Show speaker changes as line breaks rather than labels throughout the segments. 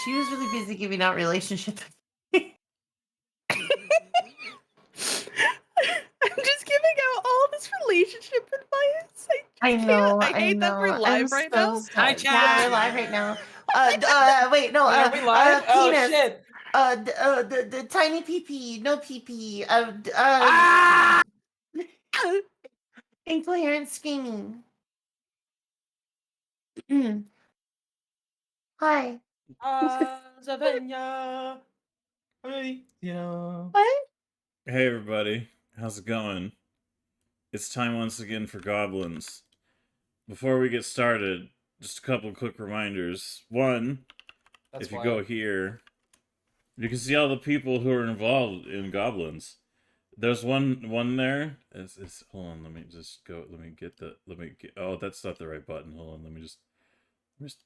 She was really busy giving out relationship.
I'm just giving out all this relationship advice.
I know.
I hate that we're live right now.
Hi,
chat.
yeah, we're live right now. Wait, no.
Are we live? Oh
Penis.
shit!
The tiny pee, no pee.
Ah!
Incoherent screaming. Hi.
Zavenya. Hey,
What?
Hey everybody, how's it going? It's time once again for Goblins. Before we get started, just a couple quick reminders. One, if you go here, you can see all the people who are involved in Goblins. There's one there. Hold on, let me get. Oh, that's not the right button. Hold on, let me just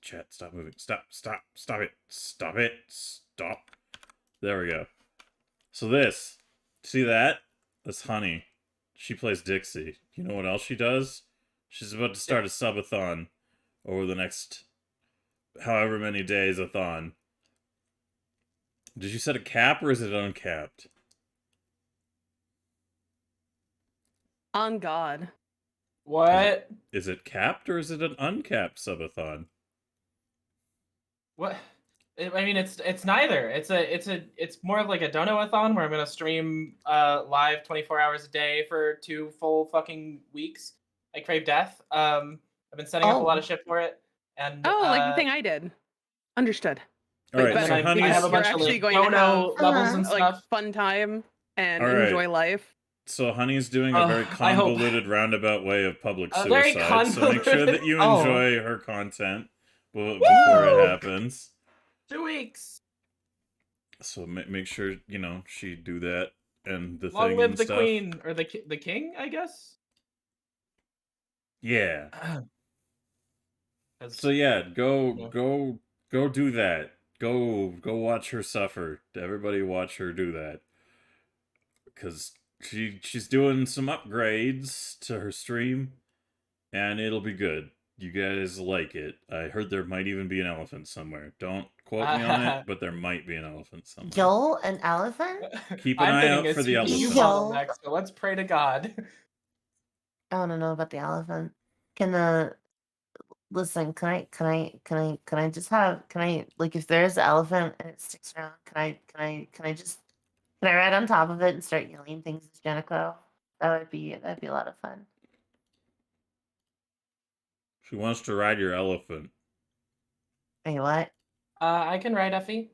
chat. Stop moving. Stop it. There we go. So this, see that? That's Honey. She plays Dixie. You know what else she does? She's about to start a subathon over the next however many days a thon. Did you set a cap or is it uncapped?
On God.
What?
Is it capped or is it an uncapped subathon?
What? I mean, it's neither. It's more of like a dono-a-thon where I'm gonna stream live 24 hours a day for 2 full fucking weeks. I crave death. I've been setting up a lot of shit for it, and
like the thing I did. Understood.
All right,
but
so Honey,
I have a bunch of
actually
like
going to
dono
have
levels and
like
stuff.
fun time and
All right.
enjoy life.
So Honey's doing a very
I hope.
convoluted roundabout way of public
Very
suicide. So make sure that you
convoluted.
enjoy her content before it happens.
2 weeks.
So make sure she do that and the
Long
thing
live
and
the
stuff.
queen or the king, I guess.
Yeah. So yeah, go do that. Go watch her suffer. Everybody watch her do that. Because she's doing some upgrades to her stream, and it'll be good. You guys like it. I heard there might even be an elephant somewhere. Don't quote me on it, but there might be an elephant somewhere.
Yo, an elephant?
Keep an eye out for the elephant.
So let's pray to God.
I want to know about the elephant. Listen, can I just have, like, if there's an elephant and it sticks around, can I ride on top of it and start yelling things at Jenico? That'd be a lot of fun.
She wants to ride your elephant.
Hey, what?
I can ride Effie.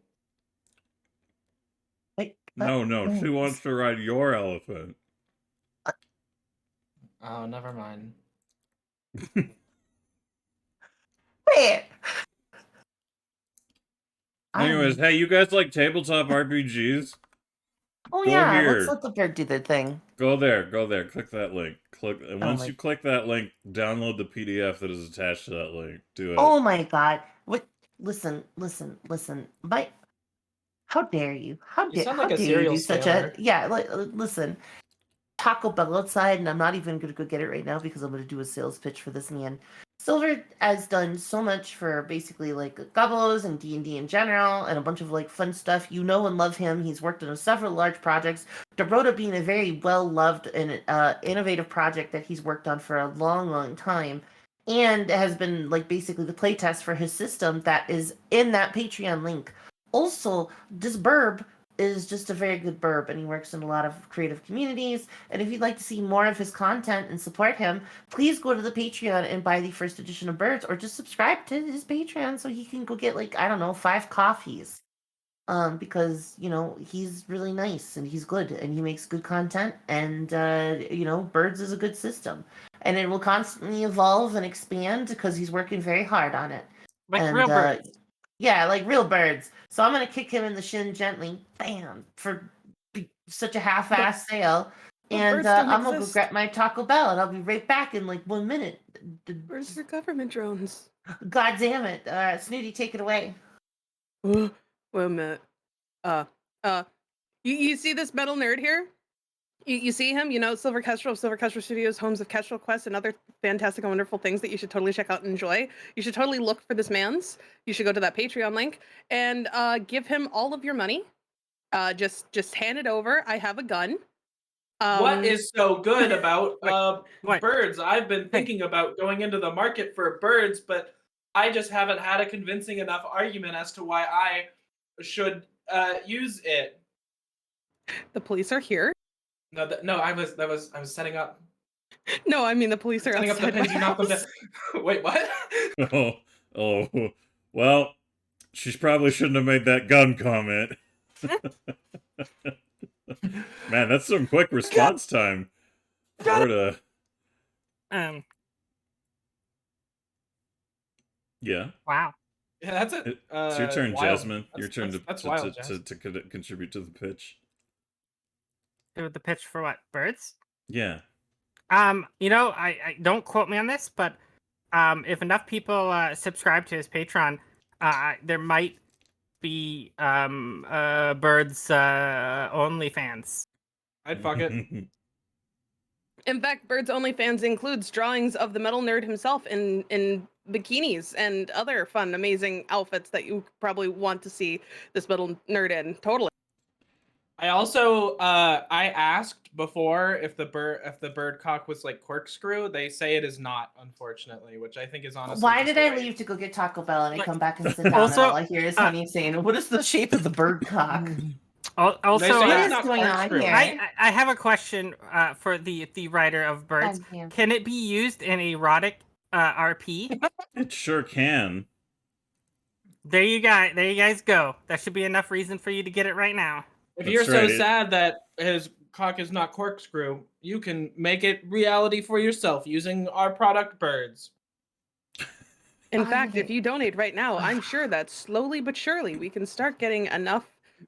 Wait.
No, she wants to ride your elephant.
Oh, never mind.
Wait.
Anyways, hey, you guys like tabletop RPGs?
Oh
Go
yeah,
here.
let's let the bird do the thing.
Go there. Click that link. And once you click that link, download the PDF that is attached to that link. Do it.
Oh my God! What? Listen. How dare you? How dare you do such a listen. Taco Bell outside, and I'm not even gonna go get it right now because I'm gonna do a sales pitch for this man. Silver has done so much for basically like Gobbos and D&D in general, and a bunch of like fun stuff. You know and love him. He's worked on several large projects. Dorota being a very well loved and innovative project that he's worked on for a long time, and has been like basically the playtest for his system that is in that Patreon link. Also, this burb is just a very good burb, and he works in a lot of creative communities. And if you'd like to see more of his content and support him, please go to the Patreon and buy the first edition of Birds, or just subscribe to his Patreon so he can go get 5 coffees. Because he's really nice and he's good and he makes good content, and Birds is a good system, and it will constantly evolve and expand because he's working very hard on it.
Real birds.
Yeah, like real birds. So I'm gonna kick him in the shin gently, bam, for such a half-ass sale. And I'm gonna go grab my Taco Bell, and I'll be right back in like 1 minute.
Where's your government drones?
God damn it, Snooty, take it away.
Wait a minute. You see this metal nerd here? You see him, Silver Kestrel of Silver Kestrel Studios, Homes of Kestrel Quest, and other fantastic and wonderful things that you should totally check out and enjoy. You should totally look for this man's. You should go to that Patreon link and give him all of your money. Just hand it over. I have a gun.
What is so good about
What?
birds? I've been thinking about going into the market for birds, but I just haven't had a convincing enough argument as to why I should use it.
The police are here.
No, I was setting up.
No, I mean the police are
Setting up the
outside my
pins. You knocked them
house.
down. Wait, what?
Oh, well, she probably shouldn't have made that gun comment. Man, that's some quick response time. Florida.
Wow.
Yeah.
Yeah, that's it.
It's your turn,
wild.
Jasmine. Your turn
That's wild, Jazz.
to contribute to the pitch.
The pitch for what? Birds?
Yeah.
I don't quote me on this, but if enough people subscribe to his Patreon, there might be birds only fans.
I'd fuck it.
In fact, Birds Only Fans includes drawings of the metal nerd himself in bikinis and other fun, amazing outfits that you probably want to see this metal nerd in. Totally.
I also I asked before if the bird cock was like corkscrew. They say it is not, unfortunately, which I think is honestly.
Why did I
right.
leave to go get Taco Bell and I
Like-
come back and sit down
Also,
and all I hear is Honey saying, "What is the shape of the bird cock?"
Also,
They say
What
it's
is
not
going on
corkscrew.
here?
I have a question for the writer of Birds.
God damn.
Can it be used in erotic RP?
It sure can.
There you guys go. That should be enough reason for you to get it right now.
If
That's
you're so
right.
sad that his cock is not corkscrew, you can make it reality for yourself using our product Birds.
In
I
fact,
hate-
if you donate right now, I'm sure that slowly but surely we can start getting enough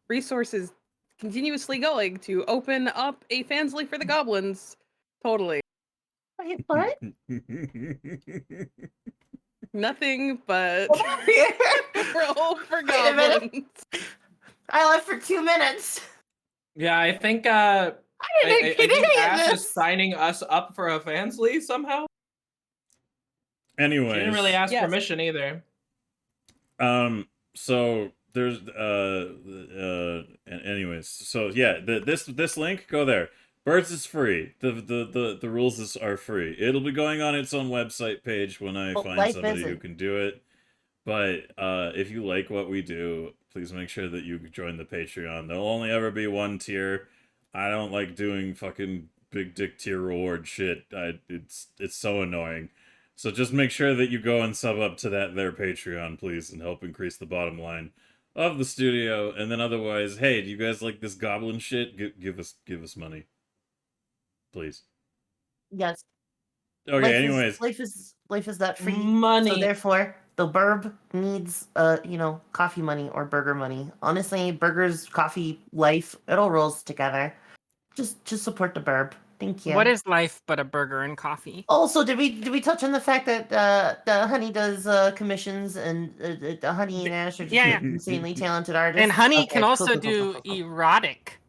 resources continuously going to open up a fansly for the goblins. Totally.
Wait, what?
Nothing but roll for
Wait a minute.
goblins.
I left for 2 minutes.
Yeah, I think
I didn't
I
get
think
any
Ash
of
is
this.
signing us up for a fansly somehow. She
Anyways,
didn't really ask
Yes.
permission either.
so there's anyways, so yeah, this link, go there. Birds is free. The rules are free. It'll be going on its own website page when I
Well,
find
life
somebody who
isn't.
can do it. But if you like what we do, please make sure that you join the Patreon. There'll only ever be one tier. I don't like doing fucking big dick tier reward shit. It's so annoying. So just make sure that you go and sub up to their Patreon, please, and help increase the bottom line of the studio. And then otherwise, hey, do you guys like this goblin shit? Give us money, please.
Yes.
Okay. Anyways,
life is not free.
Money.
So therefore, the burb needs coffee money or burger money. Honestly, burgers, coffee, life, it all rolls together. Just support the burb. Thank you.
What is life but a burger and coffee?
Also, did we touch on the fact that the Honey does commissions and Honey and Ash are just
Yeah.
insanely talented artists?
And Honey
Okay,
can also
cool.
do erotic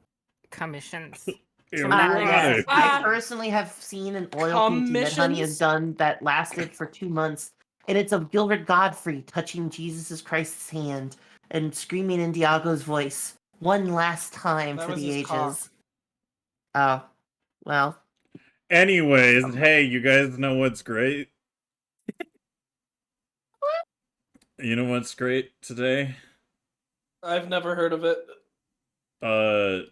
commissions.
erotic.
I personally have seen an oil painting that Honey has
Commissions?
done that lasted for 2 months, and it's of Gilbert Godfrey touching Jesus Christ's hand and screaming in Diago's voice one last time
That
for
was
the
his
ages.
cock.
Oh, well.
Anyways, hey, you guys know what's great? You know what's great today?
I've never heard of it.
I'm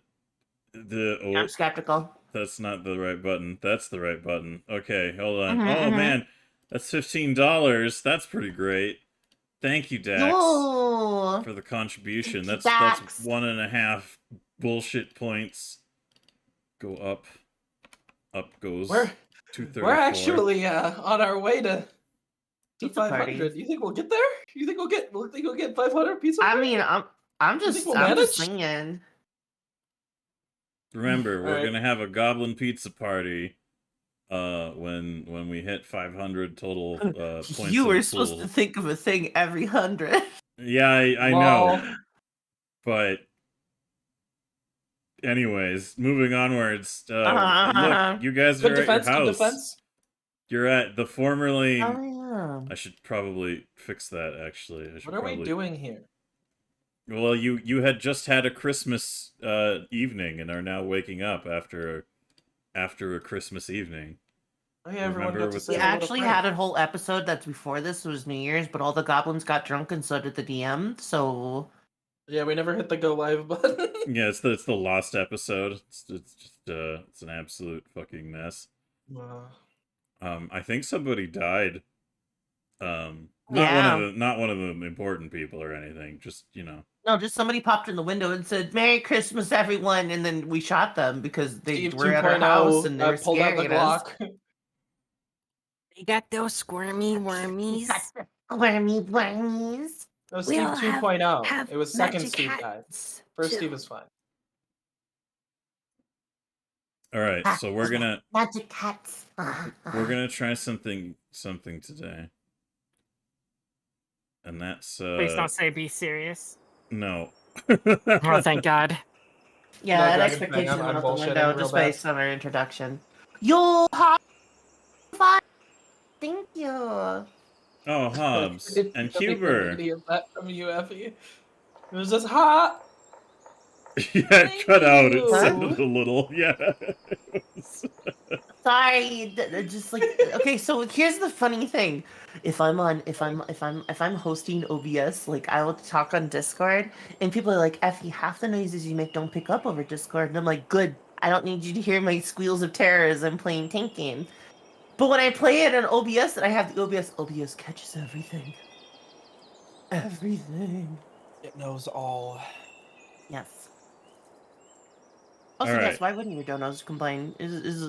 skeptical.
That's not the right button. That's the right button. Okay, hold on.
Mhm,
Oh
mhm.
man, that's $15. That's pretty great. Thank you, Dax,
No.
for the contribution.
Thank you,
That's
Dax.
1.5 bullshit points. Go up. Up goes
We're
234.
we're actually on our way to
Pizza
500.
party.
You think we'll get there? You think we'll get 500 pizza?
I
party?
mean, I'm
think
just
we'll
saying.
Remember, we're
Alright.
gonna have a goblin pizza party. When we hit 500 total points.
You
in
were
the
supposed
pool.
to think of a thing every 100.
Yeah, I
Well,
know, but anyways, moving onwards.
Uh-huh.
Look, you guys
Good
are at your
defense. Good
house.
defense.
You're at the formerly.
Oh, yeah.
I should probably fix that. Actually, I should
What are
probably.
we doing here?
Well, you had just had a Christmas evening and are now waking up after a Christmas evening.
Oh yeah, everyone
Remember
got to
with
say
We
the-
a little
actually
prayer.
had a whole episode that's before this. It was New Year's, but all the goblins got drunk and so did the DM. So
Yeah, we never hit the go live button.
Yeah, it's the lost episode. It's just it's an absolute fucking mess. I think somebody died.
Yeah.
Not one of the important people or anything. Just
no, just somebody popped in the window and said "Merry Christmas, everyone," and then we shot them because they
Steve
were at our house and they were
pulled out the
scaring us.
Glock.
They got those squirmy wormies.
Wormy wormies.
No,
We
Steve
all have-
2.0.
have
It was second
magic
Steve died.
hats,
First
too.
Steve was fine.
all right. So we're gonna
Magic cats.
try something today, and that's
Please don't say be serious.
no.
Oh, thank God.
Yeah,
No,
that
Dragon
expectation
Fang, I'm
went out the
bullshitting
window
real
just
bad.
based on our introduction. Yo, hi. Thank you.
Oh, Hobbs and Huber.
That from you, Effie. It was just hot.
Yeah,
Thank
cut out. It
you.
sounded a little. Yeah.
Sorry, just like okay. So here's the funny thing: if I'm hosting OBS, like I will talk on Discord, and people are like, "Effie, half the noises you make don't pick up over Discord," and I'm like, "Good. I don't need you to hear my squeals of terror as I'm playing tank game." But when I play it on OBS, and I have the OBS catches everything. Everything.
It knows all.
Yes. Also,
All
yes.
right.
Why wouldn't your donos combine? Is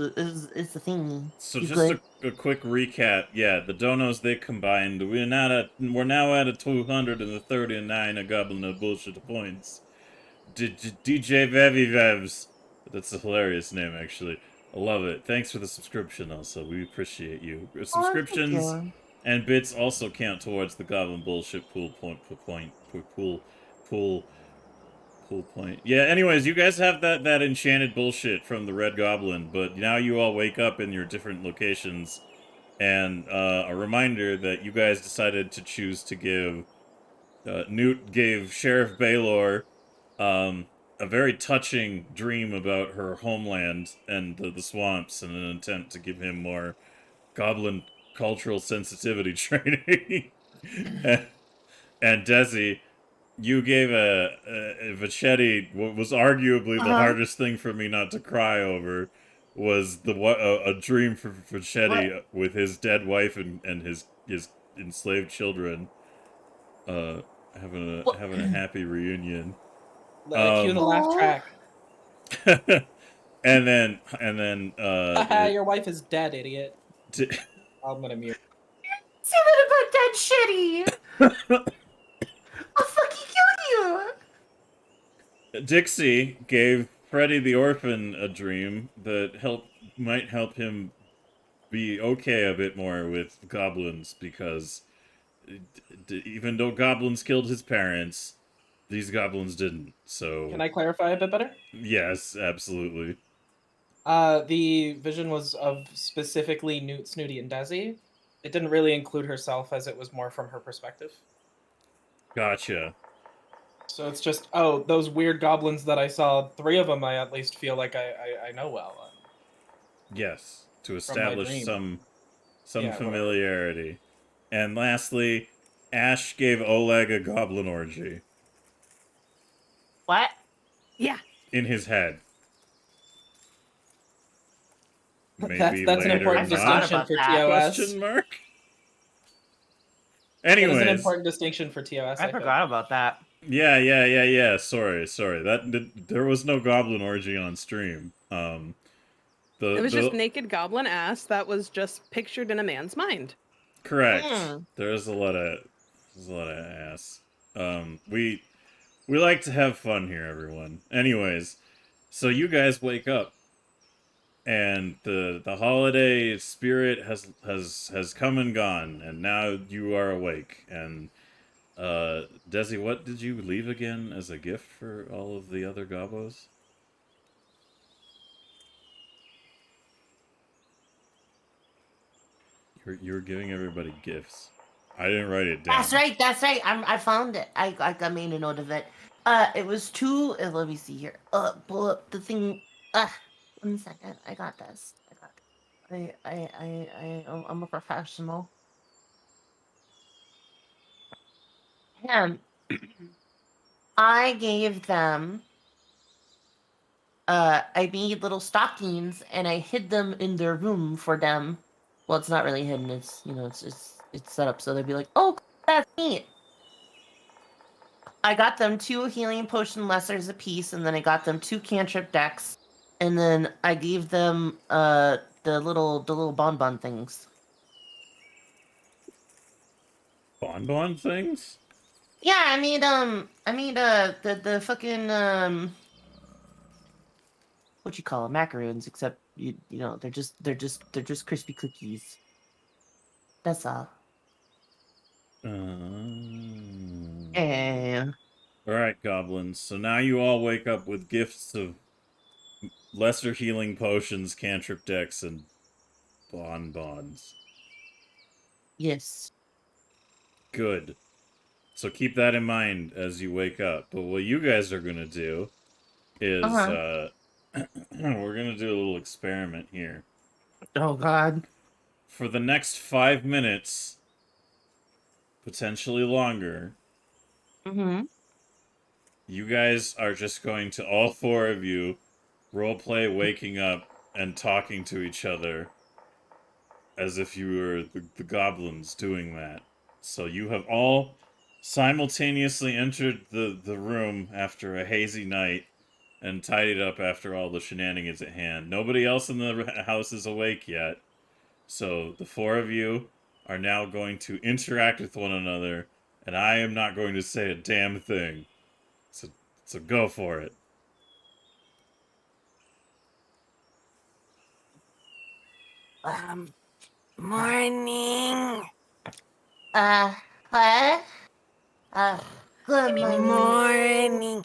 the thing?
So
You
just
good?
a quick recap. Yeah, the donos they combined. We're now at a 239 a goblin of bullshit points. DJ Vevy Vevs. That's a hilarious name, actually. I love it. Thanks for the subscription. Also, we appreciate you. Subscriptions
Oh, thank you.
and bits also count towards the goblin bullshit pool point. Yeah, anyways, you guys have that enchanted bullshit from the Red Goblin, but now you all wake up in your different locations, and a reminder that you guys decided to choose to give... Newt gave Sheriff Baylor a very touching dream about her homeland and the swamps in an attempt to give him more goblin cultural sensitivity training. and Desi, you gave a Vachetti, what was arguably the hardest thing for me not to cry over, was a dream for Vachetti with his dead wife and his enslaved children, having a happy reunion.
Cue the laugh track.
and then
Your wife is dead, idiot. I'm gonna mute.
Say that about dead shitty. I'll fucking kill you.
Dixie gave Freddy the orphan a dream that might help him be okay a bit more with goblins, because even though goblins killed his parents, these goblins didn't. So
Can I clarify a bit better?
yes, absolutely.
The vision was of specifically Newt, Snooty, and Desi. It didn't really include herself, as it was more from her perspective.
Gotcha.
So it's just, oh, those weird goblins that I saw, 3 of them I at least feel like I know well.
Yes, to establish some
Yeah,
familiarity. And lastly, Ash gave Oleg a goblin orgy.
What?
Yeah.
In his head. Maybe
That's an
later
important
not?
distinction for TOS.
Question mark?
That is
Anyways.
an important distinction for TOS.
I forgot about that.
Yeah. Sorry. There was no goblin orgy on stream.
It was just naked goblin ass that was just pictured in a man's mind.
Correct.
Mm.
There's a lot of ass. We like to have fun here, everyone. Anyways, so you guys wake up, and the holiday spirit has come and gone, and now you are awake. And Desi, what did you leave again as a gift for all of the other gobbos? You were giving everybody gifts. I didn't write it down.
That's right. That's right. I found it. I made a note of it. It was two. Let me see here. Pull up the thing. 1 second. I got this. I'm a professional. And I gave them. I made little stockings and I hid them in their room for them. Well, it's not really hidden. It's it's set up so they'd be like, "Oh, that's neat." I got them 2 healing potion lessers apiece, and then I got them 2 cantrip decks, and then I gave them the little bonbon things.
Bonbon things?
Yeah, I made the fucking what you call them, macaroons, except you know they're just crispy cookies. That's all. Yeah.
Alright, goblins. So now you all wake up with gifts of lesser healing potions, cantrip decks, and bonbons.
Yes.
Good. So keep that in mind as you wake up. But what you guys are gonna do is, we're gonna do a little experiment here.
Oh, God.
For the next 5 minutes, potentially longer, you guys are just going to, all 4 of you, roleplay waking up and talking to each other as if you were the goblins doing that. So you have all simultaneously entered the room after a hazy night and tidied up after all the shenanigans at hand. Nobody else in the house is awake yet. So the 4 of you are now going to interact with one another, and I am not going to say a damn thing. So go for it.
Morning.
What? Good morning.
Morning.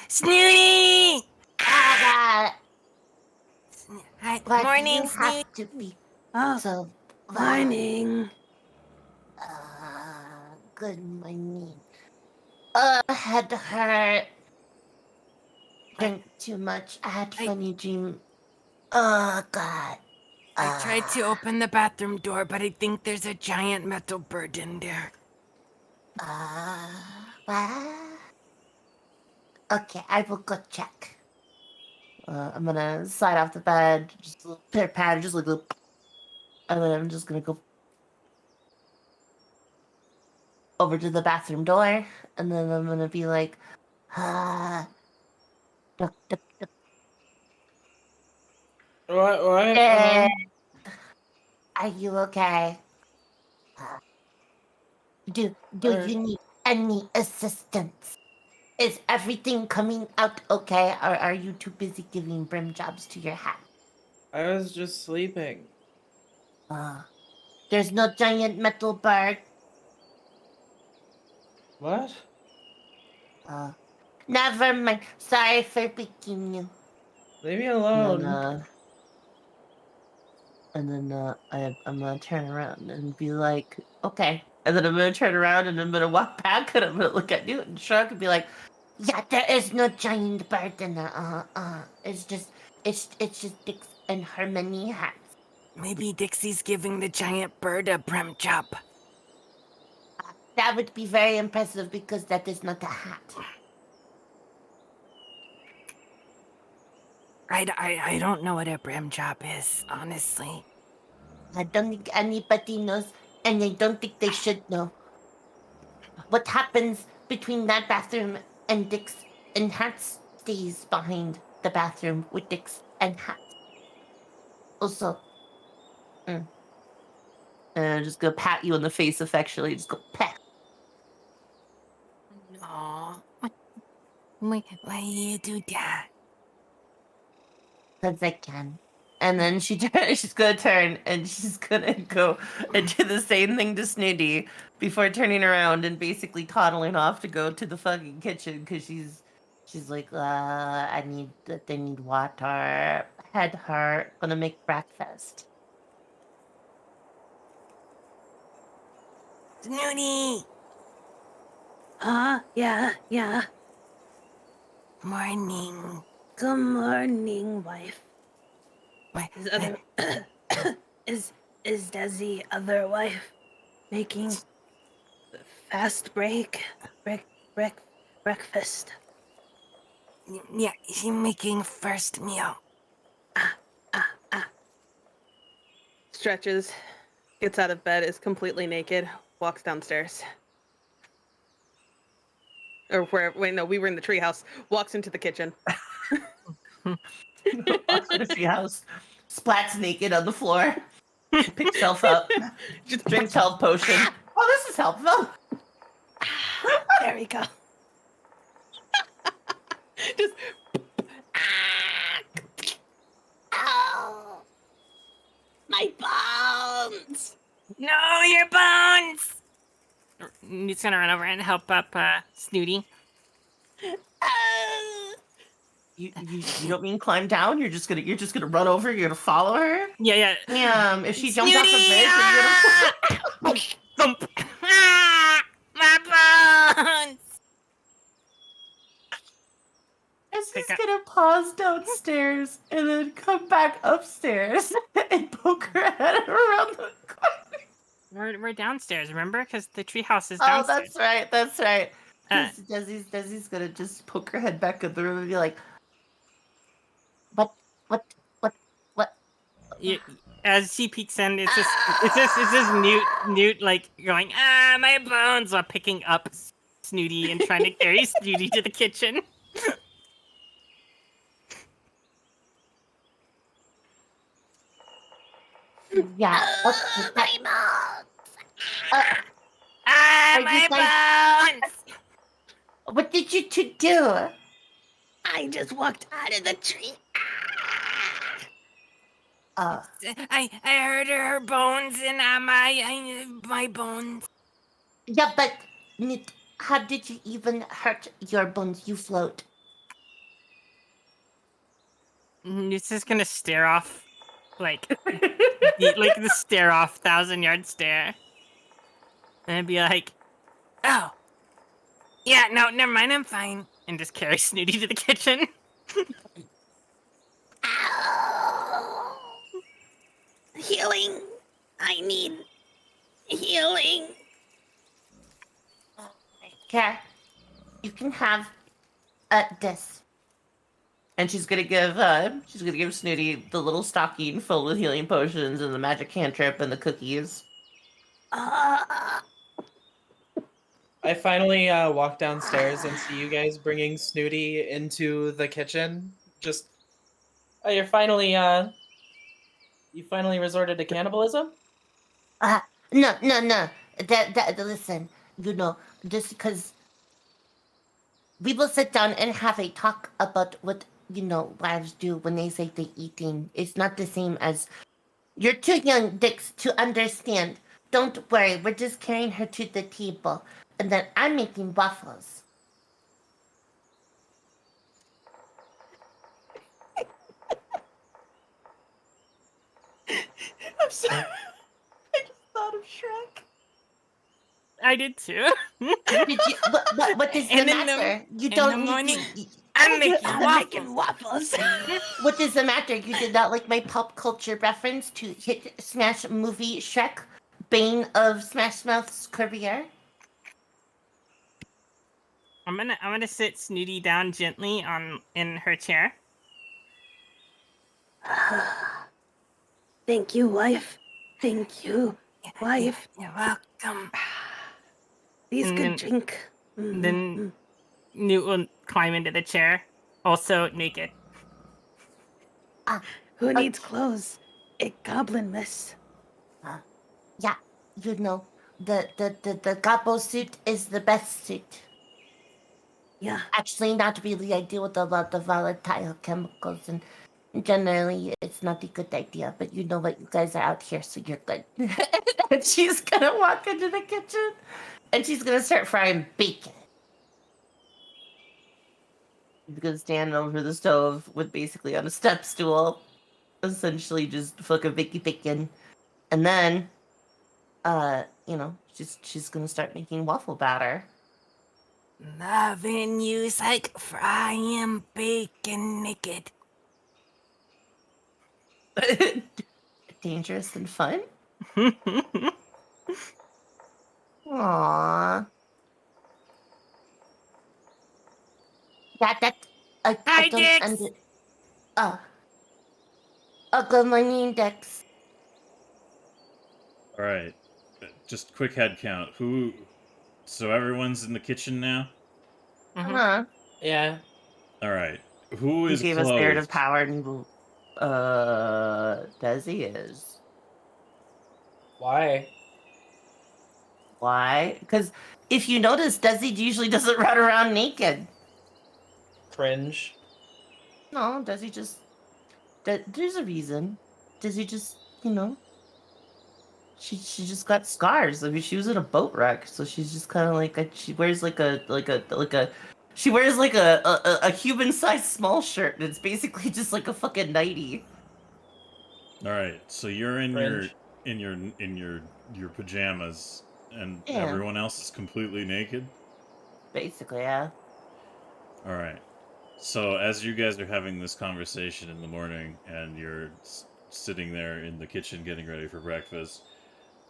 Snooty!
Ah,
Hi.
why
Morning,
do you
Snooty.
have to be
Oh,
so
morning.
Good morning. Head hurt. Drink too much. I had funny dream. Oh, God.
I tried to open the bathroom door, but I think there's a giant metal bird in there.
What? Okay, I will go check. I'm gonna slide off the bed, just a little pitter patter, just like a little, and then I'm just gonna go over to the bathroom door, and then I'm gonna be like, duck, duck, duck.
What?
Hey, are you okay? Do you need any assistance? Is everything coming out okay, or are you too busy giving brim jobs to your hat?
I was just sleeping.
There's no giant metal bird.
What?
Never mind. Sorry for waking you.
Leave me alone.
And then I'm gonna turn around and be like, okay. And then I'm gonna turn around and I'm gonna walk back and I'm gonna look at Newt and shrug and be like, yeah, there is no giant bird in there. It's just Dix and Harmony hats.
Maybe Dixie's giving the giant bird a brim job.
That would be very impressive because that is not a hat.
I don't know what a brim job is, honestly.
I don't think anybody knows, and I don't think they should know. What happens between that bathroom and Dix and Hats stays behind the bathroom with Dix and Hats. Also, and I'm just gonna pat you in the face affectionately. Just go pat.
No. Why you do that?
Because I can. And then she's gonna turn and she's gonna go and do the same thing to Snooty before turning around and basically toddling off to go to the fucking kitchen because she's like, they need water. Head hurt. Gonna make breakfast.
Snooty.
Yeah.
Morning.
Good morning, wife.
What?
Is other is Desi other wife making fast breakfast?
Yeah, she's making first meal.
Stretches, gets out of bed, is completely naked, walks downstairs. Or where? Wait, no, we were in the treehouse. Walks into the kitchen.
Walks to the treehouse, splats naked on the floor, picks herself up,
Just
drinks health potion. Oh, this is helpful.
There we go.
just
Ow! My bones!
No, your bones! Newt's gonna run over and help up Snooty.
You don't mean climb down? You're just gonna run over, you're gonna follow her?
Yeah.
Damn, if she jumps off the
Snooty!
bridge, you're gonna
Thump! Ah, my bones!
She's gonna pause downstairs and then come back upstairs and poke her head around the corner.
We're downstairs, remember? Because the treehouse is
Oh,
downstairs.
that's right.
Uh,
Desi's gonna just poke her head back in the room and be like, what?
As she peeks in, it's just Newt like going, my bones, while picking up Snooty and trying to carry Snooty to the kitchen.
Yeah.
My bones!
Ah,
Are you
my bones!
What did you two do?
I just walked out of the tree.
I heard her bones and my bones.
Yeah, but how did you even hurt your bones? You float.
Newt's just gonna stare off, like the stare off 1,000-yard stare, and be like, "Oh, yeah, no, never mind, I'm fine," and just carry Snooty to the kitchen.
Ow! Healing. I need healing.
Okay. You can have this. And she's gonna give Snooty the little stocking filled with healing potions and the magic cantrip and the cookies.
Uh,
I finally walk downstairs and see you guys bringing Snooty into the kitchen. Just, you finally resorted to cannibalism?
No. That listen, just because we will sit down and have a talk about what wives do when they say they're eating. It's not the same as you're too young, Dix, to understand. Don't worry, we're just carrying her to the table, and then I'm making waffles.
I'm sorry. I just thought of Shrek.
I did too.
Did you? What does the
And in the-
matter? You
in
don't
the morning,
you-
I'm making
I'm making
waffles.
waffles.
What does the matter? You did not like my pop culture reference to hit smash movie Shrek, bane of Smash Mouth's career?
I'm gonna sit Snooty down gently in her chair.
Thank you, wife. Thank you, wife.
You're welcome.
These
And
good
then-
drink.
Then Newt will climb into the chair, also naked.
Who needs clothes? A goblin miss.
Yeah, the Gobbo suit is the best suit.
Yeah.
Actually, not really. I deal with a lot of volatile chemicals, and generally, it's not a good idea. But you know what? You guys are out here, so you're good. And she's gonna walk into the kitchen, and she's gonna start frying bacon. She's gonna stand over the stove with basically on a step stool, essentially just fucking bacon. And then, she's gonna start making waffle batter.
Loving you's like frying bacon naked.
Dangerous and fun. Aww. Yeah, that I
Hi,
don't
Dix.
good morning, Dex.
All right. Just quick head count. So everyone's in the kitchen now?
Uh-huh.
Yeah.
All right. Who
You
is
gave us narrative
clothed?
power, and Desi is.
Why?
Why? Because if you notice, Desi usually doesn't run around naked.
Cringe.
No, Desi just. There's a reason. Desi just, she just got scars. I mean, she was in a boat wreck, so she's just kind of like she wears she wears like a human sized small shirt, and it's basically just like a fucking nightie.
All right. So you're in
Cringe.
your pajamas, and
Yeah.
everyone else is completely naked.
Basically, yeah.
All right. So as you guys are having this conversation in the morning, and you're sitting there in the kitchen getting ready for breakfast,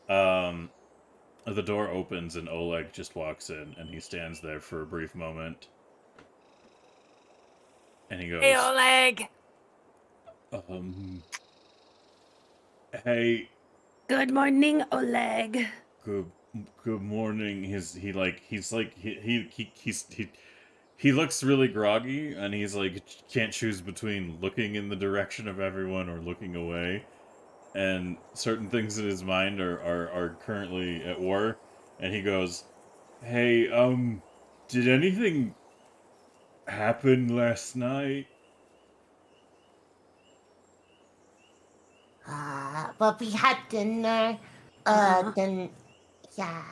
the door opens and Oleg just walks in, and he stands there for a brief moment, and he goes,
Hey, Oleg.
Hey,
Good morning, Oleg.
good morning. He looks really groggy, and he's like can't choose between looking in the direction of everyone or looking away, and certain things in his mind are currently at war. And he goes, "Hey, did anything happen last night?"
Well, we had dinner.
Uh-huh.
Then, yeah.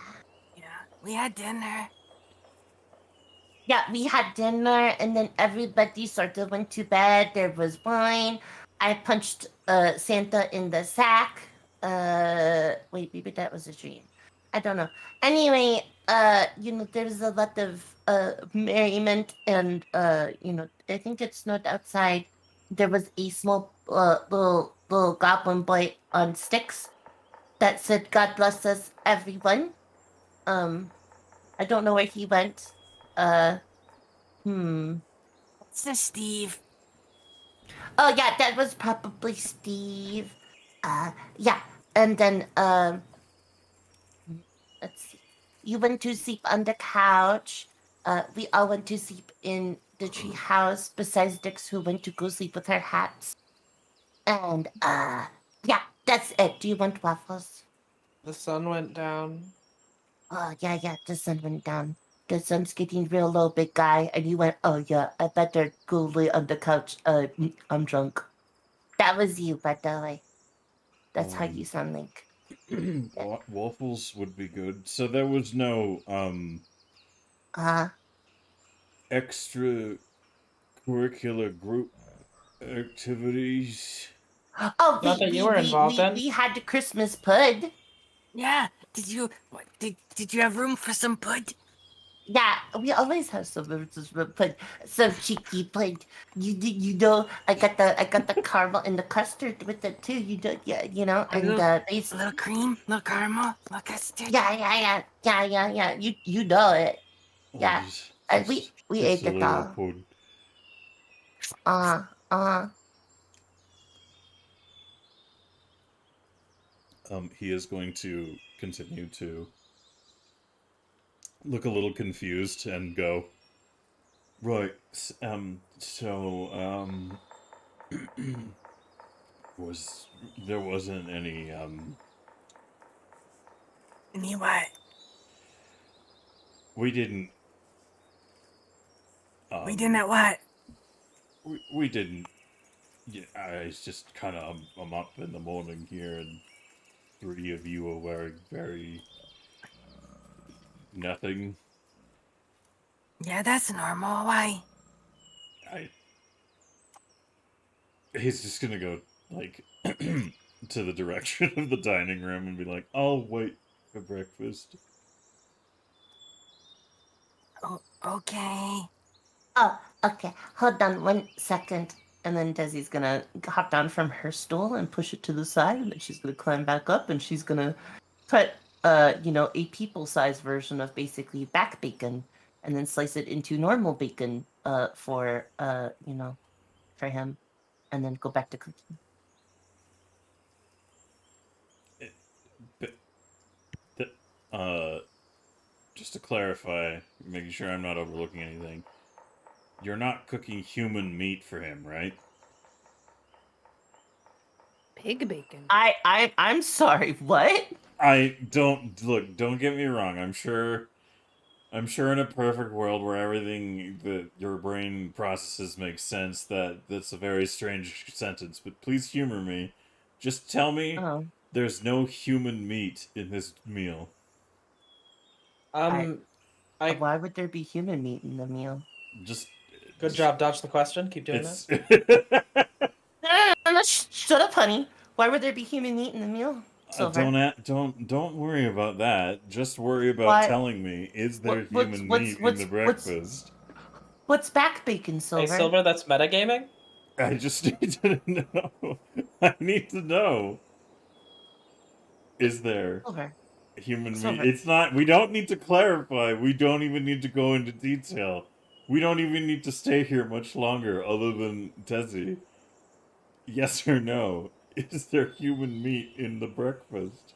Yeah, we had dinner.
Yeah, we had dinner, and then everybody sort of went to bed. There was wine. I punched Santa in the sack. Wait, maybe that was a dream. I don't know. Anyway, there was a lot of merriment, and I think it snowed outside. There was a small little goblin boy on sticks that said, "God bless us, everyone." I don't know where he went. Uh, hmm.
It's a Steve.
Oh yeah, that was probably Steve. Yeah, and then let's see. You went to sleep on the couch. We all went to sleep in the tree house. Besides Dix, who went to go sleep with her hats. And yeah, that's it. Do you want waffles?
The sun went down.
Oh yeah, the sun went down. The sun's getting real low, big guy. And you went, oh yeah, I better go lay on the couch. I'm drunk. That was you, by the way. That's how you sound like.
Waffles would be good. So there was no extra curricular group activities.
Oh,
Not that you were involved in.
we had the Christmas pud.
Yeah. Did you have room for some pud?
Yeah, we always have some pud, some cheeky pud. I got the caramel and the custard with it too. And
A little cream, little caramel, little custard.
yeah. You know it. Yeah, and we ate
just a
it
little
all.
pud. He is going to continue to look a little confused and go, right, there wasn't any,
Any what?
we didn't,
We didn't at what?
we didn't, yeah, it's just kind of, I'm up in the morning here, and 3 of you are wearing very nothing.
Yeah, that's normal. Why?
He's just gonna go, like, to the direction of the dining room and be like, "I'll wait for breakfast.
Oh, okay.
Oh, okay. Hold on 1 second. And then Desi's gonna hop down from her stool and push it to the side, and then she's gonna climb back up, and she's gonna cut, a people-sized version of basically back bacon, and then slice it into normal bacon, for him, and then go back to cooking.
But, just to clarify, making sure I'm not overlooking anything, you're not cooking human meat for him, right?
Pig bacon.
I'm sorry. What?
Don't get me wrong. I'm sure in a perfect world where everything that your brain processes makes sense, that's a very strange sentence, but please humor me. Just tell me
Oh,
there's no human meat in this meal.
I
why would there be human meat in the meal?
Good job, dodge the question. Keep doing
It's
Shut up, honey. Why would there be human meat in the meal? Silver.
don't worry about that. Just worry about
Why?
telling me, is there human meat in the breakfast?
What's back bacon,
Hey,
Silver?
Silver, that's metagaming?
I just need to know. I need to know. Is there
Silver.
human meat?
Silver.
It's not. We don't need to clarify. We don't even need to go into detail. We don't even need to stay here much longer, other than Desi. Yes or no? Is there human meat in the breakfast?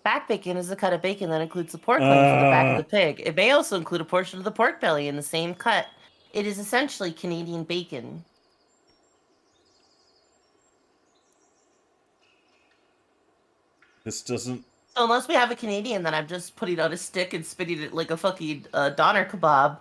Back bacon is a cut of bacon that includes the pork leg from the back of the pig. It may also include a portion of the pork belly in the same cut. It is essentially Canadian bacon.
This doesn't.
So unless we have a Canadian that I'm just putting on a stick and spitting it like a fucking doner kebab,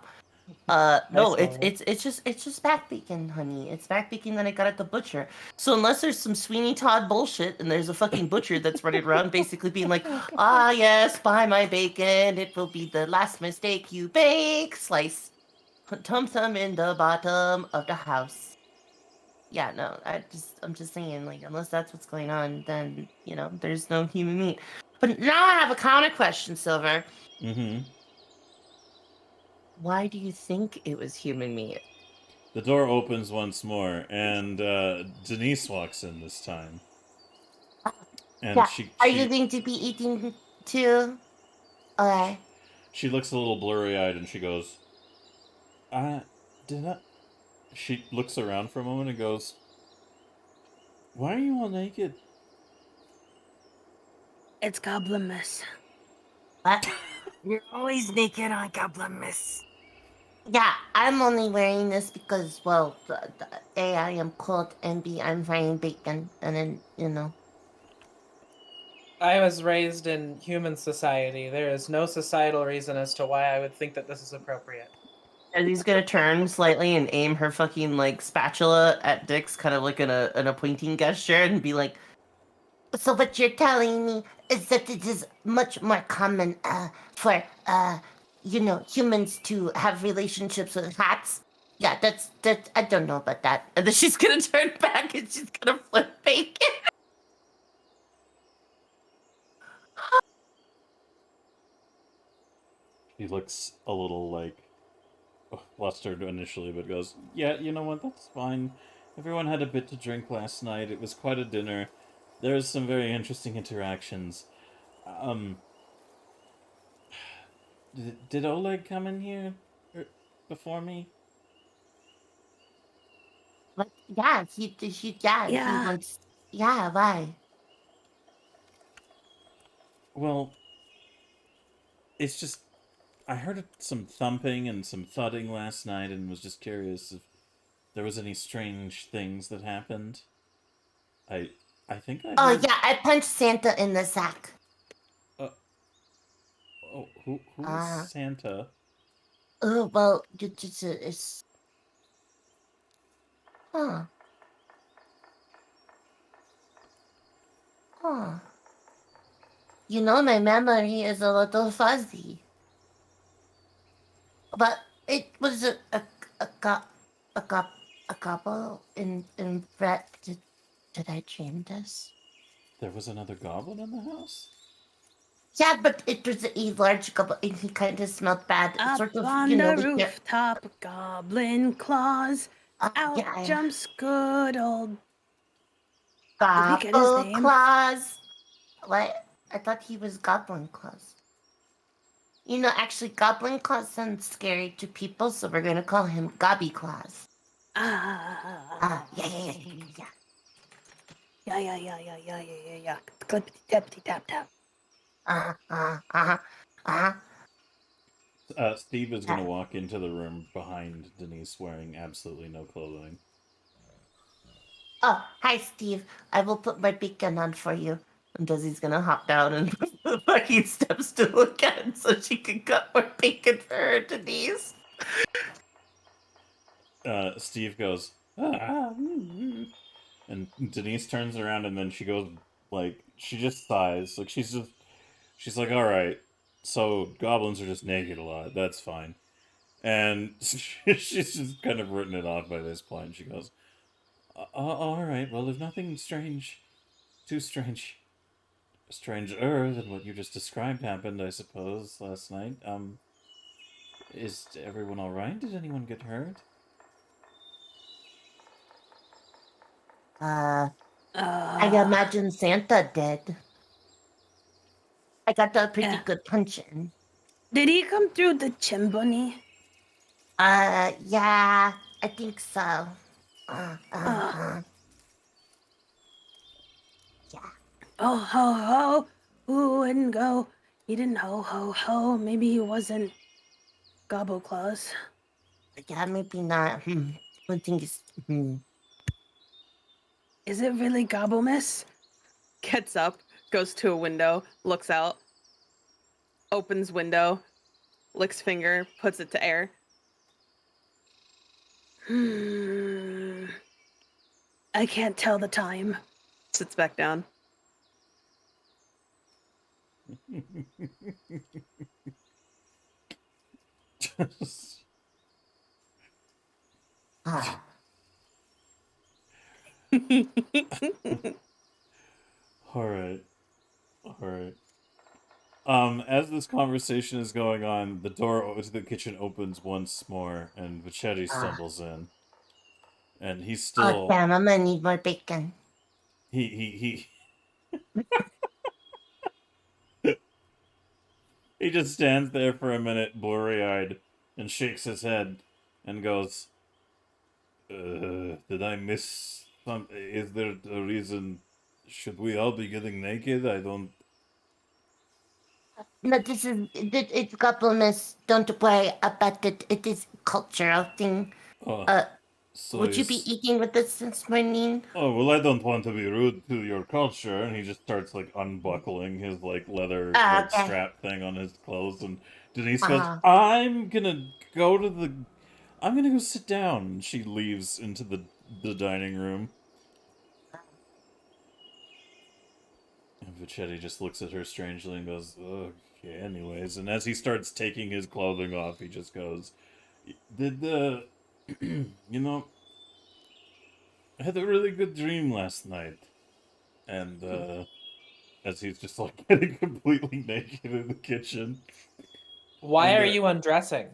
no, it's just back bacon, honey. It's back bacon that I got at the butcher. So unless there's some Sweeney Todd bullshit and there's a fucking butcher that's running around basically being like, ah yes, buy my bacon, it will be the last mistake you bake. Slice, put tum in the bottom of the house. Yeah, no, I'm just saying, like, unless that's what's going on, then there's no human meat. But now I have a counter question, Silver.
Mm-hmm.
Why do you think it was human meat?
The door opens once more, and Denise walks in this time. And
Yeah. Are you going to be eating too? Okay.
She looks a little blurry-eyed, and she goes, did I... She looks around for a moment and goes, why are you all naked?
It's Goblinz.
What?
You're always naked on Goblinz.
Yeah, I'm only wearing this because, well, A, I am cold, and B, I'm frying bacon, and then,
I was raised in human society. There is no societal reason as to why I would think that this is appropriate.
And he's gonna turn slightly and aim her fucking, like, spatula at Dix, kind of like in a pointing gesture, and be like, so what you're telling me is that it is much more common, for, humans to have relationships with cats? Yeah, that's, I don't know about that. And then she's gonna turn back and she's gonna flip bacon.
He looks a little, like, flustered initially, but goes, yeah, you know what, that's fine. Everyone had a bit to drink last night. It was quite a dinner. There was some very interesting interactions. Did Oleg come in here before me?
But yeah, he
Yeah.
wants, yeah, why?
Well, it's just, I heard some thumping and some thudding last night and was just curious if there was any strange things that happened. I think I
Oh
heard...
yeah, I punched Santa in the sack.
Who is Santa?
Oh, well, it's... Huh. Huh. My memory is a little fuzzy. But it was a couple in Brett. Did I dream this?
There was another goblin in the house?
Yeah, but it was a large goblin, and he kind of smelled bad.
Up
Sort of,
on
you know,
the
like
rooftop, goblin claws. Out
yeah,
jumps good old. Did we get his
Gobbo
name?
Claus. What? I thought he was Goblin Claus. You know, actually, Goblin Claus sounds scary to people, so we're gonna call him Gobby Claus. Yeah.
Yeah. Clippity tappity tap tap.
Steve is going to walk into the room behind Denise wearing absolutely no clothing.
Oh, hi, Steve. I will put my beacon on for you. And Desi's gonna hop down and put the fucking steps to look at so she can cut more bacon for her, Denise.
Steve goes, and Denise turns around and then she goes, like, she just sighs. Like, she's like, all right, so goblins are just naked a lot. That's fine. And she's just kind of written it off by this point. She goes, all right, well, if nothing too stranger than what you just described happened, I suppose, last night, is everyone all right? Did anyone get hurt?
I imagine Santa did. I got a pretty good punch in.
Did he come through the chimney?
Yeah, I think so.
Yeah.
Oh,
ho, ho. Who wouldn't go? He didn't ho, ho, ho. Maybe he wasn't Gobbo Claus.
Yeah, maybe not. One thing is,
Is it really Gobbo, miss?
Gets up, goes to a window, looks out, opens window, licks finger, puts it to air.
I can't tell the time.
Sits back down.
All right. As this conversation is going on, the door to the kitchen opens once more, and Vachetti stumbles in. And he's still...
Oh, damn, I'm gonna need more bacon.
He just stands there for a minute, blurry-eyed, and shakes his head, and goes, did I miss something? Is there a reason? Should we all be getting naked? I don't...
No, it's Goblinz. Don't worry about it. It is cultural thing.
So
would you be eating with us this morning?
Oh, well, I don't want to be rude to your culture. And he just starts, like, unbuckling his, like, leather strap thing on his clothes. And Denise goes, I'm gonna go sit down. And she leaves into the dining room. And Vachetti just looks at her strangely and goes, okay, anyways. And as he starts taking his clothing off, he just goes, I had a really good dream last night. And, as he's just, like, getting completely naked in the kitchen.
Why are you undressing?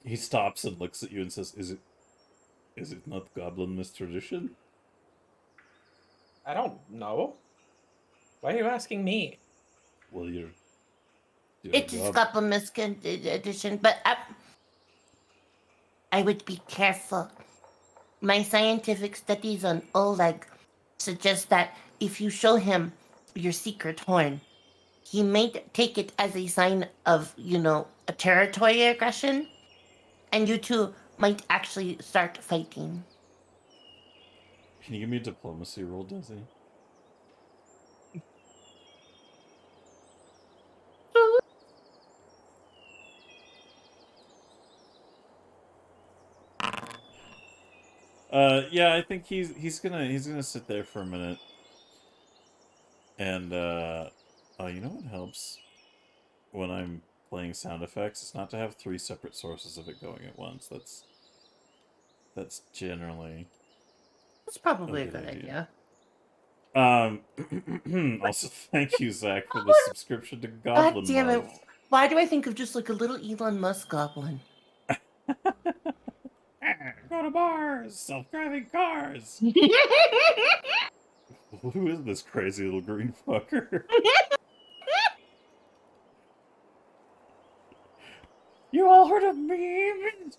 He stops and looks at you and says, is it not Goblin's tradition?
I don't know. Why are you asking me?
Well, you're
it is Goblin's edition, but I would be careful. My scientific studies on Oleg suggest that if you show him your secret horn, he may take it as a sign of, a territory aggression, and you two might actually start fighting.
Can you give me a diplomacy roll, Desi? Yeah, I think he's gonna sit there for a minute. And, you know what helps when I'm playing sound effects? It's not to have 3 separate sources of it going at once. That's generally...
That's probably a good idea.
Also, thank you, Zach, for the subscription to
God
Goblin
damn it.
Month.
Why do I think of just like a little Elon Musk goblin?
Go to Mars! Self-driving cars! Who is this crazy little green fucker? You all heard of memes?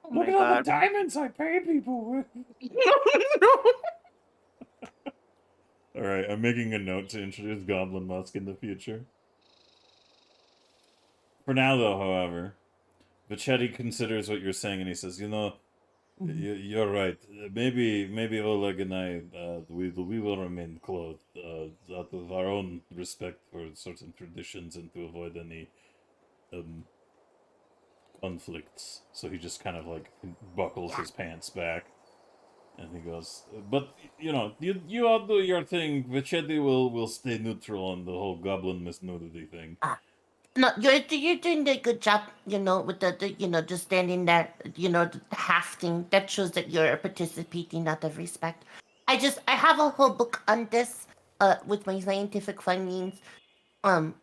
Oh
Look
my
at all the
God.
diamonds I pay people with. Alright, I'm making a note to introduce Goblin Musk in the future. For now, though, however, Vichetti considers what you're saying and he says, you know, you're right. Maybe Oleg and I, we will remain close out of our own respect for certain traditions and to avoid any conflicts. So he just kind of like buckles his pants back, and he goes, "But you know, you all do your thing. Vichetti will stay neutral on the whole goblin nudity thing."
No, you're doing a good job, with the just standing there, the hafting. That shows that you're participating out of respect. I have a whole book on this, with my scientific findings. I'm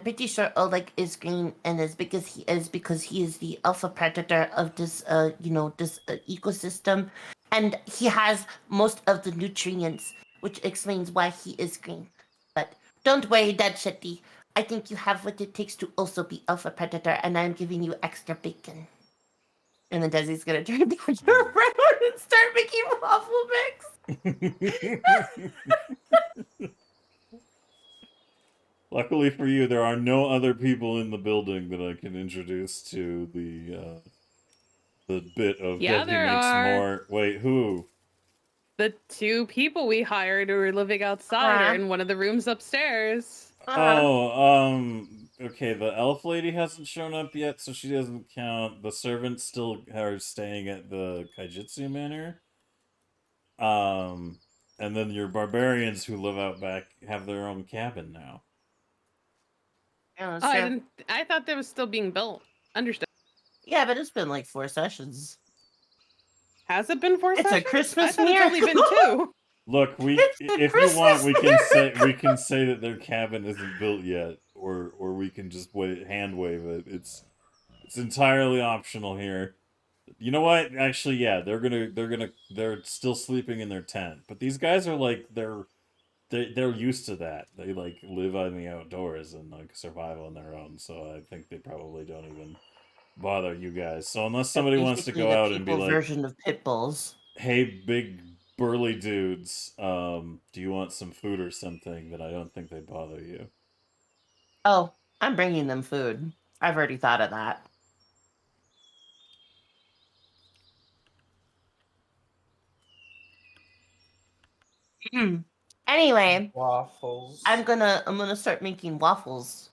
pretty sure Oleg is green, and is because he is the alpha predator of this, this ecosystem, and he has most of the nutrients, which explains why he is green. But don't worry, Dad Shetty. I think you have what it takes to also be alpha predator, and I'm giving you extra bacon. And then Desi's gonna turn back around and start making waffle mix.
Luckily for you, there are no other people in the building that I can introduce to the bit of
Yeah,
Desi
there
makes
are.
more. Wait, who?
The 2 people we hired who are living outside are in one of the rooms upstairs.
Okay, the elf lady hasn't shown up yet, so she doesn't count. The servants still are staying at the Kaijitsu Manor. And then your barbarians who live out back have their own cabin now.
Yeah,
Oh, I thought that was still being built. Understood.
Yeah, but it's been like 4 sessions.
Has it been 4
It's
sessions?
a Christmas
I thought it's only been 2.
Look, if you want, we can say that their cabin isn't built yet, or we can just hand wave it. It's entirely optional here. You know what? Actually, yeah, they're still sleeping in their tent. But these guys are like they're used to that. They like live on the outdoors and like survive on their own. So I think they probably don't even bother you guys. So unless somebody wants to go out and be like,
version of pit bulls.
"Hey, big burly dudes, do you want some food or something?" Then I don't think they bother you.
Oh, I'm bringing them food. I've already thought of that. Anyway,
Waffles.
I'm gonna start making waffles.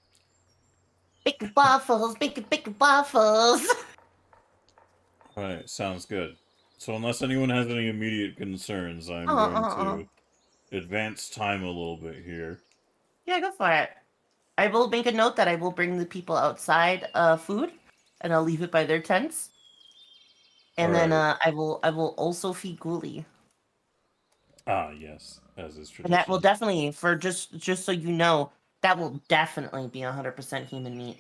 Big waffles, big waffles.
All right, sounds good. So unless anyone has any immediate concerns, I'm going to advance time a little bit here.
Yeah, go for it. I will make a note that I will bring the people outside food, and I'll leave it by their tents. And then I will also feed Ghoulie.
Ah, yes, as is tradition.
And that will definitely, for just so you know, that will definitely be 100% human meat.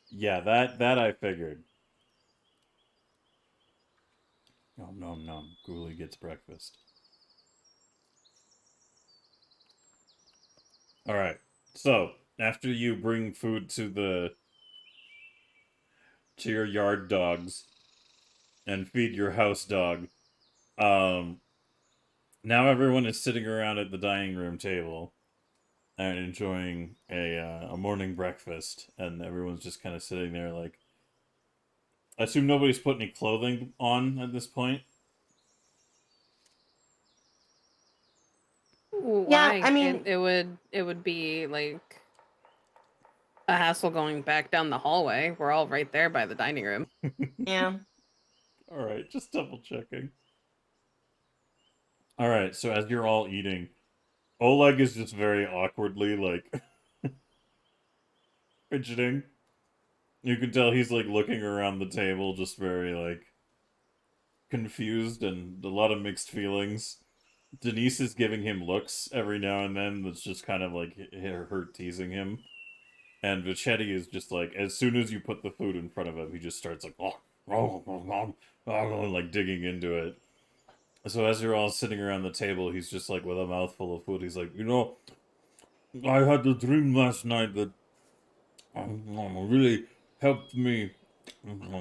Yeah, that I figured. Nom nom nom. Ghoulie gets breakfast. Alright. So, after you bring food to your yard dogs and feed your house dog, now everyone is sitting around at the dining room table and enjoying a morning breakfast, and everyone's just kind of sitting there like, I assume nobody's put any clothing on at this point.
Why?
I mean,
it would be like a hassle going back down the hallway. We're all right there by the dining room.
Yeah.
Alright, just double checking. Alright, so as you're all eating, Oleg is just very awkwardly, like, fidgeting. You can tell he's, like, looking around the table, just very, like, confused and a lot of mixed feelings. Denise is giving him looks every now and then that's just kind of like her teasing him. And Vachetti is just like, as soon as you put the food in front of him, he just starts like, like digging into it. So as you're all sitting around the table, he's just like with a mouthful of food. He's like, I had a dream last night that really helped me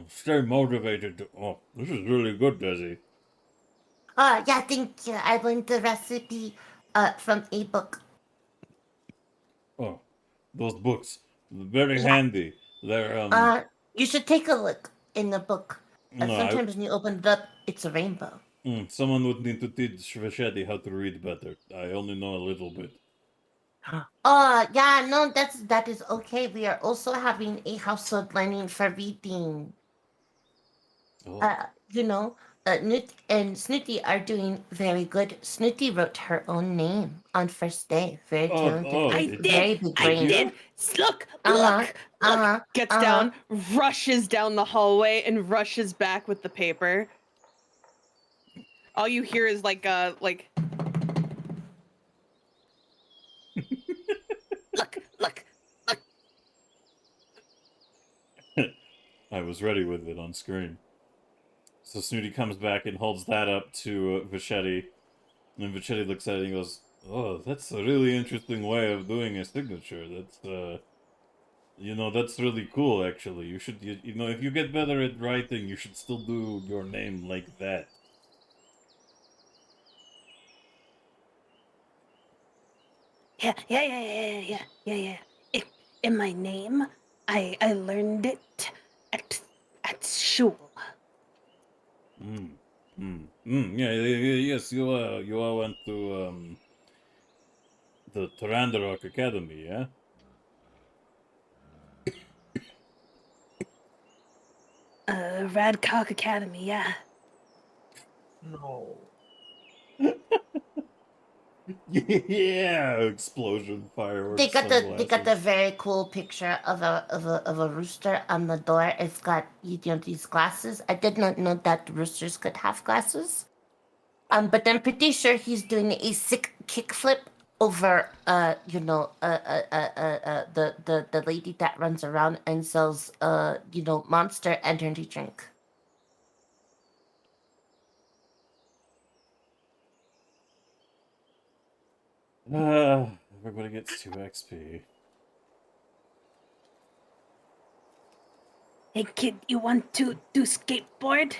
stay motivated. Oh, this is really good, Desi.
Yeah, thank you. I learned the recipe from a book.
Oh, those books. Very handy. They're,
You should take a look in the book.
no,
Sometimes when you open it up, it's a rainbow.
Someone would need to teach Vachetti how to read better. I only know a little bit.
Yeah, no, that is okay. We are also having a household learning for reading.
Oh.
Newt and Snooty are doing very good. Snooty wrote her own name on first day. Very talented.
I
Very
did.
big
I
brain.
did. Look, look. Gets down, rushes down the hallway, and rushes back with the paper. All you hear is like. Look.
I was ready with it on screen. So Snooty comes back and holds that up to Vachetti. And Vachetti looks at it and he goes, oh, that's a really interesting way of doing a signature. That's, that's really cool, actually. You should, if you get better at writing, you should still do your name like that.
Yeah. In my name, I learned it at school.
Yes, you all went to, the Tarandarok Academy, yeah?
Radcock Academy, yeah.
No.
Yeah, explosion, fireworks.
They got the very cool picture of a rooster on the door. It's got these glasses. I did not know that roosters could have glasses. But I'm pretty sure he's doing a sick kickflip over the lady that runs around and sells Monster energy drink.
Everybody gets 2 XP.
Hey kid, you want to do skateboard?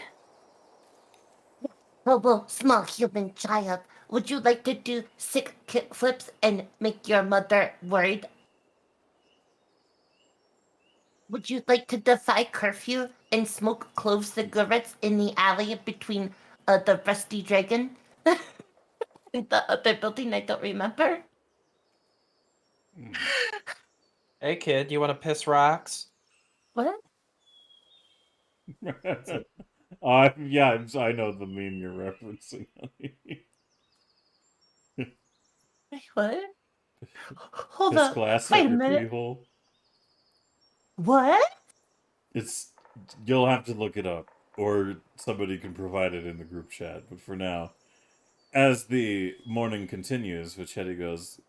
Gobbo, small human child, would you like to do sick kickflips and make your mother worried? Would you like to defy curfew and smoke clove cigarettes in the alley between the Rusty Dragon and the other building I don't remember?
Hey kid, you want to piss rocks?
What?
Yeah, I know the meme you're referencing.
Wait, what? Hold
Piss
up.
glass
Wait
at
a
your
minute.
pee hole.
What?
You'll have to look it up, or somebody can provide it in the group chat. But for now, as the morning continues, Vachetti goes,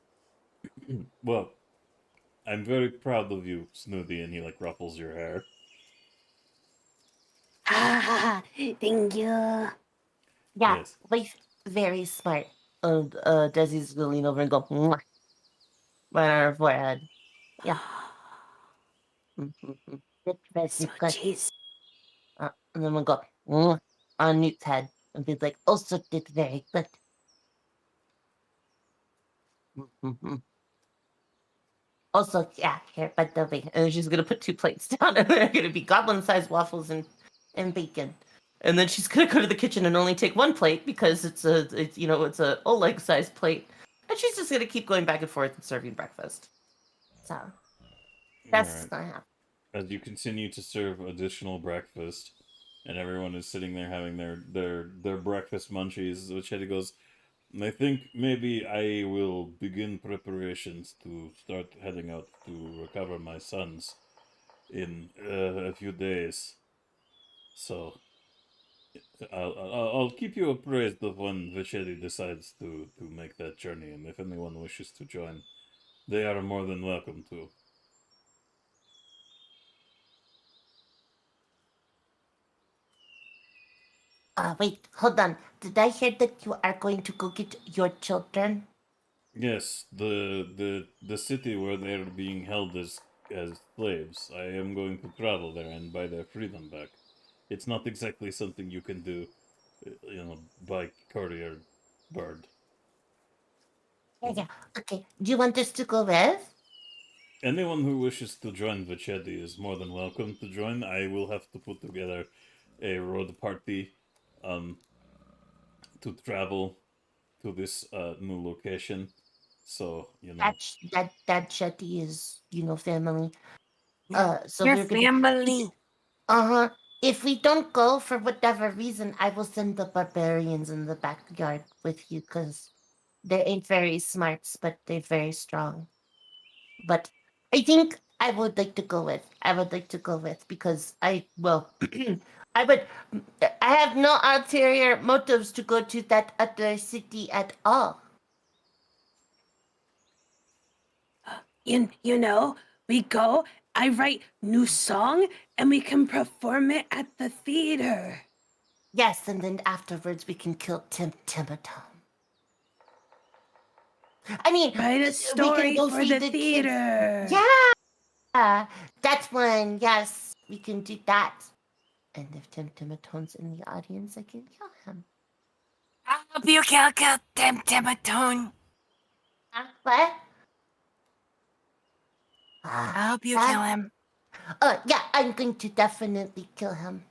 well, I'm very proud of you, Snooty, and he ruffles your hair.
Thank you.
Yeah,
Yes.
very smart. Desi's gonna lean over and go, mwah, right on her forehead. Yeah.
So cheese.
And then we'll go on Newt's head and be like, also did very good. Also, yeah, here, by the way, and she's gonna put 2 plates down, and they're gonna be goblin-sized waffles and bacon. And then she's gonna go to the kitchen and only take 1 plate because it's a Oleg-sized plate, and she's just gonna keep going back and forth and serving breakfast. So that's what's gonna happen.
As you continue to serve additional breakfast, and everyone is sitting there having their breakfast munchies, Vachetti goes, I think maybe I will begin preparations to start heading out to recover my sons in a few days. So, I'll keep you appraised of when Vichetti decides to make that journey, and if anyone wishes to join, they are more than welcome to.
Wait, hold on. Did I hear that you are going to go get your children?
Yes, the city where they are being held as slaves. I am going to travel there and buy their freedom back. It's not exactly something you can do, by courier bird.
Yeah. Okay. Do you want us to go with?
Anyone who wishes to join Vichetti is more than welcome to join. I will have to put together a road party to travel to this new location. So,
That Shetty is, family. So
Your
we're gonna.
family.
Uh-huh. If we don't go for whatever reason, I will send the barbarians in the backyard with you, because they ain't very smart, but they're very strong. But I think I would like to go with. I would like to go with because I would. I have no ulterior motives to go to that other city at all.
You know, we go, I write new song, and we can perform it at the theater.
Yes, and then afterwards we can kill Timatom. I mean,
Write a
we
story
can go
for
feed
the
the kids.
theater.
Yeah, that's one. Yes, we can do that. And if Timatom's in the audience, I can kill him.
I hope you kill Timatone.
What?
I hope you kill him.
Yeah, I'm going to definitely kill him.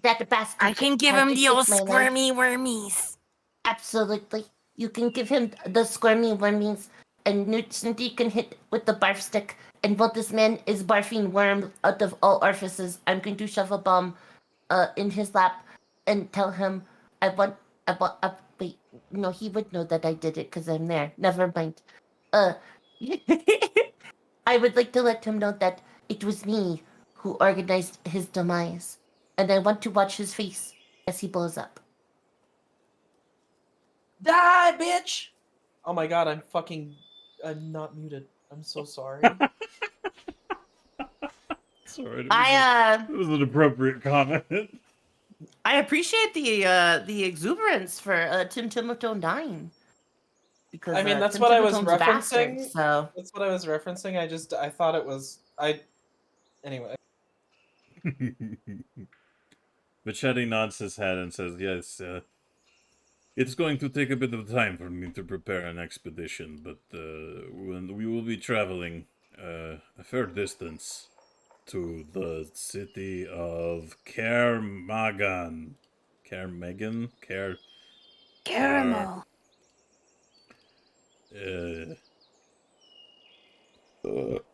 That bastard.
I can give
tried
him
to
the old
take my life.
squirmy wormies.
Absolutely. You can give him the squirmy wormies, and Newt Cindy can hit with the barf stick. And while this man is barfing worms out of all orifices, I'm going to shove a bomb in his lap and tell him wait, no, he would know that I did it because I'm there. Never mind. Uh, I would like to let him know that it was me who organized his demise, and I want to watch his face as he blows up.
Die, bitch! Oh my god, I'm not muted. I'm so sorry.
Sorry,
I
it was an appropriate comment.
I appreciate the exuberance for Tim Timotone dying. Because
I mean, that's
Tim
what I was
Timotone's a bastard,
referencing.
so
That's what I was referencing. I thought it was anyway.
Vichetti nods his head and says, "Yes, it's going to take a bit of time for me to prepare an expedition, but when we will be traveling a fair distance to the city of Kermagan. Kermegan?
Caramel.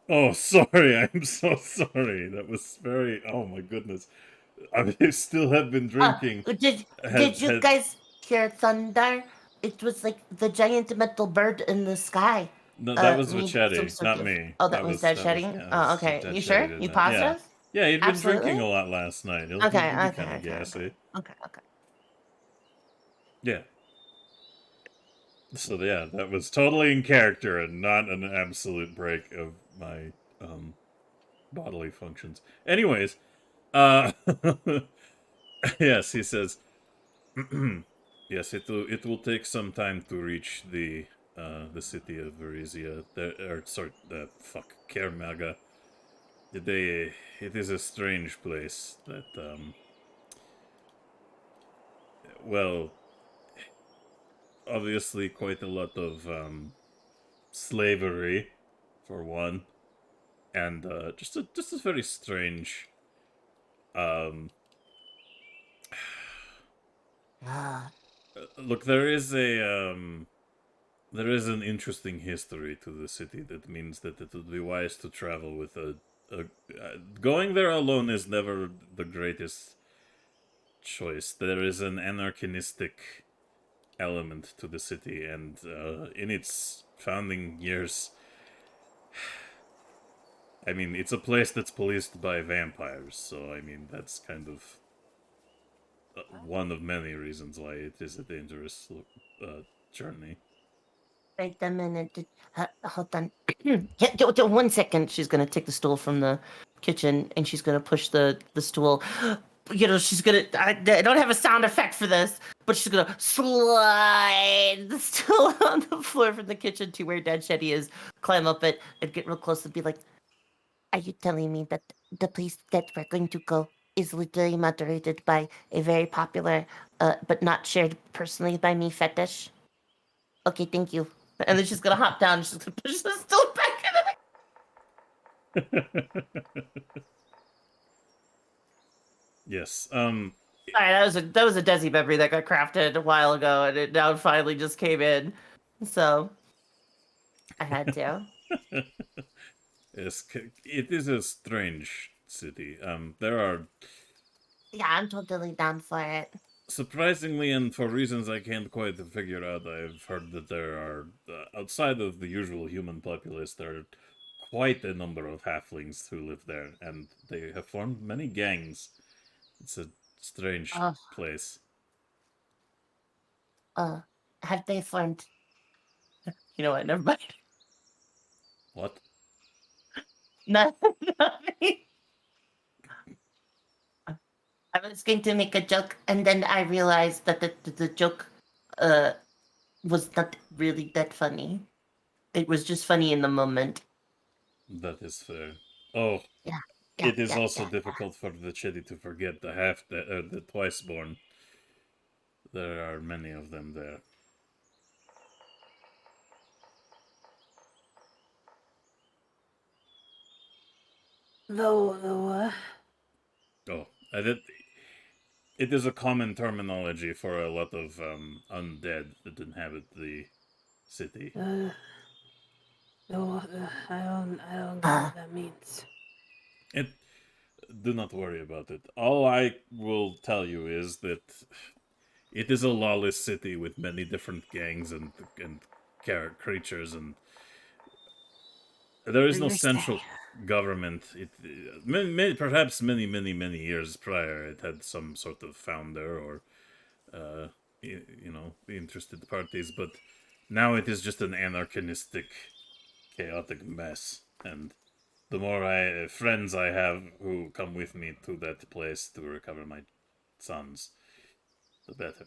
Oh, sorry. I'm so sorry. That was very. Oh my goodness. I still have been drinking.
did you guys hear thunder? It was like the giant metal bird in the sky.
No, that was
Need some
Vichetti,
sort
not
of.
me.
Oh, that was dead
that was
shedding.
yeah, that
Oh,
was
okay.
Dead
You
Shetty
sure?
did
You
that. Yeah,
positive?
yeah. He'd been
Absolutely?
drinking a lot last night. He'll
Okay.
be
Okay.
kind of
Okay.
gassy.
Okay. Okay.
Yeah. So yeah, that was totally in character and not an absolute break of my bodily functions. Anyways, uh yes, he says yes, it will take some time to reach the city of Varizia. Kermaga. It is a strange place that well, obviously quite a lot of slavery for one, and just a very strange um
Ah.
look, there is an interesting history to the city that means that it would be wise to travel with going there alone is never the greatest choice. There is an anarchistic element to the city, and in its founding years, I mean, it's a place that's policed by vampires, so I mean, that's kind of one of many reasons why it is a dangerous journey.
Wait a minute. Hold on. 1 second. She's gonna take the stool from the kitchen and she's gonna push the stool. She's gonna. I don't have a sound effect for this, but she's gonna slide the stool on the floor from the kitchen to where Dad Shetty is. Climb up it and get real close and be like, "Are you telling me that the place that we're going to go is literally moderated by a very popular, but not shared personally by me fetish? Okay, thank you." And then she's gonna hop down and she's gonna push the stool back in.
Yes.
Sorry, that was a Desi memory that got crafted a while ago, and it now finally just came in. So I had to.
Yes, it is a strange city. There are
Yeah, I'm totally down for it.
surprisingly, and for reasons I can't quite figure out, I've heard that there are, outside of the usual human populace, there are quite a number of halflings who live there, and they have formed many gangs. It's a strange place.
Have they formed? You know what? Never mind.
What?
Nothing. I was going to make a joke, and then I realized that the joke was not really that funny. It was just funny in the moment.
That is fair. Oh,
Yeah.
It is also difficult for the Chitty to forget the twice-born. There are many of them there.
Though,
Oh, it is a common terminology for a lot of undead that inhabit the city.
I don't know what that means.
Do not worry about it. All I will tell you is that it is a lawless city with many different gangs and creatures, and there is no central government. Perhaps many years prior, it had some sort of founder or, interested parties, but now it is just an anarchistic, chaotic mess. And the more friends I have who come with me to that place to recover my sons, the better.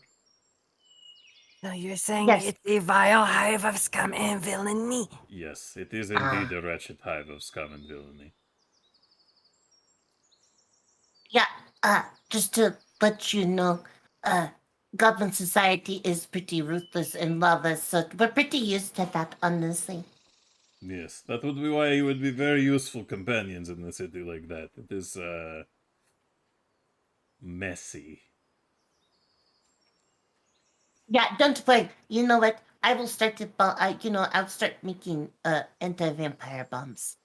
So you're saying
Yes.
it's a vile hive of scum and villainy?
Yes, it is indeed a wretched hive of scum and villainy.
Yeah, just to let you know, Goblin Society is pretty ruthless and lawless, so we're pretty used to that, honestly.
Yes, that would be why you would be very useful companions in a city like that. It is, messy.
Yeah, don't worry. You know what? I will start to, I'll start making anti-vampire bombs.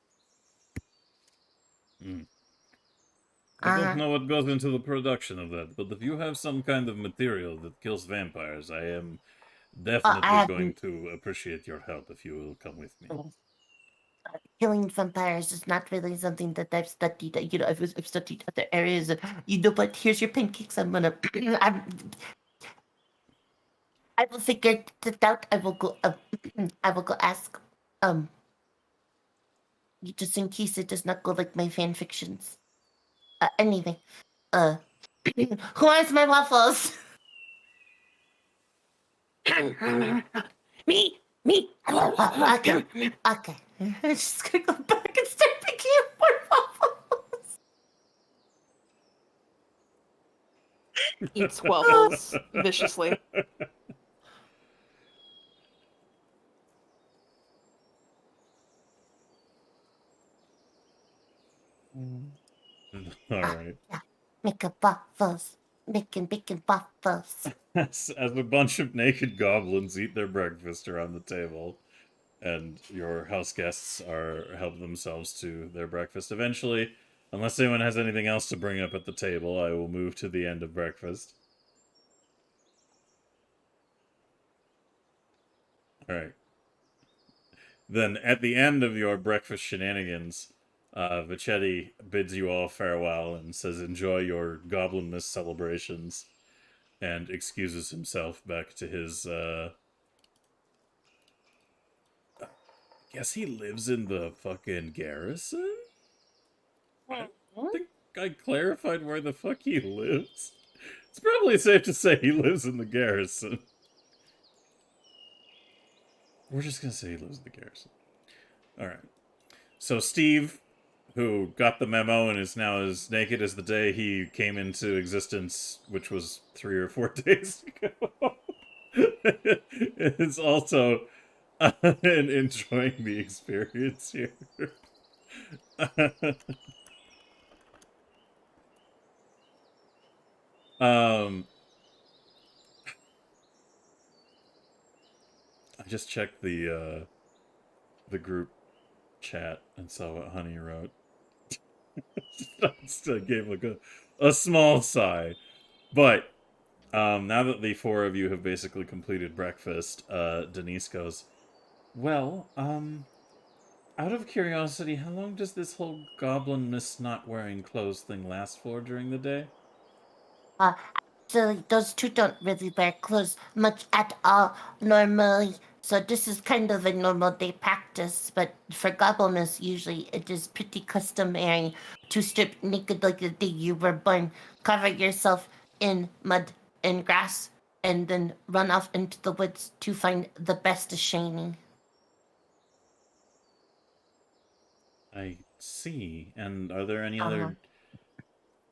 I don't know what goes into the production of that, but if you have some kind of material that kills vampires, I am definitely going to appreciate your help if you will come with me.
Killing vampires is not really something that I've studied. I've studied other areas. But here's your pancakes. I'm gonna. I will figure it out. I will go. I will go ask. Just in case it does not go like my fan fictions. Anyway. Who wants my waffles? Me. Okay. I'm just gonna go back and start picking up more waffles.
Eats waffles viciously.
All right.
Making waffles. Making waffles.
As a bunch of naked goblins eat their breakfast around the table, and your house guests help themselves to their breakfast eventually, unless anyone has anything else to bring up at the table, I will move to the end of breakfast. Alright. Then, at the end of your breakfast shenanigans, Vachetti bids you all farewell and says enjoy your goblinness celebrations. and excuses himself back to his, guess he lives in the fucking garrison? I think I clarified where the fuck he lives. It's probably safe to say he lives in the garrison. We're just gonna say he lives in the garrison. Alright. So Steve, who got the memo and is now as naked as the day he came into existence, which was 3 or 4 days ago, is also enjoying the experience here. I just checked the group chat and saw what Honey wrote. I gave like a small sigh. But now that the 4 of you have basically completed breakfast, Denise goes, well, out of curiosity, how long does this whole goblin miss not wearing clothes thing last for during the day?
Actually, those two don't really wear clothes much at all normally. So this is kind of a normal day practice, but for goblins, usually it is pretty customary to strip naked like the day you were born, cover yourself in mud and grass, and then run off into the woods to find the best of shiny.
I see. And are there any other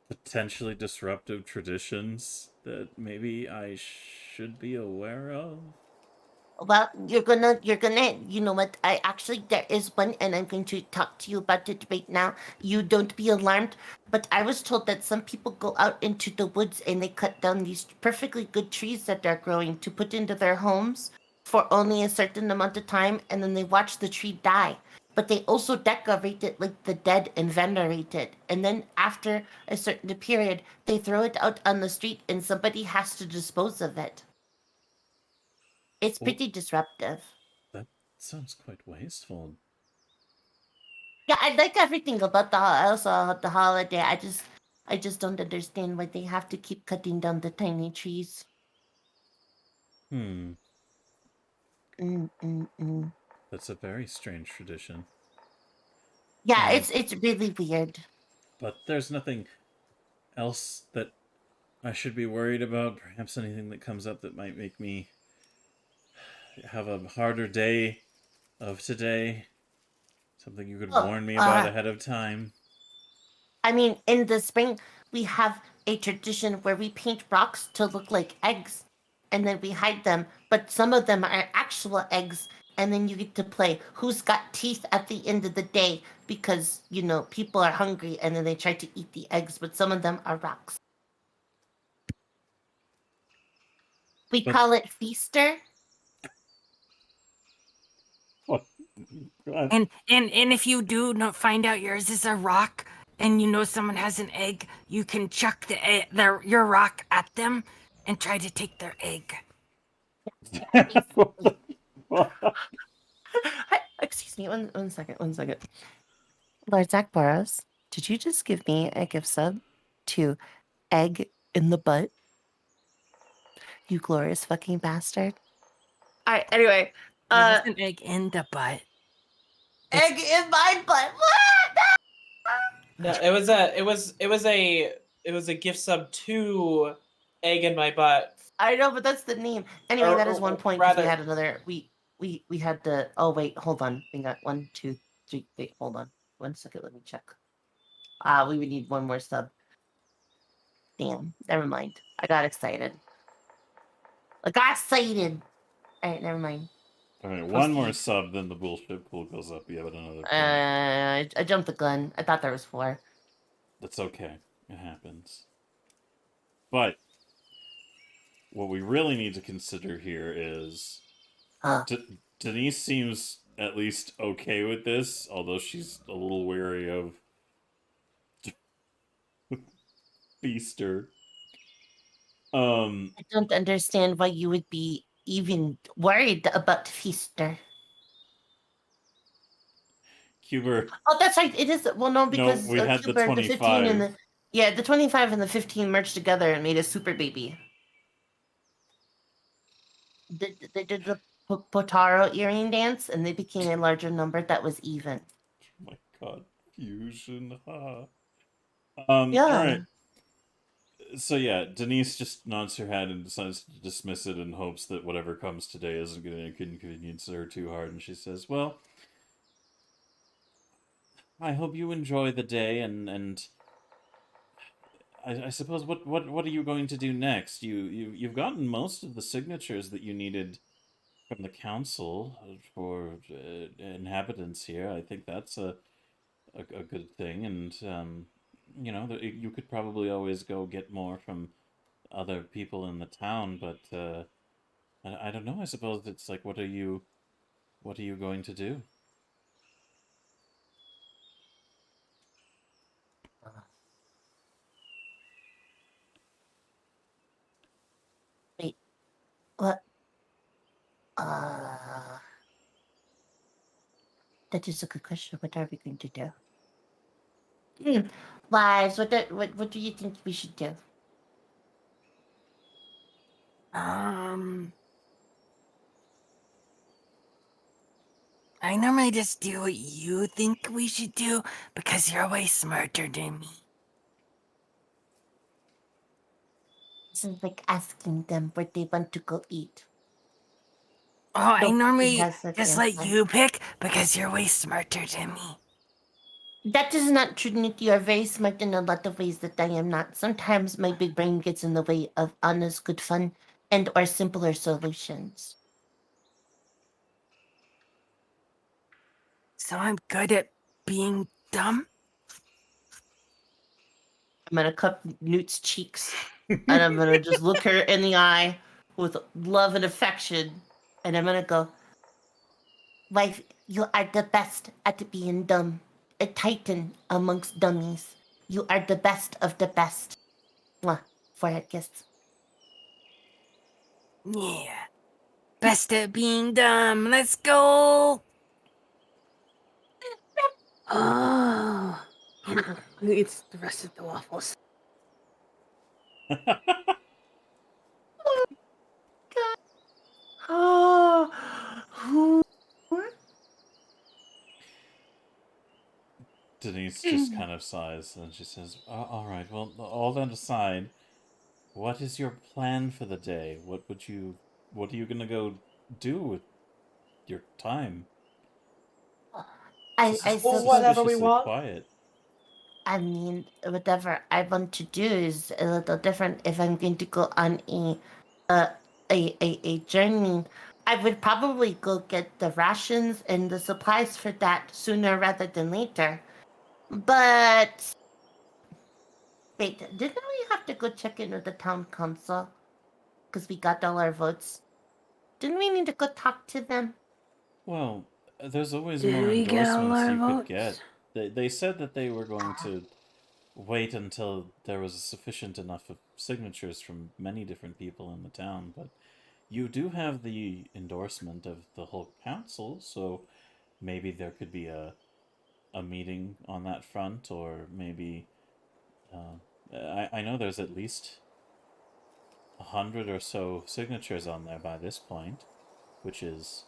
potentially disruptive traditions that maybe I should be aware of?
Well, you're gonna, you know what? There is one, and I'm going to talk to you about it right now. You don't be alarmed, but I was told that some people go out into the woods and they cut down these perfectly good trees that they're growing to put into their homes for only a certain amount of time, and then they watch the tree die. But they also decorate it like the dead and venerate it. And then after a certain period, they throw it out on the street and somebody has to dispose of it. It's pretty disruptive.
That sounds quite wasteful.
Yeah, I like everything about the holiday. I just don't understand why they have to keep cutting down the tiny trees.
That's a very strange tradition.
Yeah, it's really weird.
But there's nothing else that I should be worried about. Perhaps anything that comes up that might make me have a harder day of today. Something you could warn me about ahead of time.
I mean, in the spring, we have a tradition where we paint rocks to look like eggs, and then we hide them. But some of them are actual eggs, and then you get to play who's got teeth at the end of the day because, you know, people are hungry and then they try to eat the eggs, but some of them are rocks. We call it Feaster.
And if you do not find out yours is a rock, and you know someone has an egg, you can chuck your rock at them and try to take their egg.
Excuse me, one second. Lord Zach Barrows, did you just give me a gift sub to Egg in the Butt? You glorious fucking bastard. Alright, anyway.
It was an egg in the butt.
Egg in my butt. What?
No, it was a gift sub to Egg in My Butt.
I know, but that's the name. Anyway, that is one point because we had another. We had the. Oh wait, hold on. We got 1, 2, 3. Wait, hold on. 1 second. Let me check. We would need one more sub. Damn. Never mind. I got excited. All right, never mind.
All right, one more sub, then the bullshit pool goes up. You have another.
I jumped the gun. I thought there was 4.
That's okay. It happens. But what we really need to consider here is Denise seems at least okay with this, although she's a little wary of Feaster.
I don't understand why you would be even worried about Feaster.
Cuber.
Oh, that's right. It is. Well, no, because
we had
Cuber,
the 25.
the 25 and the 15 merged together and made a super baby. They did the Potaro earring dance, and they became a larger number that was even.
Oh my god, fusion, huh?
Yeah.
Alright. So yeah, Denise just nods her head and decides to dismiss it in hopes that whatever comes today isn't going to inconvenience her too hard, and she says, well, I hope you enjoy the day, and I suppose what are you going to do next? You've gotten most of the signatures that you needed from the council for inhabitants here. I think that's a good thing, and you know, you could probably always go get more from other people in the town, but I don't know. I suppose it's like, what are you going to do?
Wait, what? Uh, that is a good question. What are we going to do? Wives, what do you think we should do?
I normally just do what you think we should do because you're way smarter than me.
This is like asking them where they want to go eat.
Oh, I
Nobody
normally
has an
just let
answer.
you pick because you're way smarter than me.
That is not true, Nick. You are very smart in a lot of ways that I am not. Sometimes my big brain gets in the way of honest, good fun and or simpler solutions.
So I'm good at being dumb?
I'm gonna cup Newt's cheeks and I'm gonna just look her in the eye with love and affection, and I'm gonna go, wife, you are the best at being dumb. A titan amongst dummies. You are the best of the best. Mwah. Forehead kiss.
Yeah. Best at being dumb. Let's go.
Oh, who eats the rest of the waffles?
Oh, who?
Denise just kind of sighs and she says, all right, well, all that aside, what is your plan for the day? What are you gonna go do with your time?
I
This is
Well,
suppose.
whatever we
suspiciously
want.
quiet.
I mean, whatever I want to do is a little different. If I'm going to go on uh, a journey, I would probably go get the rations and the supplies for that sooner rather than later. But wait, didn't we have to go check in with the town council? Because we got all our votes. Didn't we need to go talk to them?
Well, there's always
Did
more
we get all
endorsements
our
you could
votes?
get. They said that they were going to wait until there was sufficient enough of signatures from many different people in the town, but you do have the endorsement of the whole council, so maybe there could be a meeting on that front, or maybe I know there's at least 100 or so signatures on there by this point, which is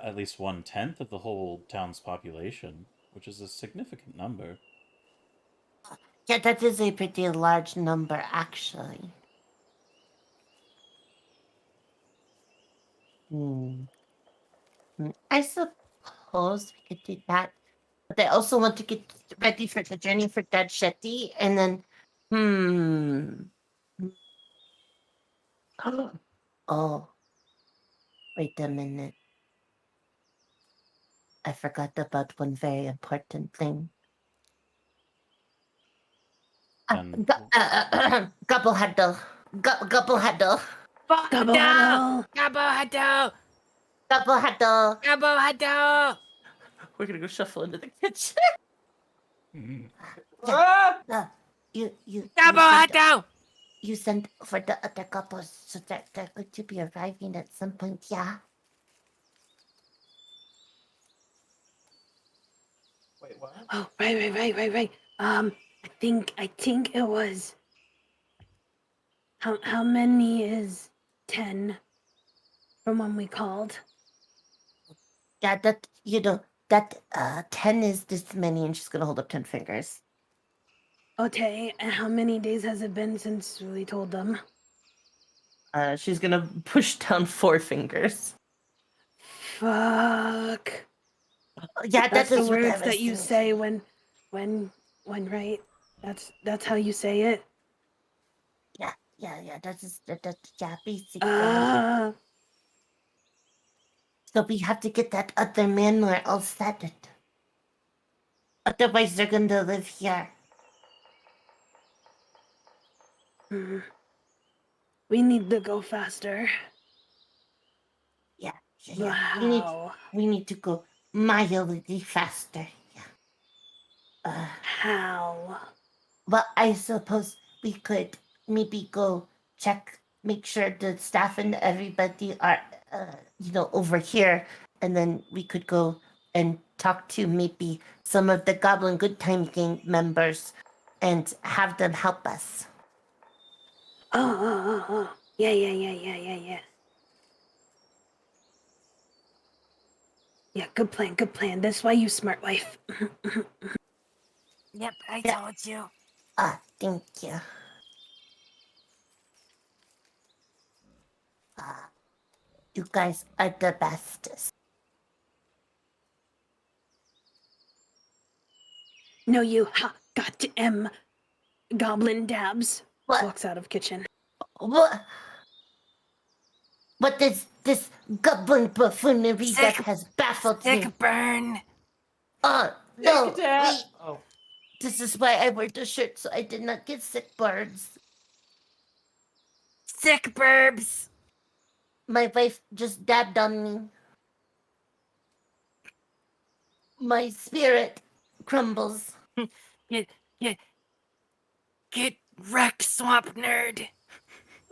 at least 1/10 of the whole town's population, which is a significant number.
Yeah, that is a pretty large number, actually. I suppose we could do that. But I also want to get ready for the journey for Dad Shetty, and then, oh, wait a minute. I forgot about one very important thing.
And
Gobble huddle. Gobble huddle.
Gobbo huddle.
Gobbo huddle.
Gobble huddle.
Gobbo huddle.
We're gonna go shuffle into the kitchen.
Ah!
Gobbo huddle.
You sent for the other couples, so that they're going to be arriving at some point, yeah?
Wait, what?
Oh, right. I think it was. How many is 10 from when we called.
Yeah, that, that 10 is this many, and she's gonna hold up 10 fingers.
Okay, and how many days has it been since we told them?
She's gonna push down 4 fingers.
Fuck.
Yeah,
That's
that
the
is what I
words
was
that you
thinking.
say when right? That's how you say it?
Yeah, that's yeah, basically.
Ah.
So we have to get that other man or else that it. Otherwise, they're gonna live here.
We need to go faster.
Yeah.
Wow.
We need to go mildly faster. Yeah.
How?
Well, I suppose we could maybe go check, make sure the staff and everybody are, over here, and then we could go and talk to maybe some of the Goblin Good Time Gang members and have them help us.
Oh. Yeah. Yeah, good plan. That's why you smart wife.
Yep, I
Yeah.
told you.
Thank you. You guys are the bestest.
No, you goddamn goblin dabs.
What?
Walks out of kitchen.
What is this goblin buffoonery that
Sick-
has baffled me?
Sick burn.
No,
Dad.
wait.
Oh.
This is why I wear the shirt, so I did not get sick birds.
Sick burbs.
My wife just dabbed on me. My spirit crumbles.
Get wrecked, swamp nerd.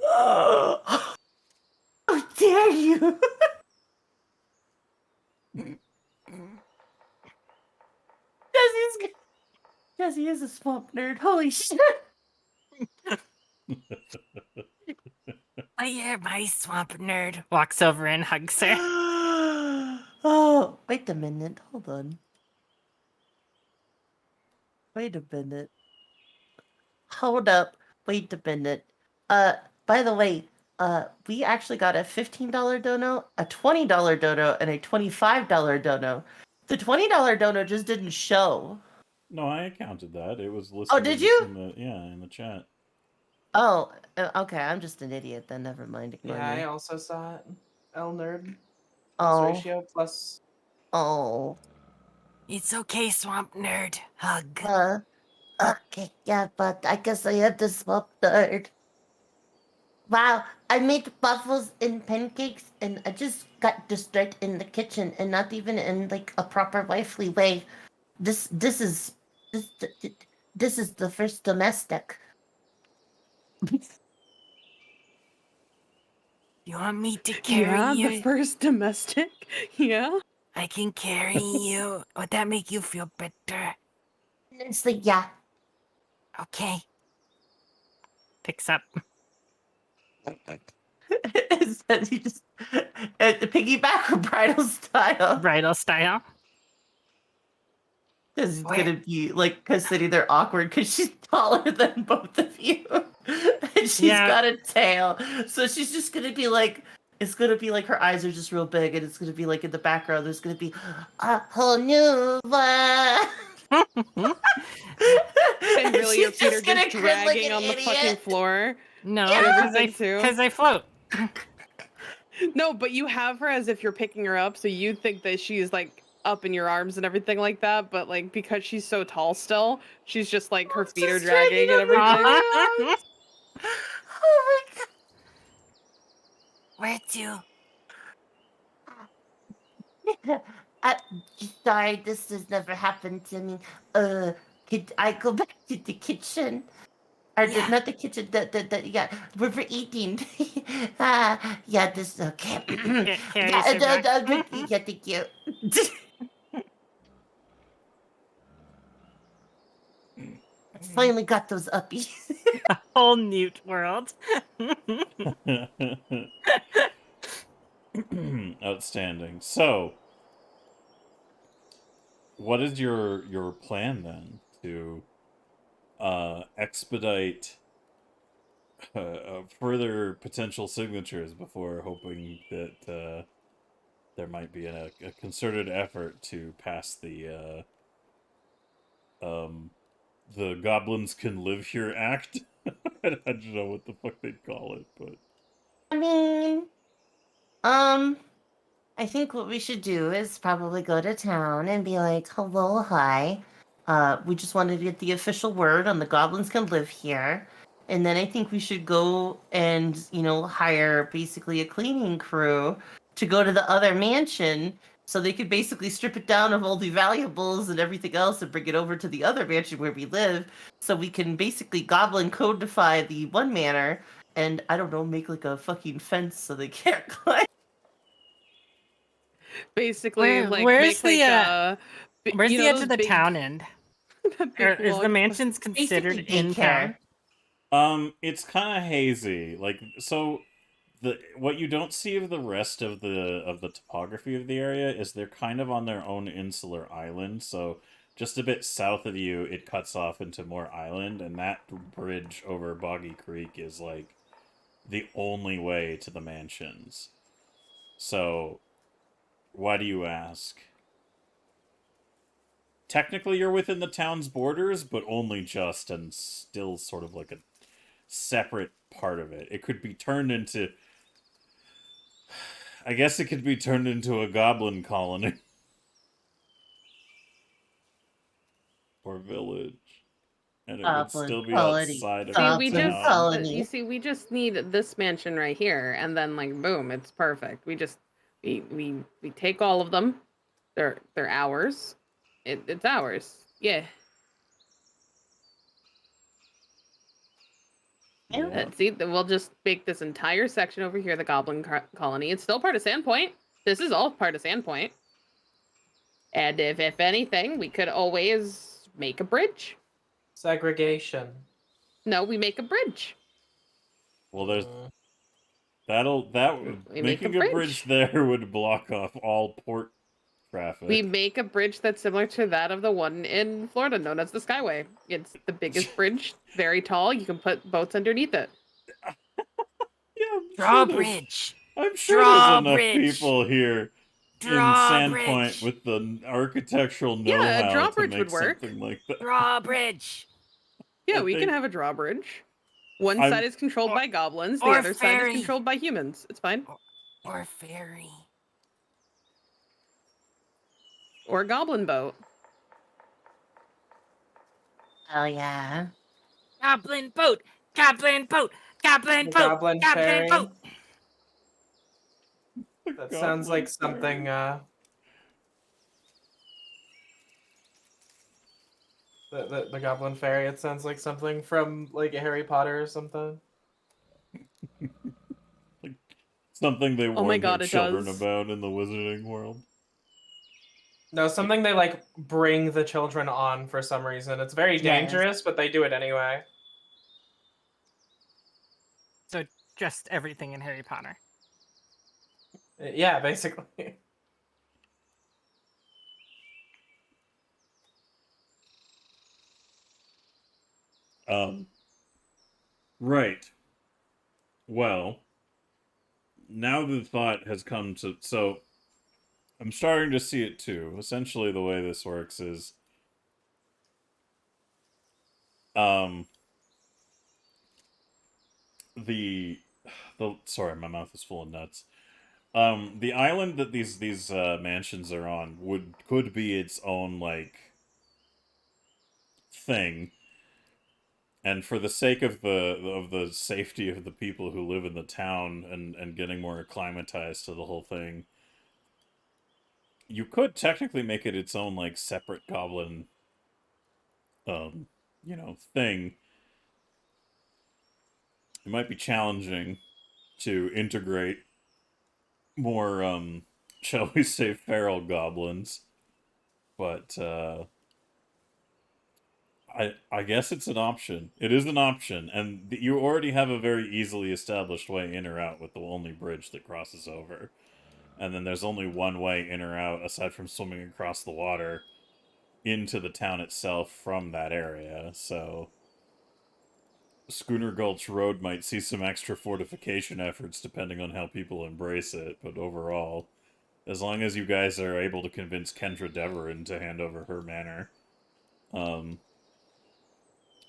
How dare you! Jesse is a swamp nerd. Holy shit!
Oh, you're my swamp nerd. Walks over and hugs her.
Oh, wait a minute. Hold on. Wait a minute. Hold up. Wait a minute. By the way, we actually got a $15 dono, a $20 dono, and a $25 dono. The $20 dono just didn't show.
No, I counted that. It was listed.
Did you?
In the chat.
Oh, okay. I'm just an idiot then. Never mind. Ignore
Yeah,
me.
I also saw it. L nerd.
Oh.
Ratio plus.
Oh.
It's okay, swamp nerd. Hug.
Okay, yeah, but I guess I have to swap third. Wow, I made waffles and pancakes, and I just got distracted in the kitchen, and not even in like a proper wifely way. This is the first domestic.
You want me to carry you?
The first domestic? Yeah?
I can carry you. Would that make you feel better?
It's like, yeah.
Okay.
Picks up.
It says you just piggyback or bridal style.
Bridal style.
Because it's gonna be like considering they're awkward because she's taller than both of you, and she's got a tail, so she's just gonna be like, it's gonna be like her eyes are just real big, and it's gonna be like in the background there's gonna be a whole new one.
And really, your
she's
feet are
just gonna
just
grin like
dragging
an
on the
idiot.
fucking floor.
No,
Yeah.
because I float.
No, but you have her as if you're picking her up, so you think that she's like up in your arms and everything like that, but like because she's so tall still, she's just like her feet are dragging and everything.
Oh my god.
Where to?
Sorry, this has never happened to me. Could I go back to the kitchen? Or not the kitchen, yeah, we're eating. Yeah, this, okay.
Carries her back.
Yeah, thank you. finally got those uppies.
A whole newt world.
Outstanding. So, what is your plan then to expedite further potential signatures before hoping that there might be a concerted effort to pass the Goblins Can Live Here Act? I don't know what the fuck they'd call it, but
I mean, I think what we should do is probably go to town and be like, hello, hi. We just wanted to get the official word on the Goblins Can Live Here. And then I think we should go and, hire basically a cleaning crew to go to the other mansion so they could basically strip it down of all the valuables and everything else and bring it over to the other mansion where we live so we can basically goblin codify the one manor and, I don't know, make like a fucking fence so they can't climb.
Basically,
Where's
make
the where's the edge of the
big,
town end? Is the mansions considered
Basically
in town?
It's kind of hazy. What you don't see of the rest of the topography of the area is they're kind of on their own insular island. So just a bit south of you, it cuts off into more island, and that bridge over Boggy Creek is like the only way to the mansions. So, why do you ask? Technically, you're within the town's borders, but only just, and still sort of like a separate part of it. It could be turned into... I guess it could be turned into a goblin colony. Or village. And it would still be outside of
See,
town.
you see, we just need this mansion right here, and then boom, it's perfect. We just we take all of them. They're ours. It's ours. Yeah.
Yeah.
See, we'll just make this entire section over here the Goblin Colony. It's still part of Sandpoint. This is all part of Sandpoint. And if anything, we could always make a bridge.
Segregation.
No, we make a bridge.
Well, there's...
We make
making a bridge there would block off all port traffic.
We make a bridge that's similar to that of the one in Florida, known as the Skyway. It's the biggest bridge, very tall. You can put boats underneath it.
Yeah,
Drawbridge.
I'm sure there's enough
Drawbridge.
people here in Sandpoint with the architectural know-how
Yeah, a
to
drawbridge
make
would work.
something like that.
Drawbridge.
Yeah, we can have a drawbridge. One side is controlled by goblins, the
or
other side
ferry.
is controlled by humans. It's fine.
Or ferry.
Or a goblin boat.
Oh, yeah.
Goblin boat. Goblin boat. Goblin
The
boat.
Goblin
Goblin
Ferry.
boat.
That sounds like something, the Goblin Fairy, it sounds like something from, like, Harry Potter or something.
Like something they warn
God,
their
it
children
does.
about in the wizarding world.
No, something they, like, bring the children on for some reason. It's very dangerous, but they do it anyway.
So just everything in Harry Potter.
Yeah, basically.
Right. Well, now the thought has come to... So, I'm starting to see it too. Essentially, the way this works is... Sorry, my mouth is full of nuts. The island that these mansions are on could be its own, like, thing. And for the sake of the safety of the people who live in the town and getting more acclimatized to the whole thing, you could technically make it its own, like, separate goblin, thing. It might be challenging to integrate more, shall we say, feral goblins. But, I guess it's an option. It is an option, and you already have a very easily established way in or out with the only bridge that crosses over. And then there's only one way in or out, aside from swimming across the water, into the town itself from that area, so... Schooner Gulch Road might see some extra fortification efforts depending on how people embrace it, but overall, as long as you guys are able to convince Kendra Deverin to hand over her manor,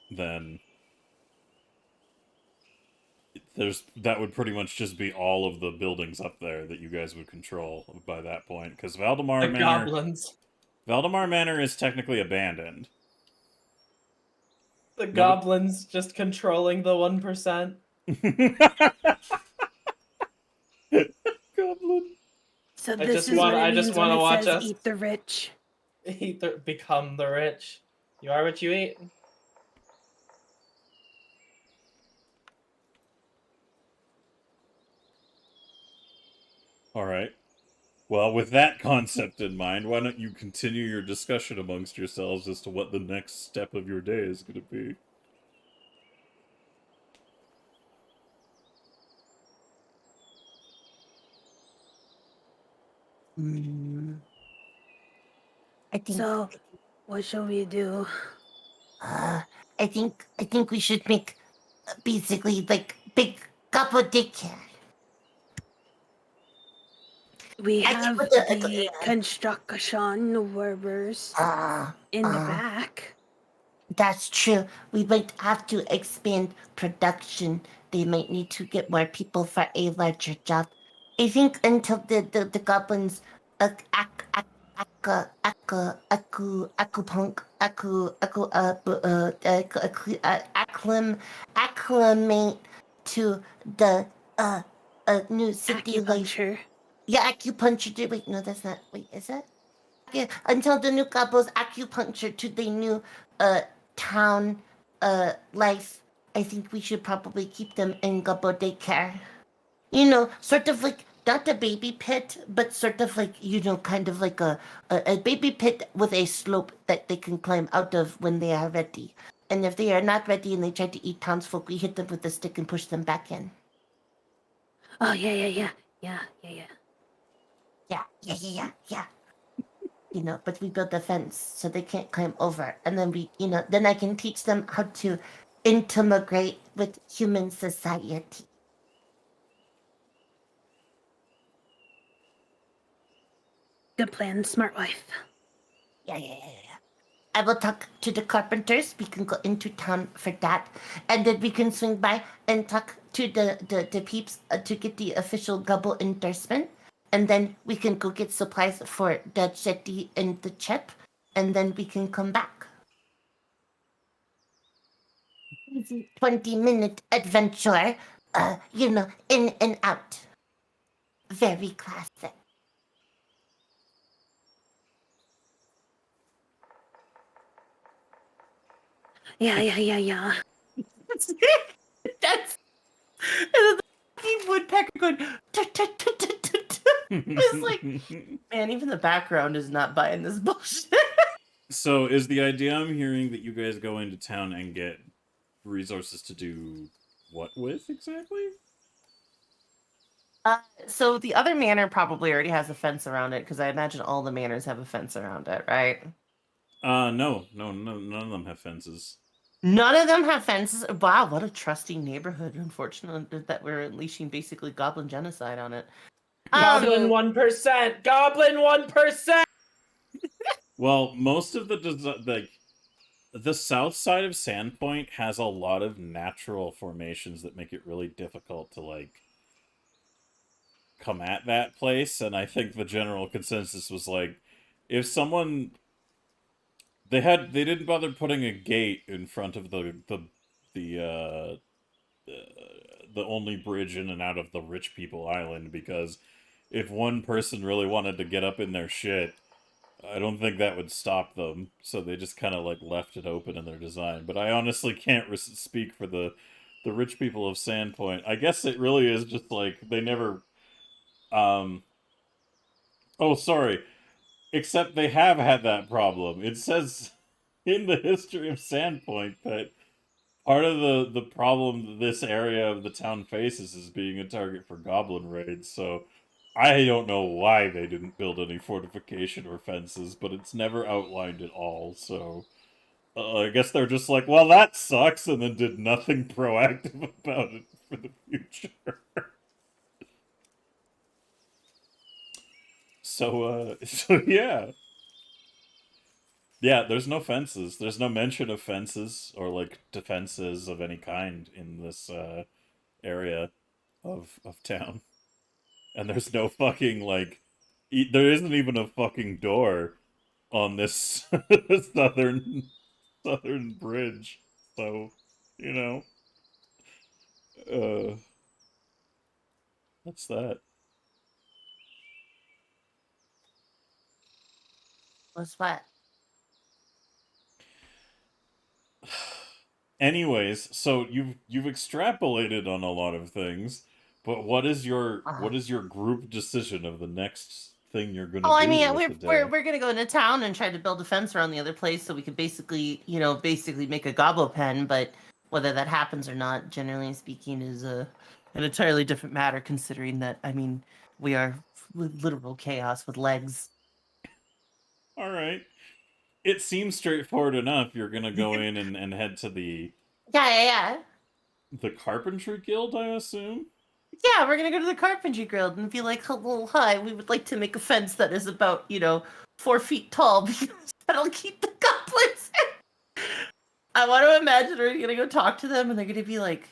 then that would pretty much just be all of the buildings up there that you guys would control by that point, because Valdemar Manor is technically abandoned.
The goblins just controlling the 1%.
Goblin.
So
I
this
just
is
want-
what it
I just
means when
wanna
it
watch
says
us-
eat the rich.
Become the rich. You are what you eat.
Alright. Well, with that concept in mind, why don't you continue your discussion amongst yourselves as to what the next step of your day is going to be?
I think.
So, what shall we do?
I think we should make basically like big Gobbo daycare.
We
I
have
think
the construction workers in the back.
That's true. We might have to expand production. They might need to get more people for a larger job. I think until the goblins acclimate to the new city life.
Acupuncture.
Yeah, acupuncture. Wait, no, that's not. Wait, is it? Yeah, until the new couples acupuncture to the new town life, I think we should probably keep them in Gobbo daycare. You know, sort of like not a baby pit, but sort of like, you know, kind of like a baby pit with a slope that they can climb out of when they are ready. And if they are not ready and they try to eat townsfolk, we hit them with a stick and push them back in.
Oh yeah.
Yeah. You know, but we build a fence so they can't climb over. And then then I can teach them how to integrate with human society.
Good plan, smart wife.
Yeah. I will talk to the carpenters. We can go into town for that. And then we can swing by and talk to the peeps to get the official Gobbo endorsement. And then we can go get supplies for the jetty and the chip. And then we can come back. 20-minute adventure. You know, in and out. Very classic.
Yeah.
That's and then the woodpecker going. It's like, man, even the background is not buying this bullshit.
So, is the idea I'm hearing that you guys go into town and get resources to do what with exactly?
So the other manor probably already has a fence around it, because I imagine all the manors have a fence around it, right?
No, none of them have fences.
None of them have fences. Wow, what a trusting neighborhood. Unfortunately, that we're unleashing basically goblin genocide on it.
Goblin 1%. Goblin 1%.
Well, most of the south side of Sandpoint has a lot of natural formations that make it really difficult to like come at that place, and I think the general consensus was like, if someone they didn't bother putting a gate in front of the only bridge in and out of the rich people island, because if one person really wanted to get up in their shit, I don't think that would stop them. So they just kind of like left it open in their design. But I honestly can't speak for the rich people of Sandpoint. I guess it really is just like they never. Oh, sorry. Except they have had that problem. It says in the history of Sandpoint that part of the problem that this area of the town faces is being a target for goblin raids, so I don't know why they didn't build any fortification or fences, but it's never outlined at all, so I guess they're just like, well, that sucks, and then did nothing proactive about it for the future. So yeah. Yeah, there's no fences. There's no mention of fences or, like, defenses of any kind in this, area of town. And there's no fucking, like... there isn't even a fucking door on this southern bridge. So, you know... that's that.
What's what?
Anyways, so you've extrapolated on a lot of things, but what is your group decision of the next thing you're gonna
Oh, I
do
mean,
with the day?
we're gonna go into town and try to build a fence around the other place so we could basically make a gobbo pen. But whether that happens or not, generally speaking, is an entirely different matter. Considering that, I mean, we are literal chaos with legs.
All right. It seems straightforward enough. You're gonna go in and head to the
Yeah.
Carpentry Guild, I assume?
Yeah, we're gonna go to the Carpentry Guild and be like, hello, hi, we would like to make a fence that is about, 4 feet tall because that'll keep the goblins in. I want to imagine we're gonna go talk to them and they're gonna be like,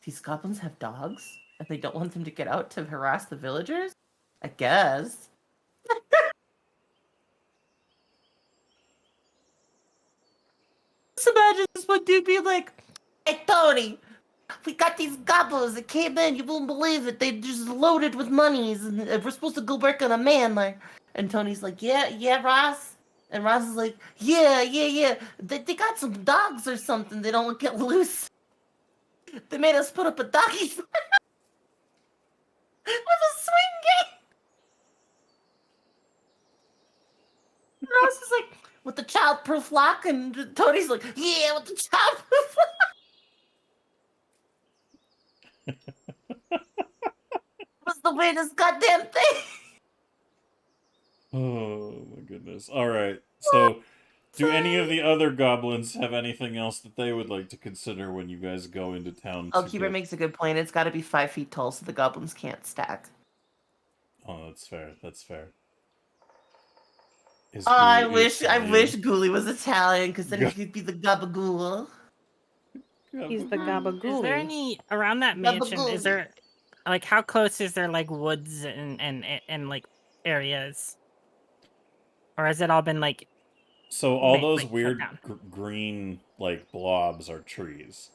these goblins have dogs and they don't want them to get out to harass the villagers? I guess. Just imagine this one dude being like, hey, Tony, we got these goblins that came in. You won't believe it. They just loaded with monies, and we're supposed to go work on a man. Like, and Tony's like, yeah, Ross. And Ross is like, yeah. They got some dogs or something. They don't get loose. They made us put up a doggy with a swing gate. And Ross is like, with the childproof lock, and Tony's like, yeah, with the childproof lock. Was the weirdest goddamn thing.
Oh my goodness. Alright, so do any of the other goblins have anything else that they would like to consider when you guys go into town?
Oh, Keeper makes a good point. It's got to be 5 feet tall so the goblins can't stack.
Oh, that's fair.
I wish Ghoulie was Italian, because then he could be the Gabagool.
He's the gabagool.
Is there any around that mansion? Is there, like, how close is there, like, woods and like areas, or has it all been like?
So all those weird green like blobs are trees.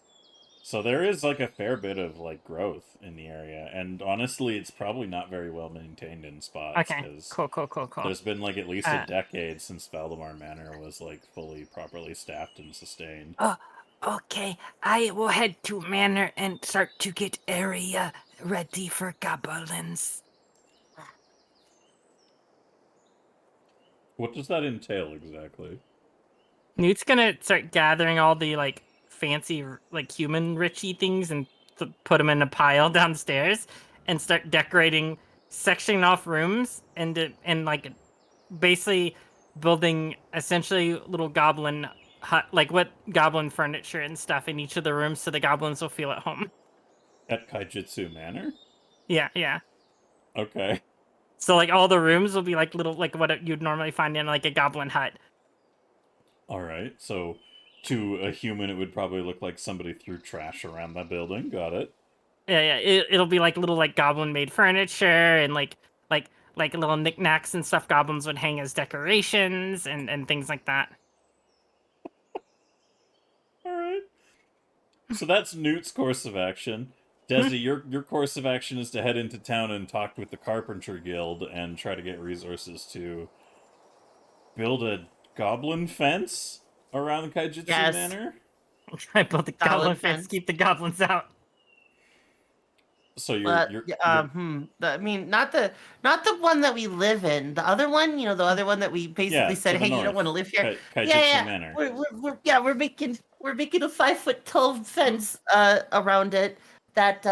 So there is like a fair bit of like growth in the area, and honestly, it's probably not very well maintained in spots.
Okay, cool.
There's been like at least a decade since Valdemar Manor was like fully properly staffed and sustained.
Oh, okay. I will head to Manor and start to get area ready for goblins.
What does that entail exactly?
Newt's gonna start gathering all the like fancy like human richy things and put them in a pile downstairs and start decorating, sectioning off rooms and like basically building essentially little goblin hut, like what goblin furniture and stuff in each of the rooms so the goblins will feel at home.
At Kaijitsu Manor?
Yeah.
Okay.
So like all the rooms will be like little like what you'd normally find in like a goblin hut.
Alright, so to a human it would probably look like somebody threw trash around that building. Got it.
Yeah. It'll be like little like goblin made furniture and like little knickknacks and stuff goblins would hang as decorations and things like that.
Alright. So that's Newt's course of action. Desi, your course of action is to head into town and talk with the Carpentry Guild and try to get resources to build a goblin fence around Kaijitsu Manor?
Try to build the goblin fence, keep the goblins out.
So
I mean, not the one that we live in. The other one, the other one that we basically said, "Hey, you don't want to live here."
Kaijitsu Manor.
We're making a 5'12" fence around it that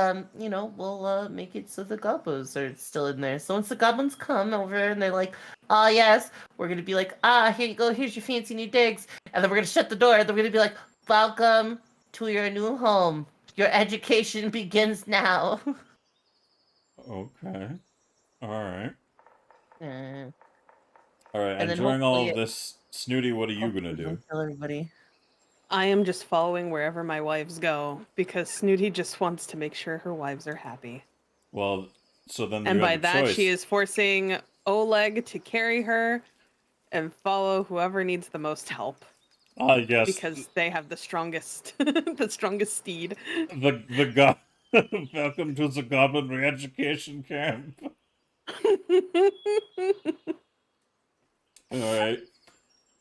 will make it so the gobbos are still in there. So once the goblins come over and they're like, "Ah, yes," we're gonna be like, "Ah, here you go. Here's your fancy new digs," and then we're gonna shut the door. And then we're gonna be like, "Welcome to your new home. Your education begins now."
Okay. All right.
Uh,
All right.
and then
During all
hopefully,
of this, Snooty, what are you gonna
hopefully
do?
don't kill everybody.
I am just following wherever my wives go because Snooty just wants to make sure her wives are happy.
Well, so then
And
you
by
have a
that,
choice.
she is forcing Oleg to carry her and follow whoever needs the most help.
Yes.
Because they have the strongest, the strongest steed.
The Welcome to the Goblin Re-Education Camp. All right.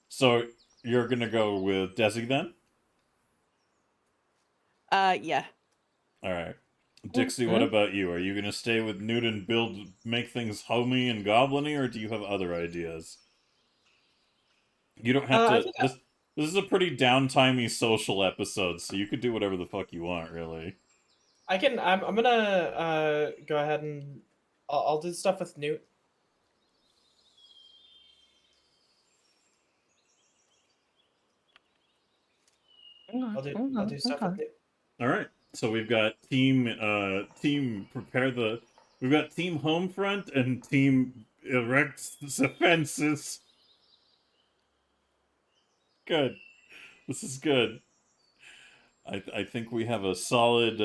So you're gonna go with Desi then?
Yeah.
All right. Dixie, what about you? Are you gonna stay with Newt and make things homey and goblin-y, or do you have other ideas? You don't have to. This is a pretty downtimey social episode, so you could do whatever the fuck you want, really.
I'm gonna go ahead and I'll do stuff with Newt. I'll do stuff with Newt.
All right. So we've got team prepare the. We've got team home front and team erect the fences. Good. This is good. I think we have a solid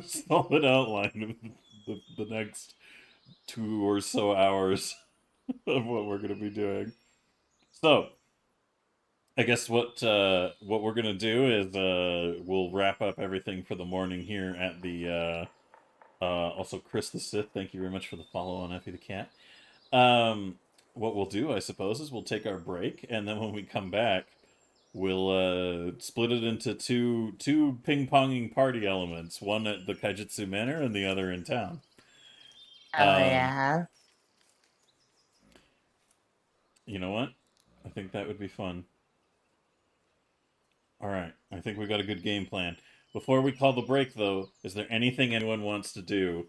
solid outline of the next 2 or so hours of what we're gonna be doing. So I guess what we're gonna do is we'll wrap up everything for the morning here at the also Chris the Sith. Thank you very much for the follow on Effie the Cat. What we'll do, I suppose, is we'll take our break, and then when we come back, we'll split it into two ping-ponging party elements, one at the Kaijitsu Manor and the other in town.
Oh, yeah.
You know what? I think that would be fun. Alright, I think we got a good game plan. Before we call the break, though, is there anything anyone wants to do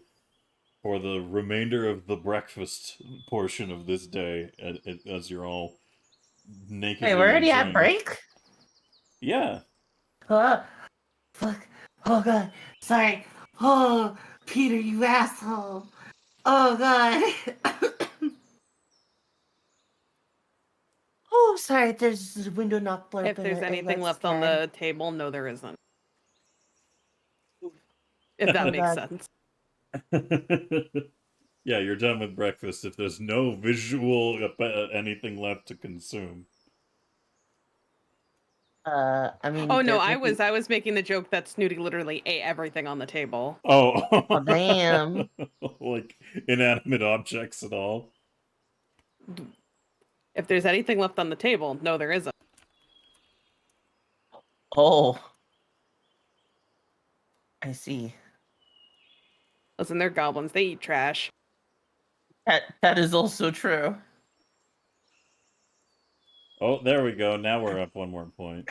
for the remainder of the breakfast portion of this day, as you're all nakedly
Wait, we're already
enjoying...
at break?
Yeah.
Fuck. Oh, God. Sorry. Oh, Peter, you asshole. Oh, God. Oh, sorry. There's a window knock blurb.
If there's anything left on the table, no, there isn't. If that makes sense.
Yeah, you're done with breakfast if there's no visual anything left to consume.
I mean...
Oh, no, I was making the joke that Snooty literally ate everything on the table.
Oh.
Oh, damn.
Like, inanimate objects at all?
If there's anything left on the table, no, there isn't.
Oh. I see.
Listen, they're goblins. They eat trash.
That is also true.
Oh, there we go. Now we're up one more point.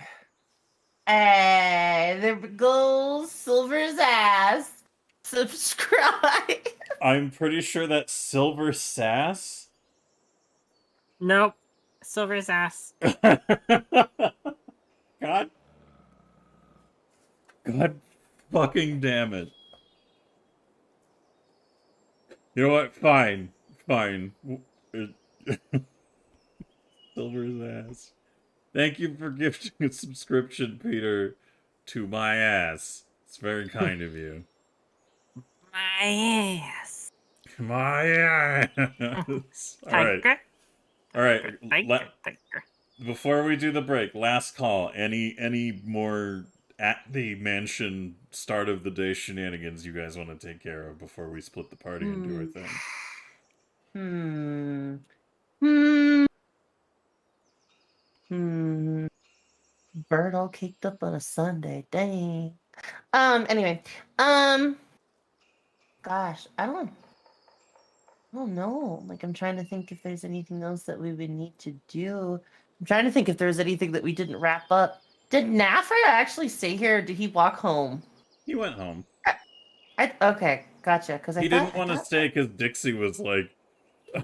Hey, there goes Silver's ass. Subscribe.
I'm pretty sure that's Silver Sass.
Nope. Silver's ass.
God fucking damn it. You know what? Fine. Silver's ass. Thank you for gifting a subscription, Peter, to my ass. It's very kind of you.
My ass.
My ass. All right. Before we do the break, last call. Any more at the mansion start of the day shenanigans you guys want to take care of before we split the party and do our thing?
Bird all caked up on a Sunday. Dang. Anyway. gosh, I don't know. Like, I'm trying to think if there's anything else that we would need to do. I'm trying to think if there's anything that we didn't wrap up. Did Naffer actually stay here, or did he walk home?
He went home.
Okay, gotcha. Because
he didn't want to stay because Dixie was like,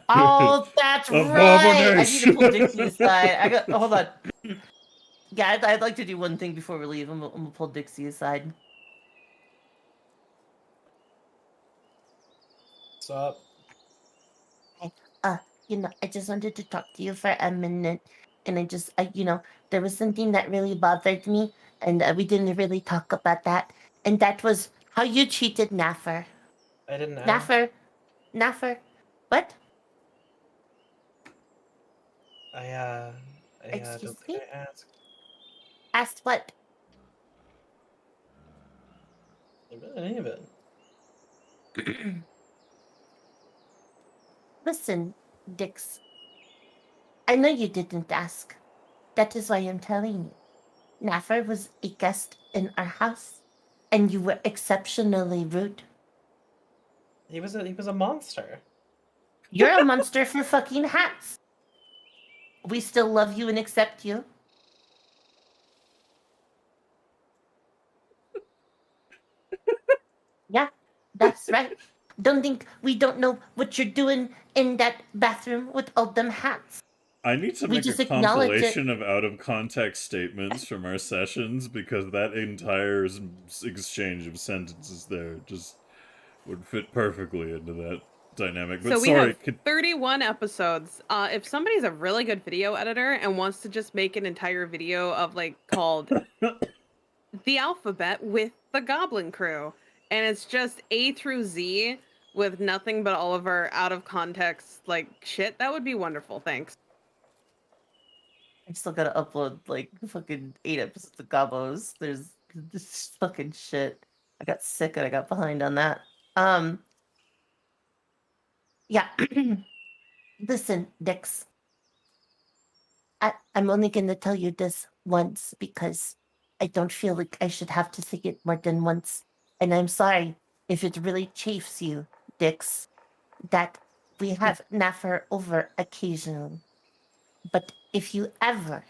oh, that's right. I need to pull Dixie aside. Hold on. Yeah, I'd like to do one thing before we leave. I'm gonna pull Dixie aside.
What's up?
I just wanted to talk to you for a minute, and there was something that really bothered me, and we didn't really talk about that, and that was how you treated Naffer.
I didn't know.
Naffer, what?
I
Excuse
don't think
me?
I asked.
Asked what?
Any of it.
Listen, Dix. I know you didn't ask. That is why I'm telling you. Naffer was a guest in our house, and you were exceptionally rude.
He was a monster.
You're a monster for fucking hats. We still love you and accept you. Yeah, that's right. Don't think we don't know what you're doing in that bathroom with all them hats.
I need to
We
make
just
a
acknowledge it.
compilation of out-of-context statements from our sessions, because that entire exchange of sentences there just would fit perfectly into that dynamic. But
So we
sorry,
have 31 episodes. If somebody's a really good video editor and wants to just make an entire video of called The Alphabet with the Goblin Crew, and it's just A through Z with nothing but all of our out of context shit, that would be wonderful. Thanks.
I still gotta upload fucking 8 episodes of Gobbos. There's this fucking shit. I got sick and I got behind on that. Yeah. Listen, Dix. I'm only gonna tell you this once because I don't feel like I should have to say it more than once. And I'm sorry if it really chafes you, Dix, that we have Naffer over occasionally. But if you ever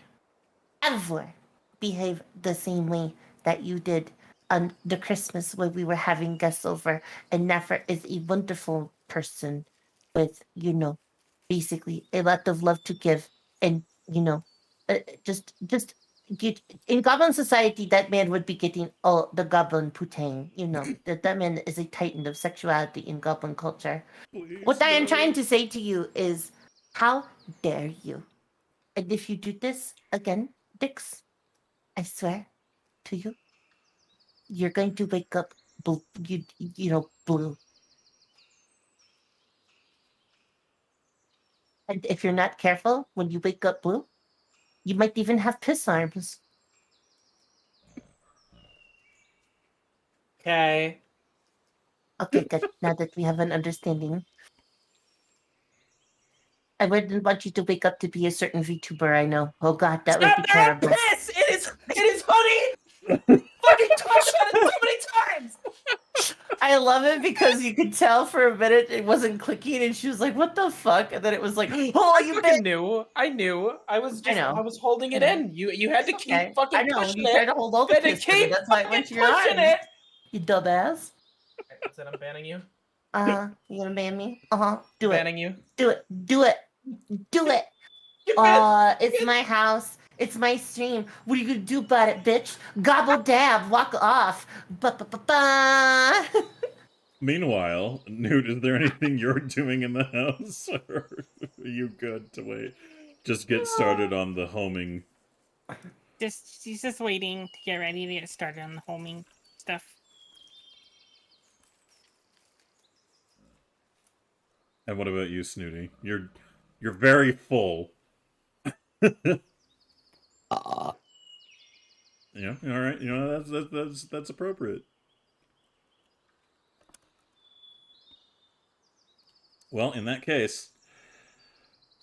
behave the same way that you did on the Christmas when we were having guests over, and Naffer is a wonderful person with, basically a lot of love to give, and just get in Goblin society, that man would be getting all the Goblin putang. That man is a titan of sexuality in Goblin culture. What I am trying to say to you is, how dare you? And if you do this again, Dix, I swear to you, you're going to wake up blue. And if you're not careful, when you wake up blue, you might even have piss arms.
Okay.
Okay, good. Now that we have an understanding. I wouldn't want you to wake up to be a certain VTuber I know. Oh god, that would be terrible.
Piss! It is honey! Fucking touched on it so many times!
I love it because you could tell for a minute it wasn't clicking and she was like, what the fuck? And then it was like, oh, you
knew. I knew. I was holding it in. You had to keep fucking
I know.
pushing
You
it.
tried to hold all the
Had to
piss in it.
keep
That's why it went to your
pushing
arm.
it.
You dumbass.
That's it, I'm banning you.
You gonna ban me? Do it.
Banning you.
Do it. Do it. Do it. It's my house. It's my stream. What are you gonna do about it, bitch? Gobble dab. Walk off. Ba-ba-ba-ba.
Meanwhile, Newt, is there anything you're doing in the house? Or are you good to wait? Just get started on the homing.
She's just waiting to get ready to get started on the homing stuff.
And what about you, Snooty? You're very full. Yeah, all right. That's appropriate. Well, in that case,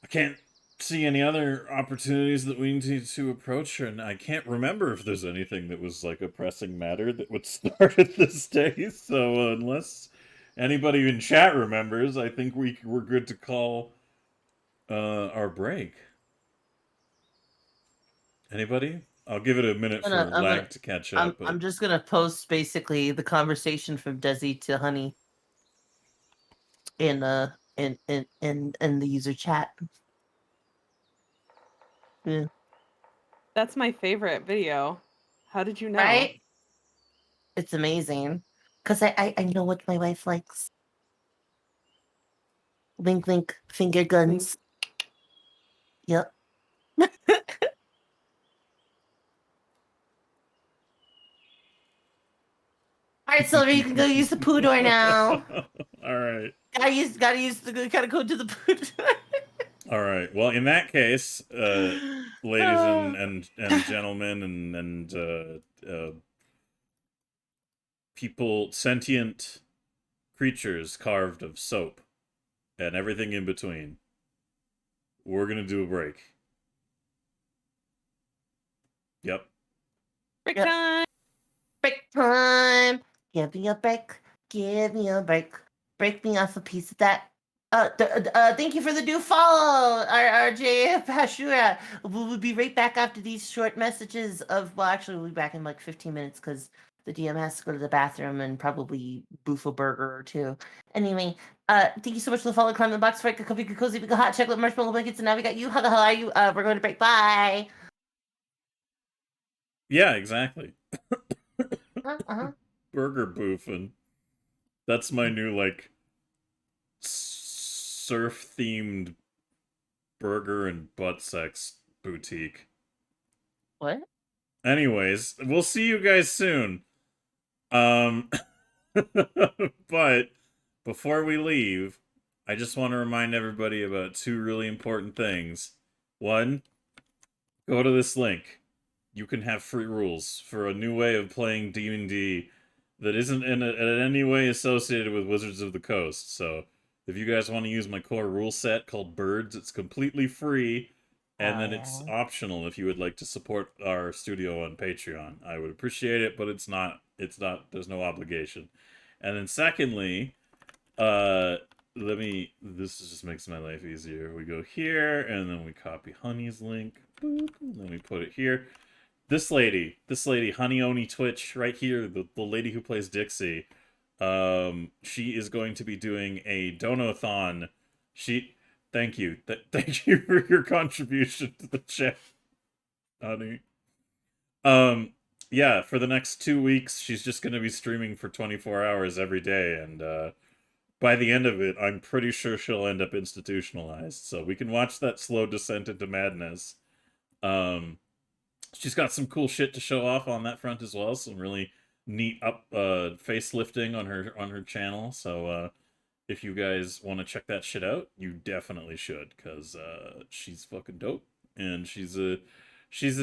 I can't see any other opportunities that we need to approach, and I can't remember if there's anything that was like a pressing matter that would start at this day. So unless anybody in chat remembers, I think we're good to call our break. Anybody? I'll give it a minute for lag to catch up.
I'm just gonna post basically the conversation from Desi to Honey in the user chat. Yeah.
That's my favorite video. How did you know?
Right? It's amazing. Because I know what my wife likes. Link, link, finger guns. Yep. All right, Silver, you can go use the poo door now.
All right.
Gotta go to the poo door.
All right. Well, in that case, ladies and gentlemen and people, sentient creatures carved of soap and everything in between, we're gonna do a break. Yep.
Break time.
Break time. Give me a break. Give me a break. Break me off a piece of that. Thank you for the new follow, RJ Pashura. We'll be right back after these short messages of, well, actually, we'll be back in like 15 minutes because the DM has to go to the bathroom and probably boof a burger or two. Anyway, thank you so much for the follow. Climb the box, right? Coffee, cozy, big hot chocolate, marshmallow blankets, and now we got you. How the hell are you? We're going to break. Bye.
Yeah, exactly.
Uh-huh.
Burger boofing. That's my new, like, surf-themed burger and butt sex boutique.
What?
Anyways, we'll see you guys soon. But before we leave, I just want to remind everybody about two really important things. One, go to this link. You can have free rules for a new way of playing D&D that isn't in any way associated with Wizards of the Coast. So if you guys want to use my core rule set called Birds, it's completely free, and then it's optional if you would like to support our studio on Patreon. I would appreciate it, but it's not, there's no obligation. And then secondly, this just makes my life easier. We go here, and then we copy Honey's link, boop, and then we put it here. This lady, Honey Oni Twitch, right here, the lady who plays Dixie, she is going to be doing a donathon. Thank you for your contribution to the chat, Honey. Yeah, for the next 2 weeks, she's just going to be streaming for 24 hours every day, and by the end of it, I'm pretty sure she'll end up institutionalized. So we can watch that slow descent into madness. She's got some cool shit to show off on that front as well. Some really neat facelifting on her channel. So if you guys want to check that shit out, you definitely should, because she's fucking dope, and she's an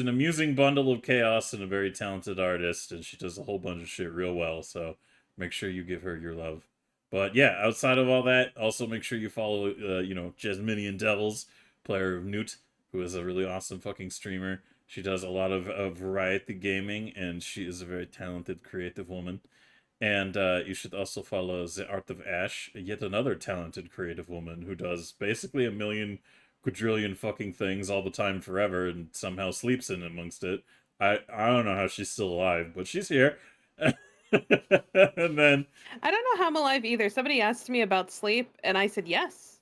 amusing bundle of chaos and a very talented artist, and she does a whole bunch of shit real well. So make sure you give her your love. But yeah, outside of all that, also make sure you follow Jasminian Devils, player of Newt, who is a really awesome fucking streamer. She does a lot of variety gaming, and she is a very talented, creative woman. And you should also follow The Art of Ash, yet another talented, creative woman who does basically a million quadrillion fucking things all the time forever and somehow sleeps in amongst it. I don't know how she's still alive, but she's here. And then
I don't know how I'm alive either. Somebody asked me about sleep, and I said yes.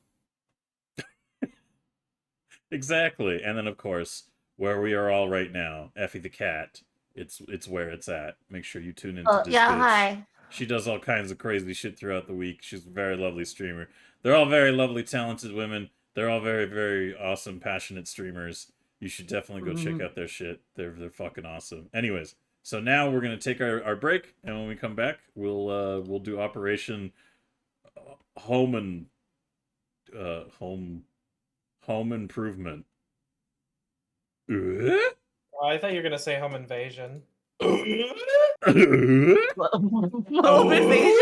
Exactly. And then, of course, where we are all right now, Effie the cat. It's where it's at. Make sure you tune into this bitch.
Hi.
She does all kinds of crazy shit throughout the week. She's a very lovely streamer. They're all very lovely, talented women. They're all very, very awesome, passionate streamers. You should definitely go check out their shit. They're fucking awesome. Anyways, so now we're gonna take our break, and when we come back, we'll do Operation Home Improvement.
Oh, I thought you were gonna say home invasion.
Home invasion?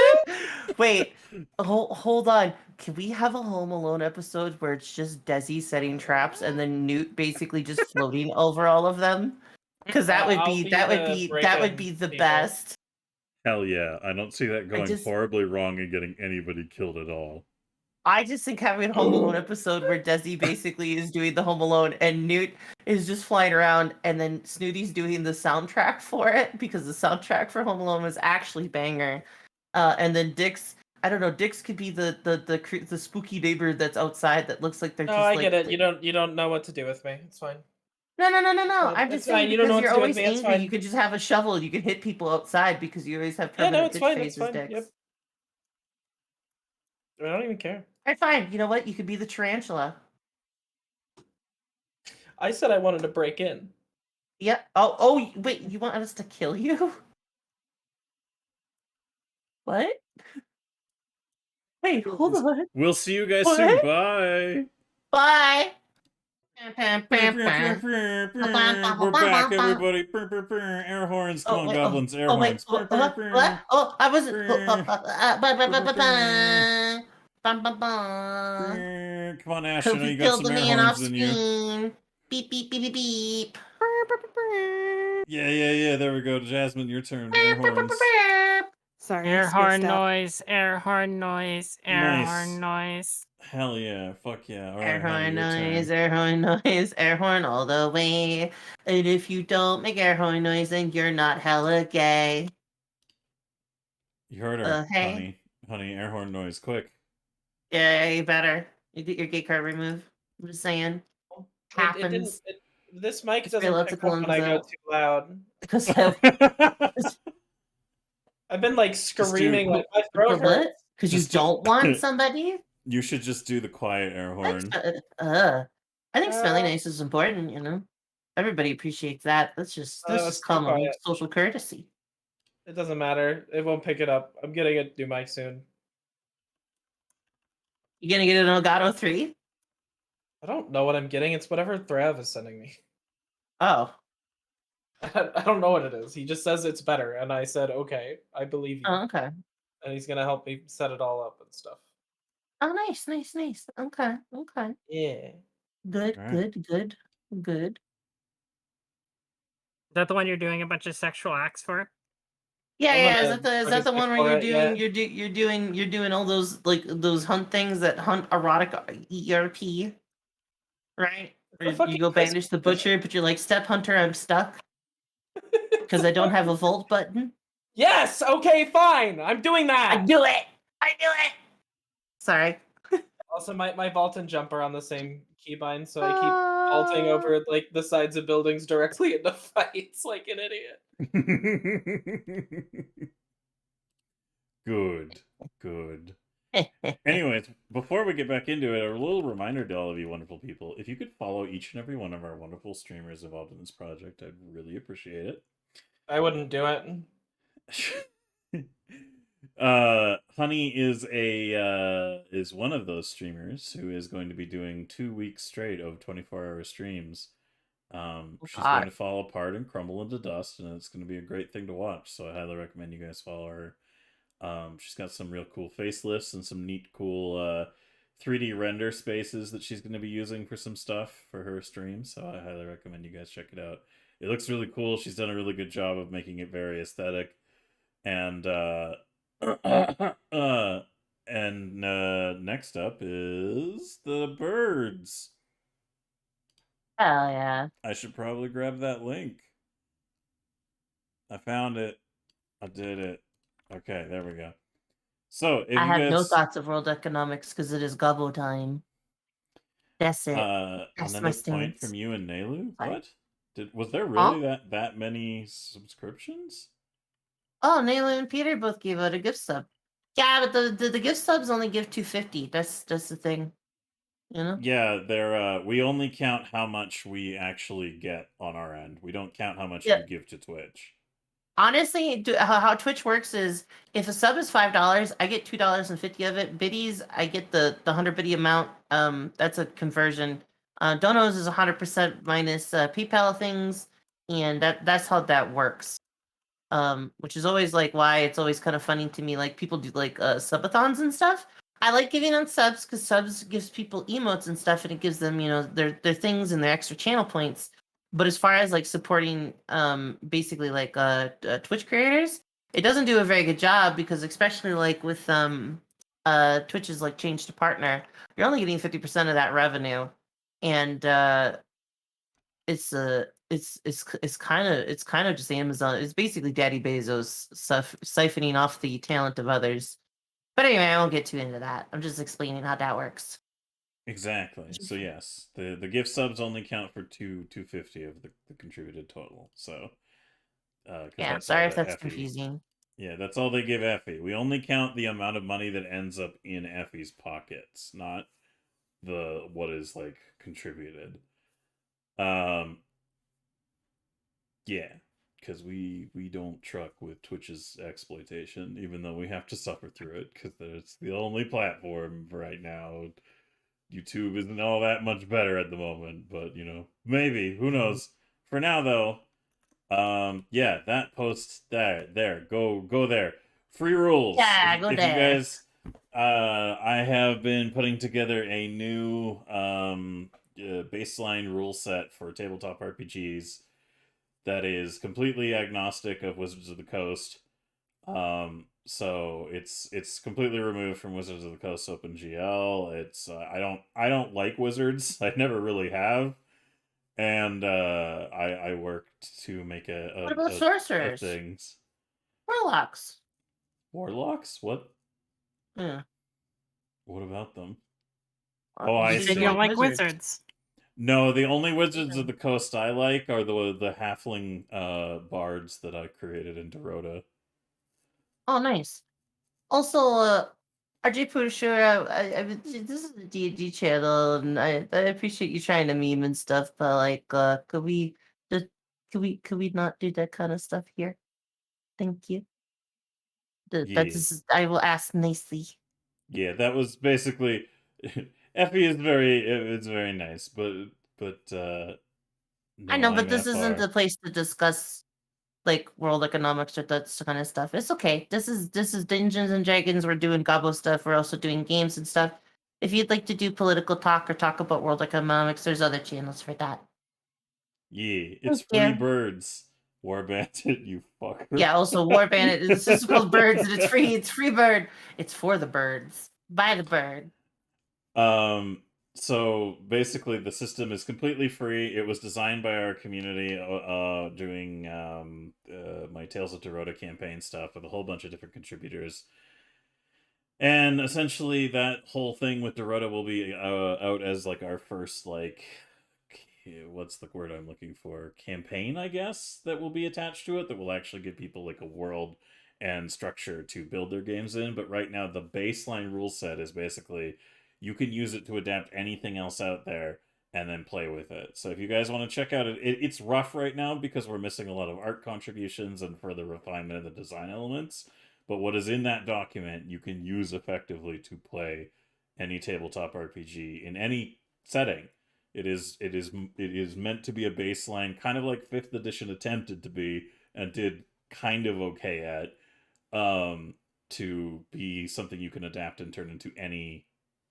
Wait, hold on. Can we have a Home Alone episode where it's just Desi setting traps and then Newt basically just floating over all of them? Because that would be the best.
Hell yeah. I don't see that going horribly wrong and getting anybody killed at all.
I just think having a Home Alone episode where Desi basically is doing the Home Alone and Newt is just flying around, and then Snooty's doing the soundtrack for it because the soundtrack for Home Alone was actually banger. And then Dix, I don't know, Dix could be the spooky neighbor that's outside that looks like they're just
I
like,
get it. You don't know what to do with me. It's fine.
No. I'm just saying
You don't know
because
what
you're
to do with
always
me. It's
angry.
fine.
You could just have a shovel. You can hit people outside because you always have
Yeah, no,
permanent
it's
bitch
fine.
faces,
It's fine.
Dix.
Yep. I don't even care.
Alright, fine. You know what? You could be the tarantula.
I said I wanted to break in.
Yeah. Oh, wait. You want us to kill you? What? Wait, hold on.
We'll see you guys soon. Bye.
Bye.
We're back, everybody. Air horns. Come on, goblins. Air horns.
What? Oh, I wasn't.
Come on, Ash. I know you got
Killed the
some air
man off
horns in you.
screen. Beep, beep, beep, beep, beep.
Yeah. There we go. Jasmine, your turn. Air horns.
Sorry.
Air
I
horn
spaced out.
noise, air horn noise, air horn noise.
Hell yeah. Fuck yeah. All
Air
right, honey,
horn
your
noise,
turn.
air horn noise, air horn all the way. And if you don't make air horn noise, then you're not hella gay.
You heard her,
Hey.
honey. Air horn noise, quick.
Yeah, you better. You get your gay card removed. I'm just saying. Happens.
This mic
It's
doesn't
real,
pick up when I go too loud.
Because
I've been like screaming. Like my throat hurts.
Because you don't want somebody?
You should just do the quiet air horn.
I think smelling nice is important, you know? Everybody appreciates that. That's just common social courtesy.
It doesn't matter. It won't pick it up. I'm getting a new mic soon.
You gonna get an Elgato 3?
I don't know what I'm getting. It's whatever Thrav is sending me.
Oh.
I don't know what it is. He just says it's better, and I said, okay, I believe you.
Oh, okay.
And he's gonna help me set it all up and stuff.
Oh, nice. Okay.
Yeah.
Good.
Is that the one you're doing a bunch of sexual acts for?
Yeah. Is that the one where you're doing all those those hunt things that hunt erotic ERP, right? Or you go banish the butcher, but you're like, Step Hunter, I'm stuck because I don't have a Volt button.
Yes. Okay. Fine. I'm doing that.
I do it. Sorry.
Also, my vault and jump are on the same keybind, so I keep vaulting over like the sides of buildings directly into fights like an idiot.
Good. Anyways, before we get back into it, a little reminder to all of you wonderful people. If you could follow each and every one of our wonderful streamers involved in this project, I'd really appreciate it.
I wouldn't do it.
Honey is one of those streamers who is going to be doing 2 weeks straight of 24-hour streams. She's going to fall apart and crumble into dust, and it's going to be a great thing to watch. So I highly recommend you guys follow her. She's got some real cool facelifts and some neat, cool 3D render spaces that she's going to be using for some stuff for her stream. So I highly recommend you guys check it out. It looks really cool. She's done a really good job of making it very aesthetic. And next up is the birds.
Hell yeah.
I should probably grab that link. I found it. I did it. Okay, there we go. So, if
I
you
have
guys...
no thoughts of world economics because it is Gobbo time. That's it. That's
another point from you and Nelu? What? Was there really that many subscriptions?
Oh, Nayla and Peter both gave out a gift sub. Yeah, but the gift subs only give $2.50. That's the thing. You know?
Yeah, they're we only count how much we actually get on our end. We don't count how much you give to Twitch.
Honestly, how Twitch works is if a sub is $5, I get $2.50 of it. Biddies, I get the 100 biddy amount. That's a conversion. Donos is 100% minus PayPal things, and that's how that works. Which is always like why it's always kind of funny to me. Like people do like subathons and stuff. I like giving out subs because subs gives people emotes and stuff, and it gives them their things and their extra channel points. But as far as like supporting basically like Twitch creators, it doesn't do a very good job because especially like with Twitch's like change to partner, you're only getting 50% of that revenue, and it's kind of just Amazon. It's basically Daddy Bezos siphoning off the talent of others. But anyway, I won't get too into that. I'm just explaining how that works.
Exactly. So yes, the gift subs only count for 250 of the contributed total. So
yeah, sorry if that's confusing.
Yeah, that's all they give Effie. We only count the amount of money that ends up in Effie's pockets, not the what is like contributed. Yeah, because we don't truck with Twitch's exploitation, even though we have to suffer through it because it's the only platform right now. YouTube isn't all that much better at the moment, but you know, maybe, who knows. For now though, yeah, that post there, go there. Free rules.
Yeah, go
if
there.
You guys, I have been putting together a new baseline rule set for tabletop RPGs that is completely agnostic of Wizards of the Coast. So it's completely removed from Wizards of the Coast OpenGL. It's I don't like wizards. I never really have, and I worked to make
What about sorcerers?
things.
Warlocks.
Warlocks? What?
Yeah.
What about them?
Oh,
I
You
see.
said you don't like wizards.
No, the only Wizards of the Coast I like are the halfling bards that I created in Dorota.
Oh, nice. Also, RJ Pusher, this is a D&D channel, and I appreciate you trying to meme and stuff, but like, could we not do that kind of stuff here? Thank you. I will ask nicely.
Yeah, that was basically. Effie is it's very nice, but no,
I know, but this isn't the place to discuss like world economics or that kind of stuff. It's okay. This is Dungeons and Dragons. We're doing Gobbo stuff. We're also doing games and stuff. If you'd like to do political talk or talk about world economics, there's other channels for that.
Yeah, it's free birds. War Bandit, you fucker.
Yeah, also War Bandit. This is called Birds, and it's free. It's free bird. It's for the birds. By the bird.
So basically, the system is completely free. It was designed by our community, doing my Tales of Dorota campaign stuff with a whole bunch of different contributors. And essentially, that whole thing with Dorota will be out as like our first like, what's the word I'm looking for? Campaign, I guess, that will be attached to it. That will actually give people like a world and structure to build their games in. But right now, the baseline rule set is basically you can use it to adapt anything else out there and then play with it. So if you guys want to check out it's rough right now because we're missing a lot of art contributions and further refinement of the design elements. But what is in that document you can use effectively to play any tabletop RPG in any setting. It is meant to be a baseline, kind of like 5th edition attempted to be and did kind of okay at, to be something you can adapt and turn into any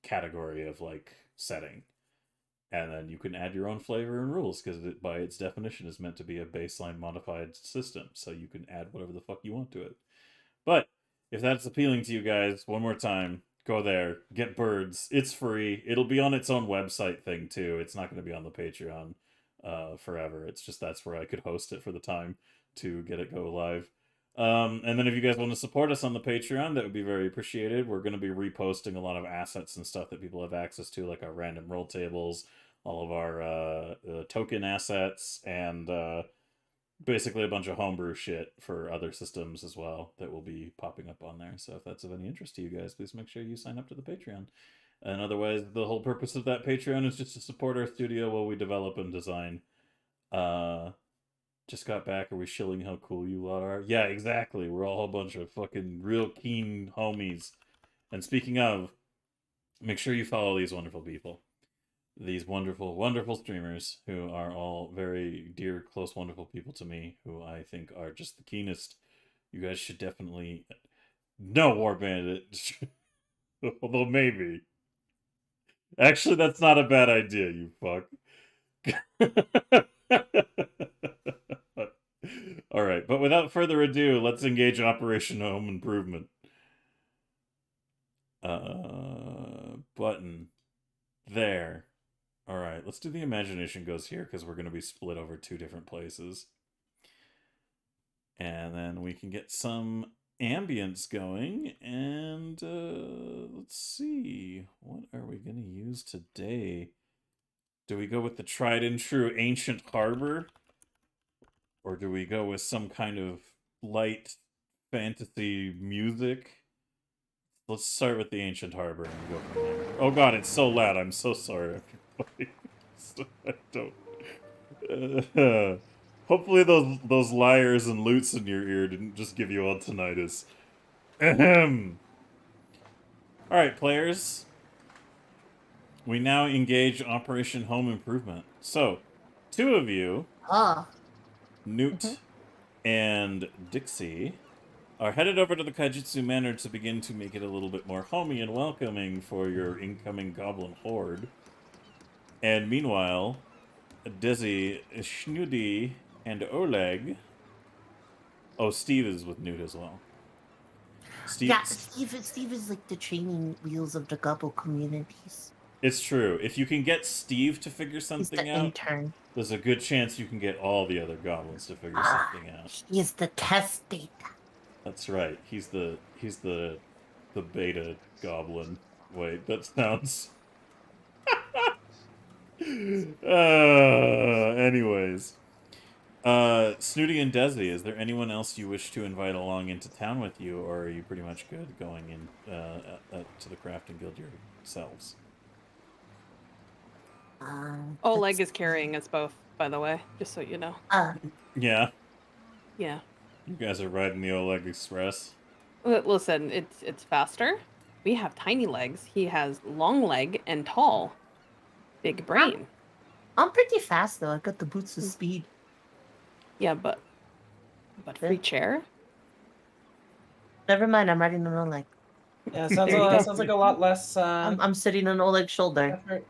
category of like setting. And then you can add your own flavor and rules because it, by its definition, is meant to be a baseline modified system. So you can add whatever the fuck you want to it. But if that's appealing to you guys, one more time, go there, get birds. It's free. It'll be on its own website thing too. It's not going to be on the Patreon forever. It's just that's where I could host it for the time to get it go live. And then if you guys want to support us on the Patreon, that would be very appreciated. We're going to be reposting a lot of assets and stuff that people have access to, like our random roll tables, all of our token assets, and basically a bunch of homebrew shit for other systems as well that will be popping up on there. So if that's of any interest to you guys, please make sure you sign up to the Patreon. And otherwise, the whole purpose of that Patreon is just to support our studio while we develop and design. Just got back. Are we shilling how cool you lot are? Yeah, exactly. We're all a bunch of fucking real keen homies. And speaking of, make sure you follow these wonderful people. These wonderful, wonderful streamers who are all very dear, close, wonderful people to me, who I think are just the keenest. You guys should definitely... No, War Bandit. Although maybe. Actually, that's not a bad idea, you fuck. All right, but without further ado, let's engage Operation Home Improvement. Button. There. All right, let's do the imagination goes here because we're going to be split over 2 different places. And then we can get some ambience going. And let's see. What are we going to use today? Do we go with the tried and true ancient harbor? Or do we go with some kind of light fantasy music? Let's start with the ancient harbor and go from there. Oh god, it's so loud. I'm so sorry, everybody. I don't... hopefully those liars and lutes in your ear didn't just give you all tinnitus. Ahem. Alright, players. We now engage Operation Home Improvement. So, 2 of you, Newt and Dixie, are headed over to the Kaijitsu Manor to begin to make it a little bit more homey and welcoming for your incoming goblin horde. And meanwhile, Desi, Schnudi, and Oleg... Oh, Steve is with Newt as well. Steve
is like the training wheels of the Gobbo communities.
It's true. If you can get Steve to figure something out,
intern.
There's a good chance you can get all the other goblins to figure something out.
He is the test data.
That's right. He's the beta goblin. Wait, that sounds... anyways. Snooty and Desi, is there anyone else you wish to invite along into town with you, or are you pretty much good going in to the crafting guild yourselves?
Oleg is carrying us both, by the way, just so you know.
Yeah?
Yeah.
You guys are riding the Oleg Express?
Listen, it's faster. We have tiny legs. He has long leg and tall. Big brain.
I'm pretty fast, though. I got the boots of speed.
Yeah, but free chair?
Never mind, I'm riding on Oleg.
Yeah, sounds like a lot less...
I'm sitting on Oleg's shoulder.
effort.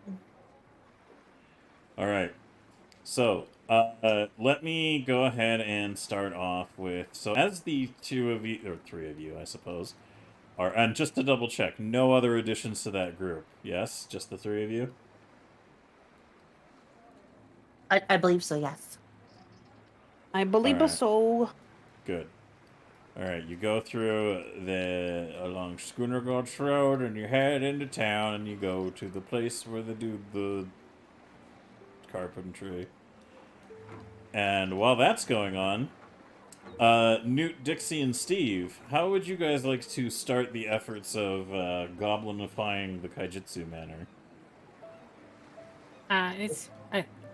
All right. So, let me go ahead and start off with... So, as the 2 of you, or 3 of you, I suppose, are... And just to double check, no other additions to that group. Yes? Just the 3 of you?
I believe so, yes.
I believe
Alright.
so.
Good. All right, you go through along Schooner Gulch Road, and you head into town, and you go to the place where they do the carpentry. And while that's going on, Newt, Dixie, and Steve, how would you guys like to start the efforts of goblinifying the Kaijitsu Manor?
It's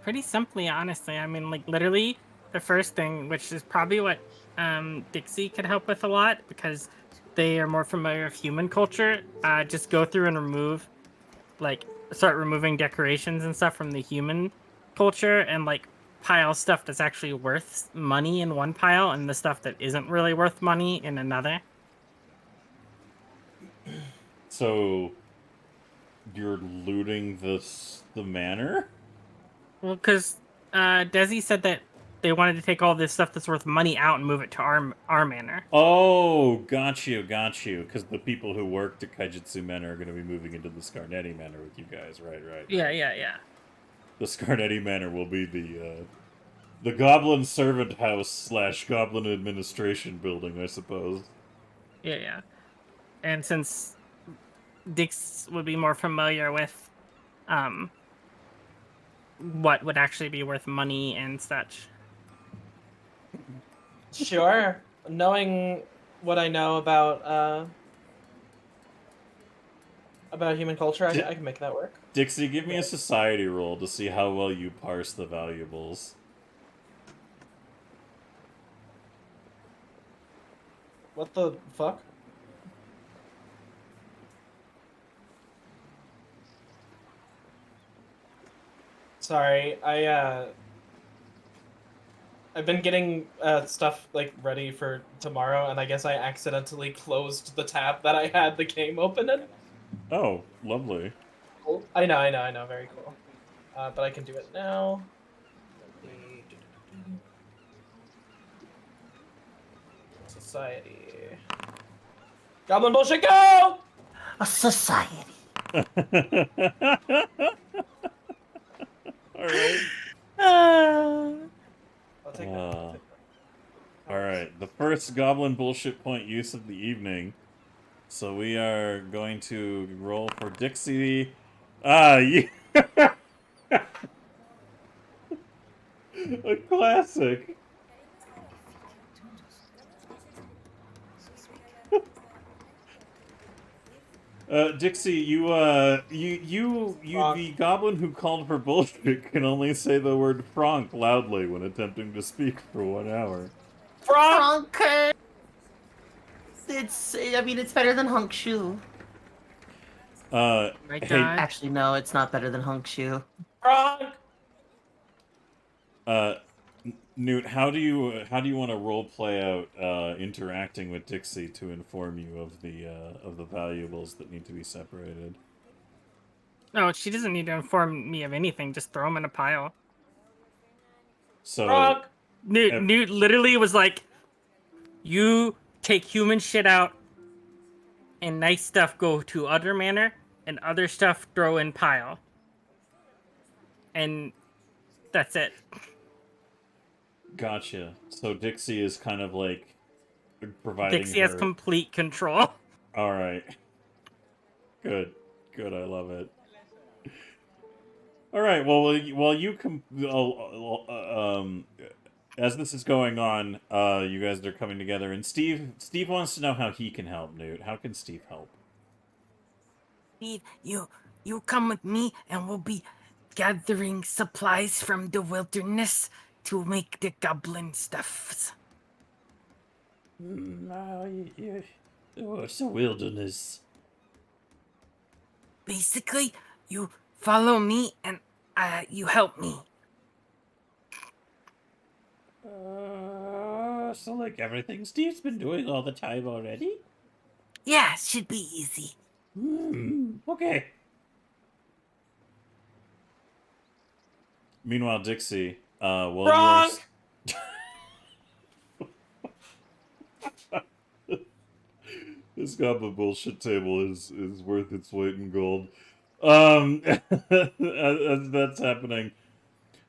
pretty simply, honestly. I mean, like, literally, the first thing, which is probably what Dixie could help with a lot, because they are more familiar with human culture, just go through and remove, like, start removing decorations and stuff from the human culture, and, like, pile stuff that's actually worth money in one pile, and the stuff that isn't really worth money in another.
So, you're looting the manor?
Well, because Desi said that they wanted to take all this stuff that's worth money out and move it to our manor.
Oh, got you. Because the people who worked at Kaijitsu Manor are going to be moving into the Scarnetti Manor with you guys, right?
Yeah.
The Scarnetti Manor will be the Goblin Servant House / Goblin Administration building, I suppose.
Yeah. And since Dix would be more familiar with what would actually be worth money and such.
Sure. Knowing what I know about human culture, I can make that work.
Dixie, give me a society roll to see how well you parse the valuables.
What the fuck? Sorry, I've been getting stuff like ready for tomorrow, and I guess I accidentally closed the tab that I had the game open in.
Oh, lovely.
Cool. I know, very cool. But I can do it now. society. Goblin bullshit, go!
A society.
All right.
I'll take that.
All right. The first goblin bullshit point use of the evening. So we are going to roll for Dixie. Yeah. A classic. Dixie, the goblin who called for bullshit can only say the word franc loudly when attempting to speak for 1 hour.
Frank!
It's better than hunk shoe.
My
Hey,
God.
Actually, no, it's not better than hunk shoe.
Frank!
Newt, how do you want to role play out interacting with Dixie to inform you of the valuables that need to be separated?
No, she doesn't need to inform me of anything. Just throw them in a pile.
So
Frank!
Newt literally was like, "You take human shit out, and nice stuff go to other manor, and other stuff throw in pile." And that's it.
Gotcha. So Dixie is kind of like providing
Dixie has complete control.
All right. Good. I love it. All right. Well, as this is going on, you guys are coming together, and Steve wants to know how he can help. Newt, how can Steve help?
Steve, you come with me, and we'll be gathering supplies from the wilderness to make the goblin stuffs.
What's a wilderness?
Basically, you follow me, and you help me.
So like everything Steve's been doing all the time already?
Yeah, should be easy.
Okay. Meanwhile, Dixie,
Wrong!
This goblin bullshit table is worth its weight in gold. As that's happening,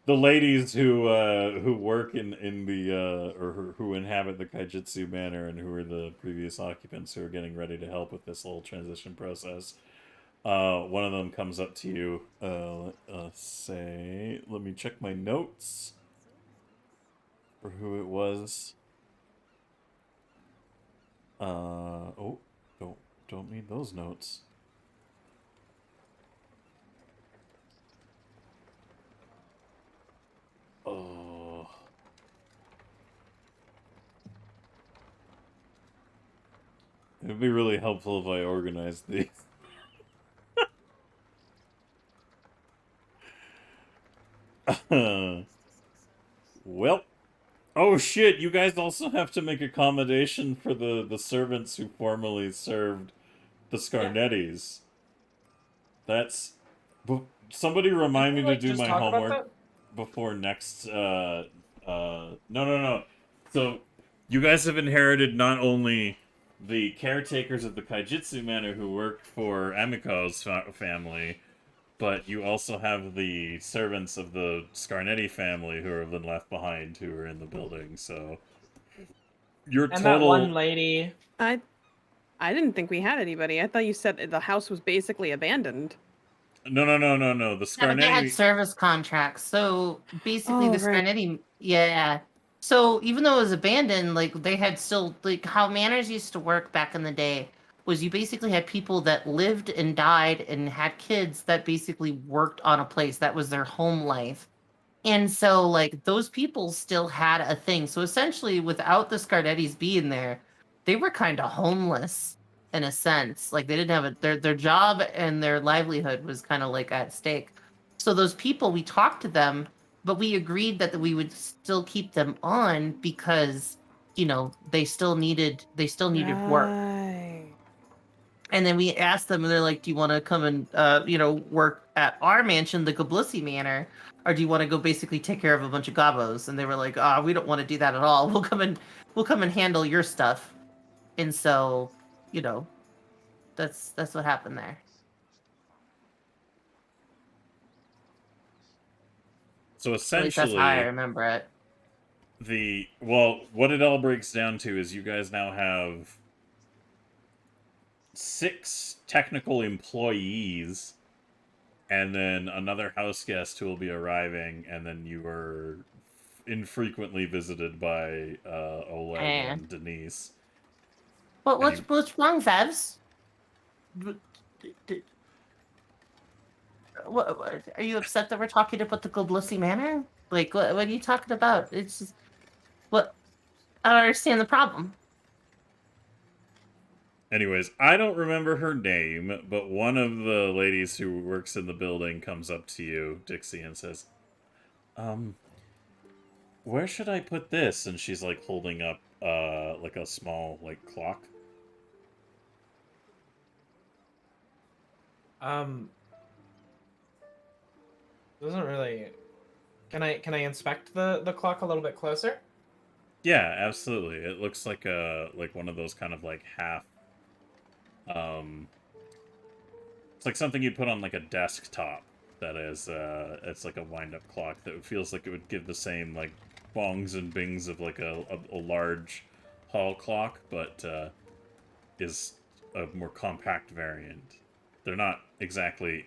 the ladies who work in the or who inhabit the Kaijitsu Manor and who are the previous occupants who are getting ready to help with this little transition process. One of them comes up to you. Let me check my notes for who it was. Don't need those notes. Oh. It would be really helpful if I organized these. Well. Oh shit, you guys also have to make accommodation for the servants who formerly served the Scarnettis. That's... Somebody remind me to do my homework before next... No. So, you guys have inherited not only the caretakers of the Kaijitsu Manor who work for Emiko's family, but you also have the servants of the Scarnetti family who have been left behind, who are in the building. So your
and
total.
That one lady.
I didn't think we had anybody. I thought you said the house was basically abandoned.
No. The Scarnetti.
They had service contracts, so basically the
right.
Scarnetti. Yeah. So even though it was abandoned, like they had still like how manors used to work back in the day. Was you basically had people that lived and died and had kids that basically worked on a place that was their home life. And so like those people still had a thing. So essentially without the Scarnettis being there, they were kind of homeless in a sense. Like they didn't have their job and their livelihood was kind of like at stake. So those people, we talked to them, but we agreed that we would still keep them on because, they still needed work.
Right.
And then we asked them, and they're like, "Do you want to come and work at our mansion, the Goblissi Manor, or do you want to go basically take care of a bunch of gobbos?" And they were like, "Ah, we don't want to do that at all. We'll come and handle your stuff." And so, that's what happened there.
So
At least that's how I
essentially,
remember it.
what it all breaks down to is you guys now have 6 technical employees, and then another house guest who will be arriving, and then you are infrequently visited by Oleg and Denise.
But what's wrong, Vevs? What, are you upset that we're talking about the Goblissi Manor? Like, what are you talking about? It's just, what? I don't understand the problem.
Anyways, I don't remember her name, but one of the ladies who works in the building comes up to you, Dixie, and says, where should I put this? And she's like holding up like a small clock.
Doesn't really. Can I inspect the clock a little bit closer?
Yeah, absolutely. It looks like one of those kind of half. It's like something you'd put on a desktop. That is, it's like a wind-up clock that feels like it would give the same bongs and bings of a large hall clock, but is a more compact variant. They're not exactly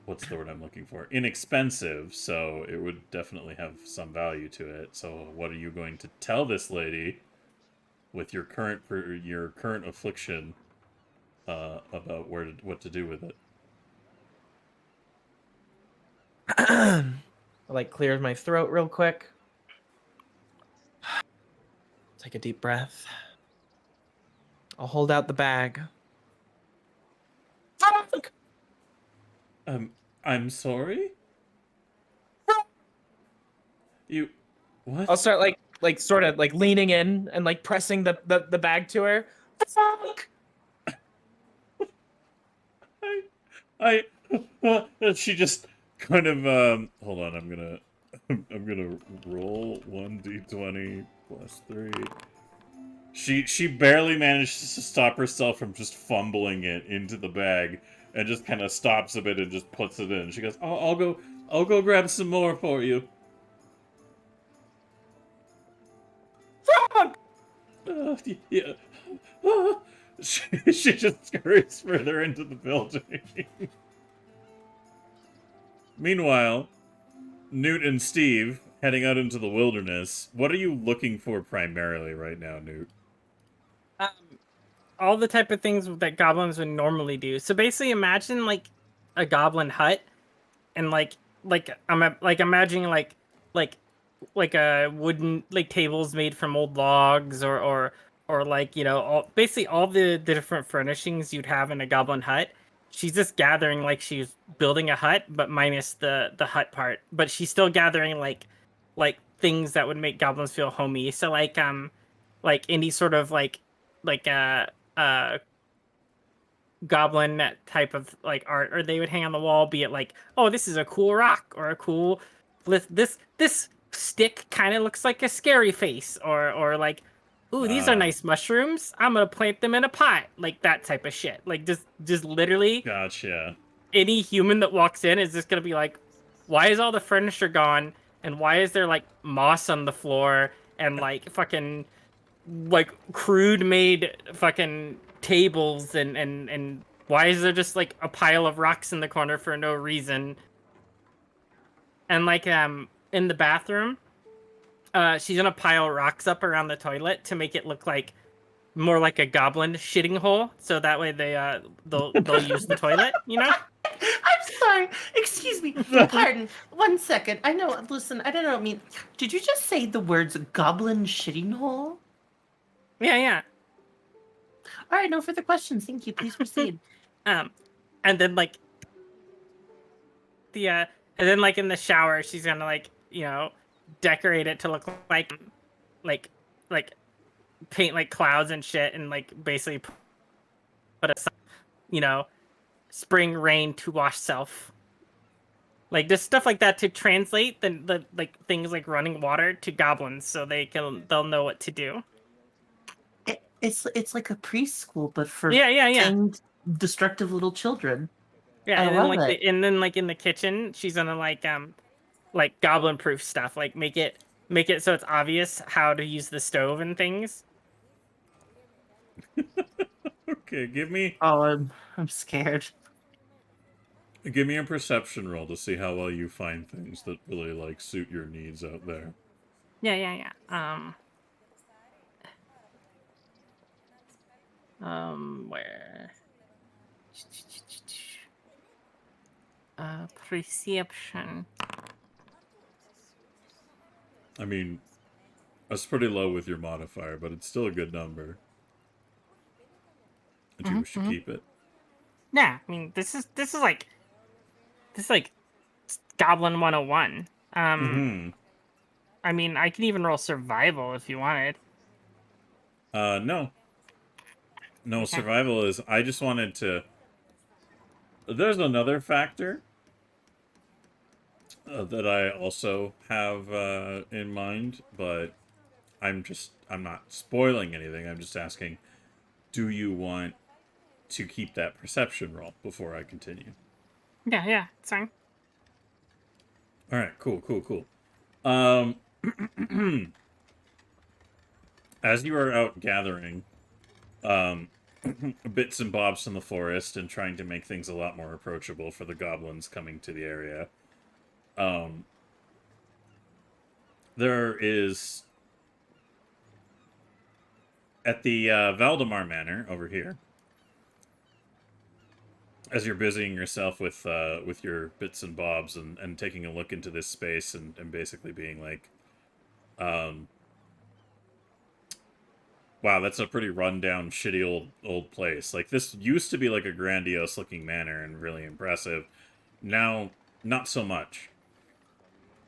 what's the word I'm looking for? Inexpensive, so it would definitely have some value to it. So what are you going to tell this lady with your current affliction about what to do with it?
I cleared my throat real quick. Take a deep breath. I'll hold out the bag.
I'm sorry? You... What?
I'll start sort of leaning in and pressing the bag to her. Fuck!
She just kind of hold on, I'm gonna roll 1d20 plus 3. She barely manages to stop herself from just fumbling it into the bag, and just kind of stops a bit and just puts it in. She goes, I'll go grab some more for you.
Fuck!
Yeah. She just scurries further into the building. Meanwhile, Newt and Steve heading out into the wilderness. What are you looking for primarily right now, Newt?
All the type of things that goblins would normally do. So basically, imagine a goblin hut, and I'm imagining like a wooden tables made from old logs, or basically all the different furnishings you'd have in a goblin hut. She's just gathering she's building a hut, but minus the hut part. But she's still gathering like things that would make goblins feel homey. So any sort of goblin type of art, or they would hang on the wall, be it oh, this is a cool rock, or a cool this stick kind of looks like a scary face, or ooh, these are nice mushrooms, I'm gonna plant them in a pot, that type of shit. Just literally,
gotcha.
Any human that walks in is just gonna be why is all the furniture gone, and why is there moss on the floor, and fucking crude made fucking tables, and why is there just a pile of rocks in the corner for no reason? And in the bathroom, she's gonna pile rocks up around the toilet to make it look more like a goblin shitting hole, so that way they'll use the toilet,
I'm sorry. Excuse me. Pardon. 1 second. I know. Listen, I don't know. I mean, did you just say the words goblin shitting hole?
Yeah.
All right. No further questions. Thank you. Please proceed.
And then in the shower, she's gonna decorate it to look like paint like clouds and shit, and like basically put a spring rain to wash self. Like just stuff like that to translate the like things like running water to goblins, so they'll know what to do.
It's like a preschool, but for
Yeah.
tamed, destructive little children.
Yeah,
I
and
love
then
it.
and then like in the kitchen, she's gonna like goblin proof stuff, like make it so it's obvious how to use the stove and things.
Okay, give me
Oh, I'm scared.
a perception roll to see how well you find things that really like suit your needs out there.
Yeah. Where? Perception.
I mean, that's pretty low with your modifier, but it's still a good number. Do you wish to keep it?
Yeah, I mean this is like Goblin 101. I mean I can even roll survival if you wanted.
No. No,
Okay.
survival is... I just wanted to... There's another factor that I also have in mind, but I'm not spoiling anything. I'm just asking, do you want to keep that perception roll before I continue?
Yeah, it's fine.
All right, cool. As you are out gathering bits and bobs from the forest and trying to make things a lot more approachable for the goblins coming to the area, there is at the Valdemar Manor over here, as you're busying yourself with your bits and bobs and taking a look into this space and basically being like, wow, that's a pretty rundown, shitty old place. Like, this used to be like a grandiose looking manor and really impressive. Now, not so much.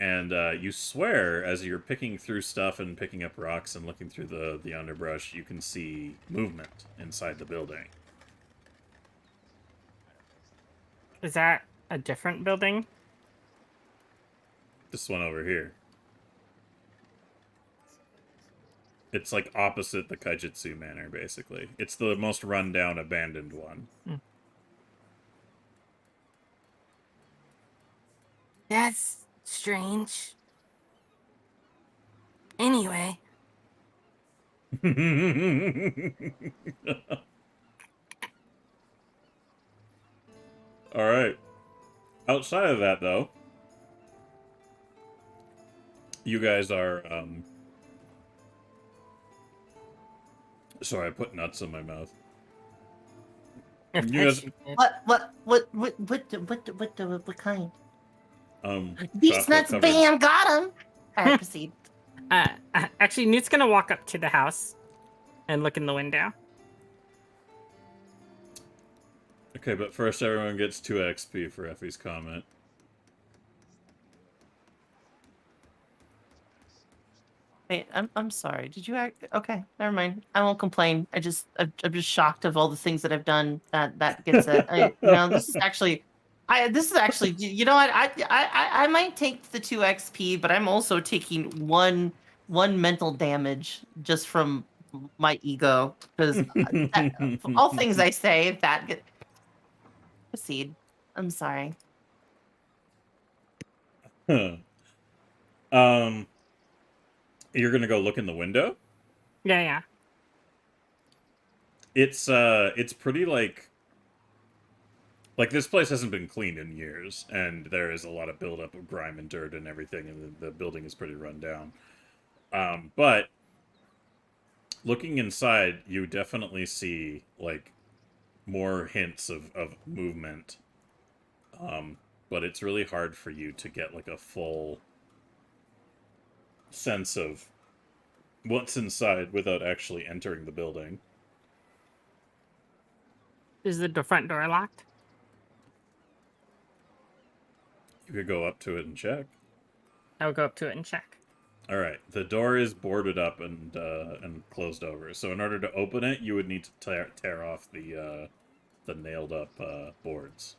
And you swear, as you're picking through stuff and picking up rocks and looking through the underbrush, you can see movement inside the building.
Is that a different building?
This one over here. It's like opposite the Kaijitsu Manor, basically. It's the most rundown, abandoned one.
That's strange. Anyway.
Alright. Outside of that, though, you guys are, sorry, I put nuts in my mouth.
Of
You
course
guys-
you did.
What kind?
These
These nuts, bam, got him. All right, proceed.
Actually, Newt's gonna walk up to the house and look in the window.
Okay, but first everyone gets 2 XP for Effie's comment.
Wait, I'm sorry. Did you act? Okay, never mind. I won't complain. I'm just shocked of all the things that I've done. That gets it. This is actually, you know what? I might take the 2 XP, but I'm also taking one mental damage just from my ego because all things I say that get proceed. I'm sorry.
You're gonna go look in the window?
Yeah.
It's pretty like this place hasn't been cleaned in years, and there is a lot of buildup of grime and dirt and everything, and the building is pretty run down. But looking inside, you definitely see like more hints of movement. But it's really hard for you to get like a full sense of what's inside without actually entering the building.
Is the front door locked?
You could go up to it and check.
I'll go up to it and check.
All right, the door is boarded up and closed over. So in order to open it, you would need to tear off the nailed up boards.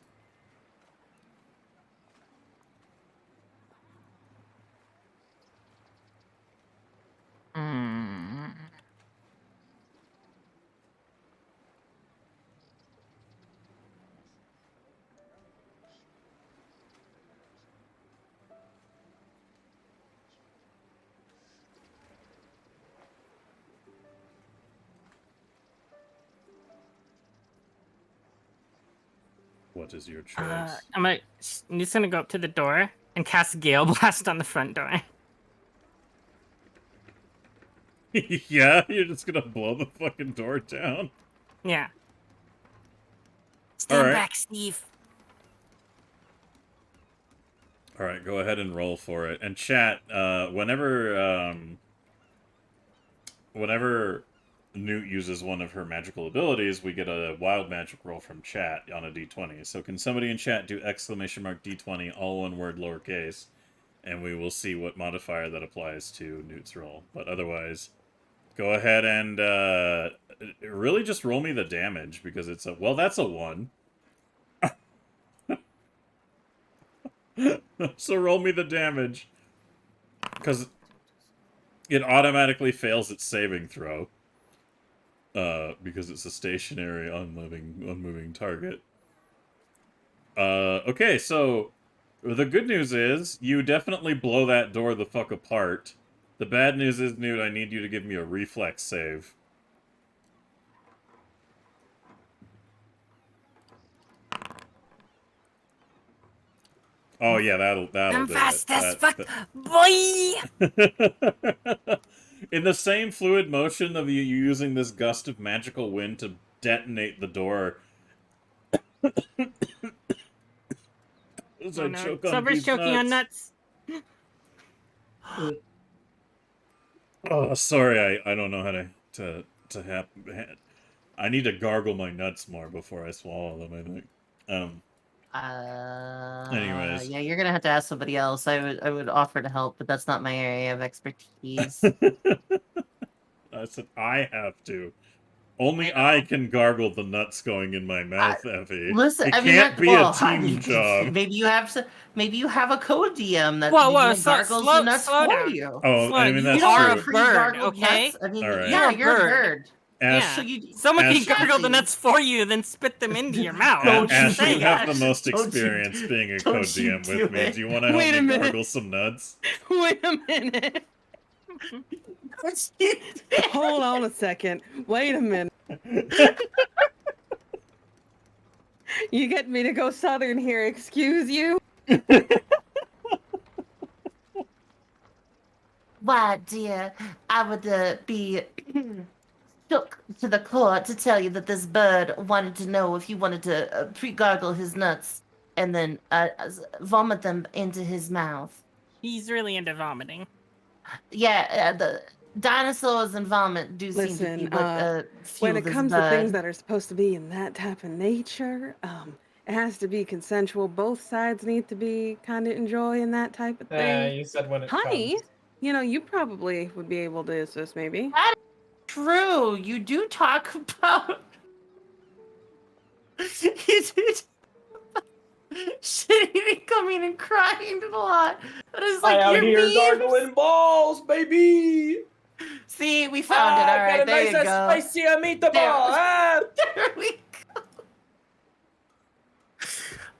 What is your choice?
I'm just gonna go up to the door and cast Gale Blast on the front door.
Yeah, you're just gonna blow the fucking door down.
Yeah. Stand
right.
back, Steve.
All right, go ahead and roll for it. And chat, whenever Newt uses one of her magical abilities, we get a wild magic roll from chat on a d20. So can somebody in chat do !d20, all one word, lowercase, and we will see what modifier that applies to Newt's roll. But otherwise, go ahead and really just roll me the damage, because it's a... Well, that's a 1. So roll me the damage. Because it automatically fails its saving throw. Because it's a stationary, unmoving target. Okay, so the good news is you definitely blow that door the fuck apart. The bad news is, Newt, I need you to give me a reflex save. Oh yeah, that'll
I'm
do
fast
it.
as fuck, boy!
In the same fluid motion of you using this gust of magical wind to detonate the door. As I choke on
Silver's
these
choking on nuts.
Oh, sorry, I don't know how to happen. I need to gargle my nuts more before I swallow them, I think. Anyways.
Yeah, you're gonna have to ask somebody else. I would offer to help, but that's not my area of expertise.
I said I have to. Only I can gargle the nuts going in my mouth, Effie.
Listen,
it
I mean,
can't be a team job.
Maybe you have a code DM that gargles the nuts for you.
Oh, I mean, that's
you
true.
A bird, okay? Nuts. I mean,
right.
yeah, you're a bird.
Ash,
So
someone can gargle the nuts for you, then spit them into your mouth.
Ash, you have the most experience being a code DM with me. Do you want to help me gargle some nuts?
Wait a minute. Hold on a second. Wait a minute. You get me to go southern here, excuse you?
Why, dear, I would be took to the court to tell you that this bird wanted to know if you wanted to pre-gargle his nuts and then vomit them into his mouth.
He's really into vomiting.
Yeah, the dinosaurs and vomit do seem to be what fuel
when it
this
comes
bird.
to things that are supposed to be in that type of nature, it has to be consensual. Both sides need to be kind of enjoying that type of thing.
You said when it
Honey,
comes.
you know, you probably would be able to assist, maybe.
That is true. You do talk about... shitty coming and crying a lot. That is like
I out
your
here
memes.
gargling balls, baby.
See, we found it. All right,
got a
there
nice
you go.
spicy meatball.
There we go.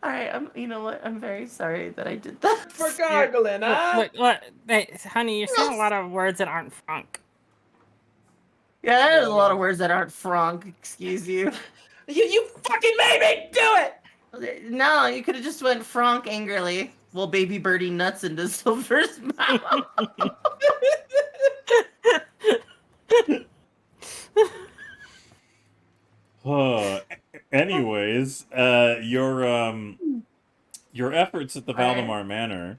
All right, you know what? I'm very sorry that I did that.
For gargling,
Look, hey, honey, you're saying a lot of words that aren't frank.
Yeah, that is a lot of words that aren't franc. Excuse you.
You fucking made me do it.
No, you could have just went franc angrily. Well, baby birdie nuts into Silver's mouth.
Anyways, your efforts at the Valdemar Manor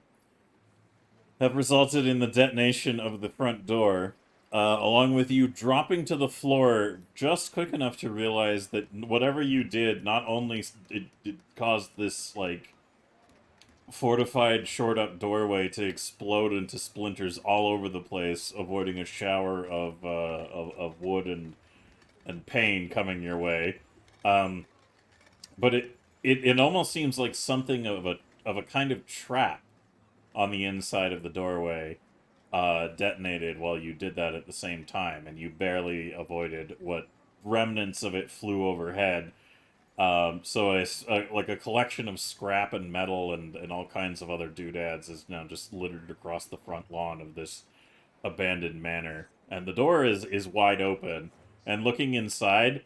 have resulted in the detonation of the front door, along with you dropping to the floor just quick enough to realize that whatever you did, not only it caused this, like, fortified, shored-up doorway to explode into splinters all over the place, avoiding a shower of wood and pain coming your way. But it almost seems like something of a kind of trap on the inside of the doorway detonated while you did that at the same time, and you barely avoided what remnants of it flew overhead. So like a collection of scrap and metal and all kinds of other doodads is now just littered across the front lawn of this abandoned manor. And the door is wide open. And looking inside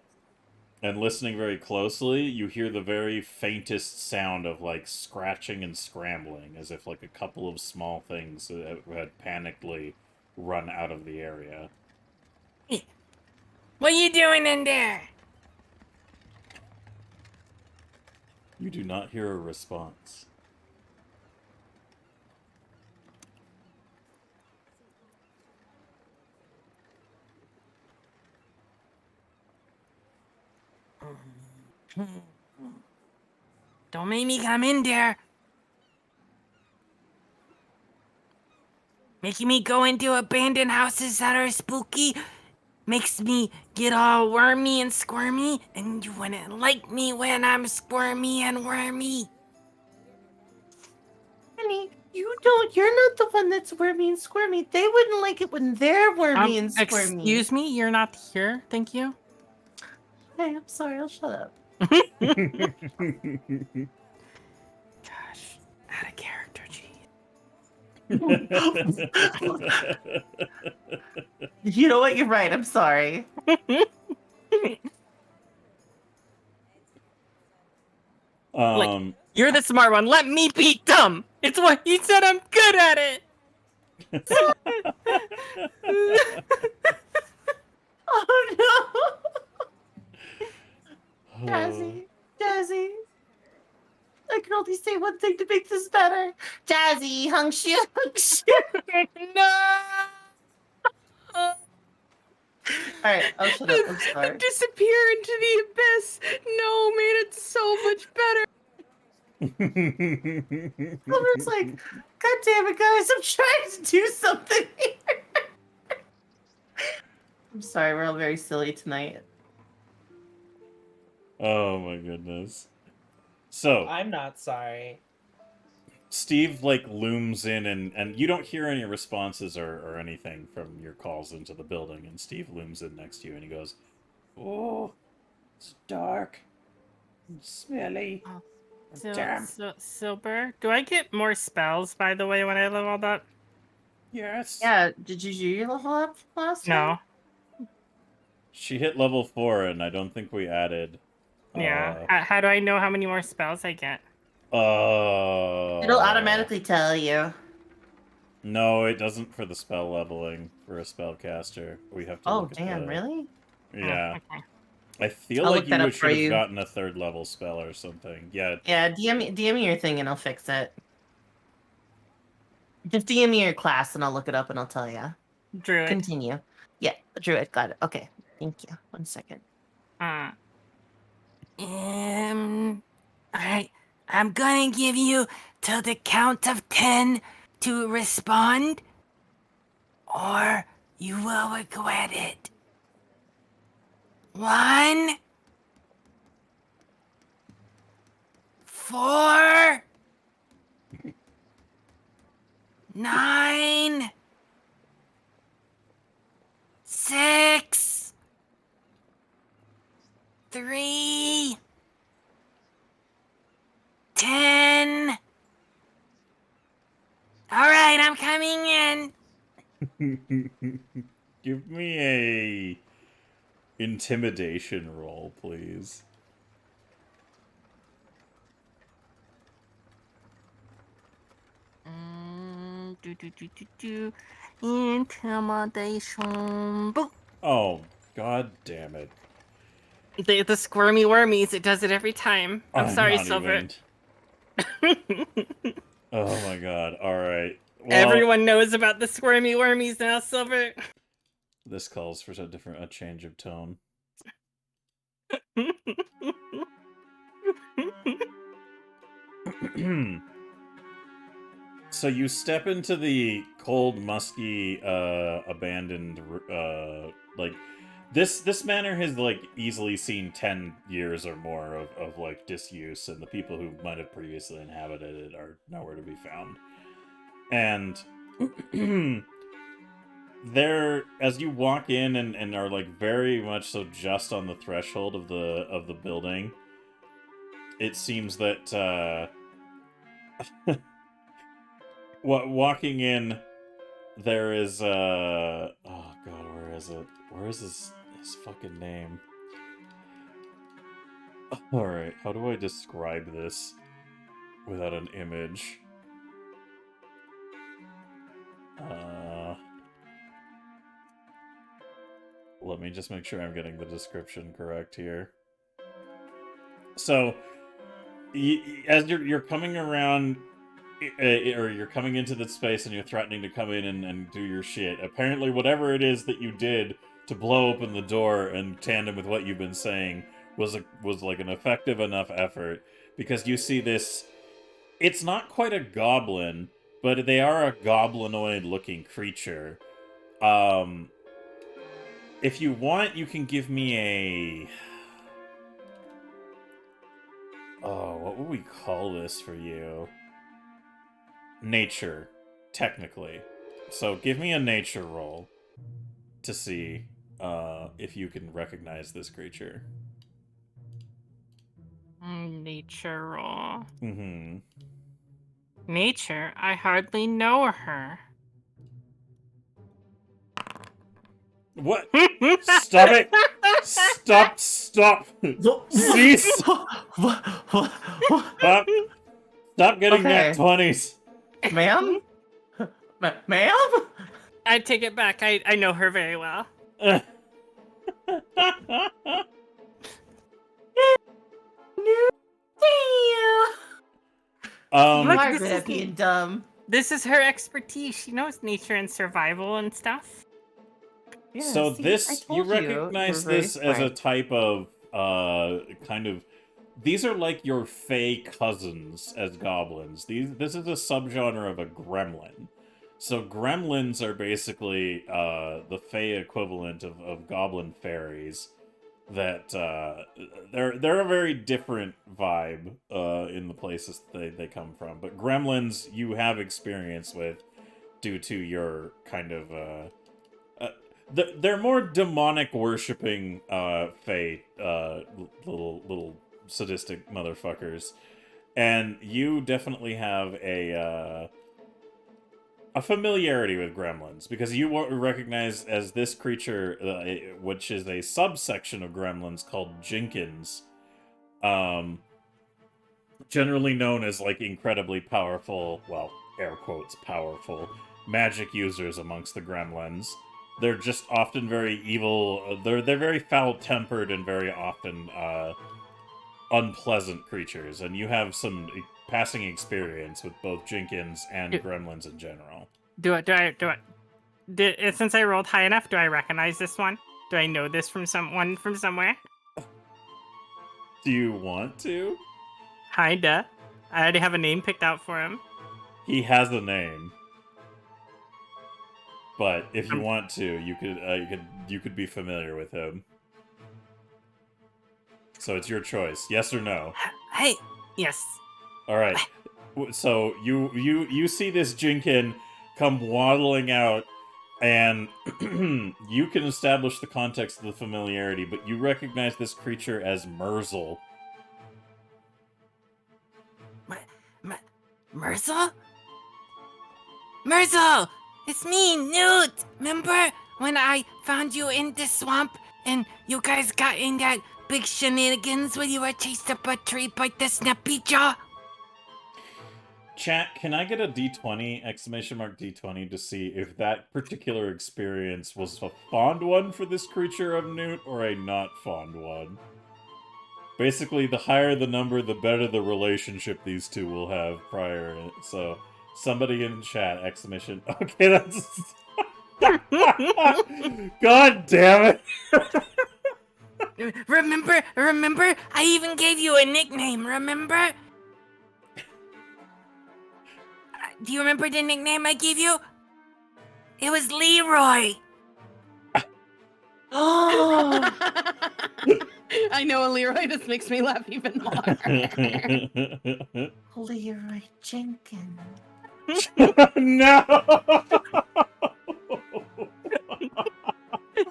and listening very closely, you hear the very faintest sound of like scratching and scrambling, as if like a couple of small things had panically run out of the area.
What are you doing in there?
You do not hear a response.
Don't make me come in there. Making me go into abandoned houses that are spooky makes me get all wormy and squirmy, and you wouldn't like me when I'm squirmy and wormy.
Honey, you're not the one that's wormy and squirmy. They wouldn't like it when they're wormy and squirmy.
Excuse me, you're not here, thank you.
Hey, I'm sorry, I'll shut up.
Gosh, out of character, geez.
You know what? You're right. I'm sorry.
You're the smart one. Let me be dumb. It's what you said. I'm good at it.
Oh no, Jazzy. I can only say one thing to make this better. Jazzy, hung shit.
No.
All right, I'll shut up. I'm sorry.
Disappear into the abyss. No, made it so much better.
Silver's like, God damn it, guys! I'm trying to do something here. I'm sorry, we're all very silly tonight.
Oh my goodness. So
I'm not sorry.
Steve like looms in and you don't hear any responses or anything from your calls into the building, and Steve looms in next to you and he goes, "Oh, it's dark and smelly. Damn.
Silver, do I get more spells, by the way, when I leveled up?
Yes."
Yeah, did you level up last time?
No.
She hit level 4 and I don't think we added.
Yeah. How do I know how many more spells I get?
It'll automatically tell you.
No, it doesn't for the spell leveling for a spellcaster. We have to.
Oh,
look at
damn,
the...
really?
Yeah.
Oh, okay.
I feel
I'll
like
look that
you
up for
should have
you.
gotten a 3rd level spell or something. Yeah.
Yeah, DM me your thing and I'll fix it. Just DM me your class and I'll look it up and I'll tell you.
Druid.
Continue. Yeah, Druid, got it. Okay, thank you. 1 second.
Alright. I'm gonna give you till the count of 10 to respond, or you will regret it. 1, 4, 9, 6, 3, 10. All right, I'm coming in.
Give me a intimidation roll, please.
Intimidation. Boop.
Oh, god damn it.
The squirmy wormies, it does it every time. I'm sorry,
not
Silver.
Oh my god, alright. Well,
Everyone knows about the squirmy wormies now, Silver.
this calls for a change of tone. So you step into the cold, musky, abandoned, like, this manor has, like, easily seen 10 years or more of like, disuse, and the people who might have previously inhabited it are nowhere to be found. And there, as you walk in and are, like, very much so just on the threshold of the building, it seems that, walking in, there is, oh god, where is it? Where is his fucking name? Alright, how do I describe this without an image? Let me just make sure I'm getting the description correct here. So, as you're coming around, or you're coming into the space and you're threatening to come in and do your shit, apparently whatever it is that you did to blow open the door in tandem with what you've been saying was like an effective enough effort, because you see this, it's not quite a goblin, but they are a goblinoid looking creature. If you want, you can give me a... Oh, what would we call this for you? Nature, technically. So give me a nature roll to see if you can recognize this creature.
Nature roll.
Mm-hmm.
Nature? I hardly know her.
What? Stop it! Stop! Cease! Stop getting
Okay.
nat 20s!
Ma'am? Ma'am?
I take it back. I know her very well.
You
Look,
are
this
good
is
at being dumb.
This is her expertise. She knows nature and survival and stuff.
Yeah,
So
see, I
this, you
told
recognize
you're very
this as a
smart.
type of, kind of... These are like your fey cousins as goblins. This is a subgenre of a gremlin. So gremlins are basically the fey equivalent of goblin fairies. That they're a very different vibe in the places they come from. But gremlins you have experience with due to your kind of they're more demonic worshipping fey little sadistic motherfuckers, and you definitely have a familiarity with gremlins, because you recognize as this creature, which is a subsection of gremlins called Jenkins, generally known as, like, incredibly powerful, well, air quotes, powerful, magic users amongst the gremlins. They're just often very evil, they're very foul-tempered and very often, unpleasant creatures, and you have some passing experience with both Jenkins and gremlins in general.
Since I rolled high enough, do I recognize this one? Do I know this from someone from somewhere?
Do you want to?
Kinda. I already have a name picked out for him.
He has a name, but if you want to, you could be familiar with him. So it's your choice, yes or no.
Hey, yes.
All right. So you see this Jinkin come waddling out, and you can establish the context of the familiarity, but you recognize this creature as Merzel.
Merzel? Merzel! It's me, Newt! Remember when I found you in the swamp and you guys got in that big shenanigans when you were chased up a tree by the snappy jaw?
Chat, can I get a D20, exclamation mark D20, to see if that particular experience was a fond one for this creature of Newt, or a not fond one? Basically, the higher the number, the better the relationship these two will have prior. So, somebody in chat, exclamation... Okay, that's... God damn it!
Remember? I even gave you a nickname, remember? Do you remember the nickname I gave you? It was Leroy.
Oh,
I know, Leroy. This makes me laugh even more.
Leroy Jenkins.
No.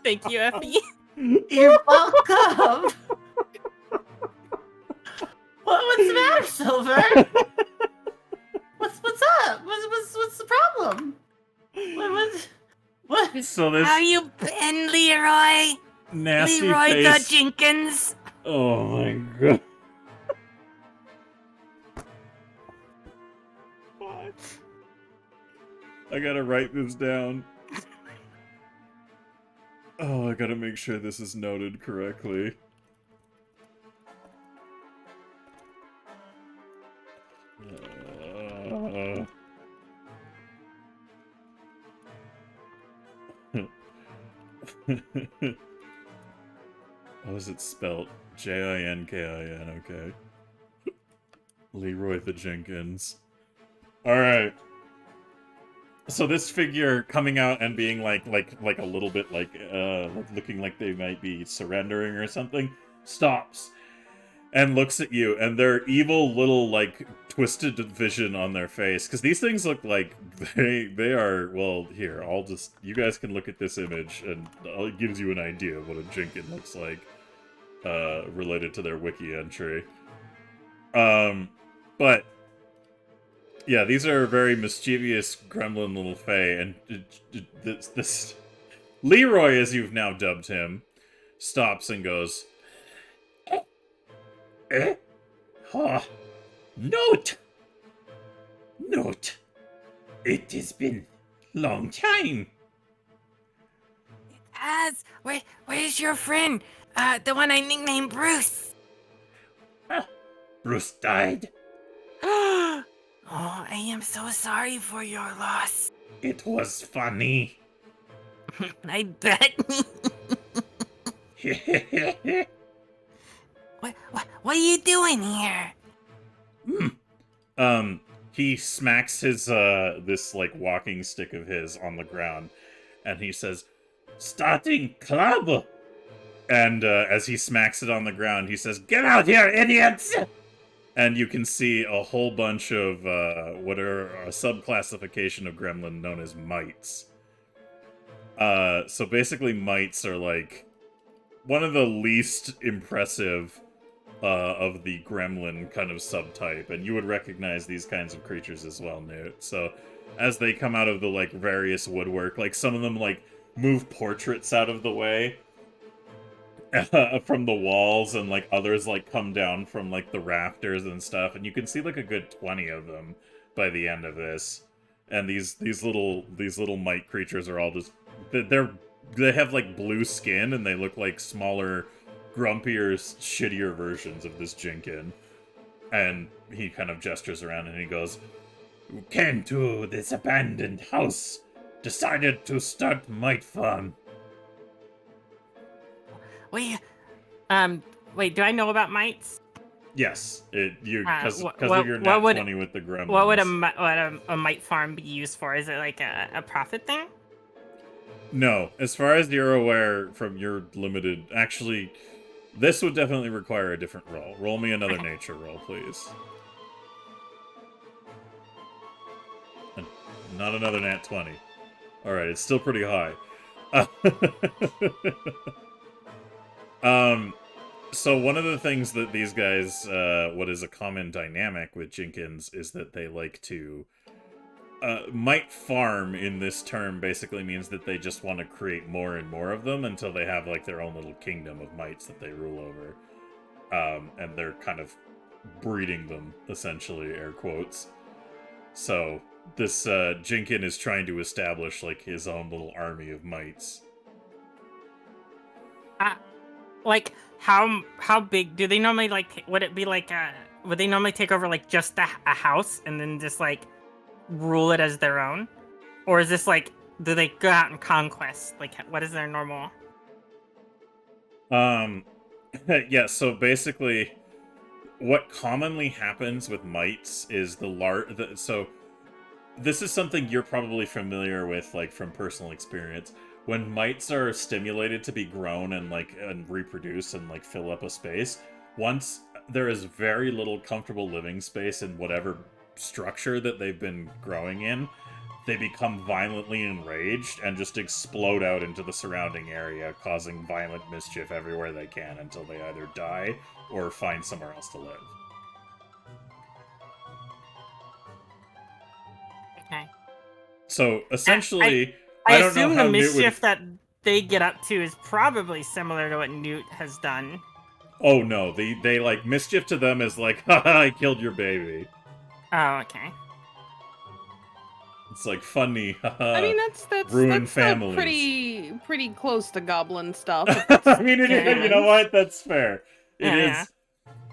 Thank you, Effie.
You're welcome. What's the matter, Silver? What's up? What's the problem? What?
So this
How you been, Leroy?
nasty
Leroy
face.
the Jenkins.
Oh my god. What? I gotta write this down. Oh, I gotta make sure this is noted correctly. How is it spelled? Jinkin, okay. Leroy the Jenkins. Alright. So this figure coming out and being like a little bit like looking like they might be surrendering or something, stops and looks at you, and their evil little like twisted vision on their face, because these things look like they are, well, here, you guys can look at this image and it gives you an idea of what a Jinkin looks like related to their wiki entry. But yeah, these are very mischievous gremlin little fae, and this Leroy, as you've now dubbed him, stops and goes,
Ha! Note! It has been long time.
Where's your friend? The one I nicknamed Bruce.
Bruce died.
Oh, I am so sorry for your loss.
It was funny.
I bet. What are you doing here?
He smacks his this like walking stick of his on the ground, and he says,
Starting club.
and as he smacks it on the ground, he says,
Get out here, idiots!
and you can see a whole bunch of what are a subclassification of gremlin known as mites. So basically mites are like one of the least impressive of the gremlin kind of subtype, and you would recognize these kinds of creatures as well, Newt. So as they come out of the like various woodwork, like some of them like move portraits out of the way from the walls, and like others like come down from like the rafters and stuff, and you can see like a good 20 of them by the end of this. And these little mite creatures are all just they have like blue skin, and they look like smaller, grumpier, shittier versions of this Jinkin. And he kind of gestures around and he goes,
Who came to this abandoned house, decided to start mite farm.
Wait, do I know about mites?
yes, because
what-
of your
what
nat
would-
20 with the gremlins.
What would a mite farm be used for? Is it like a profit thing?
No, as far as you're aware from your limited... Actually, this would definitely require a different roll. Roll me another nature roll, please. And not another nat 20. Alright, it's still pretty high. So one of the things that these guys, what is a common dynamic with Jinkins, is that they like to... mite farm in this term basically means that they just want to create more and more of them until they have like their own little kingdom of mites that they rule over. And they're kind of breeding them, essentially, air quotes. So this Jinkin is trying to establish like his own little army of mites.
Like how big do they normally like? Would it be like would they normally take over like just a house and then just like rule it as their own, or is this like do they go out and conquest? Like what is their normal?
Yeah. So basically, what commonly happens with mites is so this is something you're probably familiar with, like, from personal experience. When mites are stimulated to be grown and, like, and reproduce and, like, fill up a space, once there is very little comfortable living space in whatever structure that they've been growing in, they become violently enraged and just explode out into the surrounding area, causing violent mischief everywhere they can until they either die or find somewhere else to live.
Okay.
So, essentially,
I
don't know
assume
how
the
Newt would...
mischief that they get up to is probably similar to what Newt has done.
Oh no, they like, mischief to them is like, haha, I killed your baby.
Oh, okay.
It's like funny, haha.
I mean,
ruin
that's still
families.
pretty close to goblin stuff.
I mean,
Yeah.
you know what? That's fair. It
Yeah.
is.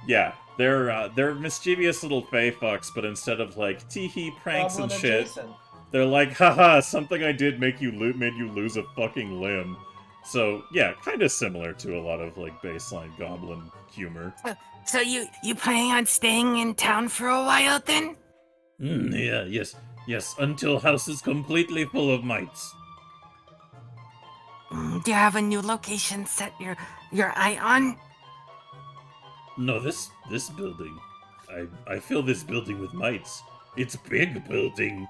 Yeah, they're mischievous little fey fucks, but instead of like teehee pranks
Goblin
and shit,
adjacent.
they're like, haha, something I did made you lose a fucking limb. So yeah, kind of similar to a lot of like baseline goblin humor.
So you planning on staying in town for a while then?
Yeah, yes, until house is completely full of mites.
Do you have a new location set your eye on?
No, this building. I fill this building with mites. It's a big building.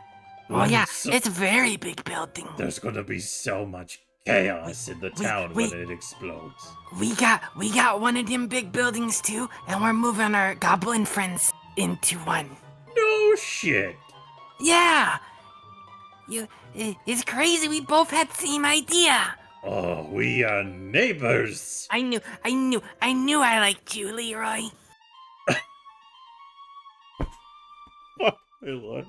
Oh yeah,
So-
it's a very big building.
There's gonna be so much chaos in the town when it explodes.
We got one of them big buildings too, and we're moving our goblin friends into one.
No shit.
Yeah. It's crazy. We both had the same idea.
Oh, we are neighbors.
I knew I liked you, Leroy.
Fuck my life.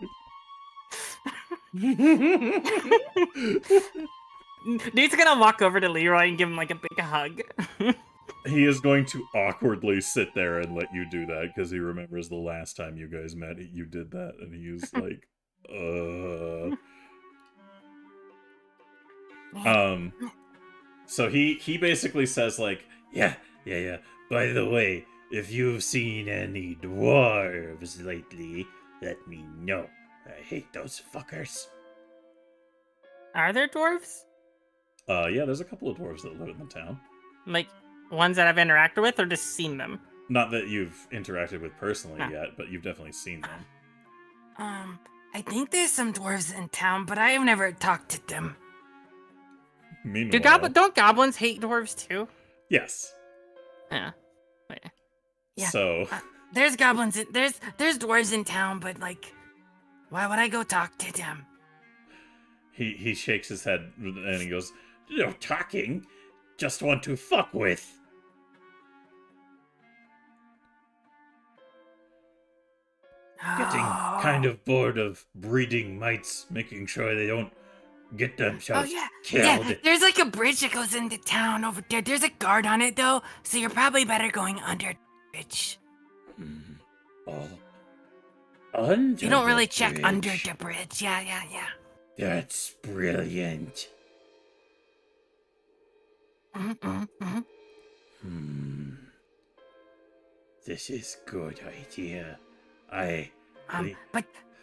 Nate's gonna walk over to Leroy and give him like a big hug.
He is going to awkwardly sit there and let you do that because he remembers the last time you guys met, you did that, and he's like, So he basically says like,
Yeah. By the way, if you've seen any dwarves lately, let me know. I hate those fuckers.
Are there dwarves?
yeah, there's a couple of dwarves that live in the town.
Like ones that I've interacted with, or just seen them?
Not that you've interacted with personally
Huh.
yet, but you've definitely seen them.
I think there's some dwarves in town, but I've never talked to them.
Meanwhile,
Don't goblins hate dwarves too?
yes.
Yeah. Yeah.
So
There's goblins. There's dwarves in town, but like, why would I go talk to them?
he shakes his head and he goes,
No talking. Just want to fuck with. Getting kind of bored of breeding mites, making sure they don't get
Oh
themselves
yeah,
killed.
yeah. There's like a bridge that goes into town over there. There's a guard on it though, so you're probably better going under the bridge.
Oh. Under
You don't really
the
check under
bridge.
the bridge. Yeah.
That's brilliant.
Mm-hmm.
This is good idea. I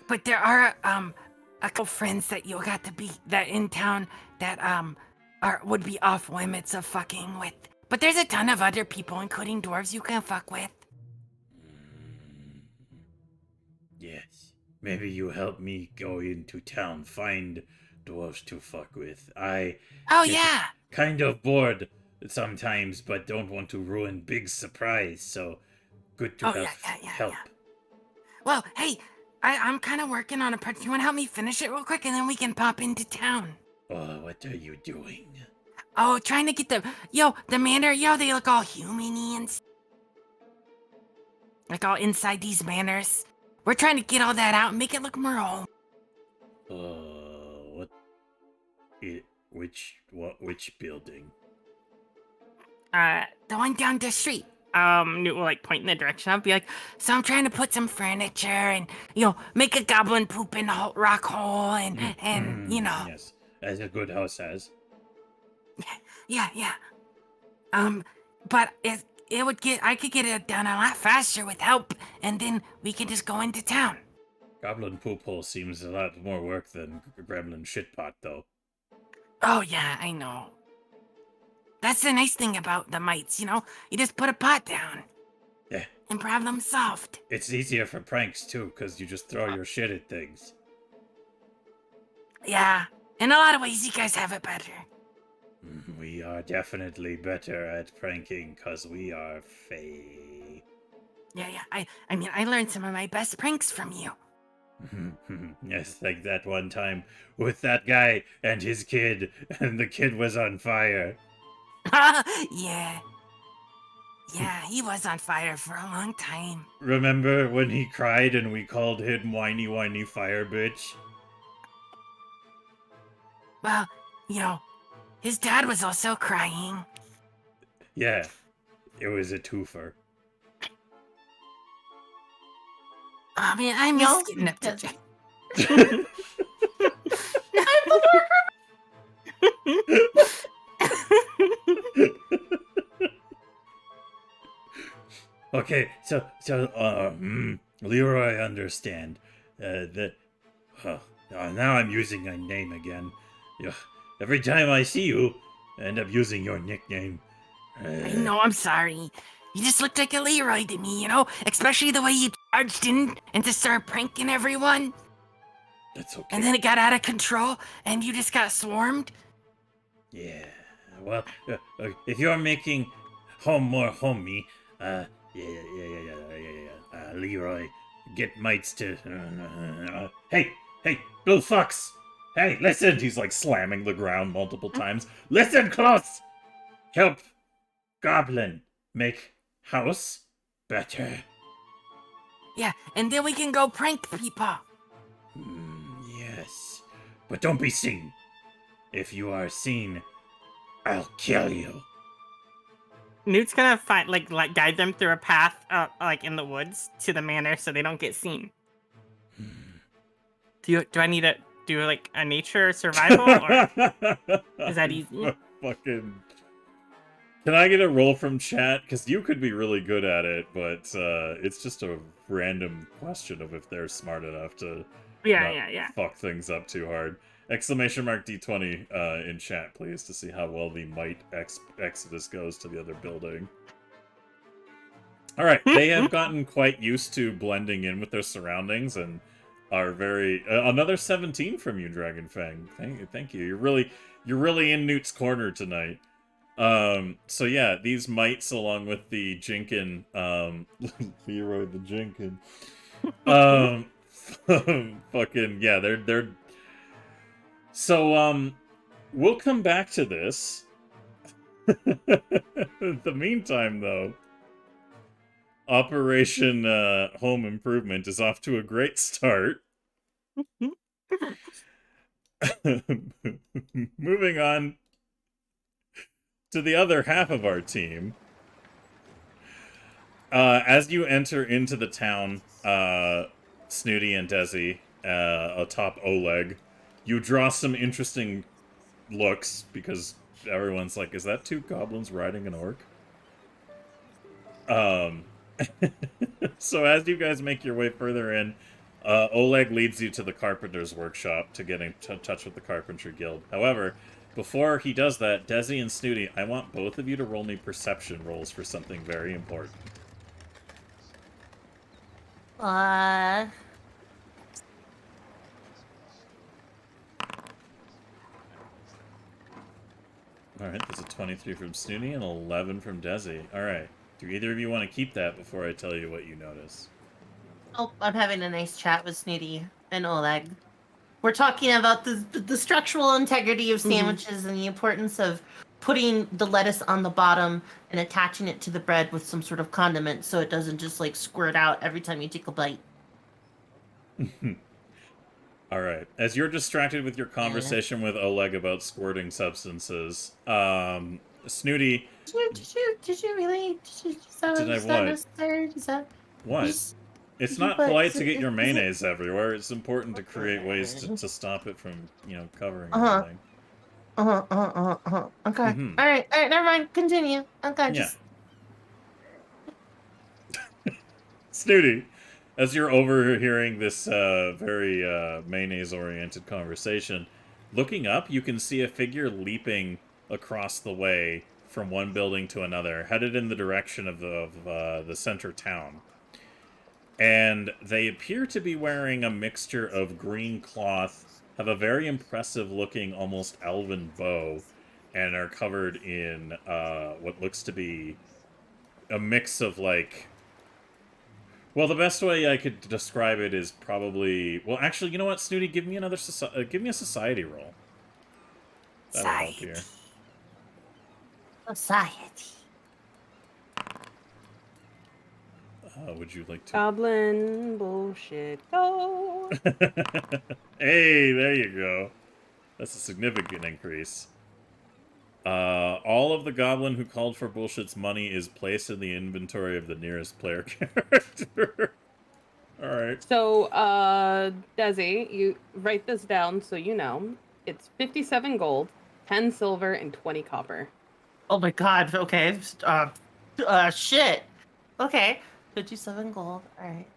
But there are a couple friends that you got to be that in town that would be off limits of fucking with. But there's a ton of other people, including dwarves, you can fuck with.
yes. Maybe you help me go into town, find dwarves to fuck with.
Oh
Yes.
yeah.
Kind of bored sometimes, but don't want to ruin big surprise. So good to
Oh,
have
yeah.
help.
Well, hey, I'm kind of working on a project. You want to help me finish it real quick, and then we can pop into town.
Oh, what are you doing?
Oh, trying to get the manor. They look all human-y and like all inside these manors. We're trying to get all that out and make it look more home.
What? Which building?
The one down the street. Newt will like point in the direction. I'll be like, so I'm trying to put some furniture and make a goblin poop in a rock hole and
Yes, as a good house has.
yeah. But I could get it done a lot faster with help, and then we can just go into town.
Goblin poop hole seems a lot more work than gremlin shitpot, though.
Oh, yeah, I know. That's the nice thing about the mites, you know? You just put a pot down.
Yeah.
And problem solved.
It's easier for pranks, too, because you just throw your shit at things.
Yeah. In a lot of ways, you guys have it better.
We are definitely better at pranking, because we are Fae.
Yeah. I mean, I learned some of my best pranks from you.
Yes, like that one time with that guy and his kid, and the kid was on fire.
Yeah. Yeah, he was on fire for a long time.
Remember when he cried and we called him whiny whiny fire bitch?
Well, you know, his dad was also crying.
Yeah, it was a twofer.
I mean, I'm
No,
just getting up to
Okay, so, Leroy, understand. Now I'm using my name again. Ugh, every time I see you, I end up using your nickname.
I know, I'm sorry. You just looked like a Leroy to me, you know? Especially the way you charged in and just started pranking everyone.
That's okay.
And then it got out of control, and you just got swarmed.
Yeah, well, if you're making home more homey, Leroy, get mites to, hey, Blue Fox! Hey, listen!
He's like slamming the ground multiple times.
Listen close! Help Goblin make house better.
Yeah, and then we can go prank people.
Yes, but don't be seen. If you are seen, I'll kill you.
Newt's gonna find like guide them through a path, like in the woods to the manor, so they don't get seen. Do I need to do like a nature survival, or is that easy?
Fucking. Can I get a roll from chat? Because you could be really good at it, but it's just a random question of if they're smart enough to
Yeah.
fuck things up too hard. Exclamation mark D20 in chat, please, to see how well the might exodus goes to the other building. Alright, they have gotten quite used to blending in with their surroundings and are very... another 17 from you, Dragonfang. Thank you. You're really in Newt's corner tonight. So yeah, these mites along with the Jinkin, Leroy the Jinkin, fucking, yeah, they're, so, we'll come back to this. In the meantime, though, Operation, Home Improvement is off to a great start. Moving on to the other half of our team. As you enter into the town, Snooty and Desi, atop Oleg, you draw some interesting looks, because everyone's like, is that two goblins riding an orc? So as you guys make your way further in, Oleg leads you to the carpenter's workshop to get in touch with the Carpentry Guild. However, before he does that, Desi and Snooty, I want both of you to roll me perception rolls for something very important. Alright, there's a 23 from Snooty and 11 from Desi. Alright, do either of you want to keep that before I tell you what you notice?
Oh, I'm having a nice chat with Snooty and Oleg. We're talking about the structural integrity of sandwiches and the importance of putting the lettuce on the bottom and attaching it to the bread with some sort of condiment so it doesn't just like squirt out every time you take a bite.
Alright, as you're distracted with your conversation with Oleg about squirting substances, Snooty...
Did you really?
Did I what? What? It's not polite to get your mayonnaise everywhere. It's important to create ways to stop it from, you know, covering everything.
Okay. Alright, never mind. Continue. Okay,
Yeah. Snooty, as you're overhearing this very mayonnaise-oriented conversation, looking up, you can see a figure leaping across the way from one building to another, headed in the direction of the center town. And they appear to be wearing a mixture of green cloth, have a very impressive-looking, almost elven bow, and are covered in what looks to be a mix of, like... Well, the best way I could describe it is probably... Well, actually, you know what, Snooty? Give me another give me a society roll. That'll help here.
Society.
Would you like to...
Goblin bullshit. Go.
Hey, there you go. That's a significant increase. All of the goblin who called for bullshit's money is placed in the inventory of the nearest player character. Alright.
So, Desi, you write this down so you know. It's 57 gold, 10 silver, and 20 copper.
Oh my god, okay. Shit. Okay. 57 gold. Alright.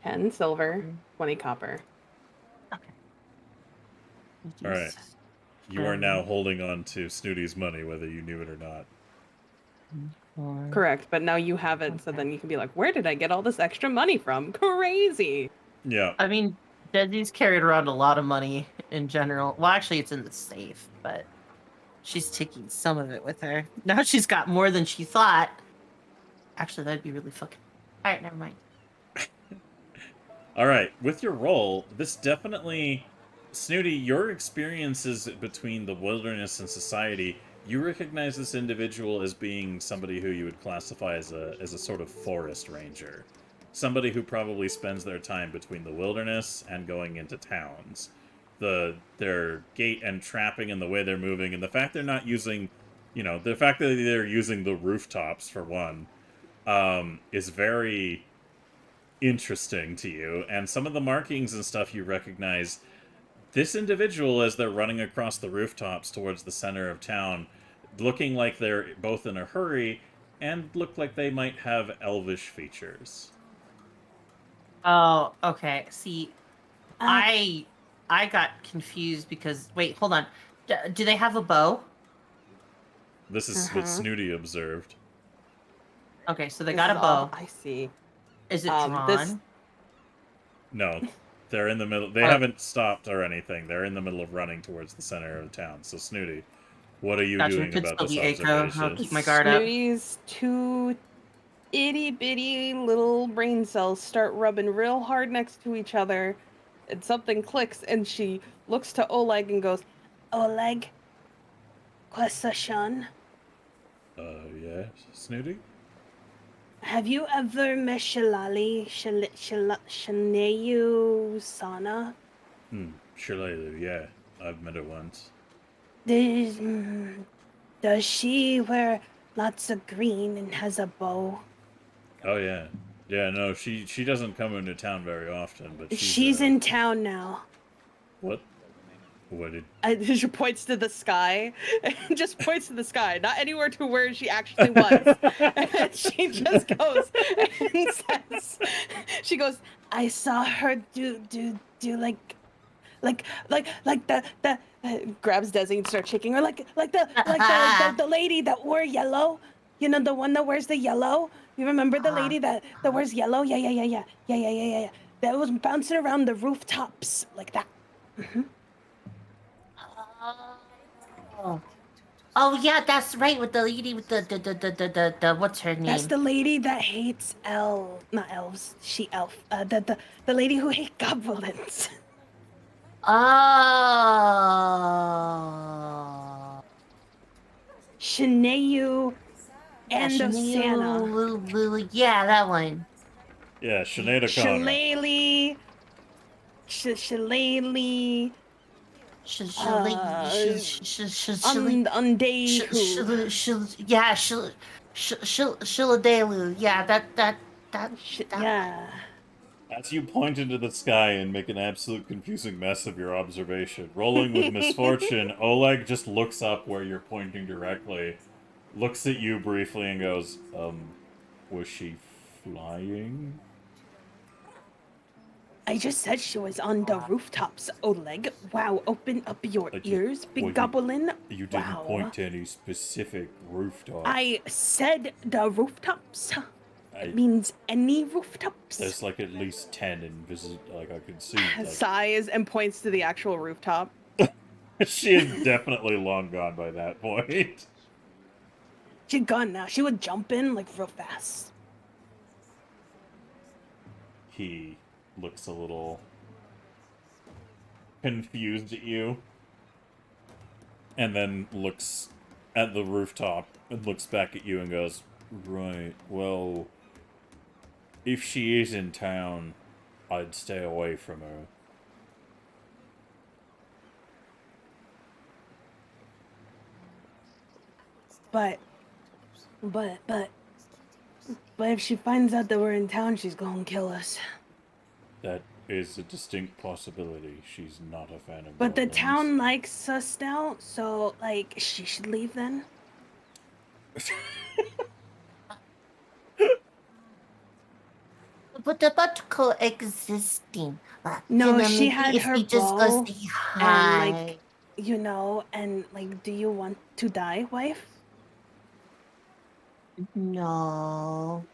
10 silver, 20 copper.
Okay.
Alright. You are now holding on to Snooty's money, whether you knew it or not.
Correct, but now you have it, so then you can be like, where did I get all this extra money from? Crazy!
Yeah.
I mean, Desi's carried around a lot of money in general. Well, actually, it's in the safe, but she's taking some of it with her. Now she's got more than she thought. Actually, that'd be really fucking... Alright, never mind.
Alright, with your roll, this definitely... Snooty, your experiences between the wilderness and society, you recognize this individual as being somebody who you would classify as a sort of forest ranger. Somebody who probably spends their time between the wilderness and going into towns. Their gait and trapping and the way they're moving, and the fact they're not using, the fact that they're using the rooftops, for one, is very interesting to you. And some of the markings and stuff you recognize... This individual, as they're running across the rooftops towards the center of town, looking like they're both in a hurry, and look like they might have elvish features.
Oh, okay. See, I got confused because... Wait, hold on. Do they have a bow?
This is what Snooty observed.
Okay, so they got a bow.
I see.
Is it drawn?
No. They're in the middle. They haven't stopped or anything. They're in the middle of running towards the center of the town. So, Snooty, what are you doing about this observation?
I'll keep my guard up.
Snooty's two itty-bitty little brain cells start rubbing real hard next to each other, and something clicks, and she looks to Oleg and goes,
Oleg? Question.
Yeah, Snooty?
Have you ever met Shillelagh Shanayu Sana?
Shillelagh, yeah. I've met her once.
Does she wear lots of green and has a bow?
Oh, yeah. Yeah, no, she doesn't come into town very often, but
she's in town now.
What? What did...
She points to the sky. Just points to the sky, not anywhere to where she actually was. And she just goes and says, she goes,
I saw her do like the
grabs Desi and starts shaking her
like the lady that wore yellow. You know, the one that wears the yellow. You remember the lady that wears yellow? Yeah. That was bouncing around the rooftops like that.
Oh yeah, that's right. With the lady with the what's her name?
That's the lady that hates not elves. She elf. The lady who hates goblins.
Oh.
Shanayu and Osana.
Yeah, that one.
Yeah, Sinead O'Connor.
Shillelagh.
Shillelagh. Yeah, that.
Yeah.
As you point into the sky and make an absolute confusing mess of your observation, rolling with misfortune, Oleg just looks up where you're pointing directly, looks at you briefly and goes, was she flying?
I just said she was on the rooftops, Oleg. Wow, open up your ears, big goblin.
You didn't point to any specific rooftop.
I said the rooftops. It means any rooftops.
There's like at least 10 like I could see. Like...
Sighs and points to the actual rooftop.
She is definitely long gone by that point.
She's gone now. She would jump in like real fast.
He looks a little confused at you, and then looks at the rooftop and looks back at you and goes, "Right, well, if she is in town, I'd stay away from her."
But if she finds out that we're in town, she's gonna kill us.
That is a distinct possibility. She's not a fan of
But the
goblins.
town likes us now, so, like, she should leave then?
What about coexisting?
No,
You know,
she
maybe
had
if
her
we just
ball,
go say hi.
and, like, you know, and, like, do you want to die, wife?
No.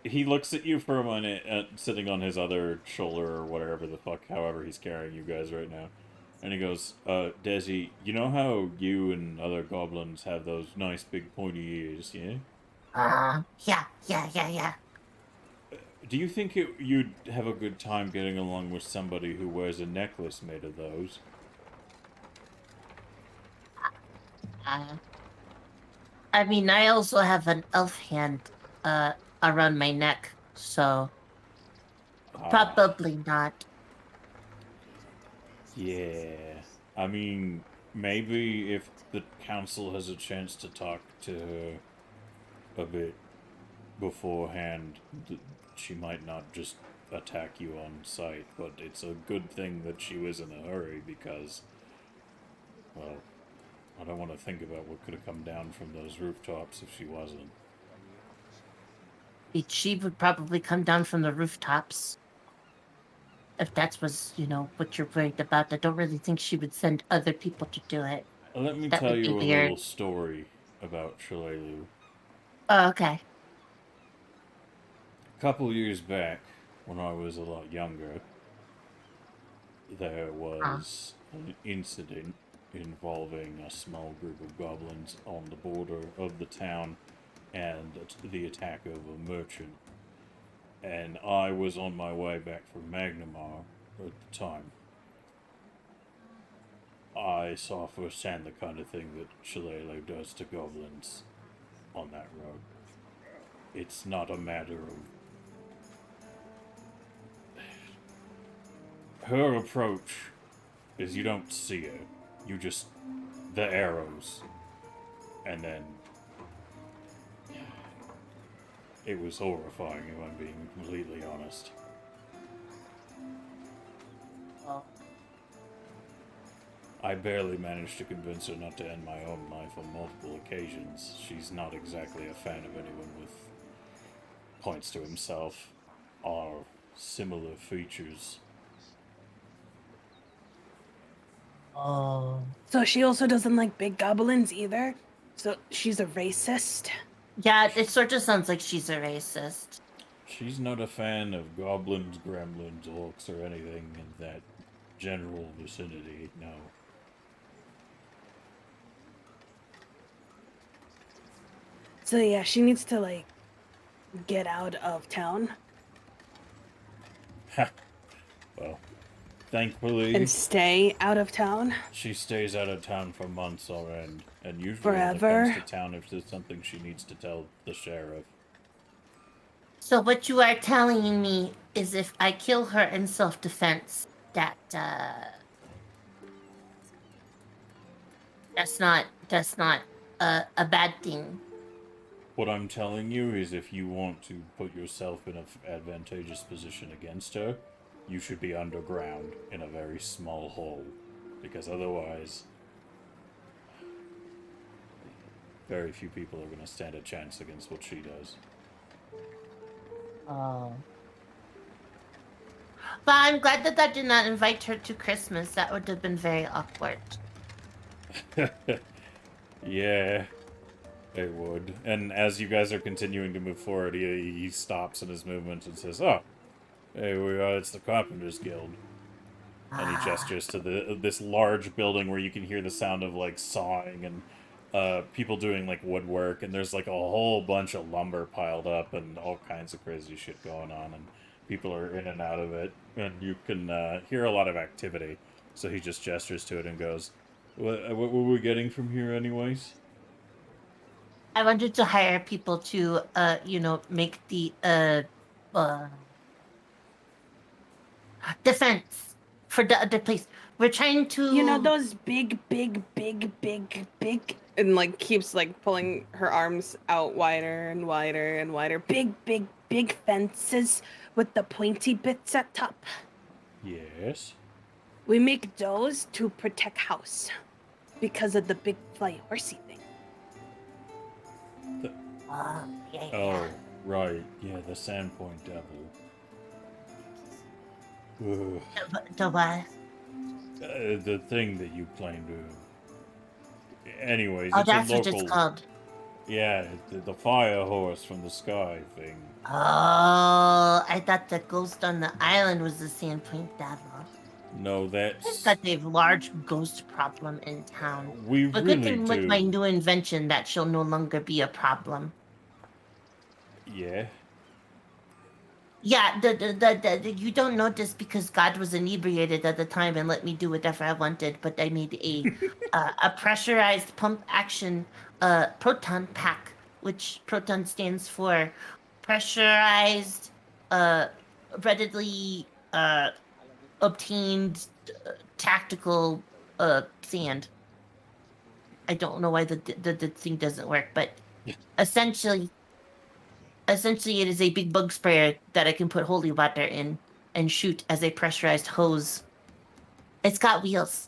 He looks at you for a minute, sitting on his other shoulder or whatever the fuck, however he's carrying you guys right now. And he goes, Desi, you know how you and other goblins have those nice big pointy ears, yeah?
Yeah.
Do you think you'd have a good time getting along with somebody who wears a necklace made of those?
I mean, I also have an elf hand, around my neck, so probably not.
Yeah. I mean, maybe if the council has a chance to talk to her a bit beforehand, she might not just attack you on sight, but it's a good thing that she was in a hurry because, well, I don't want to think about what could have come down from those rooftops if she wasn't.
She would probably come down from the rooftops. If that was, what you're worried about. I don't really think she would send other people to do it.
Let me
That
tell
would be
you a
weird.
little story about Shalelu.
Oh, okay.
A couple years back, when I was a lot younger, there was an incident involving a small group of goblins on the border of the town and the attack of a merchant. And I was on my way back from Magnamar at the time. I saw firsthand the kind of thing that Shalelu does to goblins on that road. It's not a matter of... Her approach is you don't see her. You just... the arrows. And then... It was horrifying, if I'm being completely honest.
Well,
I barely managed to convince her not to end my own life on multiple occasions. She's not exactly a fan of anyone with, points to himself, or similar features.
oh.
So she also doesn't like big goblins either? So she's a racist?
Yeah, it sort of sounds like she's a racist.
She's not a fan of goblins, gremlins, orcs, or anything in that general vicinity, no.
So yeah, she needs to, like, get out of town.
Well, thankfully...
And stay out of town?
She stays out of town for months on end, and usually
Forever?
only comes to town if there's something she needs to tell the sheriff.
So what you are telling me is if I kill her in self-defense, that's not a bad thing.
What I'm telling you is if you want to put yourself in an advantageous position against her, you should be underground in a very small hole, because otherwise very few people are going to stand a chance against what she does.
Oh. But I'm glad that did not invite her to Christmas. That would have been very awkward.
Yeah, it would. And as you guys are continuing to move forward, he stops in his movement and says, "Oh, hey, it's the Carpenters Guild." And he gestures to this large building where you can hear the sound of, like, sawing and people doing, like, woodwork. And there's, like, a whole bunch of lumber piled up and all kinds of crazy shit going on. And people are in and out of it. And you can hear a lot of activity. So he just gestures to it and goes, what were we getting from here anyways?
I wanted to hire people to, make the, defense for the other place. We're trying to...
You know those big...
And, like, keeps, like, pulling her arms out wider and wider and wider.
Big fences with the pointy bits at top.
Yes.
We make those to protect house because of the big fly horsey thing.
yeah.
Oh, right. Yeah, the Sandpoint Devil. Ugh.
The what?
The thing that you claim to... Anyways,
Oh,
it's
that's
a local...
what it's called.
Yeah, the fire horse from the sky thing.
Oh, I thought the ghost on the island was the Sandpoint Devil.
No, that's...
I've got a large ghost problem in town.
We
But
really
good thing
do.
with my new invention, that shall no longer be a problem.
Yeah.
Yeah, the you don't know this because God was inebriated at the time and let me do whatever I wanted, but I made a pressurized pump action proton pack, which proton stands for pressurized readily obtained tactical sand. I don't know why the thing doesn't work, but essentially it is a big bug sprayer that I can put holy water in and shoot as a pressurized hose. It's got wheels.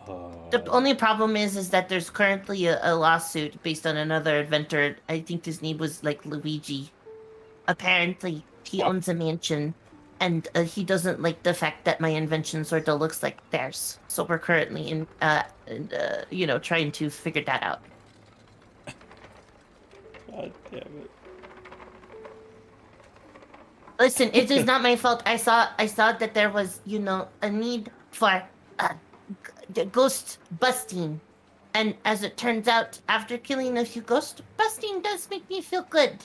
The only problem is that there's currently a lawsuit based on another inventor. I think his name was like Luigi. Apparently, he owns a mansion, and he doesn't like the fact that my invention sort of looks like theirs. So we're currently trying to figure that out.
God damn it.
Listen, it is not my fault. I saw that there was, a need for ghost busting. And as it turns out, after killing a few ghosts, busting does make me feel good.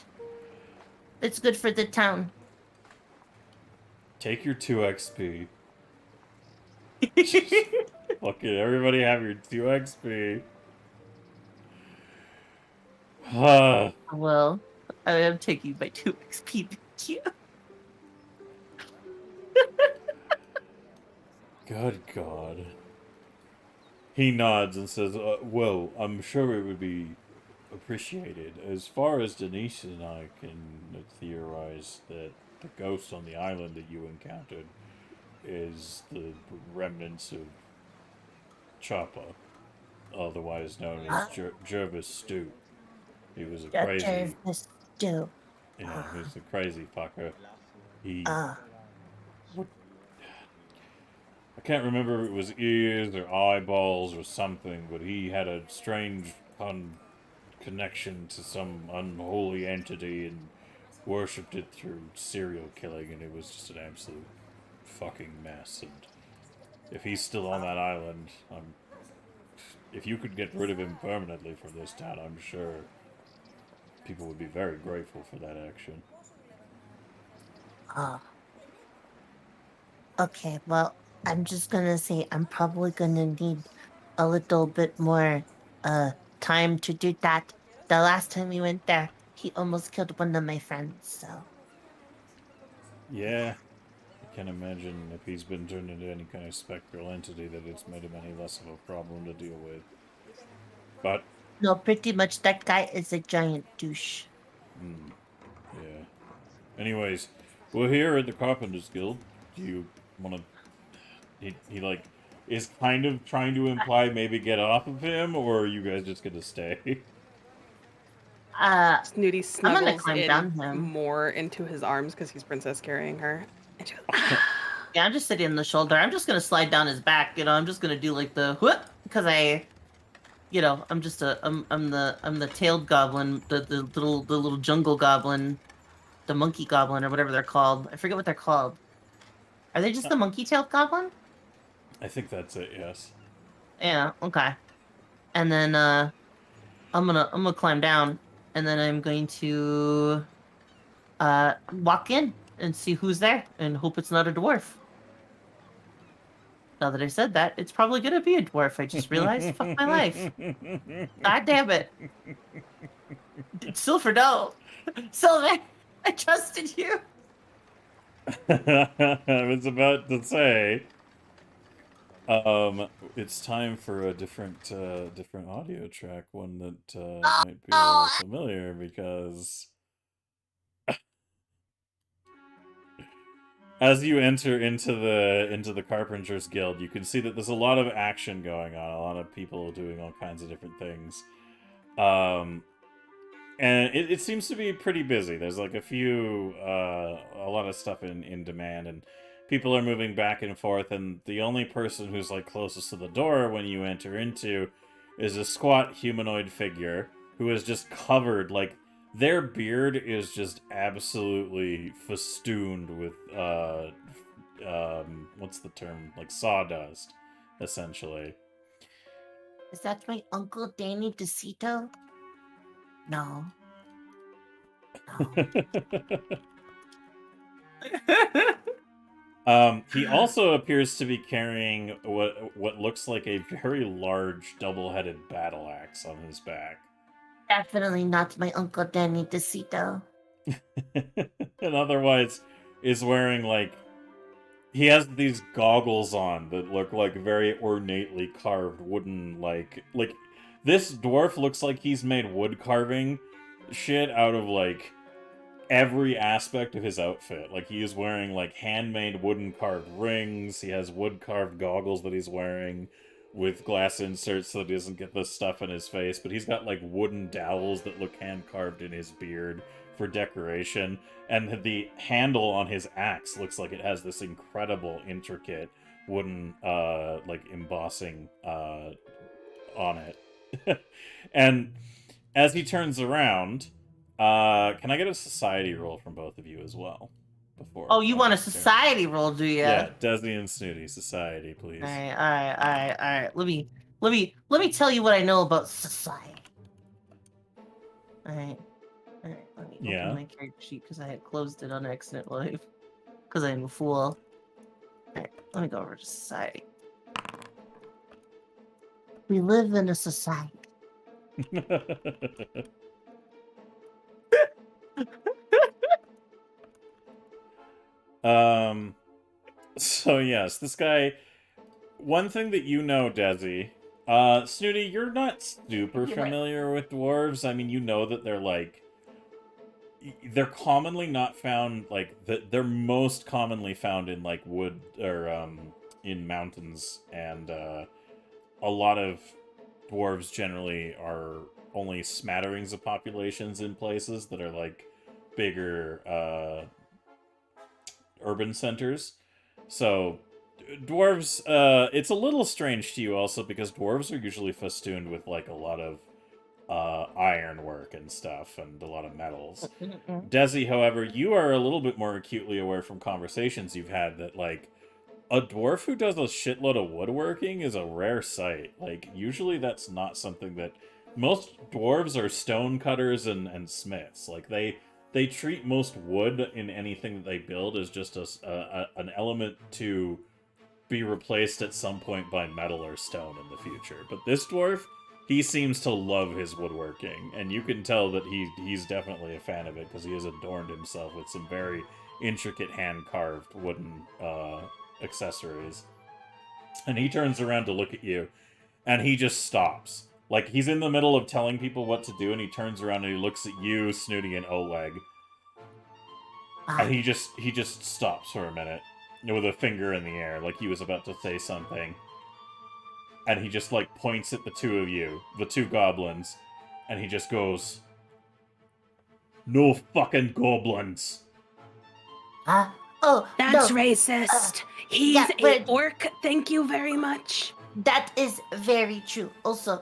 It's good for the town.
Take your 2 XP. Okay, everybody have your 2 XP.
Well, I am taking my 2 XP. Thank you.
Good God. He nods and says, well, I'm sure it would be appreciated. As far as Denise and I can theorize that the ghost on the island that you encountered is the remnants of Choppa, otherwise known as Jervis Stew. He was a crazy...
Jervis Stew.
Yeah, he was a crazy fucker. He... What? I can't remember if it was ears or eyeballs or something, but he had a strange connection to some unholy entity and worshipped it through serial killing, and it was just an absolute fucking mess. And if he's still on that island, if you could get rid of him permanently from this town, I'm sure people would be very grateful for that action.
Okay, well, I'm just gonna say I'm probably gonna need a little bit more time to do that. The last time we went there, he almost killed one of my friends, so...
Yeah, I can imagine if he's been turned into any kind of spectral entity that it's made him any less of a problem to deal with. But...
No, pretty much that guy is a giant douche.
Yeah. Anyways, we're here at the Carpenters Guild. Do you want to... He like, is kind of trying to imply maybe get off of him, or are you guys just gonna stay?
Snooty
I'm gonna
snuggles
climb down him.
more into his arms because he's princess carrying her.
Yeah, I'm just sitting on the shoulder. I'm just gonna slide down his back. I'm just gonna do like the whoop because I'm just I'm the tailed goblin, the little jungle goblin, the monkey goblin or whatever they're called. I forget what they're called. Are they just the monkey tailed goblin?
I think that's it. Yes.
Yeah. Okay. And then I'm gonna climb down, and then I'm going to walk in and see who's there, and hope it's not a dwarf. Now that I said that, it's probably gonna be a dwarf. I just realized. Fuck my life. God damn it. Silver, no. Silver, I trusted you.
I was about to say, it's time for a different audio track, one that might be a little familiar because as you enter into the Carpenters Guild, you can see that there's a lot of action going on, a lot of people doing all kinds of different things. And it seems to be pretty busy. There's like a lot of stuff in demand, and people are moving back and forth, and the only person who's like closest to the door when you enter into is a squat humanoid figure who is just covered, like, their beard is just absolutely festooned with, what's the term? Like sawdust, essentially.
Is that my Uncle Danny DeCito? No.
He also appears to be carrying what looks like a very large double-headed battle axe on his back.
Definitely not my Uncle Danny DeCito.
And otherwise is wearing, like, he has these goggles on that look like very ornately carved wooden, like this dwarf looks like he's made wood carving shit out of, like, every aspect of his outfit. Like, he is wearing, like, handmade wooden carved rings. He has wood carved goggles that he's wearing with glass inserts so that he doesn't get the stuff in his face. But he's got, like, wooden dowels that look hand carved in his beard for decoration. And the handle on his axe looks like it has this incredible, intricate wooden, like, embossing on it. And as he turns around, can I get a society roll from both of you as well? Before.
Oh, you want a society roll, do you?
Yeah, Desi and Snooty, society, please.
All right. Let me tell you what I know about society. All right. Let me open my character sheet because I had closed it on accident live. Because I'm a fool. All right, let me go over to society. We live in a society.
So yes, this guy, one thing that you know, Desi, Snooty, you're not super familiar with dwarves. I mean, you know that they're, like, they're commonly not found, like, they're most commonly found in, like, wood, or, in mountains, and, a lot of dwarves generally are only smatterings of populations in places that are, like, bigger, urban centers. So dwarves, it's a little strange to you also because dwarves are usually festooned with, like, a lot of ironwork and stuff and a lot of metals. Desi, however, you are a little bit more acutely aware from conversations you've had that, like, a dwarf who does a shitload of woodworking is a rare sight. Like, usually that's not something that... Most dwarves are stone cutters and smiths. Like, they treat most wood in anything that they build as just an element to be replaced at some point by metal or stone in the future. But this dwarf, he seems to love his woodworking, and you can tell that he's definitely a fan of it because he has adorned himself with some very intricate hand-carved wooden accessories. And he turns around to look at you, and he just stops. Like, he's in the middle of telling people what to do, and he turns around and he looks at you, Snooty, and Oleg. And he just stops for a minute, with a finger in the air, like he was about to say something. And he just, like, points at the two of you, the two goblins, and he just goes, "No fucking goblins."
Huh? Oh,
That's
no,
racist. He's
yeah,
a
we're-
orc. Thank you very much.
that is very true. Also,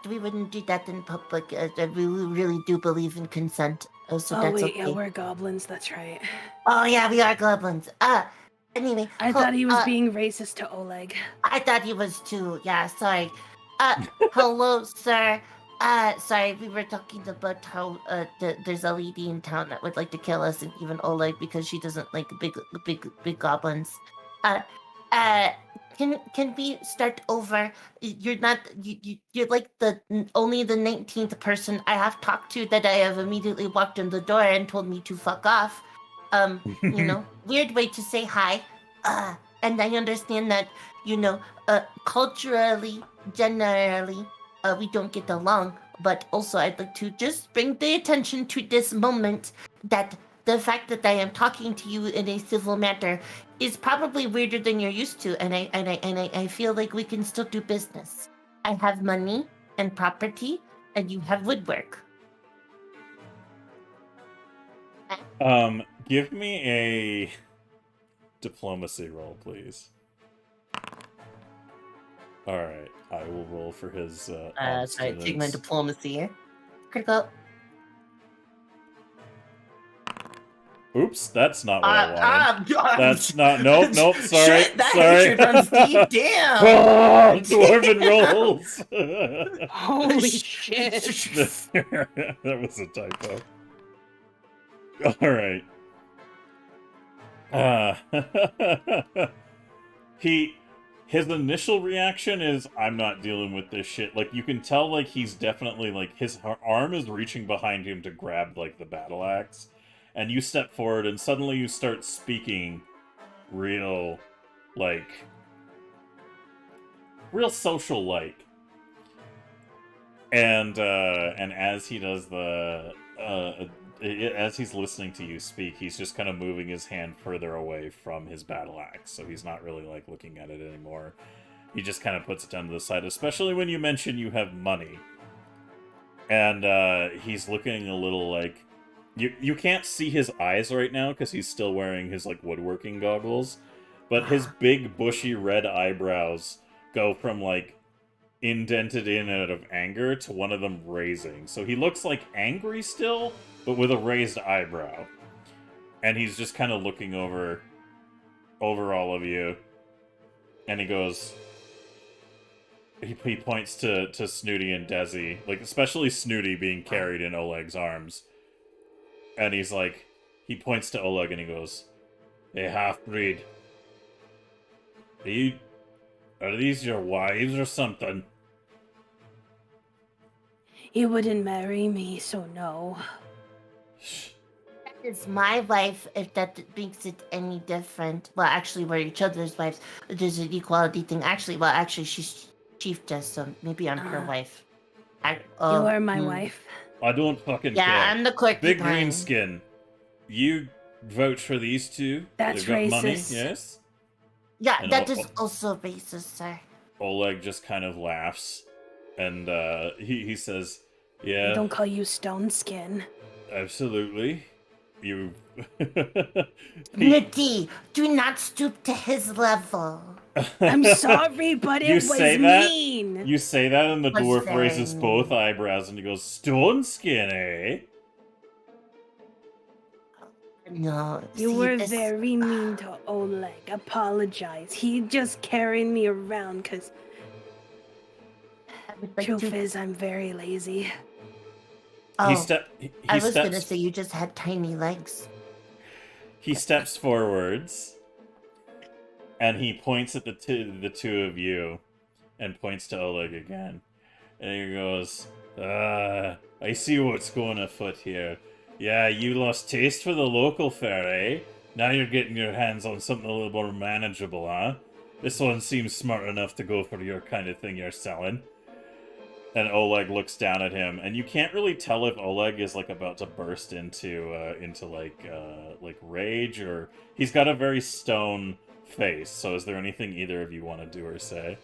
we wouldn't do that in public. We really do believe in consent. So
Oh
that's
wait,
okay.
yeah, we're goblins. That's right.
Oh yeah, we are goblins. Anyway.
I thought he was being racist to Oleg.
I thought he was too. Yeah, sorry. Hello, sir. Sorry, we were talking about how there's a lady in town that would like to kill us, and even Oleg because she doesn't like big goblins. Can we start over? You're not you're like only the 19th person I have talked to that I have immediately walked in the door and told me to fuck off. Weird way to say hi. And I understand that, culturally, generally, we don't get along. But also, I'd like to just bring the attention to this moment that the fact that I am talking to you in a civil manner is probably weirder than you're used to, and I feel like we can still do business. I have money and property, and you have woodwork.
Give me a diplomacy roll, please. All right, I will roll for his.
Sorry, take my diplomacy here. Critical.
Oops, that's not what I wanted.
God.
That's not. Nope. Sorry.
Shit, that
sorry.
hatred runs deep. Damn.
Oh, dwarven rolls.
Holy shit.
That was a typo. All right. His initial reaction is, I'm not dealing with this shit. Like, you can tell, like, he's definitely, like, his arm is reaching behind him to grab, like, the battle axe. And you step forward, and suddenly you start speaking real social-like. And as he does as he's listening to you speak, he's just kind of moving his hand further away from his battle axe, so he's not really, like, looking at it anymore. He just kind of puts it down to the side, especially when you mention you have money. And he's looking a little, like... You can't see his eyes right now, because he's still wearing his, like, woodworking goggles, but his big, bushy, red eyebrows go from, like, indented in out of anger to one of them raising. So he looks, like, angry still, but with a raised eyebrow. And he's just kind of looking over all of you. And he goes... He points to Snooty and Desi, like, especially Snooty being carried in Oleg's arms. And he's like... He points to Oleg and he goes, "Hey, half-breed. Are these your wives or something?"
He wouldn't marry me, so no.
That is my wife, if that makes it any different. Well, actually, we're each other's wives. There's an equality thing. Actually, she's Chief Jess, so maybe I'm her wife.
You are my wife.
I don't fucking
Yeah,
care.
I'm the quirky
Big
kind.
green skin. You vouch for these two?
That's
They've got money,
racist.
yes?
Yeah,
And
that is also racist, sir.
Oleg just kind of laughs. And he says, "Yeah,
Don't call you stone skin.
absolutely. You..."
Nitty, do not stoop to his level.
I'm sorry, but
You
it was
say that?
mean.
You say that and the
Was
dwarf
very
raises both eyebrows and he goes, "Stone skin, eh?"
No,
You
see,
were
this-
very mean to Oleg. Apologize. He just carried me around because
I would like
truth
to-
is I'm very lazy.
Oh,
He
I was gonna
steps
say you just had tiny legs.
He steps forwards, and he points at the two of you, and points to Oleg again. And he goes, I see what's going afoot here. Yeah, you lost taste for the local fare, eh? Now you're getting your hands on something a little more manageable, huh? This one seems smart enough to go for your kind of thing you're selling. And Oleg looks down at him, and you can't really tell if Oleg is, like, about to burst into like rage, or... He's got a very stone face, so is there anything either of you want to do or say?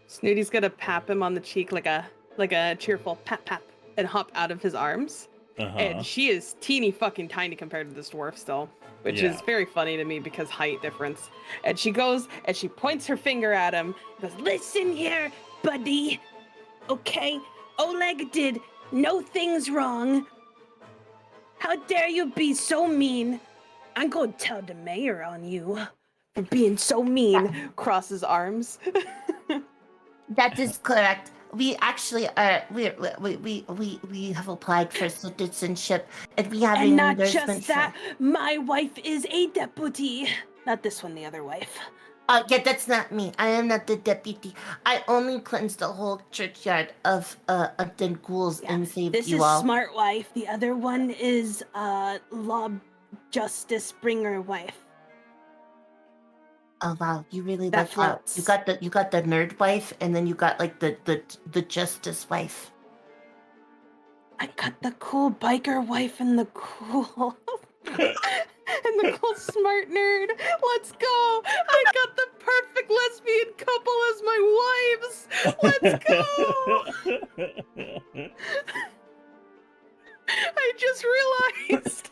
Snooty's gonna pap him on the cheek like a cheerful pap and hop out of his arms.
Uh-huh.
And she is teeny fucking tiny compared to this dwarf still. which is very funny to me because height difference. And she goes and she points her finger at him. Goes,
listen here, buddy. Okay, Oleg did no things wrong. How dare you be so mean? I'm going to tell the mayor on you for being so mean.
Crosses arms.
That is correct. We actually are. We have applied for citizenship, and we have
And
an
not
endorsement
just that, my wife is a deputy. Not this one, the other wife.
Yeah, that's not me. I am not the deputy. I only cleansed the whole churchyard of the ghouls and saved
This
you
is
all.
smart wife. The other one is law justice bringer wife.
Oh wow, you really
That
like that.
floats.
You got the nerd wife, and then you got like the justice wife.
I got the cool biker wife and the cool
And the cool smart nerd. Let's go. I got the perfect lesbian couple as my wives. Let's go. I just realized.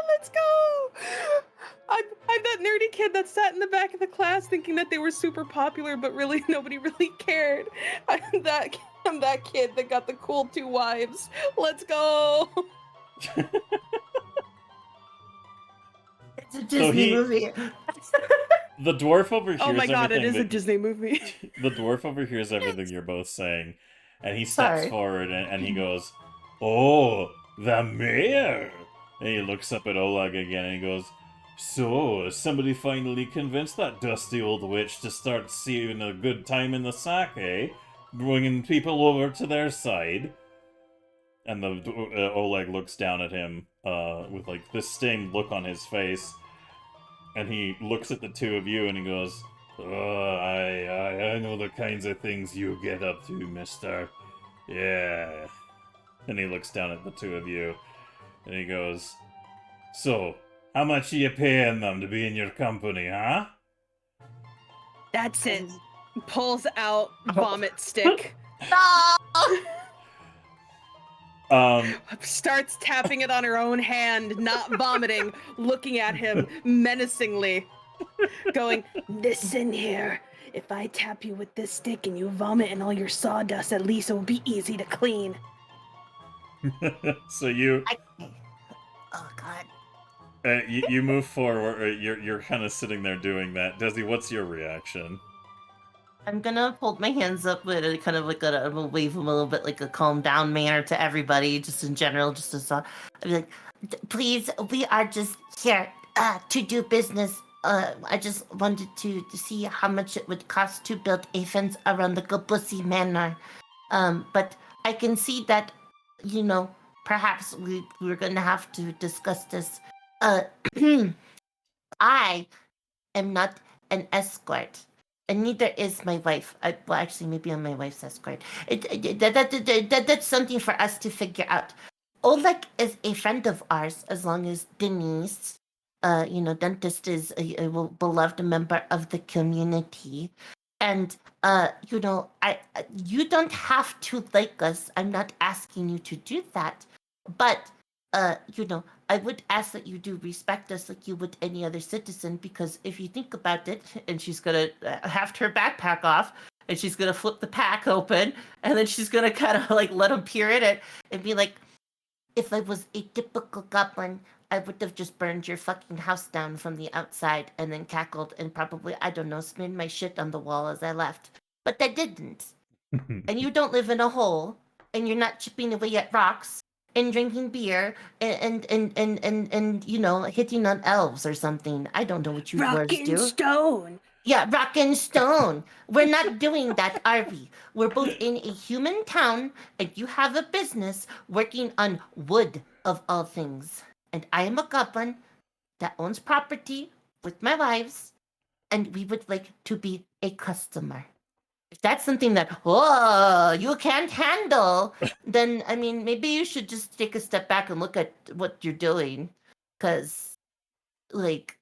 Let's go. I'm that nerdy kid that sat in the back of the class thinking that they were super popular, but really nobody really cared. I'm that kid that got the cool 2 wives. Let's go.
It's a Disney movie.
The dwarf overhears
Oh my god, it is a
everything
Disney movie.
The dwarf overhears everything you're both saying, and he steps forward and he goes, "Oh, the mayor!" And he looks up at Oleg again and he goes, "So, somebody finally convinced that dusty old witch to start seeing a good time in the sack, eh? Bringing people over to their side." And the Oleg looks down at him with like this stained look on his face, and he looks at the two of you and he goes, "Oh, I know the kinds of things you get up to, mister. Yeah." And he looks down at the two of you and he goes, "So, how much are you paying them to be in your company, huh?"
That's it.
Pulls out vomit stick. Starts tapping it on her own hand, not vomiting, looking at him menacingly, going,
listen here. If I tap you with this stick and you vomit and all your sawdust, at least it will be easy to clean.
So you...
Oh god.
You move forward. You're kind of sitting there doing that. Desi, what's your reaction?
I'm gonna hold my hands up with a kind of like a wave them a little bit like a calm down manner to everybody, just in general, just as I'd be like, please, we are just here to do business. I just wanted to see how much it would cost to build a fence around the Gobbo Manor. But I can see that, you know, perhaps we're gonna have to discuss this. I am not an escort. And neither is my wife. Well, actually, maybe I'm my wife's escort. That's something for us to figure out. Oleg is a friend of ours, as long as Denise, Dentist is a beloved member of the community. And, you don't have to like us. I'm not asking you to do that. But, I would ask that you do respect us like you would any other citizen, because if you think about it, and she's gonna heft her backpack off, and she's gonna flip the pack open, and then she's gonna kind of like let him peer in it and be like, if I was a typical goblin, I would have just burned your fucking house down from the outside and then cackled and probably, I don't know, smeared my shit on the wall as I left. But I didn't. And you don't live in a hole, and you're not chipping away at rocks and drinking beer and hitting on elves or something. I don't know what you dwarves do.
Rock and stone.
Yeah, rock and stone. We're not doing that, are we? We're both in a human town, and you have a business working on wood of all things. And I am a goblin that owns property with my wives, and we would like to be a customer. If that's something that, you can't handle, then, I mean, maybe you should just take a step back and look at what you're doing. Because, like...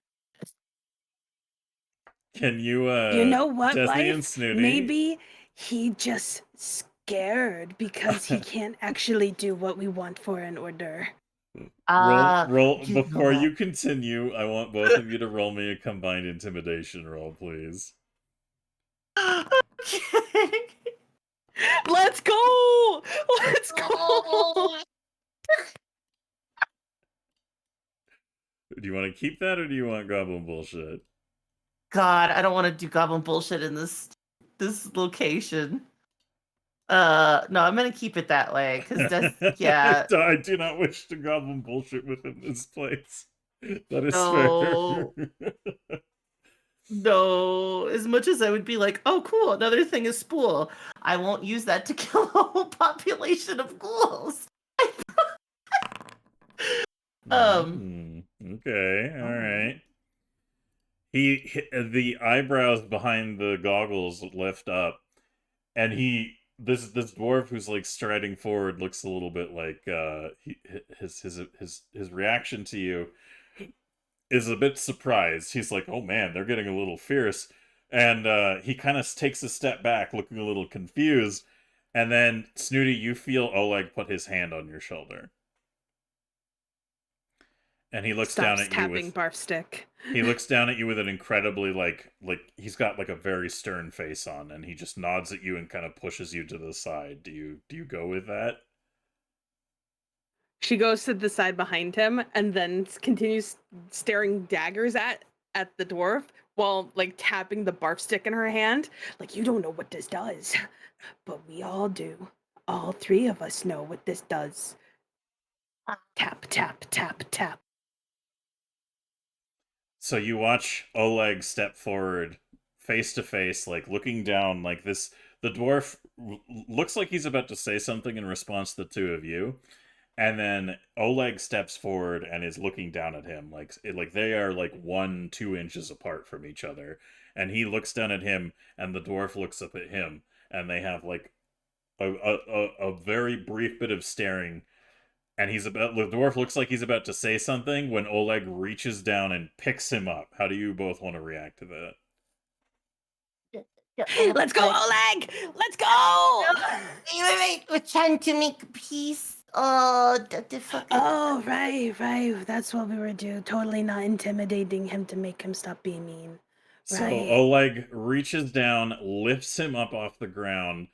Can you,
You know what,
Disney and
wife?
Snooty?
Maybe he just scared because he can't actually do what we want for an order.
Roll
You know
before
that.
you continue. I want both of you to roll me a combined intimidation roll, please.
Okay.
Let's go! Let's go!
Do you want to keep that, or do you want goblin bullshit?
God, I don't want to do goblin bullshit in this location. No, I'm gonna keep it that way because that's yeah.
I do not wish to goblin bullshit within this place. That is
No.
fair.
No, as much as I would be like, oh, cool, another thing is spool. I won't use that to kill a whole population of ghouls.
Okay, all right. The eyebrows behind the goggles lift up, and this dwarf who's like striding forward looks a little bit like his reaction to you is a bit surprised. He's like, oh man, they're getting a little fierce, and he kind of takes a step back, looking a little confused, and then Snooty, you feel Oleg put his hand on your shoulder. And he looks down
Stops
at you
tapping
with
barf stick.
he looks down at you with an incredibly like he's got like a very stern face on, and he just nods at you and kind of pushes you to the side. Do you go with that?
She goes to the side behind him and then continues staring daggers at the dwarf while like tapping the barf stick in her hand. Like, you don't know what this does, but we all do. All three of us know what this does. Tap, tap, tap, tap.
So you watch Oleg step forward, face to face, like looking down like this. The dwarf looks like he's about to say something in response to the two of you. And then Oleg steps forward and is looking down at him, like they are like 1-2 inches apart from each other. And he looks down at him, and the dwarf looks up at him, and they have like a very brief bit of staring. And the dwarf looks like he's about to say something when Oleg reaches down and picks him up. How do you both want to react to that?
Let's go, Oleg! Let's go!
Wait. We're trying to make peace. Oh,
Oh, right. That's what we were doing. Totally not intimidating him to make him stop being mean.
So
Right.
Oleg reaches down, lifts him up off the ground,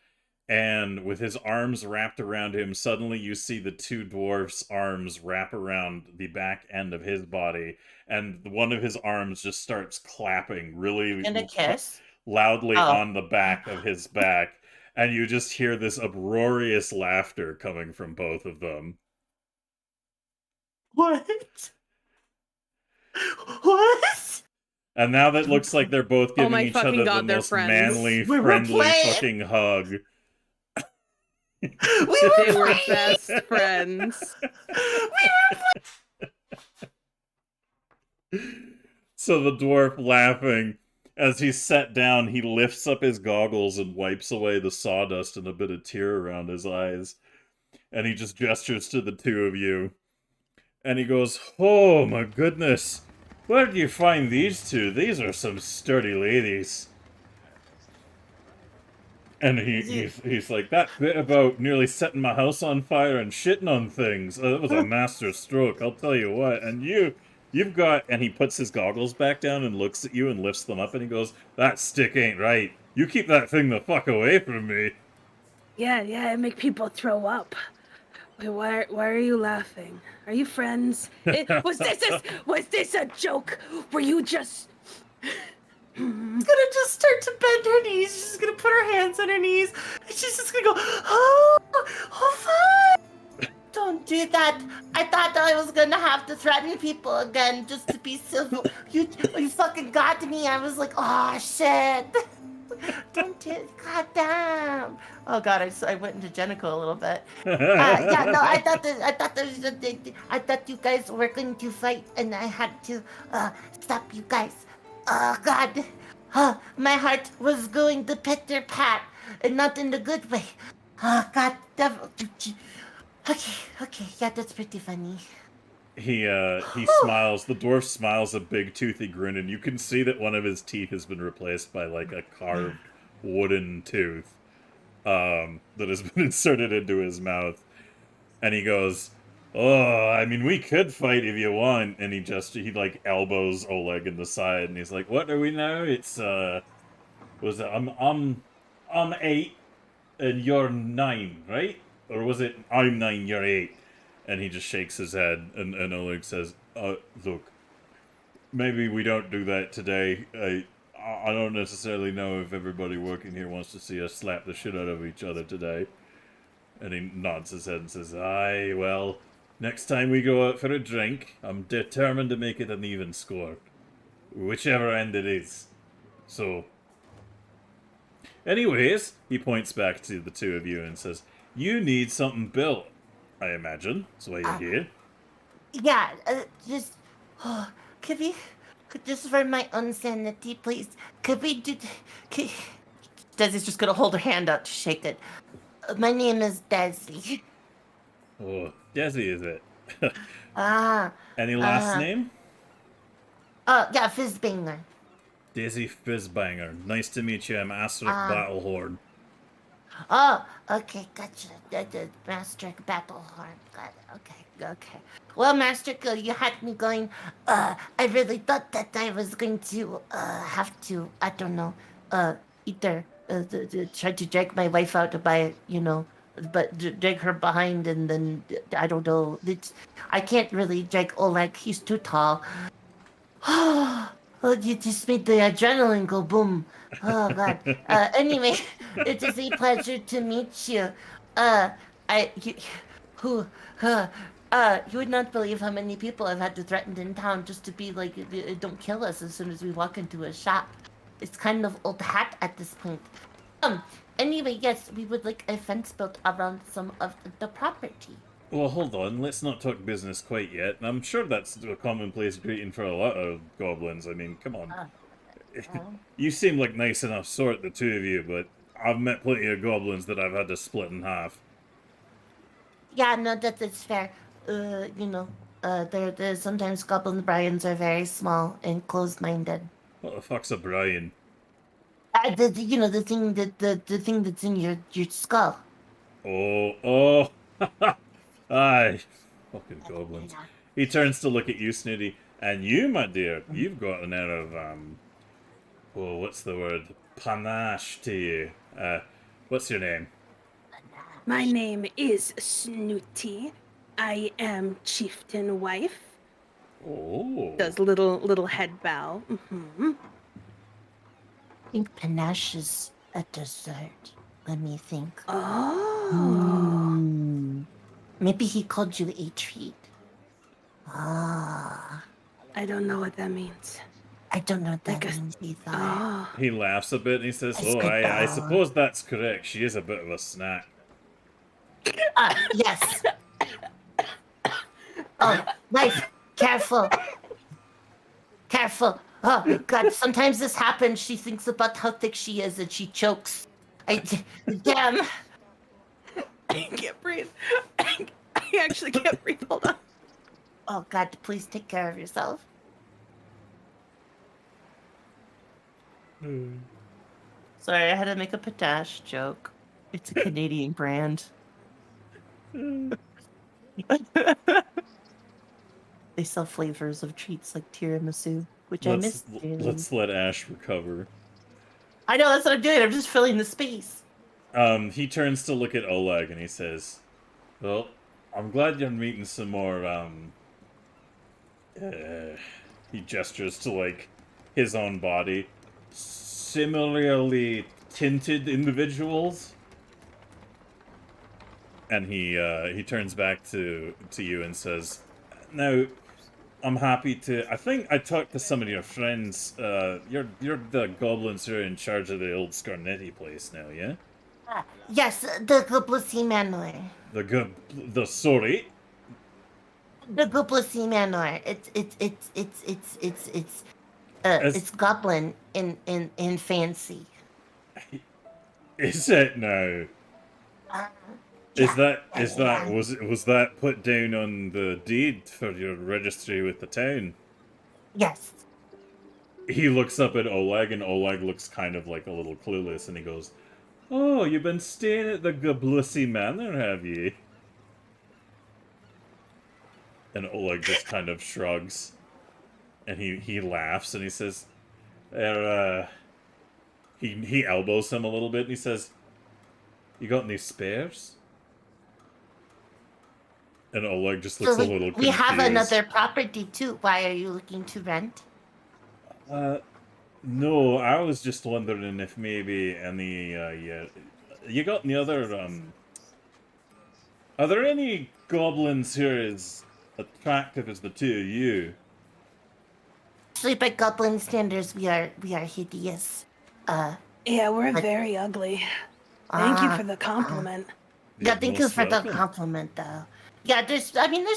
and with his arms wrapped around him, suddenly you see the two dwarfs' arms wrap around the back end of his body, and one of his arms just starts clapping really
And a kiss.
loudly
Oh.
on the back of his back, and you just hear this uproarious laughter coming from both of them.
What? What?
And now that looks like they're both giving
my
each
fucking
other
God,
the
they're
most
friends.
manly,
We were
friendly
playing.
fucking hug.
They were best friends.
So the dwarf, laughing, as he's set down, he lifts up his goggles and wipes away the sawdust and a bit of tear around his eyes. And he just gestures to the two of you. And he goes, oh my goodness, where did you find these two? These are some sturdy ladies. And he's like, that bit about nearly setting my house on fire and shitting on things, that was a master stroke, I'll tell you what. And you've got, and he puts his goggles back down and looks at you and lifts them up and he goes, that stick ain't right. You keep that thing the fuck away from me.
Yeah, it make people throw up. Wait, why are you laughing? Are you friends? Was this a joke? Were you just...
She's gonna just start to bend her knees. She's gonna put her hands on her knees. And she's just gonna go, oh, fine. Don't do that. I thought I was gonna have to threaten people again just to be civil. You fucking got me. I was like, oh shit. Don't do it. God damn. Oh god, I went into Jenico a little bit. Yeah, no, I thought you guys were going to fight, and I had to stop you guys. Oh god, my heart was going to pitter pat, and not in the good way. Oh god, devil. Okay, yeah, that's pretty funny.
He smiles. The dwarf smiles a big toothy grin, and you can see that one of his teeth has been replaced by like a carved wooden tooth that has been inserted into his mouth. And he goes, Oh, I mean, we could fight if you want. And he like elbows Oleg in the side, and he's like, "What are we now? It's was it I'm 8 and you're 9, right? Or was it I'm 9, you're 8?" And he just shakes his head, and Oleg says, "Look, maybe we don't do that today. I don't necessarily know if everybody working here wants to see us slap the shit out of each other today." And he nods his head and says, "Aye, well, next time we go out for a drink, I'm determined to make it an even score. Whichever end it is. So, anyways," he points back to the two of you and says, "You need something built, I imagine. That's why you're here."
Yeah, just... could we... Just for my own sanity, please, could we do... Desi's just gonna hold her hand out to shake it. My name is Desi.
Oh, Desi, is it?
Ah.
Any last name?
Yeah, Fizzbanger.
Desi Fizzbanger. Nice to meet you. I'm Asterik Battlehorn.
Oh, okay, gotcha. Master Battlehorn. Got it. Okay. Well, Master, you had me going. I really thought that I was going to have to, I don't know, either try to drag my wife out to buy, but drag her behind, and then I don't know. I can't really drag Oleg. He's too tall. Oh, you just made the adrenaline go boom. Oh, God. Anyway, it is a pleasure to meet you. You would not believe how many people I've had to threaten in town just to be like, don't kill us as soon as we walk into a shop. It's kind of old hat at this point. Anyway, yes, we would like a fence built around some of the property.
Well, hold on. Let's not talk business quite yet. I'm sure that's a commonplace greeting for a lot of goblins. I mean, come on. You seem like nice enough sort, the two of you, but I've met plenty of goblins that I've had to split in half.
Yeah, no, that's fair. There's sometimes goblin Brians are very small and closed-minded.
What the fuck's a Brian?
The thing that's in your skull.
Oh. Aye. Fucking goblins. He turns to look at you, Snooty. And you, my dear, you've got an air of, what's the word? Panache to you. What's your name?
My name is Snooty. I am chieftain wife.
Oh.
Does little head bow. Mm-hmm.
I think panache is a dessert. Let me think.
Oh.
Maybe he called you a treat. Ah.
I don't know what that means.
I don't know what that means either.
Oh.
He laughs a bit and he says, I suppose that's correct. She is a bit of a snack.
Yes. Oh, wife, careful. Careful. Oh, God, sometimes this happens. She thinks about how thick she is and she chokes. Damn.
I can't breathe. I actually can't breathe. Hold on.
Oh, God, please take care of yourself. Sorry, I had to make a patache joke. It's a Canadian brand. They sell flavors of treats like tiramisu, which I miss.
Let's let Ash recover.
I know, that's what I'm doing. I'm just filling the space.
He turns to look at Oleg and he says, "Well, I'm glad you're meeting some more, he gestures to, like, his own body. Similarly tinted individuals." And he turns back to you and says, "Now, I'm happy to... I think I talked to some of your friends. You're the goblins who are in charge of the old Scarnetti place now, yeah?"
Yes, the Goblissi Manor.
Sorry?
The Goblissi Manor. It's goblin in fancy.
Is it now? Was that put down on the deed for your registry with the town?
Yes.
He looks up at Oleg, and Oleg looks kind of like a little clueless, and he goes, "Oh, you've been staying at the Goblissi Manor, have you?" And Oleg just kind of shrugs. And he laughs and he says, he elbows him a little bit and he says, "You got any spares?" And Oleg just looks a little confused.
We have another property too. Why are you looking to rent?
No, I was just wondering if maybe any, you got any other, are there any goblins who are as attractive as the two of you?
Actually, by goblin standards, we are hideous.
Yeah, we're very ugly. Thank you for the compliment.
Yeah, thank you for the
welcome.
compliment, though. Yeah, there's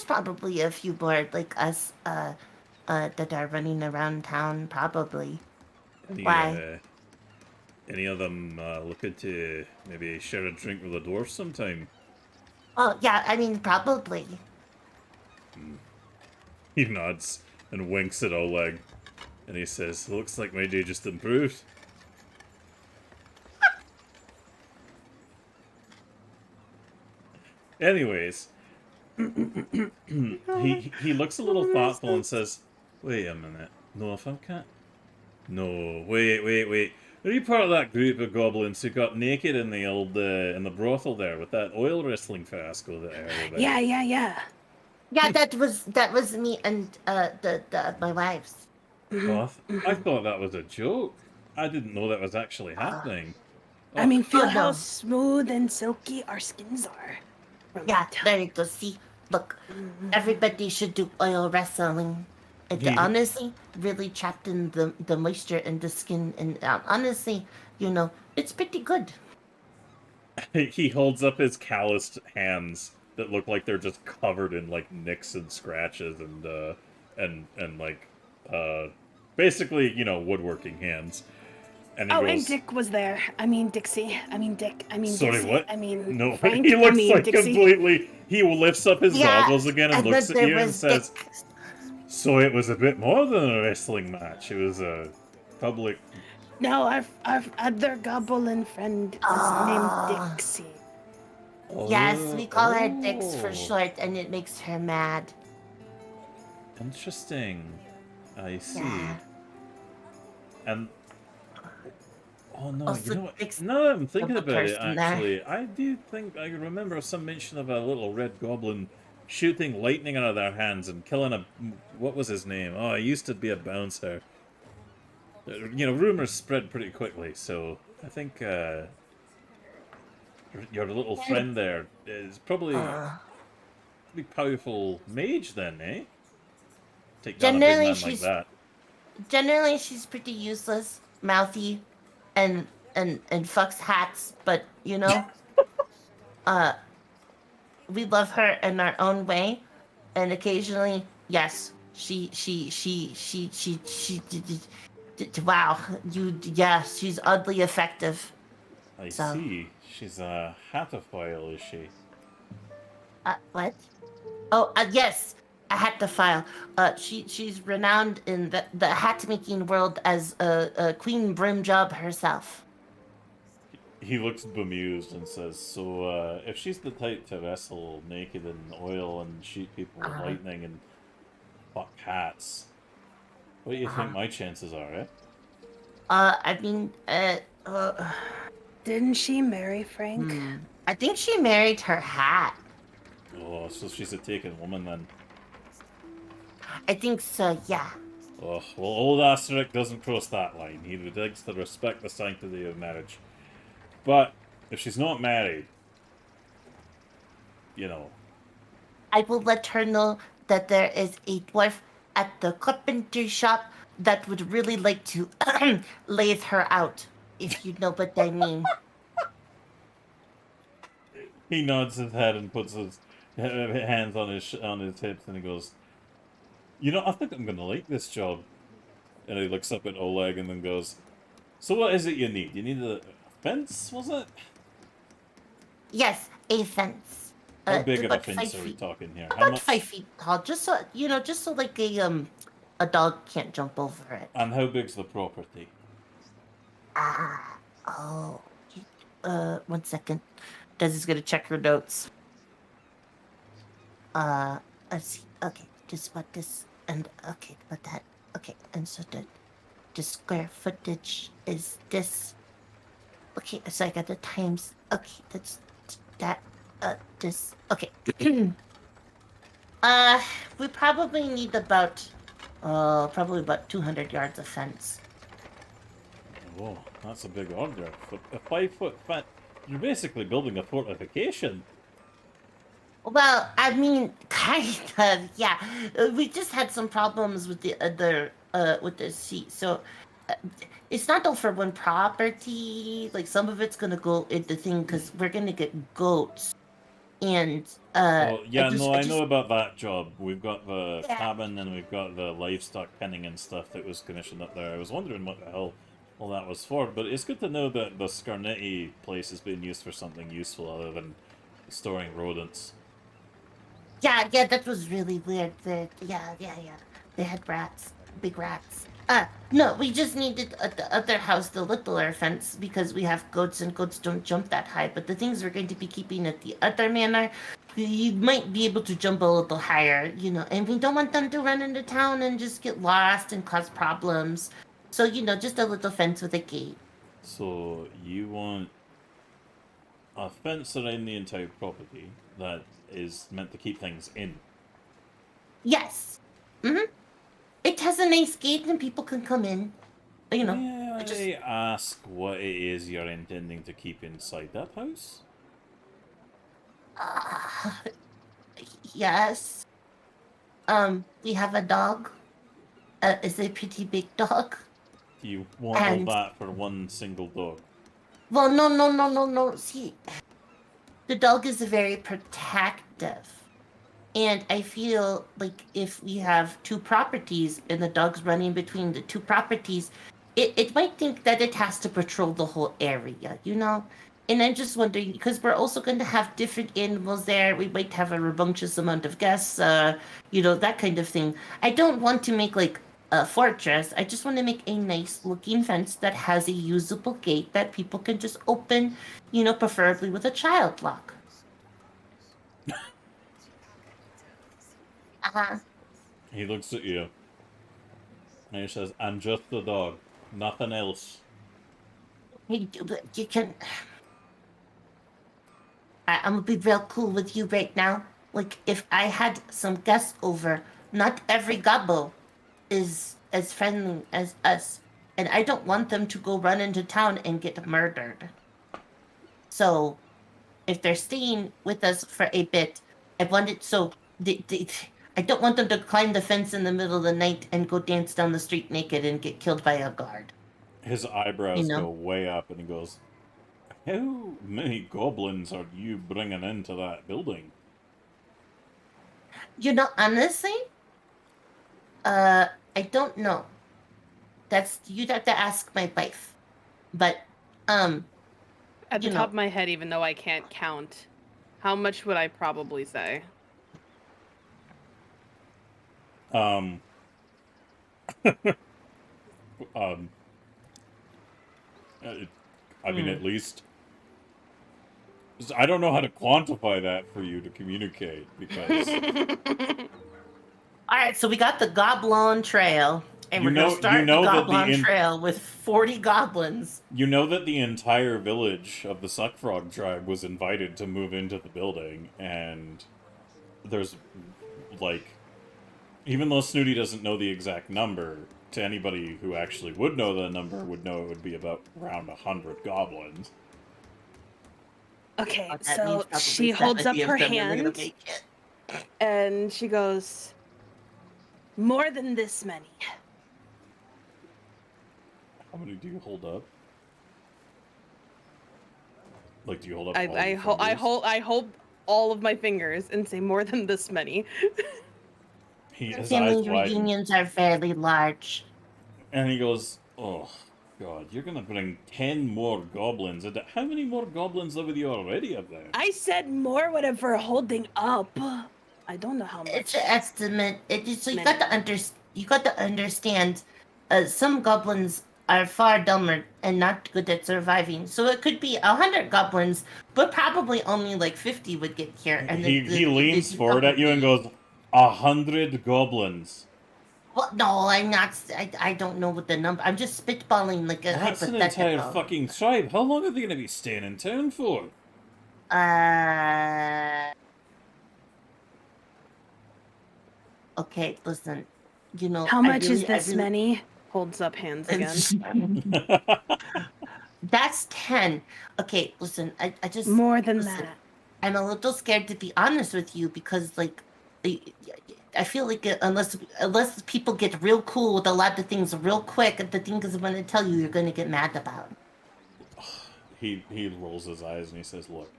probably a few more like us, that are running around town, probably. Why?
Any of them looking to maybe share a drink with a dwarf sometime?
Oh, yeah, I mean, probably.
He nods and winks at Oleg, and he says, "Looks like my day just improved." Anyways, he looks a little thoughtful and says, "Wait a minute. No, if I can't... No, wait. Are you part of that group of goblins who got naked in the old, in the brothel there with that oil wrestling fiasco that I heard about?"
Yeah.
Yeah, that was me and my wives.
Oh, I thought that was a joke. I didn't know that was actually happening.
I mean, feel
Oh,
how
no.
smooth and silky our skins are.
Yeah, there you go. See, look, everybody should do oil wrestling. It
Yeah.
honestly really trapped in the moisture in the skin, and honestly, it's pretty good.
He holds up his calloused hands that look like they're just covered in like nicks and scratches and like basically, woodworking hands. And he
Oh,
goes,
and Dick was there. I mean, Dixie. I mean, Dick. I mean,
"Sorry,
Dixie.
what?"
I mean,
No,
Frank.
he looks
I mean,
like
Dixie.
completely... He lifts up his
Yeah,
goggles again and
and
looks
then
at
there
you and
was
says,
Dick.
"So it was a bit more than a wrestling match. It was a public..."
No, our other goblin friend is
Ah.
named Dixie.
Yes, we call her Dix for
Oh.
short, and it makes her mad.
Interesting. I see.
Yeah.
And... Oh no,
Also,
you know what?
Dick's
Now that I'm thinking
the
about it,
person there.
actually, I do think I remember some mention of a little red goblin shooting lightning out of their hands and killing a... What was his name? Oh, he used to be a bouncer. Rumors spread pretty quickly, so I think your little friend there is probably a pretty powerful mage then, eh? Take down a big
Generally,
man like
she's-
that.
Generally, she's pretty useless, mouthy, and fucks hats. But we love her in our own way, and occasionally, yes, wow, she's oddly effective.
I
So-
see. She's a hatophile, is she?
What? Oh, yes, a hatophile. She's renowned in the hat making world as a Queen Brimjob herself.
He looks bemused and says, "So, if she's the type to wrestle naked in oil and shoot people with lightning and fuck hats, what do you think my chances are, eh?"
I mean,
Didn't she marry Frank?
I think she married her hat.
Oh, so she's a taken woman then.
I think so, yeah.
Oh, well, old Asterix doesn't cross that line. He likes to respect the sanctity of marriage. But, if she's not married,
I will let her know that there is a dwarf at the carpenter shop that would really like to lathe her out, if you know what I mean.
he nods his head and puts his hands on his hips and he goes, I think I'm gonna like this job. And he looks up at Oleg and then goes, "So what is it you need? You need a fence, was it?"
Yes, a fence.
How big of a
about
fence
5
are we
feet.
talking here?
About 5 feet tall, just so like a dog can't jump over it.
And how big's the property?
Oh, 1 second. Desi's gonna check her notes. Let's see. Okay, just what this and okay, but that okay, and so the square footage is this. Okay, so I got the times. Okay, that's that. This. Okay. We probably need probably about 200 yards of fence.
Whoa, that's a big order. A 5-foot fence. You're basically building a fortification.
Well, I mean, kind of, yeah. We just had some problems with the other, with the seat. So, it's not all for one property. Like, some of it's gonna go in the thing because we're gonna get goats. And,
Oh, yeah, I
just
know about that job. We've got the
Yeah.
cabin and we've got the livestock penning and stuff that was commissioned up there. I was wondering what the hell all that was for, but it's good to know that the Scarnetti place is being used for something useful other than storing rodents.
Yeah, that was really weird. Yeah. They had rats, big rats. No, we just needed the other house, the littler fence, because we have goats and goats don't jump that high. But the things we're going to be keeping at the other manor, you might be able to jump a little higher, and we don't want them to run into town and just get lost and cause problems. So, just a little fence with a gate.
So, you want a fence around the entire property that is meant to keep things in?
Yes. Mm-hmm. It has a nice gate and people can come in.
May I ask what it is you're intending to keep inside that house?
Yes. We have a dog. It's a pretty big dog.
Do you want all that for one single dog?
Well, no. See, the dog is very protective. And I feel like if we have two properties and the dog's running between the two properties, it might think that it has to patrol the whole area, And I'm just wondering, because we're also going to have different animals there. We might have a rambunctious amount of guests, that kind of thing. I don't want to make like a fortress. I just want to make a nice looking fence that has a usable gate that people can just open, preferably with a child lock. Uh-huh.
He looks at you. And he says, I'm just the dog. Nothing else.
You can... I'm gonna be real cool with you right now. Like, if I had some guests over, not every Gobbo is as friendly as us. And I don't want them to go run into town and get murdered. So, if they're staying with us for a bit, I want it so... I don't want them to climb the fence in the middle of the night and go dance down the street naked and get killed by a guard.
His eyebrows go way up and he goes, how many goblins are you bringing into that building?
Honestly, I don't know. You'd have to ask my wife. But,
at the top of my head, even though I can't count, how much would I probably say?
I mean, at least... I don't know how to quantify that for you to communicate, because...
Alright, so we got the Goblin Trail, and we're going to start the Goblin Trail with 40 goblins.
You know that the entire village of the Suckfrog tribe was invited to move into the building, and there's, like... Even though Snooty doesn't know the exact number, to anybody who actually would know the number would know it would be about around 100 goblins.
Okay, so she holds up her hand and she goes, more than this many.
How many do you hold up? Like, do you hold up
I hold all of my fingers and say more than this many.
Family reunions are fairly large.
And he goes, oh, God, you're going to bring 10 more goblins. How many more goblins live with you already up there?
I said more whatever holding up. I don't know how much.
It's an estimate. You got to understand, some goblins are far dumber and not good at surviving. So it could be 100 goblins, but probably only like 50 would get here. And
he leans forward at you and goes, 100 goblins.
Well, no, I'm not. I don't know what the number. I'm just spitballing like a
That's an
hypothetical.
entire fucking tribe. How long are they going to be staying in town for?
Okay, listen. You know,
How much is this many?
Holds up hands again.
That's 10. Okay, listen. I just
More than
listen,
that.
I'm a little scared to be honest with you because, like, I feel like unless people get real cool with a lot of things real quick, the things I'm going to tell you, you're going to get mad about.
He rolls his eyes and he says, "Look,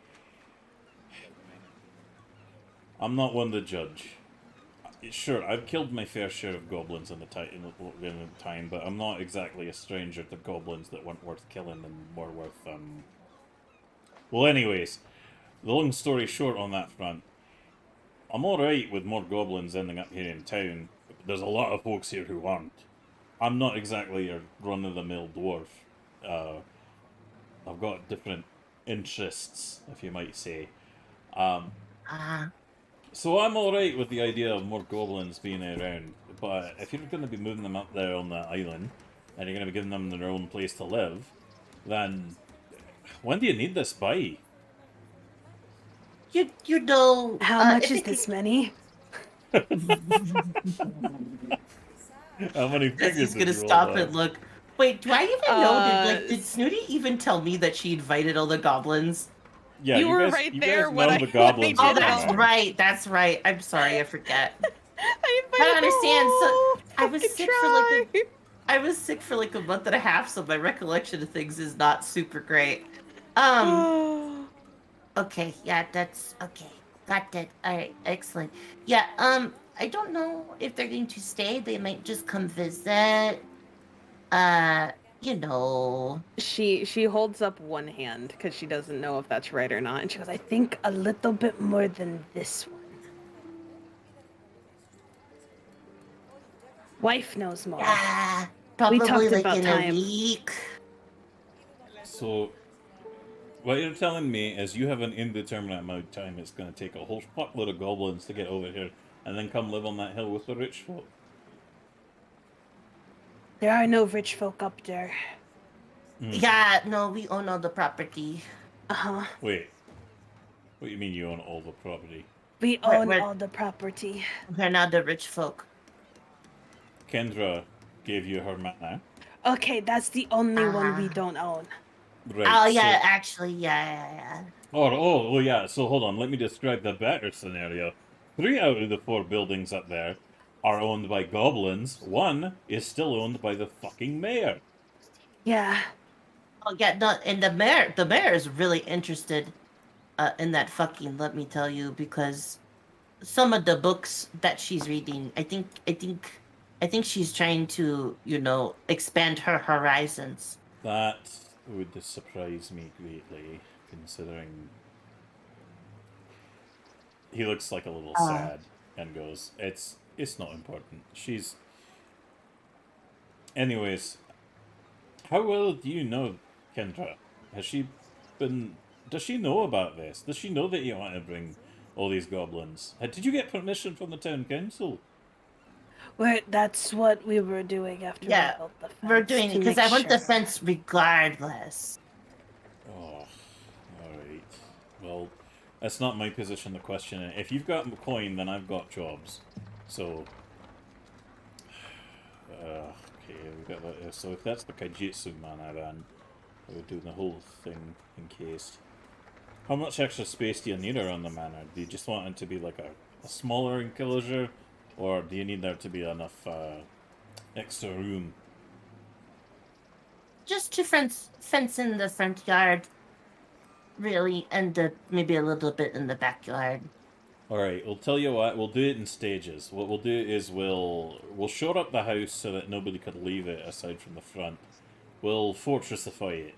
I'm not one to judge. Sure, I've killed my fair share of goblins in the time, but I'm not exactly a stranger to goblins that weren't worth killing and were worth, Well, anyways, the long story short on that front, I'm alright with more goblins ending up here in town, but there's a lot of folks here who aren't. I'm not exactly a run-of-the-mill dwarf. I've got different interests, if you might say. So I'm alright with the idea of more goblins being around, but if you're going to be moving them up there on that island, and you're going to be giving them their own place to live, then when do you need this by?
You know...
How much is this many?
How many figures
He's
did
gonna
you roll
stop
on?
and look. Wait, do I even know? Did Snooty even tell me that she invited all the goblins?
Yeah,
you were
guys,
right
you
there
guys
when
know
I
the goblins
Oh,
are
that's
coming.
right. That's right. I'm sorry, I forget.
I
don't understand. So I was
fucking
sick for like I was sick for like a month and a half, so my recollection of things is not super great. Okay, yeah, that's okay. Got that. All right, excellent. Yeah, I don't know if they're going to stay. They might just come visit. You know.
She holds up one hand because she doesn't know if that's right or not, and she goes,
I think a little bit more than this one. Wife knows more.
Yeah, probably
talked
like
about
in
time.
a week.
So, what you're telling me is you have an indeterminate amount of time it's going to take a whole fuckload of goblins to get over here and then come live on that hill with the rich folk.
There are no rich folk up there.
Yeah, no, we own all the property.
Uh-huh.
Wait. What do you mean you own all the property?
We own all the property.
We're not the rich folk.
Kendra gave you her mana.
Okay, that's the only one we don't own.
Right.
Oh, yeah, actually, yeah.
Oh, yeah. So hold on. Let me describe the better scenario. 3 out of the 4 buildings up there are owned by goblins. 1 is still owned by the fucking mayor.
Yeah.
Oh, yeah, no, and the mayor is really interested in that fucking, let me tell you, because some of the books that she's reading, I think she's trying to, you know, expand her horizons.
That would surprise me greatly, considering he looks like a little sad and goes, it's not important. She's... Anyways, how well do you know Kendra? Has she been... Does she know about this? Does she know that you want to bring all these goblins? Did you get permission from the town council?
That's what we were doing after we built the fence.
We're doing it because I want the fence regardless.
Oh, alright. Well, that's not my position to question it. If you've got coin, then I've got jobs. So... okay, we've got that. So if that's the Kaijitsu mana, then we're doing the whole thing encased. How much extra space do you need around the manor? Do you just want it to be like a smaller enclosure? Or do you need there to be enough extra room?
Just to fence in the front yard, really, and maybe a little bit in the backyard.
Alright, we'll tell you what, we'll do it in stages. What we'll do is we'll shore up the house so that nobody could leave it aside from the front. We'll fortressify it.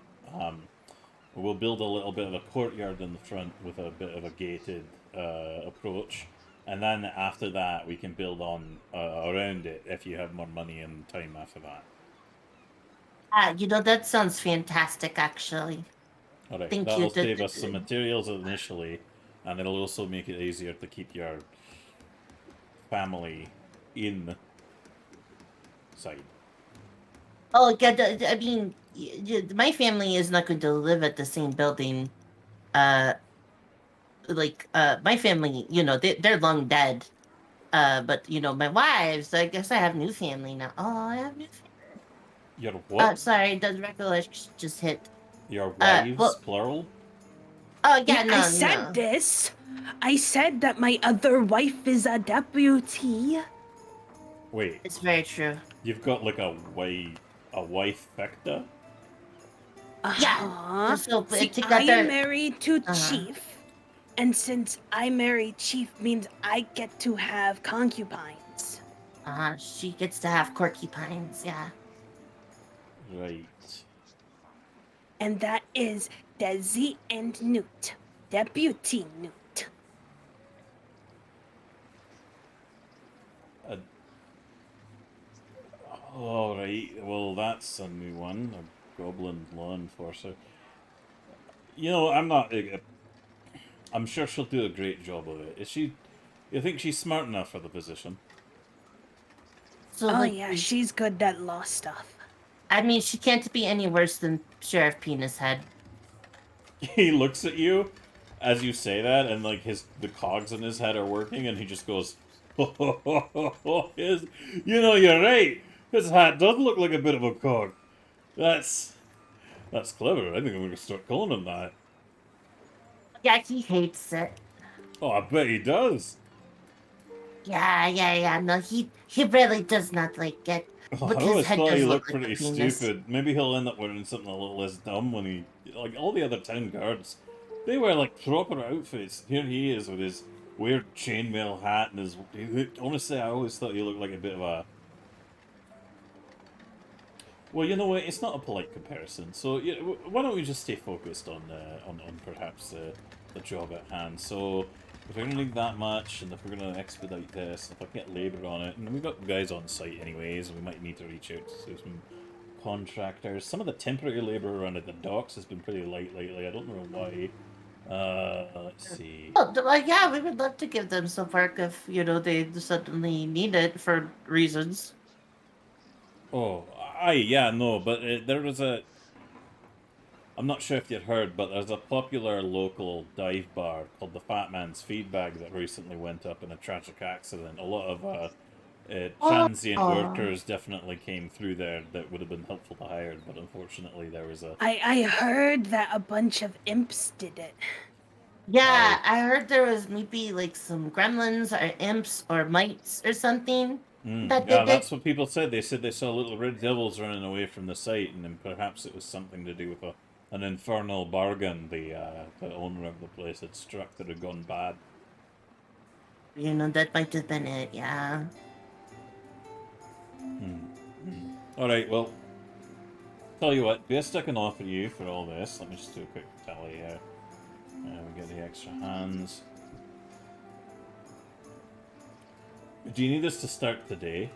We'll build a little bit of a courtyard in the front with a bit of a gated approach. And then after that, we can build on around it if you have more money and time after that.
You know, that sounds fantastic, actually.
Alright,
Thank
that'll
you.
save us some materials initially, and it'll also make it easier to keep your family inside.
Oh, yeah, I mean, my family is not going to live at the same building. My family, they're long dead. But my wives, I guess I have new family now. Oh, I have new family.
Your what?
Sorry, the recollection just hit.
Your wives,
Well,
plural?
oh yeah,
I
no,
said
no.
this. I said that my other wife is a deputy.
Wait,
It's very true.
you've got like a wife Vecta?
Uh-huh.
So
See, I
together.
am married to
Uh-huh.
Chief, and since I marry Chief means I get to have concubines.
She gets to have porcupines, yeah.
Right.
And that is Desi and Newt. Deputy Newt.
Alright, well that's a new one. A goblin law enforcer. I'm not... I'm sure she'll do a great job of it. Is she... You think she's smart enough for the position?
So,
Oh yeah, she's good at law stuff.
I mean, she can't be any worse than Sheriff Penis Head.
He looks at you as you say that, and like the cogs in his head are working, and he just goes, you're right. His hat does look like a bit of a cog. That's clever. I think I'm gonna start calling him that.
Yeah, he hates it.
Oh, I bet he does.
Yeah. No, he really does not like it.
Oh,
Look,
I
his
always
head
thought
does
he
look
looked
like
pretty
a penis.
stupid. Maybe he'll end up wearing something a little less dumb when he... Like, all the other town guards, they wear, like, proper outfits. Here he is with his weird chainmail hat and his... Honestly, I always thought he looked like a bit of a... Well, you know what? It's not a polite comparison. So, why don't we just stay focused on perhaps the job at hand? So, if we're going to need that much, and if we're going to expedite this, if I get labour on it, and we've got guys on site anyways, and we might need to reach out to some contractors. Some of the temporary labour around at the docks has been pretty light lately. I don't know why. Let's see.
Oh, yeah, we would love to give them some work if, they suddenly need it for reasons.
Oh, yeah, no, but there was a... I'm not sure if you'd heard, but there's a popular local dive bar called the Fat Man's Feedbag that recently went up in a tragic accident. A lot of transient workers definitely came through there that would have been helpful to hire, but unfortunately there was a...
I heard that a bunch of imps did it.
Yeah, I heard there was maybe like some gremlins or imps or mites or something.
That's what people said. They said they saw little red devils running away from the site, and then perhaps it was something to do with an infernal bargain the owner of the place had struck that had gone bad.
That might have been it, yeah.
Alright, well, tell you what, best I can offer you for all this, let me just do a quick tally here. We get the extra hands. Do you need us to start today?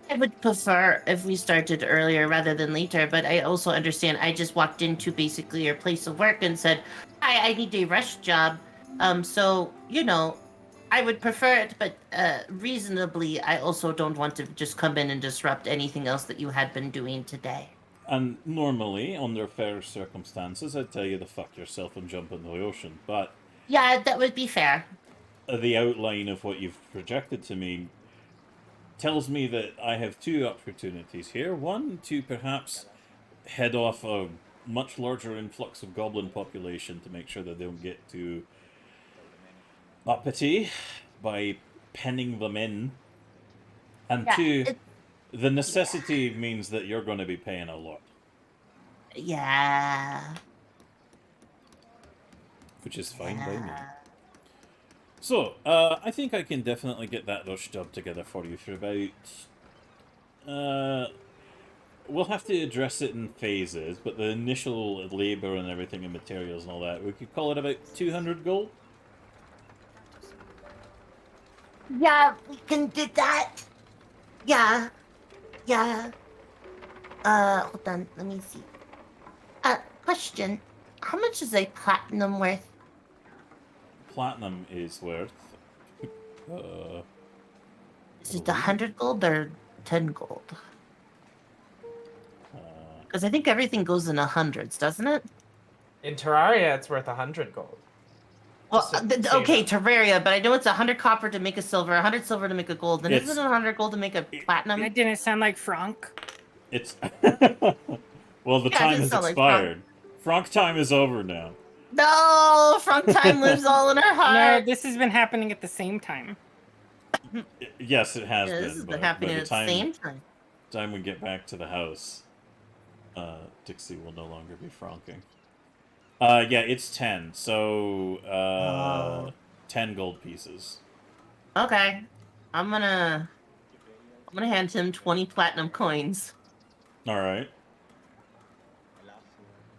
I would prefer if we started earlier rather than later, but I also understand I just walked into basically your place of work and said, hi, I need a rush job. So, I would prefer it, but reasonably, I also don't want to just come in and disrupt anything else that you had been doing today.
And normally, under fair circumstances, I'd tell you to fuck yourself and jump in the ocean, but...
Yeah, that would be fair.
The outline of what you've projected to me tells me that I have two opportunities here. One, to perhaps head off a much larger influx of goblin population to make sure that they don't get too uppity by penning them in. And two, the necessity means that you're going to be paying a lot.
Yeah.
Which is fine by me. So, I think I can definitely get that rush job together for you for about... we'll have to address it in phases, but the initial labour and everything and materials and all that, we could call it about 200 gold?
Yeah, we can do that. Yeah. Hold on, let me see. Question. How much is a platinum worth?
Platinum is worth
Is it 100 gold or 10 gold? Because I think everything goes in 100s, doesn't it?
In Terraria, it's worth 100 gold.
Well, okay,
that.
Terraria, but I know it's 100 copper to make a silver, 100 silver to make a gold, and isn't it 100 gold to make a platinum?
That didn't sound like Frank.
It's well, the
Yeah, it
time
does
has
sound like
expired. Frank time is over now.
No, Frank time lives all in our
No,
heart.
this has been happening at the same time.
Yes, it has
Yeah,
been.
this has
but
been
by
happening
the
at the same time.
time we get back to the house, Dixie will no longer be franking. Yeah, it's 10. So, 10 gold pieces.
Okay, I'm gonna hand him 20 platinum coins.
All right.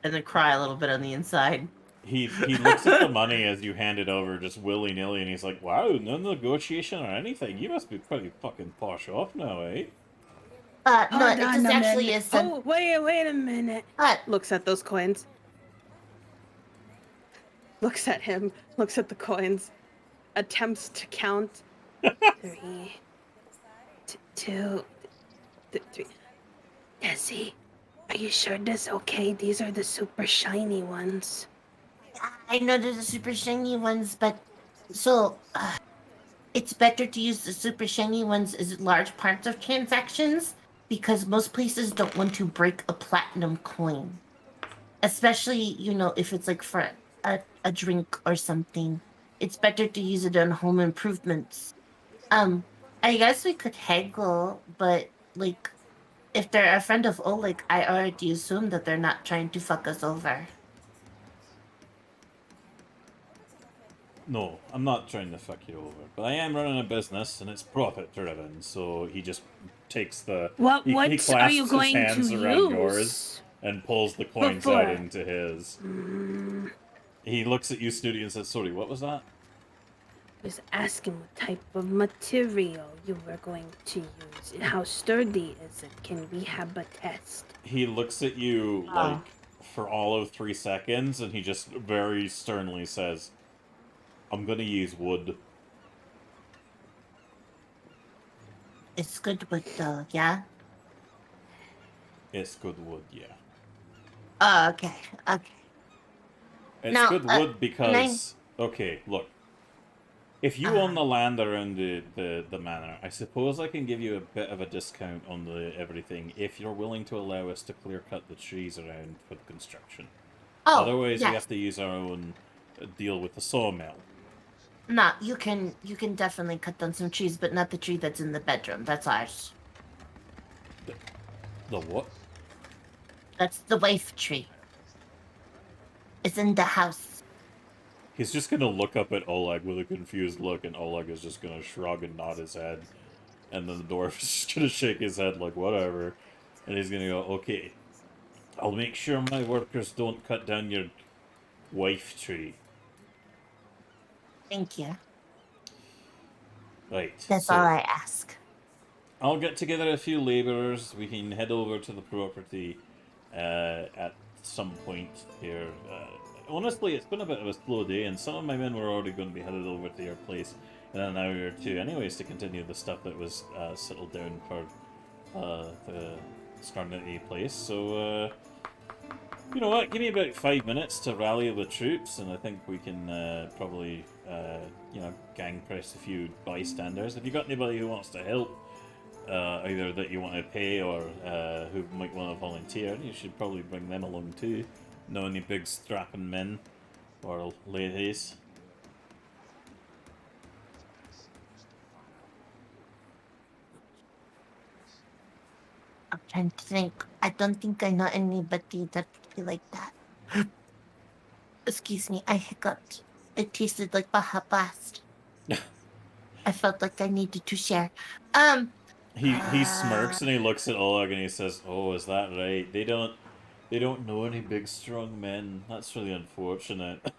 And then cry a little bit on the inside.
He looks at the money as you hand it over, just willy nilly, and he's like, "Wow, no negotiation or anything. You must be pretty fucking posh off now, eh?"
No,
Hold
it just
on a
actually
minute.
is. Some...
Oh, wait a minute.
What?
Looks at those coins. Looks at him. Looks at the coins. Attempts to count.
3, 2, 3. Desi, are you sure this okay? These are the super shiny ones.
I know there's the super shiny ones, but so it's better to use the super shiny ones as large parts of transactions because most places don't want to break a platinum coin, especially if it's like for a drink or something. It's better to use it on home improvements. I guess we could haggle, but like if they're a friend of Oleg, I already assume that they're not trying to fuck us over.
No, I'm not trying to fuck you over, but I am running a business and it's profit driven. So he just takes the
What
he
are you
clasps his
going
hands
to
around
use?
yours and pulls the coins
Before.
out into his. He looks at you, Snooty, and says, "Sorry, what was that?"
Just asking what type of material you were going to use and how sturdy is it? Can we have a test?
He looks at you like for all of 3 seconds, and he just very sternly says, "I'm gonna use wood."
It's good wood though, yeah?
It's good wood, yeah.
Oh, okay.
It's
Now,
good wood because okay, look. If you own the land around the manor, I suppose I can give you a bit of a discount on the everything if you're willing to allow us to clear cut the trees around for the construction. Otherwise, we have to use our own deal with the sawmill.
No, you can definitely cut down some trees, but not the tree that's in the bedroom. That's ours.
The what?
That's the wife tree. It's in the house.
He's just gonna look up at Oleg with a confused look, and Oleg is just gonna shrug and nod his head. And then the dwarf is just gonna shake his head like, whatever. And he's gonna go, okay, I'll make sure my workers don't cut down your wife tree.
Thank you.
Right.
That's
so
all I ask.
I'll get together a few laborers. We can head over to the property at some point here. Honestly, it's been a bit of a slow day, and some of my men were already going to be headed over to your place in an hour or two anyways to continue the stuff that was settled down for the Scarnity place. So, you know what? Give me about 5 minutes to rally the troops, and I think we can probably, gang press a few bystanders. If you got anybody who wants to help, either that you want to pay or who might want to volunteer, you should probably bring them along too. Know any big strapping men or ladies?
I'm trying to think. I don't think I know anybody that would be like that. Excuse me, I hiccuped. It tasted like Baja Blast. I felt like I needed to share.
He smirks and he looks at Oleg and he says, "Oh, is that right? They don't know any big strong men. That's really unfortunate."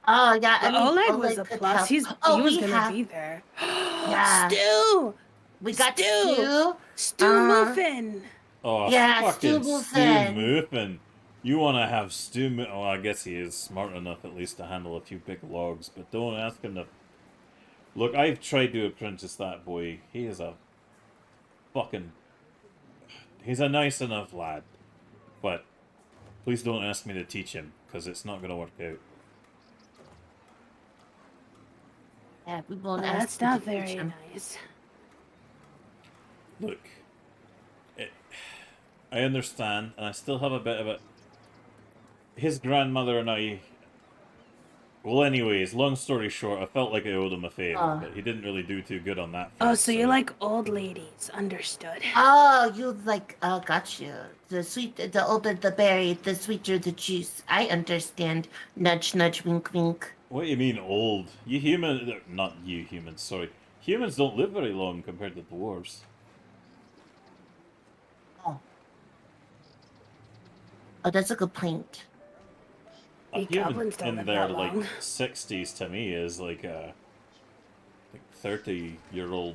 Oh yeah, I mean,
Oleg was a
could
plus.
help.
He was gonna be there.
Yeah.
Stew!
We got
Stew!
Stu.
Stew Muffin!
Oh,
Yeah,
fucking
Stu
Stu
Muffin.
Muffin. You want to have Stu Oh, I guess he is smart enough at least to handle a few big logs, but don't ask him to Look, I've tried to apprentice that boy. He is a fucking... He's a nice enough lad. But please don't ask me to teach him, because it's not going to work out.
Yeah, we won't
Well,
ask
that's
you to
not
teach
very
him.
nice.
Look, I understand, and I still have a bit of it. His grandmother and I... Well, anyways, long story short, I felt like I owed him a favor, but he didn't really do too good on that front.
Oh, so you like old ladies. Understood.
Oh, you like, oh, got you. The older the berry, the sweeter the juice. I understand. Nudge, nudge, wink, wink.
What do you mean old? You human... Not you humans, sorry. Humans don't live very long compared to dwarves.
Oh. Oh, that's a good point.
A
We
human
goblins don't
in
live
their,
that
like,
long.
60s to me is like a... 30-year-old,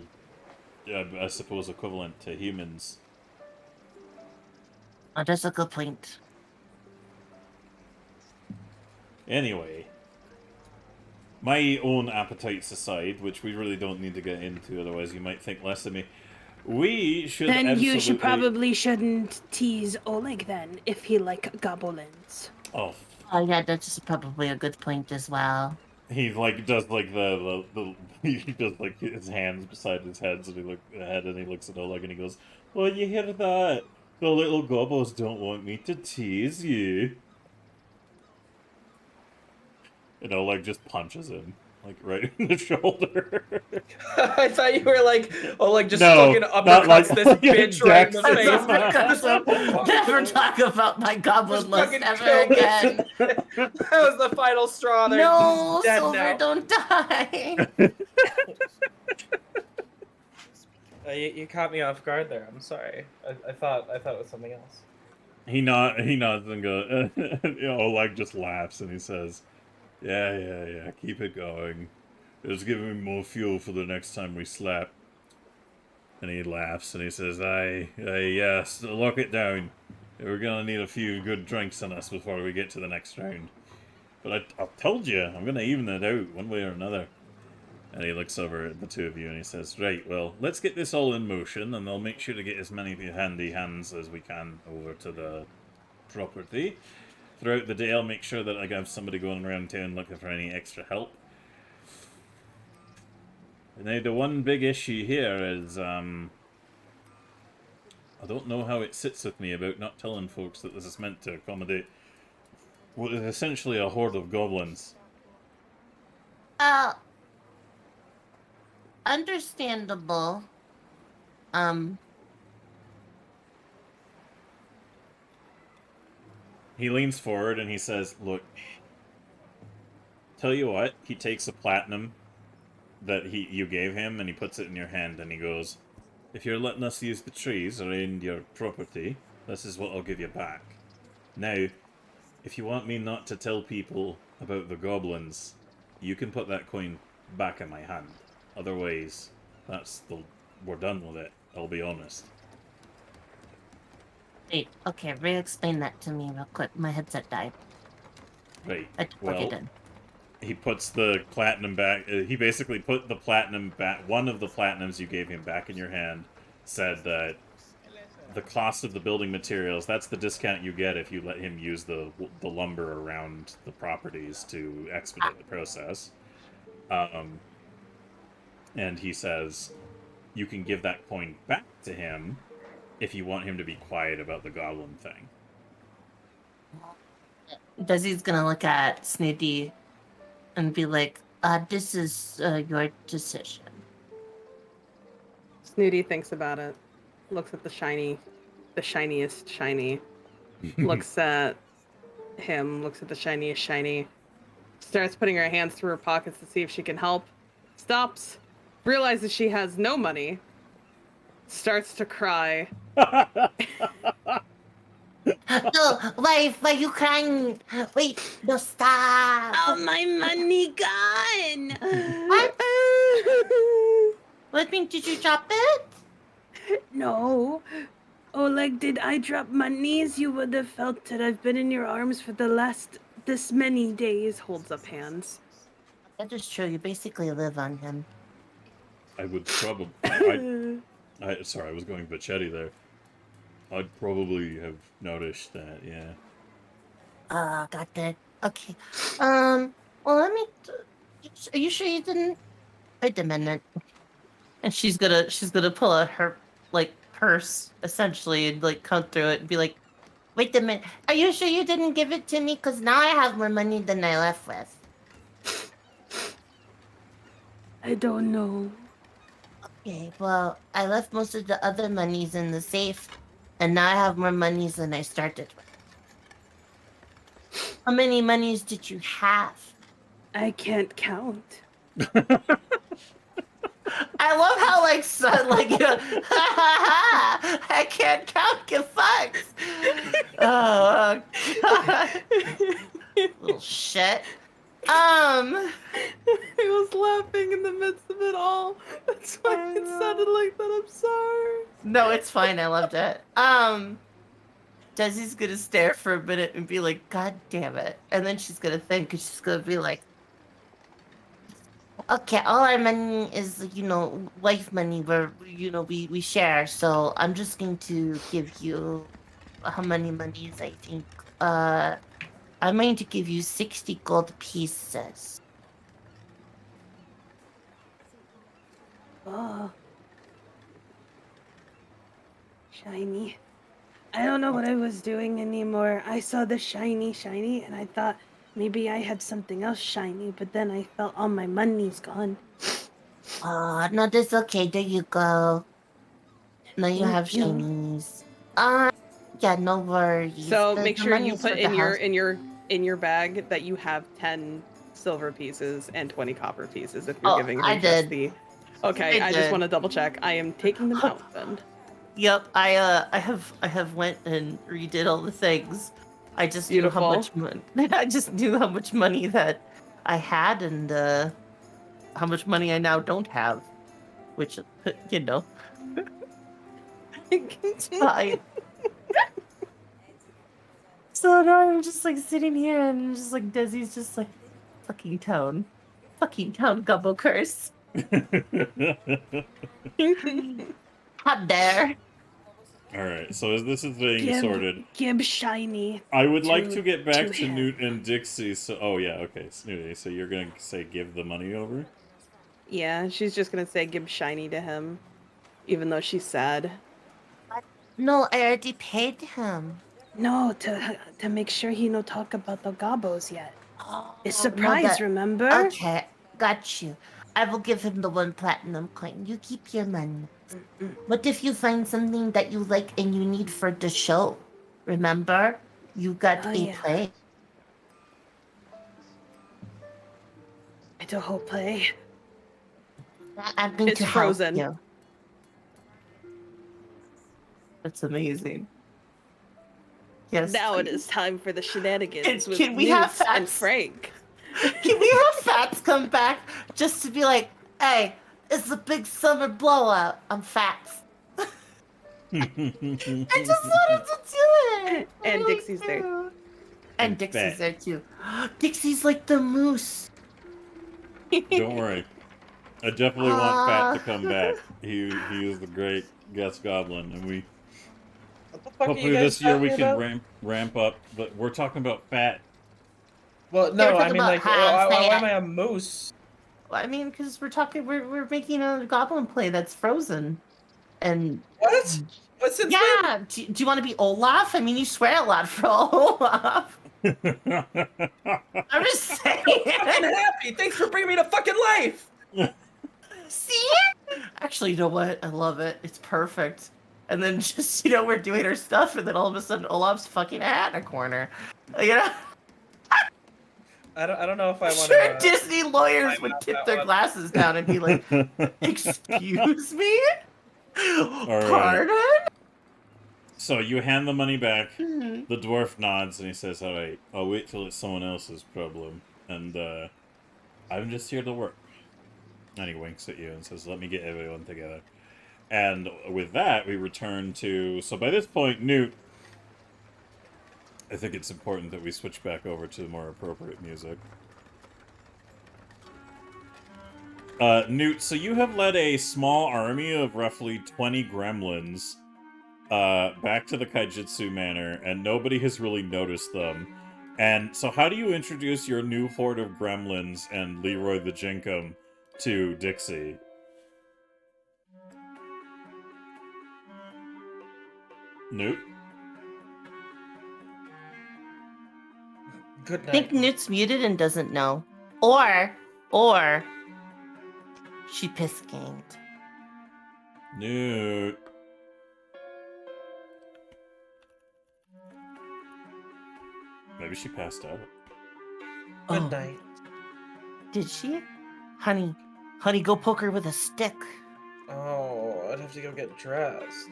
I suppose, equivalent to humans.
Oh, that's a good point.
Anyway, my own appetites aside, which we really don't need to get into, otherwise you might think less of me, we should
Then
absolutely...
you should probably shouldn't tease Oleg then, if he like goblins.
Oh,
Oh, yeah, that's probably a good point as well.
he like does like the he does like his hands beside his head, and he looks at Oleg and he goes, "Oh, you hear that? The little gobbos don't want me to tease you." And Oleg just punches him, like, right in the shoulder.
I thought you were like, oh, like just
No,
fucking
not
uppercuts
like-
this
like
bitch right in the
Dex.
face.
Never talk about my goblin
Just
lust
fucking
ever
kill this.
again.
That was the final straw. They're
No,
dead
Silver,
now.
don't die.
You caught me off guard there. I'm sorry. I thought it was something else.
He nods and goes, Oleg just laughs and he says, yeah, keep it going. It's giving me more fuel for the next time we slap. And he laughs and he says, aye, yes, lock it down. We're gonna need a few good drinks on us before we get to the next round. But I told you, I'm gonna even it out one way or another. And he looks over at the two of you and he says, right, well, let's get this all in motion and I'll make sure to get as many handy hands as we can over to the property. Throughout the day, I'll make sure that I have somebody going around town looking for any extra help. Now, the one big issue here is, I don't know how it sits with me about not telling folks that this is meant to accommodate what is essentially a horde of goblins.
Understandable.
He leans forward and he says, look, tell you what, he takes a platinum that you gave him and he puts it in your hand and he goes, if you're letting us use the trees around your property, this is what I'll give you back. Now, if you want me not to tell people about the goblins, you can put that coin back in my hand. Otherwise, we're done with it, I'll be honest.
Wait, okay, re-explain that to me real quick. My headset died.
Right,
Okay, done.
He puts the platinum back. He basically put the platinum back. One of the platinums you gave him back in your hand said that the cost of the building materials, that's the discount you get if you let him use the lumber around the properties to expedite the process. And he says you can give that coin back to him if you want him to be quiet about the goblin thing.
Desi's gonna look at Snooty and be like, this is your decision.
Snooty thinks about it, looks at the shiniest shiny, looks at him, looks at the shiniest shiny, starts putting her hands through her pockets to see if she can help, stops, realizes she has no money, starts to cry.
No, why are you crying? Wait, no, stop.
Oh, my money gone.
What mean, did you drop it?
No. Oleg, did I drop monies? You would have felt that I've been in your arms for the last this many days.
Holds up hands.
That is true. You basically live on him.
I would probably. Sorry, I was going Bachetti there. I'd probably have noticed that. Yeah.
Got that. Okay. Well, let me. Are you sure you didn't? Wait a minute. And she's gonna pull out her like purse essentially and like count through it and be like, "Wait a minute. Are you sure you didn't give it to me? Cause now I have more money than I left with."
I don't know.
Okay. Well, I left most of the other monies in the safe, and now I have more monies than I started with. How many monies did you have?
I can't count.
I love how like son like you know, I can't count, get fucked. Oh god. Little shit.
I was laughing in the midst of it all. That's why it sounded like that. I'm sorry.
No, it's fine. I loved it. Desi's gonna stare for a minute and be like, "God damn it!" And then she's gonna think, and she's gonna be like, "Okay, all our money is, wife money. Where we share. So I'm just going to give you how many monies? I think. I'm going to give you 60 gold pieces."
Oh. Shiny. I don't know what I was doing anymore. I saw the shiny, and I thought maybe I had something else shiny, but then I felt all my money's gone.
No, that's okay. There you go. Now you have
Thank you.
shinies. Yeah, no worries.
So
The
make sure you
money's for
put
the
in
house.
your bag that you have 10 silver pieces and 20 copper pieces if you're
Oh,
giving her
I
just
did.
the. Okay,
I
I just
did.
want to double check. I am taking them out then.
Yep, I have went and redid all the things. I just knew how
Beautiful.
much money. I just knew how much money that I had and how much money I now don't have, which I. So now I'm just like sitting here and I'm just like Desi's just like fucking town Gobbo curse. How dare?
All right. So as this is being sorted,
Give shiny.
I would like to get back
to
to
him.
Newt and Dixie. So, oh yeah, okay, Snooty. So you're gonna say give the money over?
Yeah, she's just gonna say give shiny to him, even though she's sad.
No, I already paid him.
No, to make sure he no talk about the Gobbos yet.
Oh,
It's
no,
surprise, remember?
Okay, got you. I will give him the 1 platinum coin. You keep your money. What if you find something that you like and you need for the show? Remember, you got a
yeah.
play.
I do whole play.
I'm going
It's
to help
Frozen.
you. That's amazing. Yes.
Now it is time for the shenanigans with
Can we have
Newt and
facts?
Frank.
Can we have Fats come back just to be like, "Hey, it's a big summer blowout. I'm Fats." I just wanted to do it. I
And
really
Dixie's there.
do. And
And
Dixie's
Fat.
there too. Dixie's like the moose.
Don't worry. I definitely want Fat to come back. He is the great guest goblin, and we
What the fuck are
hopefully
you guys
this year we
talking
can
about?
ramp up. But we're talking about Fat.
Well,
They were
no, I
talking
mean
about
like,
how
why
Fat-
am I a moose?
Well, I mean, because we're making a goblin play that's frozen, and
What? What since when?
yeah. Do you want to be Olaf? I mean, you swear a lot for Olaf. I'm just saying.
I'm happy. Thanks for bringing me to fucking life.
See? Actually, you know what? I love it. It's perfect. And then just, we're doing our stuff, and then all of a sudden Olaf's fucking a hat in a corner.
I don't know if I want
Sure,
to.
Disney lawyers
climb
would
out
tip
that
their
one.
glasses down and be like, "Excuse me?
right.
Pardon?"
So you hand the money back.
Mhm.
The dwarf nods and he says, "All right, I'll wait till it's someone else's problem, and I'm just here to work." And he winks at you and says, "Let me get everyone together." And with that, we return to. So by this point, Newt. I think it's important that we switch back over to more appropriate music. Newt, so you have led a small army of roughly 20 gremlins back to the Kaijitsu Manor, and nobody has really noticed them. And so how do you introduce your new horde of gremlins and Leroy the Jinkum to Dixie? Newt?
Good
I think
night.
Newt's muted and doesn't know. Or she piss ganged.
Newt. Maybe she passed out.
Good
Oh,
night.
did she? Honey, go poke her with a stick.
Oh, I'd have to go get dressed.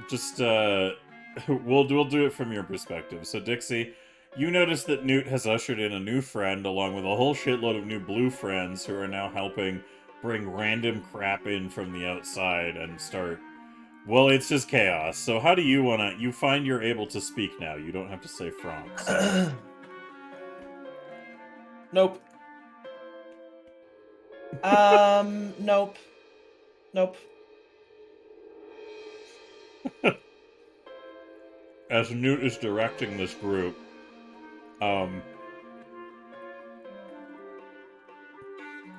Just, we'll do it from your perspective. So, Dixie, you notice that Newt has ushered in a new friend along with a whole shitload of new blue friends who are now helping bring random crap in from the outside and start... Well, it's just chaos. So how do you want to... You find you're able to speak now. You don't have to say Franck. So.
Nope. Nope. Nope.
As Newt is directing this group,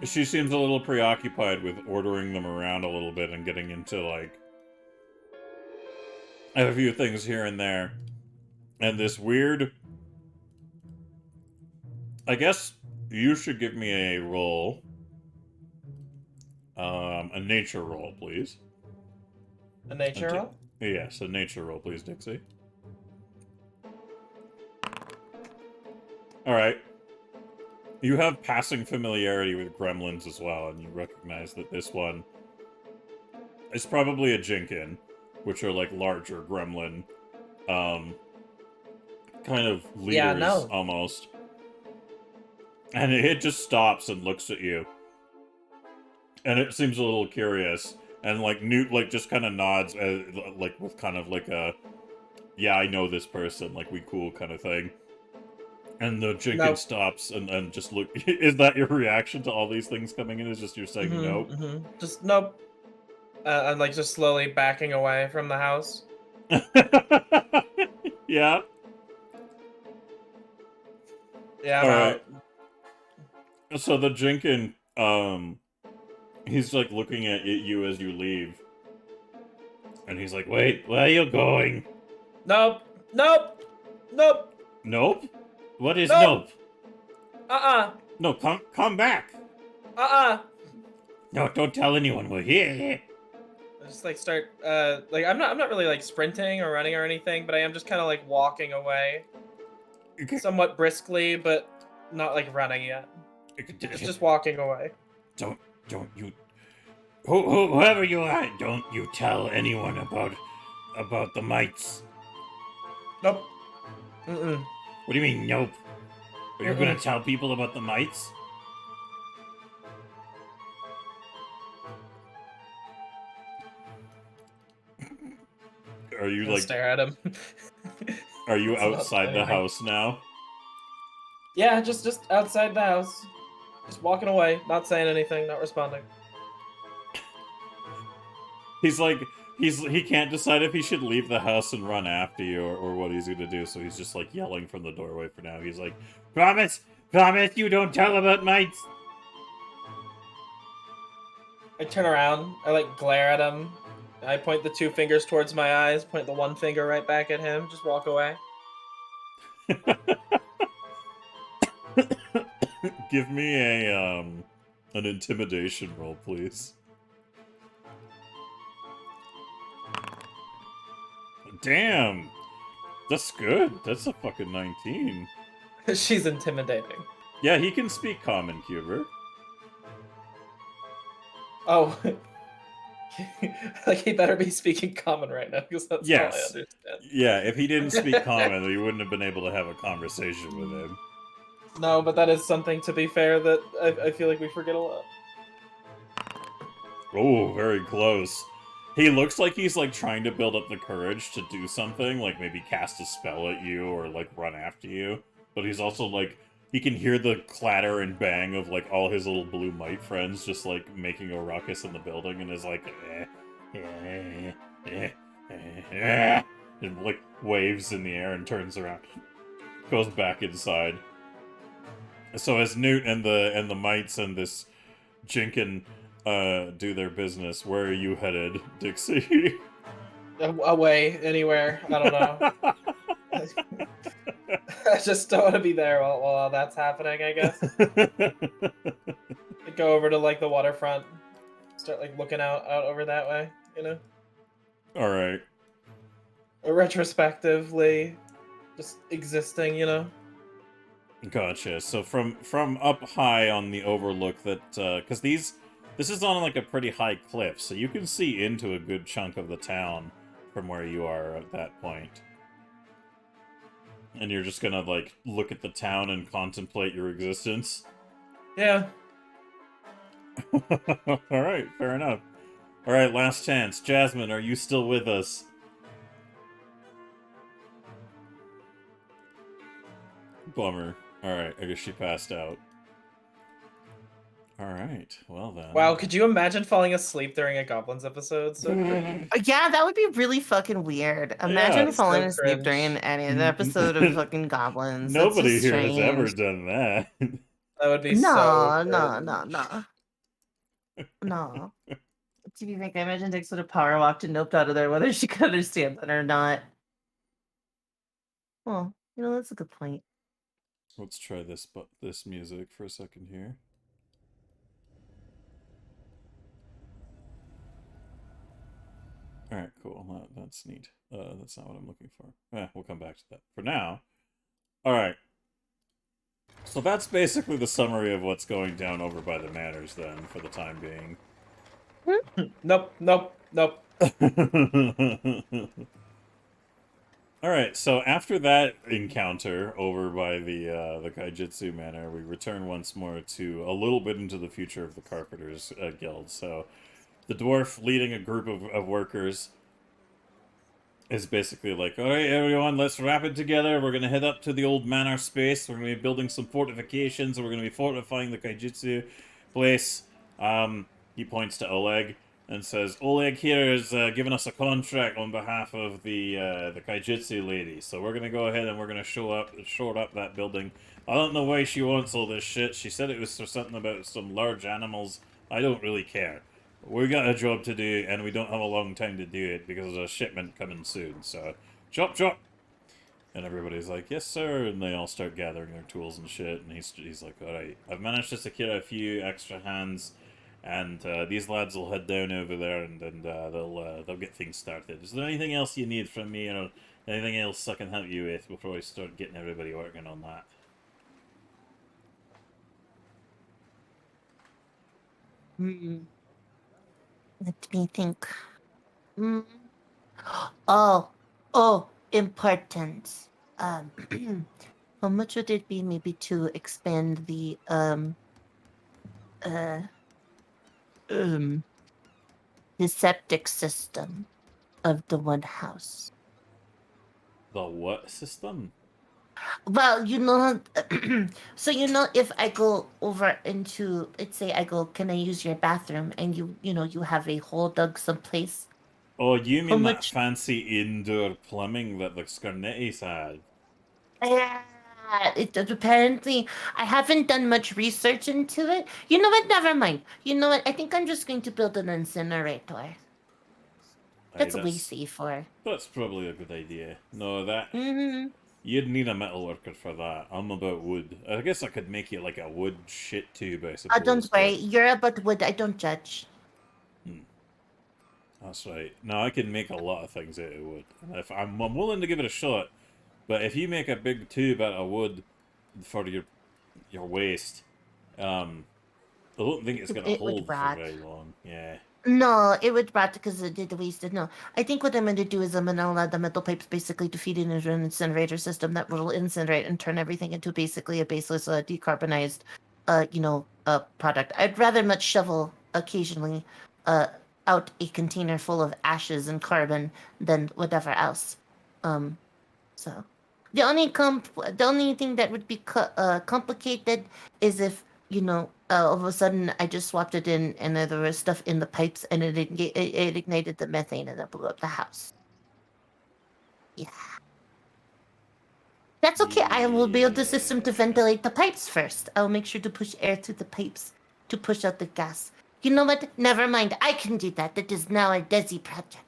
she seems a little preoccupied with ordering them around a little bit and getting into, like, a few things here and there. And this weird... I guess you should give me a roll. A nature roll, please.
A nature roll?
Yes, a nature roll, please, Dixie. Alright. You have passing familiarity with gremlins as well, and you recognize that this one is probably a Jinkin, which are like larger gremlin, kind of leaders almost. And it just stops and looks at you. And it seems a little curious. And like Newt like just kind of nods like with kind of like a, yeah, I know this person, like we cool kind of thing. And the Jinkin stops and just look. Is that your reaction to all these things coming in? Is just you're saying nope?
Just nope. I'm like just slowly backing away from the house.
Yeah.
Yeah.
All right. So the Jinkin, he's like looking at you as you leave, and he's like, "Wait, where are you going?"
Nope. Nope. Nope.
Nope. What is nope? No, come back. No, don't tell anyone we're here.
I just like start like I'm not really like sprinting or running or anything, but I am just kind of like walking away, somewhat briskly, but not like running yet. Just walking away.
Don't you, whoever you are, don't you tell anyone about the mites.
Nope.
What do you mean, nope? Are you gonna tell people about the mites?
Are you like
stare at him?
Are you outside the house now?
Yeah, just outside the house. Just walking away, not saying anything, not responding.
He's like, he can't decide if he should leave the house and run after you or what he's gonna do, so he's just like yelling from the doorway for now. He's like, promise you don't tell about mites.
I turn around, I like glare at him. I point the 2 fingers towards my eyes, point the 1 finger right back at him, just walk away.
Give me a an intimidation roll, please. Damn! That's good. That's a fucking 19.
She's intimidating.
Yeah, he can speak common, Cuber.
Oh. Like, he better be speaking common right now, because that's all I understand.
Yeah, if he didn't speak common, we wouldn't have been able to have a conversation with him.
No, but that is something, to be fair, that I feel like we forget a lot.
Oh, very close. He looks like he's, like, trying to build up the courage to do something, like maybe cast a spell at you or, like, run after you. But he's also, like, he can hear the clatter and bang of like all his little blue mite friends just like making a ruckus in the building, and is like, and like waves in the air and turns around, goes back inside. So as Newt and the mites and this Jinkin do their business, where are you headed, Dixie?
Away, anywhere. I don't know. I just don't want to be there while all that's happening, I guess. I'd go over to like the waterfront, start like looking out over that way, you know?
Alright.
Retrospectively, just existing, you know?
Gotcha. So from up high on the overlook that, because this is on like a pretty high cliff, so you can see into a good chunk of the town from where you are at that point. And you're just gonna, like, look at the town and contemplate your existence?
Yeah.
Alright, fair enough. Alright, last chance. Jasmine, are you still with us? Bummer. Alright, I guess she passed out. Alright, well then.
Wow, could you imagine falling asleep during a Goblins episode? So
Yeah, that would be really fucking weird. Imagine
Yeah,
falling
so
asleep
cringe.
during any episode of fucking Goblins. That's
Nobody
just
here has ever
strange.
done that.
That would be
No,
so
no. No. Do you think I imagine Dix would have power walked and noped out of there whether she could understand that or not? Well, that's a good point.
Let's try this music for a second here. Alright, cool. That's neat. That's not what I'm looking for. We'll come back to that. For now. Alright. So that's basically the summary of what's going down over by the manors, then, for the time being.
Nope.
Alright, so after that encounter over by the Kaijitsu Manor, we return once more to a little bit into the future of the Carpenters Guild. So the dwarf leading a group of workers is basically like, alright everyone, let's wrap it together. We're going to head up to the old manor space. We're going to be building some fortifications. We're going to be fortifying the Kaijitsu place. He points to Oleg and says, Oleg here has given us a contract on behalf of the Kaijitsu lady. So we're going to go ahead and we're going to shore up that building. I don't know why she wants all this shit. She said it was for something about some large animals. I don't really care. We got a job to do, and we don't have a long time to do it because there's a shipment coming soon. So, chop chop! And everybody's like, yes sir, and they all start gathering their tools and shit, and he's like, alright, I've managed to secure a few extra hands, and these lads will head down over there, and they'll get things started. Is there anything else you need from me, or anything else I can help you with before I start getting everybody working on that?
Let me think. Oh, important. How much would it be maybe to expand the septic system of the one house?
The what system?
Well, so if I go over into, let's say I go, can I use your bathroom? And you have a hole dug someplace.
Oh, you mean that
much...
fancy indoor plumbing that the Scarnettis had?
Yeah, apparently I haven't done much research into it. You know what? Never mind. You know what? I think I'm just going to build an incinerator. That's way safer.
That's probably a good idea. No, that...
Mm-hmm.
You'd need a metal worker for that. I'm about wood. I guess I could make you like a wood shit tube, I suppose.
Don't worry. You're about wood. I don't judge.
That's right. No, I can make a lot of things out of wood. If I'm willing to give it a shot, but if you make a big tube out of wood for your waste, I don't think it's gonna hold for very long. Yeah.
No, it would rot because it did the waste. No, I think what I'm going to do is I'm going to allow the metal pipes basically to feed into an incinerator system that will incinerate and turn everything into basically a baseless, decarbonized, product. I'd rather much shovel occasionally, out a container full of ashes and carbon than whatever else. So The only thing that would be complicated is if all of a sudden I just swapped it in and there was stuff in the pipes and it ignited the methane and it blew up the house. Yeah. That's okay. I will build the system to ventilate the pipes first. I'll make sure to push air through the pipes to push out the gas. You know what? Never mind. I can do that. That is now a Desi project.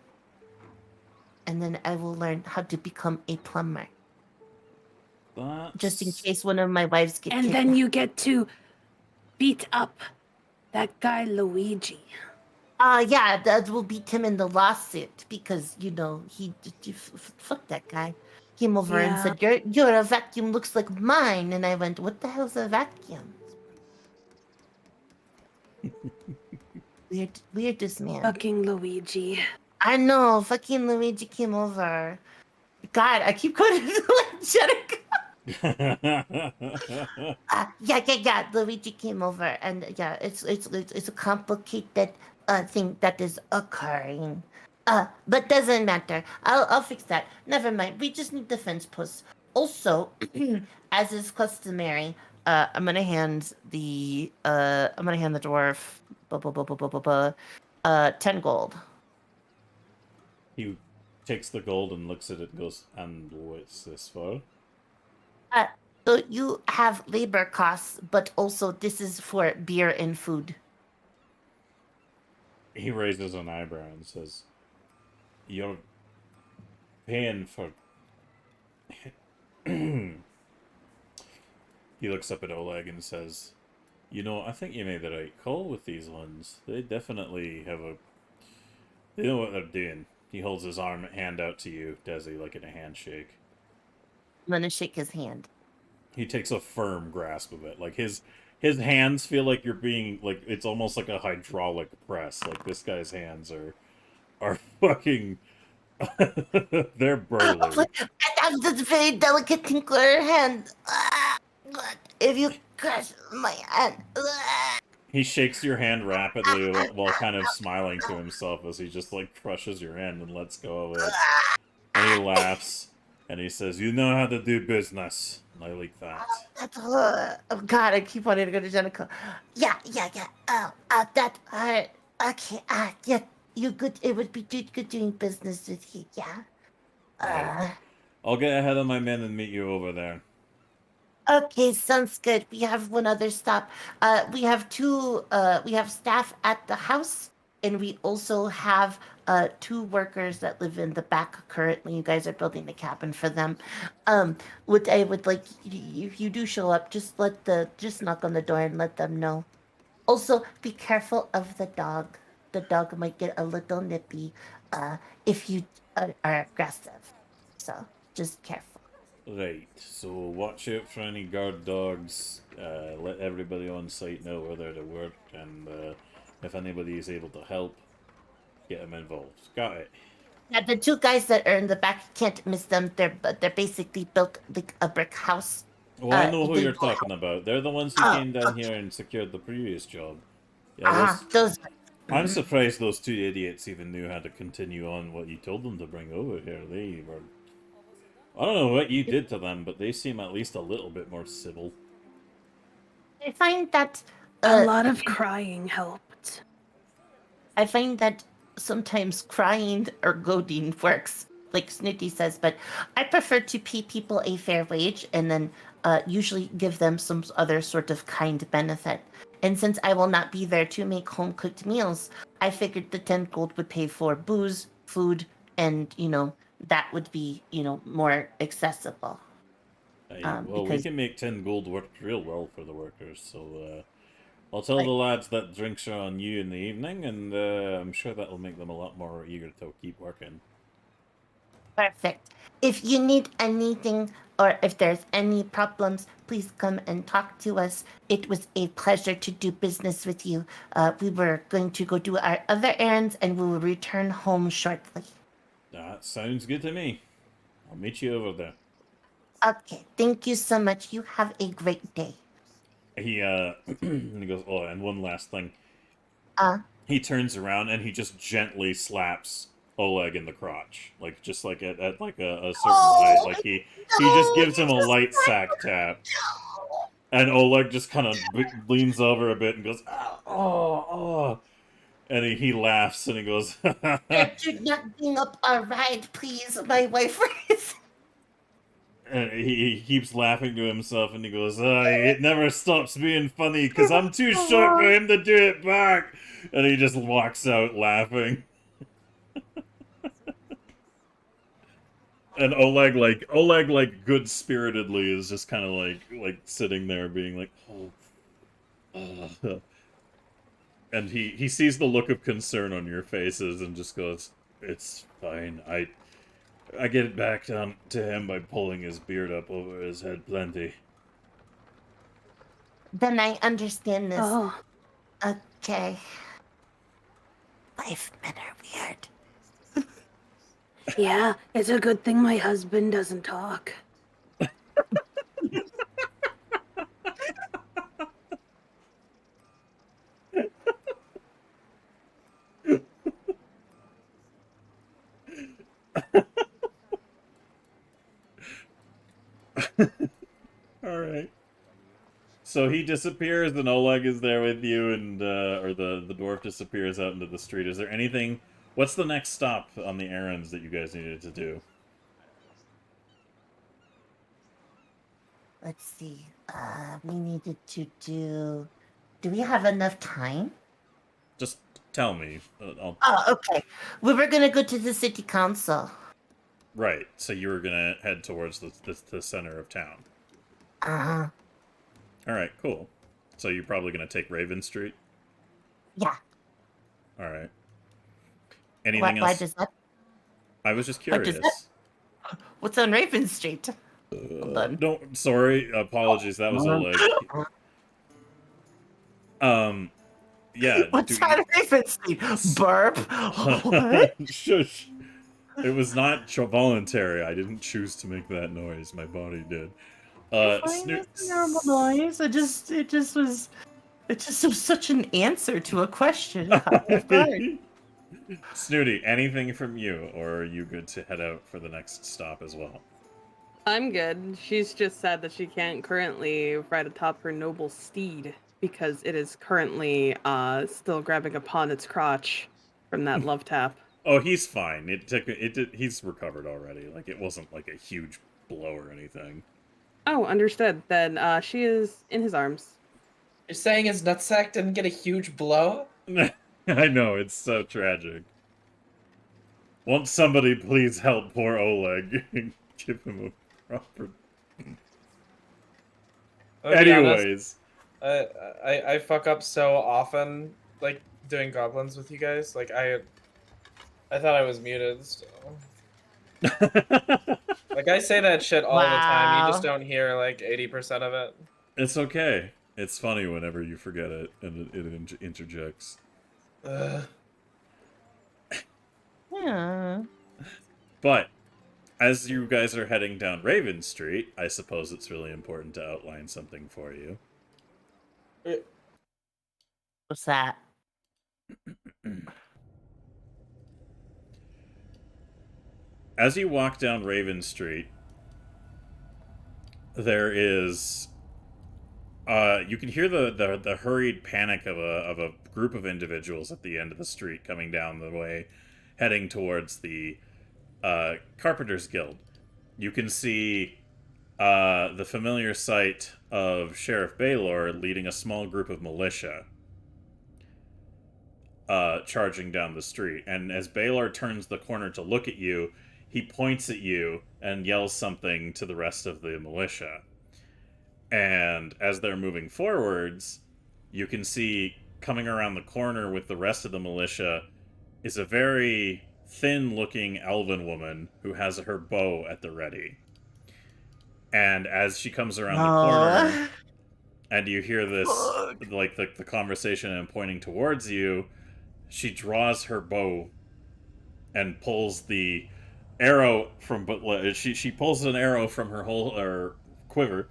And then I will learn how to become a plumber. Just in case one of my wives gets
And then you get to beat up that guy Luigi.
Yeah, that will beat him in the lawsuit because he fuck that guy. Came over and said, "Your vacuum looks like mine," and I went, "What the hell's a vacuum?" Weirdest man.
Fucking Luigi.
I know, fucking Luigi came over. God, I keep going to Angelica. Yeah. Luigi came over, and yeah, it's a complicated thing that is occurring. But doesn't matter. I'll fix that. Never mind. We just need the fence posts. Also, as is customary, I'm gonna hand the dwarf 10 gold.
He takes the gold and looks at it and goes, "And what's this for?"
So you have labor costs, but also this is for beer and food.
He raises an eyebrow and says, "You're paying for..." He looks up at Oleg and says, I think you made the right call with these ones. They definitely they know what they're doing." He holds his hand out to you, Desi, like in a handshake.
I'm gonna shake his hand.
He takes a firm grasp of it. Like his hands feel like you're being it's almost like a hydraulic press. Like this guy's hands are fucking they're burly.
I'm just very delicate tinkler hand. If you crush my hand.
He shakes your hand rapidly while kind of smiling to himself as he just crushes your hand and lets go of it. And he laughs and he says, "You know how to do business." And I like that.
Oh God, I keep wanting to go to Jenica. Yeah. Oh, that hurt. Okay. Yeah. You good? It would be good doing business with you. Yeah.
I'll get ahead of my men and meet you over there.
Okay, sounds good. We have one other stop. We have we have staff at the house, and we also have 2 workers that live in the back currently. You guys are building the cabin for them. What I would like, if you do show up, just knock on the door and let them know. Also, be careful of the dog. The dog might get a little nippy if you are aggressive. So, just careful.
Right, so watch out for any guard dogs, let everybody on site know we're there to work, and if anybody is able to help, get them involved. Got it.
Yeah, the 2 guys that are in the back, can't miss them. They're basically built like a brick house.
Well, I know who you're talking about. They're the ones who came down here and secured the previous job. Yeah,
those...
I'm surprised those 2 idiots even knew how to continue on what you told them to bring over here. They were... I don't know what you did to them, but they seem at least a little bit more civil.
I find that...
a lot of crying helped.
I find that sometimes crying or goading works, like Snooty says, but I prefer to pay people a fair wage and then usually give them some other sort of kind benefit. And since I will not be there to make home-cooked meals, I figured the 10 gold would pay for booze, food, and, that would be, more accessible.
Well, we can make 10 gold work real well for the workers, so I'll tell the lads that drinks are on you in the evening, and I'm sure that'll make them a lot more eager to keep working.
Perfect. If you need anything or if there's any problems, please come and talk to us. It was a pleasure to do business with you. We were going to go do our other errands, and we will return home shortly.
That sounds good to me. I'll meet you over there.
Okay, thank you so much. You have a great day.
He he goes, oh, and one last thing.
Uh,
He turns around and he just gently slaps Oleg in the crotch, like just like at like a certain height. Like he just gives him a light sack tap, and Oleg just kind of leans over a bit and goes, oh, and he laughs and he goes,
You're not being up all right, please. My wife is.
And he keeps laughing to himself, and he goes, it never stops being funny, because I'm too short for him to do it back! And he just walks out laughing. And Oleg, good-spiritedly is just kind of, like, sitting there being like, And he sees the look of concern on your faces and just goes, it's fine, I get it back down to him by pulling his beard up over his head plenty.
Then I understand this.
Oh.
Okay. Life men are weird.
Yeah, it's a good thing my husband doesn't talk.
Alright. So he disappears, and Oleg is there with you, and, or the dwarf disappears out into the street. Is there anything... What's the next stop on the errands that you guys needed to do?
Let's see. We needed to do... Do we have enough time?
Just tell me.
Oh, okay. We were gonna go to the city council.
Right, so you were gonna head towards the center of town.
Uh-huh.
Alright, cool. So you're probably gonna take Raven Street?
Yeah.
Alright. Anything else?
Why does that...
I was just curious.
What's on Raven Street? Hold on.
No, sorry, apologies, that was Oleg. Yeah.
What's on Raven Street? Burp? What?
Shush. It was not voluntary. I didn't choose to make that noise. My body did.
Normal noise. It just was such an answer to a question.
Snooty, anything from you, or are you good to head out for the next stop as well?
I'm good. She's just sad that she can't currently ride atop her noble steed because it is currently still grabbing upon its crotch from that love tap.
Oh, he's fine. He's recovered already. Like, it wasn't like a huge blow or anything.
Oh, understood. Then she is in his arms.
You're saying his nutsack didn't get a huge blow?
I know, it's so tragic. Won't somebody please help poor Oleg and give him a proper... Anyways.
I fuck up so often, like, doing goblins with you guys. Like, I thought I was muted still. Like, I say that shit all the time. You just don't hear, like, 80% of it.
It's okay. It's funny whenever you forget it and it interjects.
Yeah.
But, as you guys are heading down Raven Street, I suppose it's really important to outline something for you.
What's that?
As you walk down Raven Street, there is... you can hear the hurried panic of a group of individuals at the end of the street coming down the way, heading towards the Carpenters Guild. You can see the familiar sight of Sheriff Baylor leading a small group of militia charging down the street. And as Baylor turns the corner to look at you, he points at you and yells something to the rest of the militia. And as they're moving forwards, you can see coming around the corner with the rest of the militia is a very thin-looking elven woman who has her bow at the ready. And as she comes around the corner, and you hear this, like, the conversation and pointing towards you, she draws her bow and pulls the arrow from... She pulls an arrow from her quiver,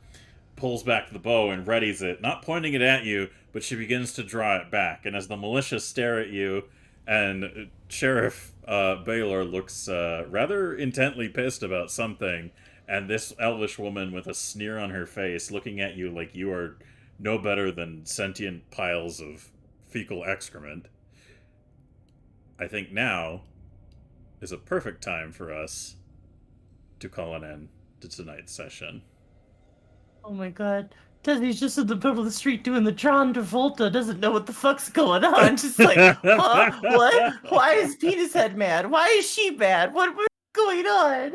pulls back the bow and readies it, not pointing it at you, but she begins to draw it back. And as the militia stare at you, And Sheriff Baylor looks rather intently pissed about something, and this elvish woman with a sneer on her face looking at you like you are no better than sentient piles of fecal excrement. I think now is a perfect time for us to call an end to tonight's session.
Oh my god. Desi's just in the middle of the street doing the John Travolta, doesn't know what the fuck's going on. Just like, huh? What? Why is Penis Head mad? Why is she mad? What's going on?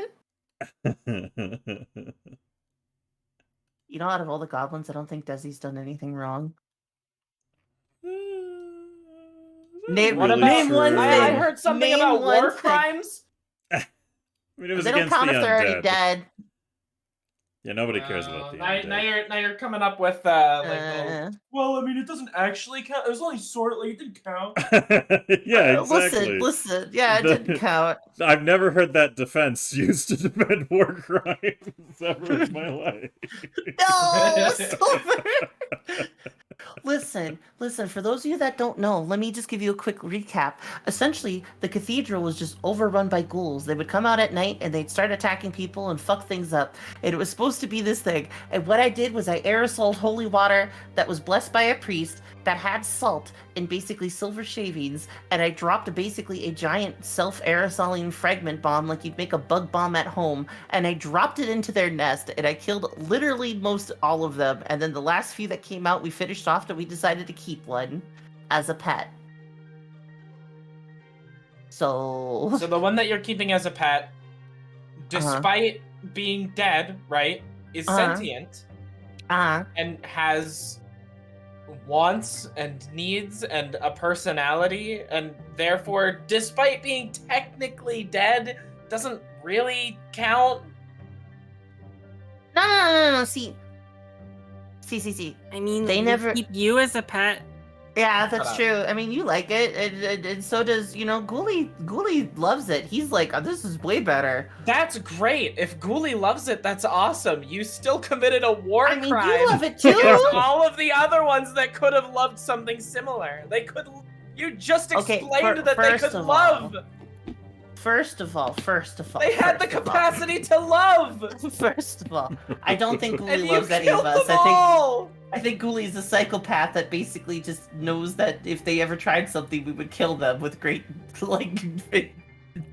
You know, out of all the goblins, I don't think Desi's done anything wrong. Name one thing.
I heard something
Name
about
one
war
thing.
crimes.
I mean, it was
They don't
against
count
the
if they're already
undead.
dead.
Yeah, nobody cares about the
now,
undead.
now you're coming up with well, I mean, it doesn't actually count. It was only sort of like it didn't count.
Yeah, exactly.
Listen. Yeah, it didn't count.
I've never heard that defense used to defend war crimes ever in my life.
No, Silver. Listen, for those of you that don't know, let me just give you a quick recap. Essentially, the cathedral was just overrun by ghouls. They would come out at night and they'd start attacking people and fuck things up. And it was supposed to be this thing. And what I did was I aerosoled holy water that was blessed by a priest that had salt and basically silver shavings. And I dropped basically a giant self-aerosoling fragment bomb like you'd make a bug bomb at home. And I dropped it into their nest and I killed literally most all of them. And then the last few that came out, we finished off and we decided to keep one as a pet. So
the one that you're keeping as a pet, despite being dead, right, is sentient and has wants and needs and a personality, and therefore, despite being technically dead, doesn't really count.
No. See.
I mean,
They
we
never-
keep you as a pet.
Yeah, that's true. I mean, you like it, and so does, Ghoulie. Ghoulie loves it. He's like, oh, this is way better.
That's great. If Ghoulie loves it, that's awesome. You still committed a war
I mean,
crime.
you love it too.
against all of the other ones that could have loved something similar. They could. You just
Okay,
explained that they
first
could
of
love.
First of all.
They had the capacity to love.
First of all, I don't think
And
Ghoulie
you
loves any of
killed
us.
them all.
I think Ghoulie's a psychopath that basically just knows that if they ever tried something, we would kill them with great,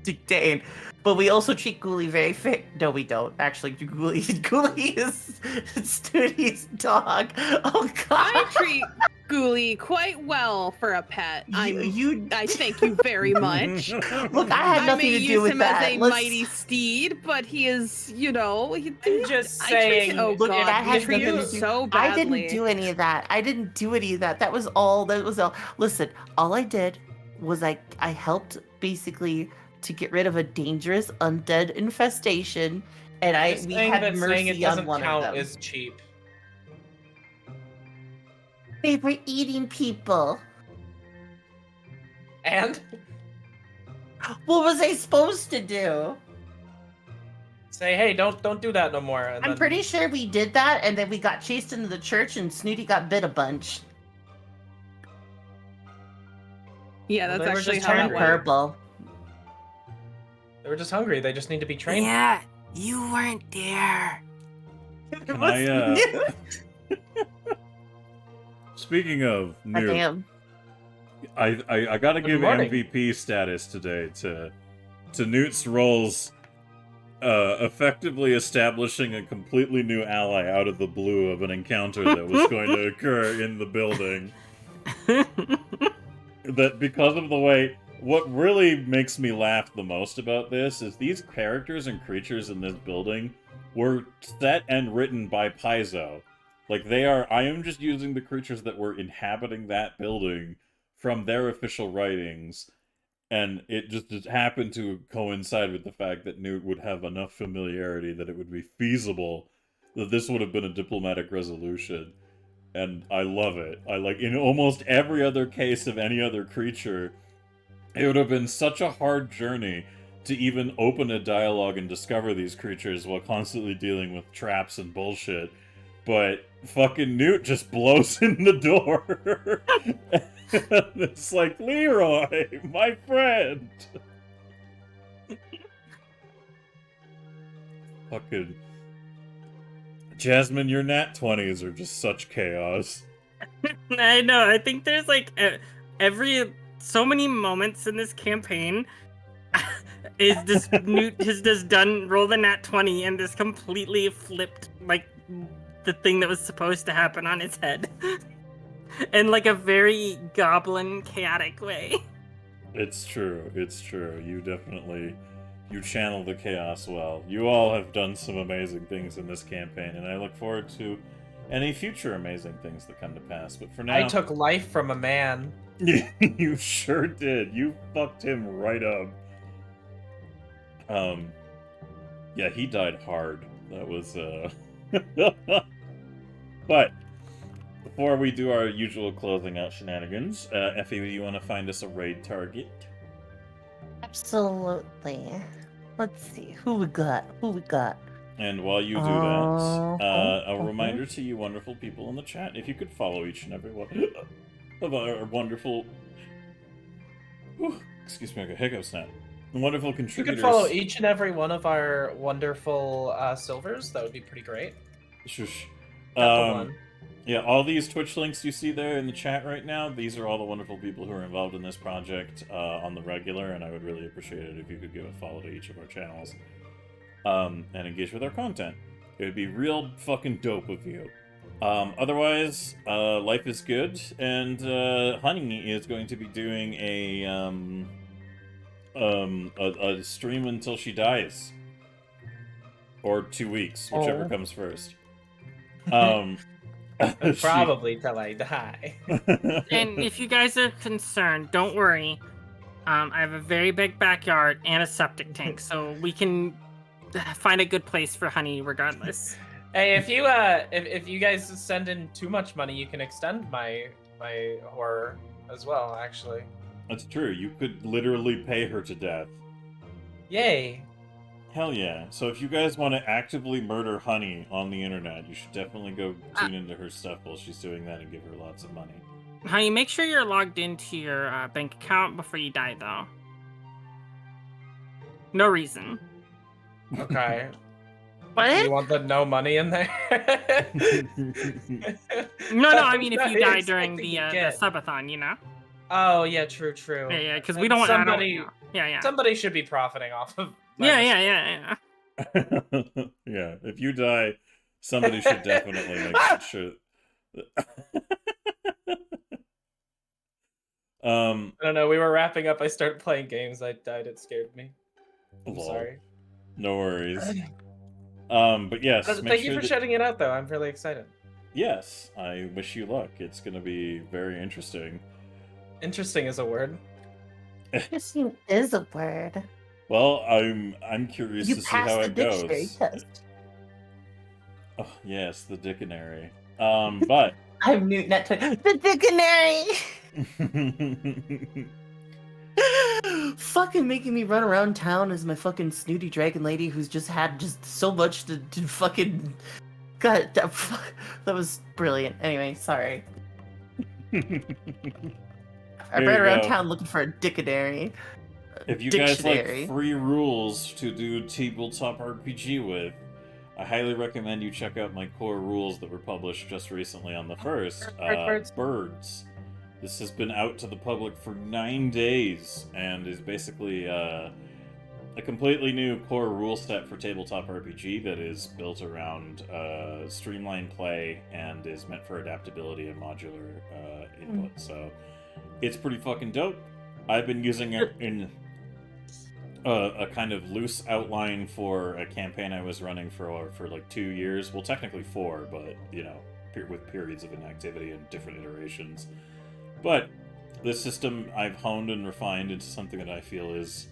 disdain. But we also treat Ghoulie very fair. No, we don't. Actually, Ghoulie is Snooty's dog. Oh, God.
I treat Ghoulie quite well for a pet. I thank you very much.
Look, I had nothing to do with that.
I may use him as a mighty steed, but he is,
I'm just
I
saying.
treat, oh
Look,
God,
that
we
has
treat
nothing
you
to do-
so
I
badly.
didn't do any of that. That was all. Listen, all I did was I helped basically to get rid of a dangerous undead infestation, and we had
saying
mercy
it
on
doesn't
one of
count
them.
is cheap.
They were eating people.
And
What was I supposed to do?
say, hey, don't do that no more. And
I'm
then-
pretty sure we did that, and then we got chased into the church, and Snooty got bit a bunch.
Yeah,
Well,
that's
they were
actually
just
how that
Turned
hungry.
went.
purple.
They were just hungry. They just need to be trained.
Yeah, you weren't there.
Can I, Speaking of Newt,
Damn.
I gotta
Good
give
morning.
MVP status today to Newt's roles, effectively establishing a completely new ally out of the blue of an encounter that was going to occur in the building. That because of the way, what really makes me laugh the most about this is these characters and creatures in this building were set and written by Paizo. Like I am just using the creatures that were inhabiting that building from their official writings, and it just happened to coincide with the fact that Newt would have enough familiarity that it would be feasible that this would have been a diplomatic resolution. And I love it. In almost every other case of any other creature, it would have been such a hard journey to even open a dialogue and discover these creatures while constantly dealing with traps and bullshit. But fucking Newt just blows in the door. It's like, Leroy, my friend. Fucking Jasmine, your nat 20s are just such chaos.
I know. I think there's like so many moments in this campaign is this Newt has just done roll the nat 20 and this completely flipped like the thing that was supposed to happen on its head in like a very goblin chaotic way.
It's true. You channel the chaos well. You all have done some amazing things in this campaign, and I look forward to any future amazing things that come to pass. But for now,
I took life from a man.
You sure did. You fucked him right up. Yeah, he died hard. That was But before we do our usual closing out shenanigans, Effie, do you want to find us a raid target?
Absolutely. Let's see who we got.
And while you do that, a reminder to you wonderful people in the chat, if you could follow each and every one of our wonderful... excuse me, I got hiccups now. Wonderful contributors.
You could follow each and every one of our wonderful silvers. That would be pretty great.
Shush.
Got the one.
Yeah, all these Twitch links you see there in the chat right now, these are all the wonderful people who are involved in this project on the regular, and I would really appreciate it if you could give a follow to each of our channels and engage with our content. It would be real fucking dope of you. Otherwise, life is good, and Honey is going to be doing a stream until she dies. Or 2 weeks, whichever comes first.
Probably till I die.
And if you guys are concerned, don't worry. I have a very big backyard and a septic tank, so we can find a good place for Honey regardless.
Hey, if you guys send in too much money, you can extend my horror as well, actually.
That's true. You could literally pay her to death.
Yay.
Hell yeah. So if you guys want to actively murder Honey on the internet, you should definitely go tune into her stuff while she's doing that and give her lots of money.
Honey, make sure you're logged into your bank account before you die, though. No reason.
Okay.
What?
You want the no money in there?
No, I mean if you die during the subathon, you know?
Oh, yeah, true.
Yeah, because we don't want...
Somebody...
Yeah.
Somebody should be profiting off of...
Yeah.
Yeah, if you die, somebody should definitely make sure...
I don't know, we were wrapping up, I started playing games, I died, it scared me. I'm sorry.
No worries. But yes,
thank you for shutting it out, though. I'm really excited.
Yes, I wish you luck. It's going to be very interesting.
Interesting is a word.
Interesting is a word.
Well, I'm curious to see how it goes.
Test.
Oh, yes, the dictionary. But
I'm Newt, not the dictionary. Fucking making me run around town as my fucking snooty dragon lady who's just had so much to fucking... God, that was brilliant. Anyway, sorry. I ran around town looking for a dictionary.
If you guys like free rules to do tabletop RPG with, I highly recommend you check out my core rules that were published just recently on the 1st. Birds. This has been out to the public for 9 days and is basically a completely new core rule set for tabletop RPG that is built around streamlined play and is meant for adaptability and modular input. So it's pretty fucking dope. I've been using it in a kind of loose outline for a campaign I was running for like 2 years. Well, technically 4, but you know, with periods of inactivity and different iterations. But this system I've honed and refined into something that I feel is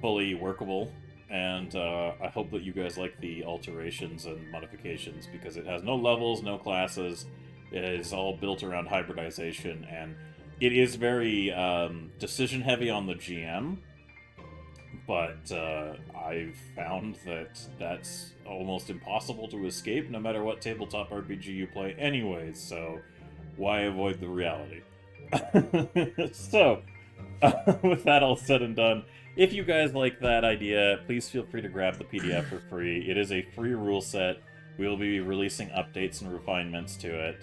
fully workable, and I hope that you guys like the alterations and modifications, because it has no levels, no classes. It is all built around hybridization, and it is very decision heavy on the GM, but I've found that that's almost impossible to escape no matter what tabletop RPG you play anyways, so why avoid the reality? So, with that all said and done, if you guys like that idea, please feel free to grab the PDF for free. It is a free rule set. We will be releasing updates and refinements to it.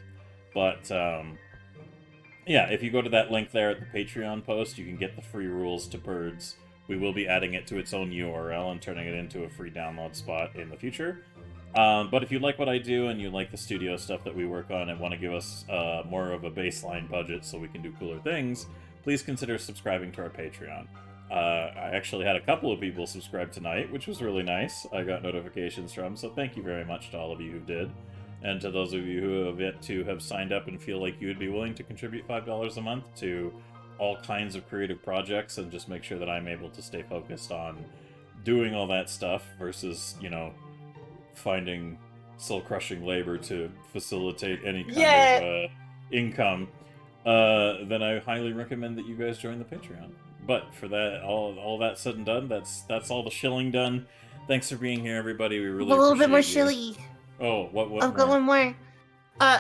But, yeah, if you go to that link there at the Patreon post, you can get the free rules to Birds. We will be adding it to its own URL and turning it into a free download spot in the future. But if you like what I do and you like the studio stuff that we work on and want to give us more of a baseline budget so we can do cooler things, please consider subscribing to our Patreon. I actually had a couple of people subscribe tonight, which was really nice. I got notifications from, so thank you very much to all of you who did. And to those of you who have yet to have signed up and feel like you would be willing to contribute $5 a month to all kinds of creative projects and just make sure that I'm able to stay focused on doing all that stuff versus, you know, finding soul-crushing labor to facilitate any kind of income, then I highly recommend that you guys join the Patreon. But for that, all that said and done, that's all the shilling done. Thanks for being here, everybody. We really
a little bit more
appreciate you.
shilly.
Oh, what?
I've got one more.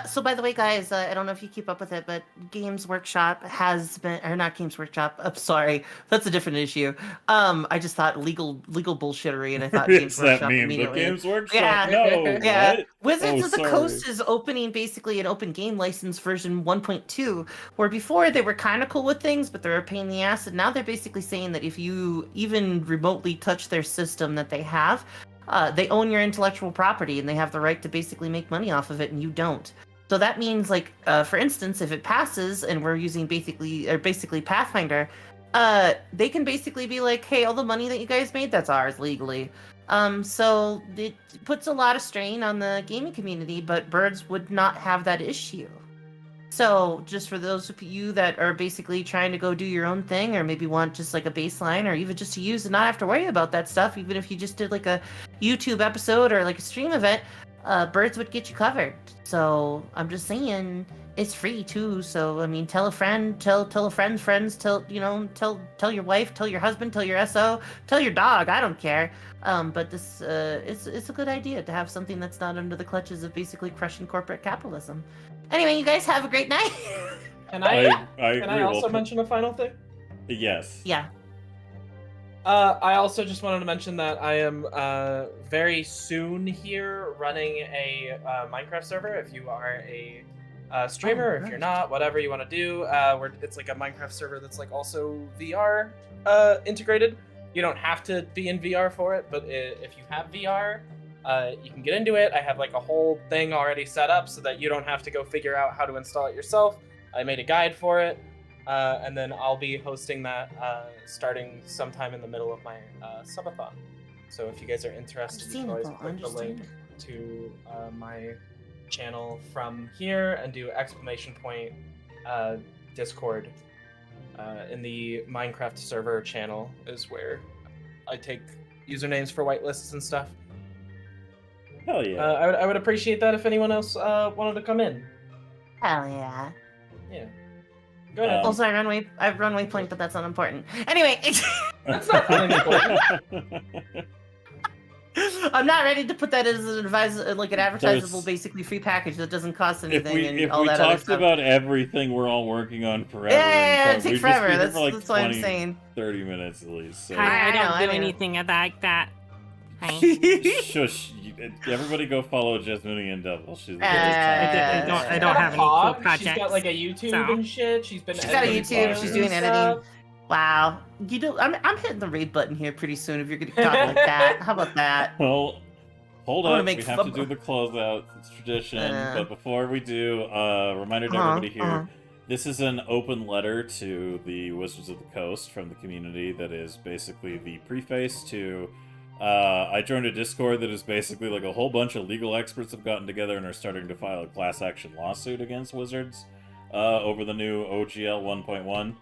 So by the way, guys, I don't know if you keep up with it, but Games Workshop has been, or not Games Workshop. I'm sorry, that's a different issue. I just thought legal bullshittery, and I thought Games
that
Workshop
mean the
immediately.
Games Workshop?
Yeah,
No,
yeah.
what?
Wizards of the
sorry.
Coast is opening basically an open game license version 1.2, where before they were kind of cool with things, but they're a pain in the ass, and now they're basically saying that if you even remotely touch their system that they have, they own your intellectual property and they have the right to basically make money off of it, and you don't. So that means, like, for instance, if it passes and we're using basically Pathfinder, they can basically be like, hey, all the money that you guys made, that's ours legally. So it puts a lot of strain on the gaming community, but Birds would not have that issue. So just for those of you that are basically trying to go do your own thing, or maybe want just like a baseline, or even just to use and not have to worry about that stuff, even if you just did like a YouTube episode or like a stream event, Birds would get you covered. So I'm just saying, it's free too. So I mean, tell a friend, tell a friend's friends, tell your wife, tell your husband, tell your SO, tell your dog. I don't care. But this it's a good idea to have something that's not under the clutches of basically crushing corporate capitalism. Anyway, you guys have a great night.
Can I
agree.
also mention a final thing?
Yes.
Yeah.
I also just wanted to mention that I am very soon here running a Minecraft server. If you are a streamer, if you're not, whatever you want to do, it's like a Minecraft server that's like also VR integrated. You don't have to be in VR for it, but if you have VR, you can get into it. I have like a whole thing already set up so that you don't have to go figure out how to install it yourself. I made a guide for it. And then I'll be hosting that starting sometime in the middle of my subathon. So if you guys are interested, you can always click the link to my channel from here and do !! Discord. In the Minecraft server channel is where I take usernames for whitelists and stuff.
Hell yeah.
I would appreciate that if anyone else wanted to come in.
Hell yeah.
Yeah. Go ahead.
Also, I've runway point, but that's not important. Anyway,
That's not really important.
I'm not ready to put that as an advertisable, basically free package that doesn't cost anything.
If we talked about everything we're all working on forever,
yeah, it'd take forever.
That's
like that's 20, what I'm saying.
30 minutes at least. So.
I don't
I
do
know.
anything like that.
Shush! Everybody go follow Jasmine Devil. She's the
I don't have any cool projects.
She's got like a YouTube and shit. She's got
a YouTube. She's doing editing. Wow. I'm hitting the raid button here pretty soon if you're going to talk like that. How about that?
Well, hold up. We have to do the closeout. It's tradition. But before we do, reminder to everybody here. This is an open letter to the Wizards of the Coast from the community that is basically the preface to... I joined a Discord that is basically like a whole bunch of legal experts have gotten together and are starting to file a class action lawsuit against Wizards over the new OGL 1.1.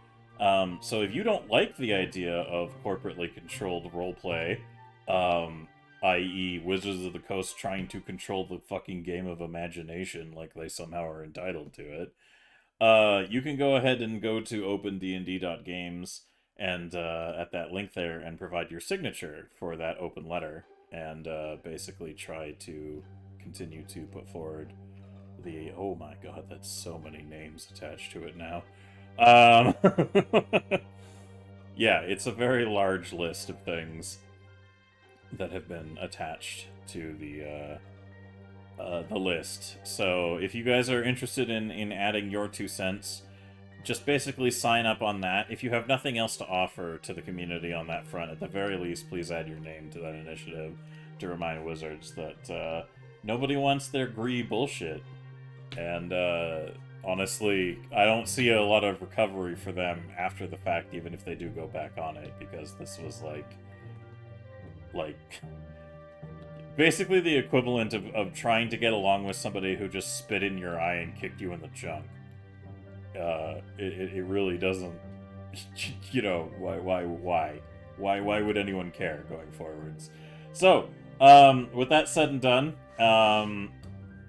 So if you don't like the idea of corporately controlled roleplay, i.e. Wizards of the Coast trying to control the fucking game of imagination like they somehow are entitled to it, you can go ahead and go to opendnd.games and at that link there and provide your signature for that open letter and basically try to continue to put forward the... Oh my god, that's so many names attached to it now. Yeah, it's a very large list of things that have been attached to the list. So if you guys are interested in adding your 2 cents, just basically sign up on that. If you have nothing else to offer to the community on that front, at the very least, please add your name to that initiative to remind wizards that nobody wants their gree bullshit. And honestly, I don't see a lot of recovery for them after the fact, even if they do go back on it, because this was like basically the equivalent of trying to get along with somebody who just spit in your eye and kicked you in the junk. It really doesn't, you know, why would anyone care going forwards? So, with that said and done,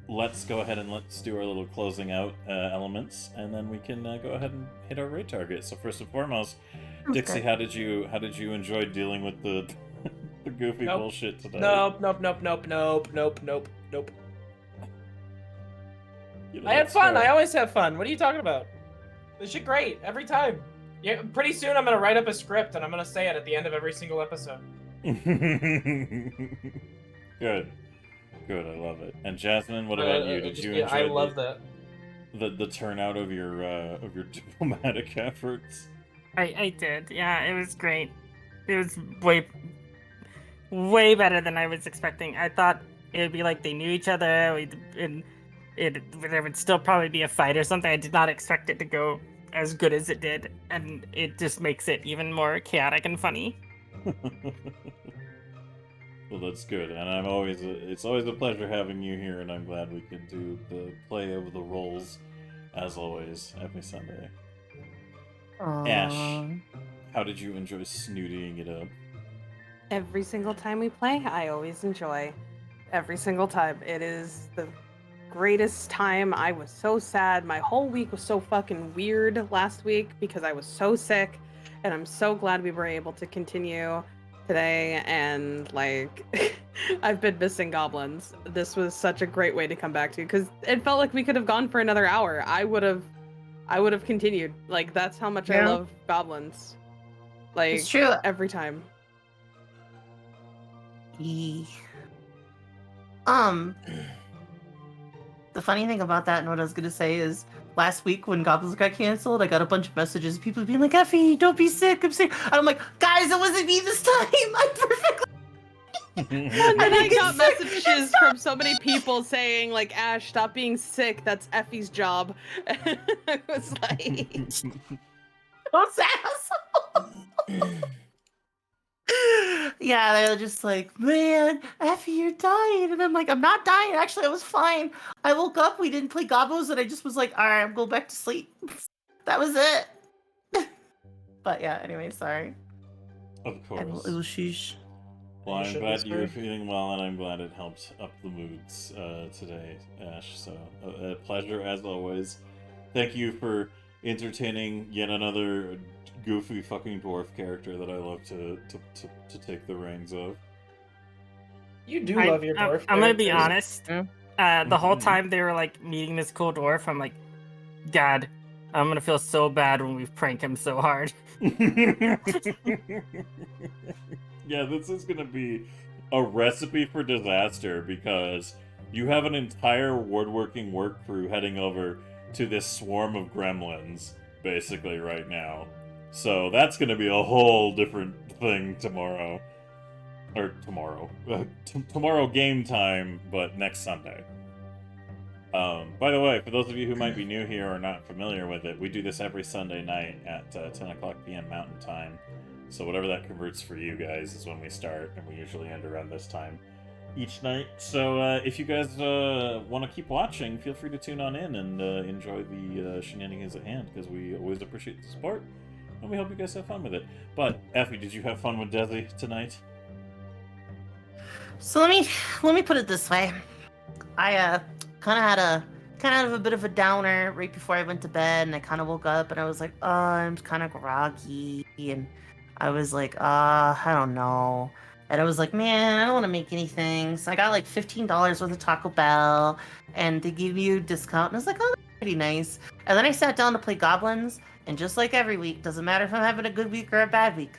let's go ahead and let's do our little closing out elements, and then we can go ahead and hit our raid target. So first and foremost, Dixie, how did you enjoy dealing with the the goofy bullshit today?
Nope.
You know,
I had
that's
fun.
fair.
I always have fun. What are you talking about? This shit great every time. Yeah, pretty soon I'm gonna write up a script and I'm gonna say it at the end of every single episode.
Good, I love it. And Jasmine, what about you? Did you enjoy
I love that.
the turnout of your diplomatic efforts?
I did. Yeah, it was great. It was way better than I was expecting. I thought it would be like they knew each other, and there would still probably be a fight or something. I did not expect it to go as good as it did, and it just makes it even more chaotic and funny.
Well, that's good, and it's always a pleasure having you here, and I'm glad we could do the play of the roles, as always, every Sunday.
Aww.
Ash, how did you enjoy snootying it up?
Every single time we play, I always enjoy. Every single time. It is the greatest time. I was so sad. My whole week was so fucking weird last week because I was so sick, and I'm so glad we were able to continue today. And like, I've been missing goblins. This was such a great way to come back to, because it felt like we could have gone for another hour. I would have continued. Like, that's how much I love goblins. Like,
It's true.
every time.
The funny thing about that, and what I was gonna say is, last week when Goblins got canceled, I got a bunch of messages, people being like, "Effie, don't be sick, I'm sick." And I'm like, guys, it wasn't me this time. I'm perfectly.
And I got messages from so many people saying, like, Ash, stop being sick. That's Effie's job. And I was like,
Those assholes. Yeah, they're just like, "Man, Effie, you're dying," and I'm like, "I'm not dying. Actually, I was fine. I woke up. We didn't play Gobbos, and I just was like, all right, I'm going back to sleep." That was it. But yeah, anyway, sorry.
Of course.
It was sheesh.
Well, I'm
Shit
glad
was
you're
good.
feeling well, and I'm glad it helped up the moods today, Ash. So, a pleasure as always. Thank you for entertaining yet another goofy fucking dwarf character that I love to take the reins of.
You do love your dwarf.
I'm gonna be
characters.
honest. The whole time they were like meeting this cool dwarf, I'm like, God, I'm gonna feel so bad when we prank him so hard.
Yeah, this is gonna be a recipe for disaster because you have an entire woodworking work crew heading over to this swarm of gremlins, basically, right now. So that's gonna be a whole different thing tomorrow. Or tomorrow. Tomorrow game time, but next Sunday. By the way, for those of you who might be new here or not familiar with it, we do this every Sunday night at 10 o'clock p.m. Mountain Time. So whatever that converts for you guys is when we start, and we usually end around this time each night. So if you guys want to keep watching, feel free to tune on in and enjoy the shenanigans at hand, because we always appreciate the support, and we hope you guys have fun with it. But, Effie, did you have fun with Desi tonight?
So let me put it this way. I kind of a bit of a downer right before I went to bed, and I kind of woke up and I was like, I'm kind of groggy, and I was like, I don't know. And I was like, man, I don't want to make anything. So I got like $15 worth of Taco Bell, and they give you a discount. And I was like, oh, that's pretty nice. And then I sat down to play Goblins, And just like every week, doesn't matter if I'm having a good week or a bad week,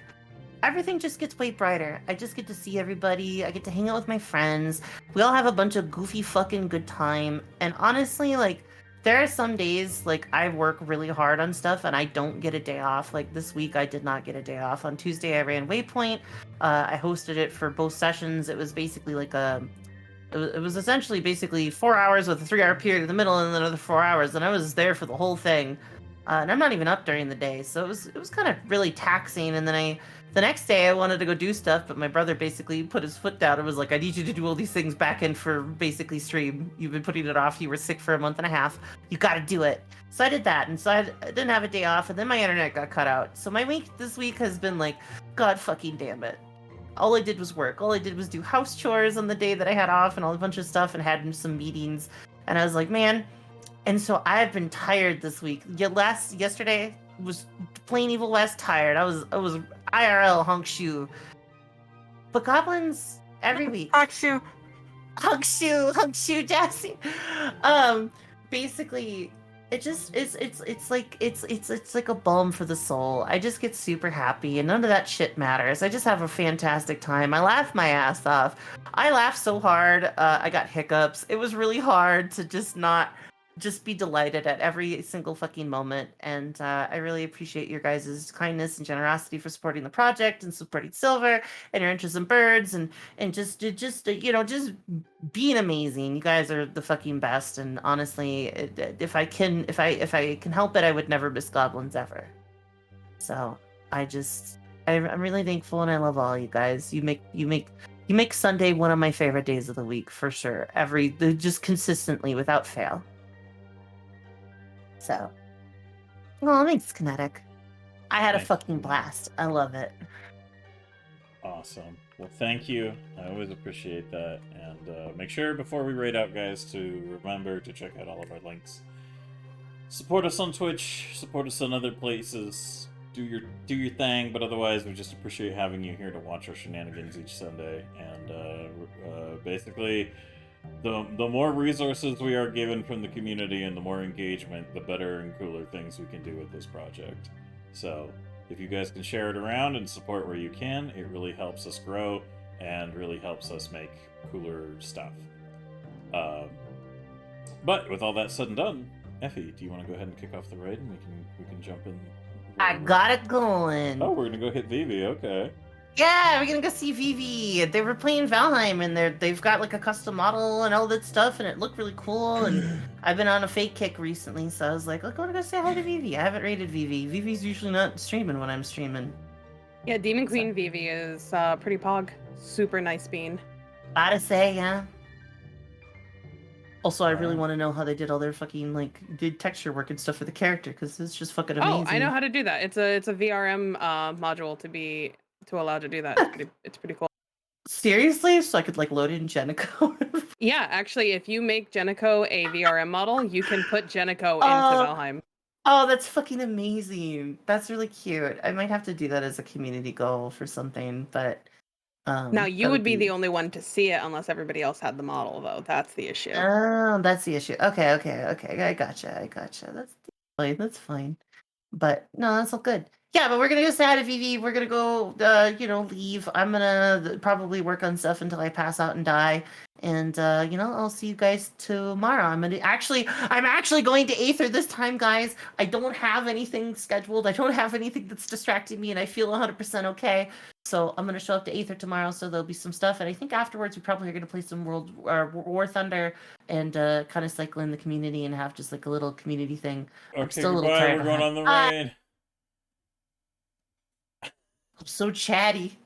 everything just gets way brighter. I just get to see everybody. I get to hang out with my friends. We all have a bunch of goofy fucking good time. And honestly, like, there are some days, like, I work really hard on stuff and I don't get a day off. Like, this week I did not get a day off. On Tuesday, I ran Waypoint. I hosted it for both sessions. It was basically like it was essentially basically 4 hours with a 3-hour period in the middle and then another 4 hours. And I was there for the whole thing. And I'm not even up during the day. So it was kind of really taxing. And then the next day I wanted to go do stuff, but my brother basically put his foot down and was like, I need you to do all these things back in for basically stream. You've been putting it off. You were sick for a month and a half. You got to do it. So I did that. And so I didn't have a day off. And then my internet got cut out. So my week this week has been like, God fucking damn it. All I did was work. All I did was do house chores on the day that I had off and all a bunch of stuff and had some meetings. And I was like, man. And so I've been tired this week. Yesterday was plain evil West tired. I was IRL honk shoe. But goblins every week.
Honk shoe,
Jassy. Basically, it just it's like a balm for the soul. I just get super happy and none of that shit matters. I just have a fantastic time. I laugh my ass off. I laughed so hard. I got hiccups. It was really hard to just be delighted at every single fucking moment. And I really appreciate your guys' kindness and generosity for supporting the project and supporting Silver and your interest in birds and just being amazing. You guys are the fucking best. And honestly, if I can help it, I would never miss Goblins ever. So I'm really thankful and I love all you guys. You make Sunday one of my favorite days of the week for sure. Just consistently without fail. So, well, thanks, Kinetic. I had a fucking blast. I love it.
Awesome. Well, thank you. I always appreciate that. And make sure before we raid out, guys, to remember to check out all of our links. Support us on Twitch. Support us on other places. Do your thing. But otherwise, we just appreciate having you here to watch our shenanigans each Sunday. And basically, the more resources we are given from the community and the more engagement, the better and cooler things we can do with this project. So if you guys can share it around and support where you can, it really helps us grow and really helps us make cooler stuff. But with all that said and done, Effie, do you want to go ahead and kick off the raid and we can jump in?
I got it going.
Oh, we're gonna go hit Vivi. Okay.
Yeah, we're gonna go see Vivi. They were playing Valheim, and they've got like a custom model and all that stuff, and it looked really cool. And I've been on a fake kick recently, so I was like, "Look, I want to go say hi to Vivi." I haven't rated Vivi. Vivi's usually not streaming when I'm streaming.
Yeah, Demon Queen Vivi is pretty pog. Super nice bean.
Gotta say, yeah. Also, I really want to know how they did all their did texture work and stuff for the character, because it's just fucking amazing.
Oh, I know how to do that. It's a VRM module to allow to do that. It's pretty cool.
Seriously? So I could load in Genico?
Yeah, actually, if you make Genico a VRM model, you can put Genico into Valheim.
Oh, that's fucking amazing. That's really cute. I might have to do that as a community goal for something, but
now you would be the only one to see it unless everybody else had the model, though. That's the issue.
Oh, that's the issue. Okay. I gotcha. That's fine. But no, that's all good. Yeah, but we're gonna go say hi to Vivi. We're gonna go, leave. I'm gonna probably work on stuff until I pass out and die. And I'll see you guys tomorrow. I'm actually going to Aether this time, guys. I don't have anything scheduled. I don't have anything that's distracting me, and I feel 100% okay. So I'm gonna show up to Aether tomorrow. So there'll be some stuff, and I think afterwards we probably are gonna play some War Thunder and kind of cycle in the community and have just like a little community thing.
Okay,
I'm still a little tired.
We're going on the raid.
I'm so chatty.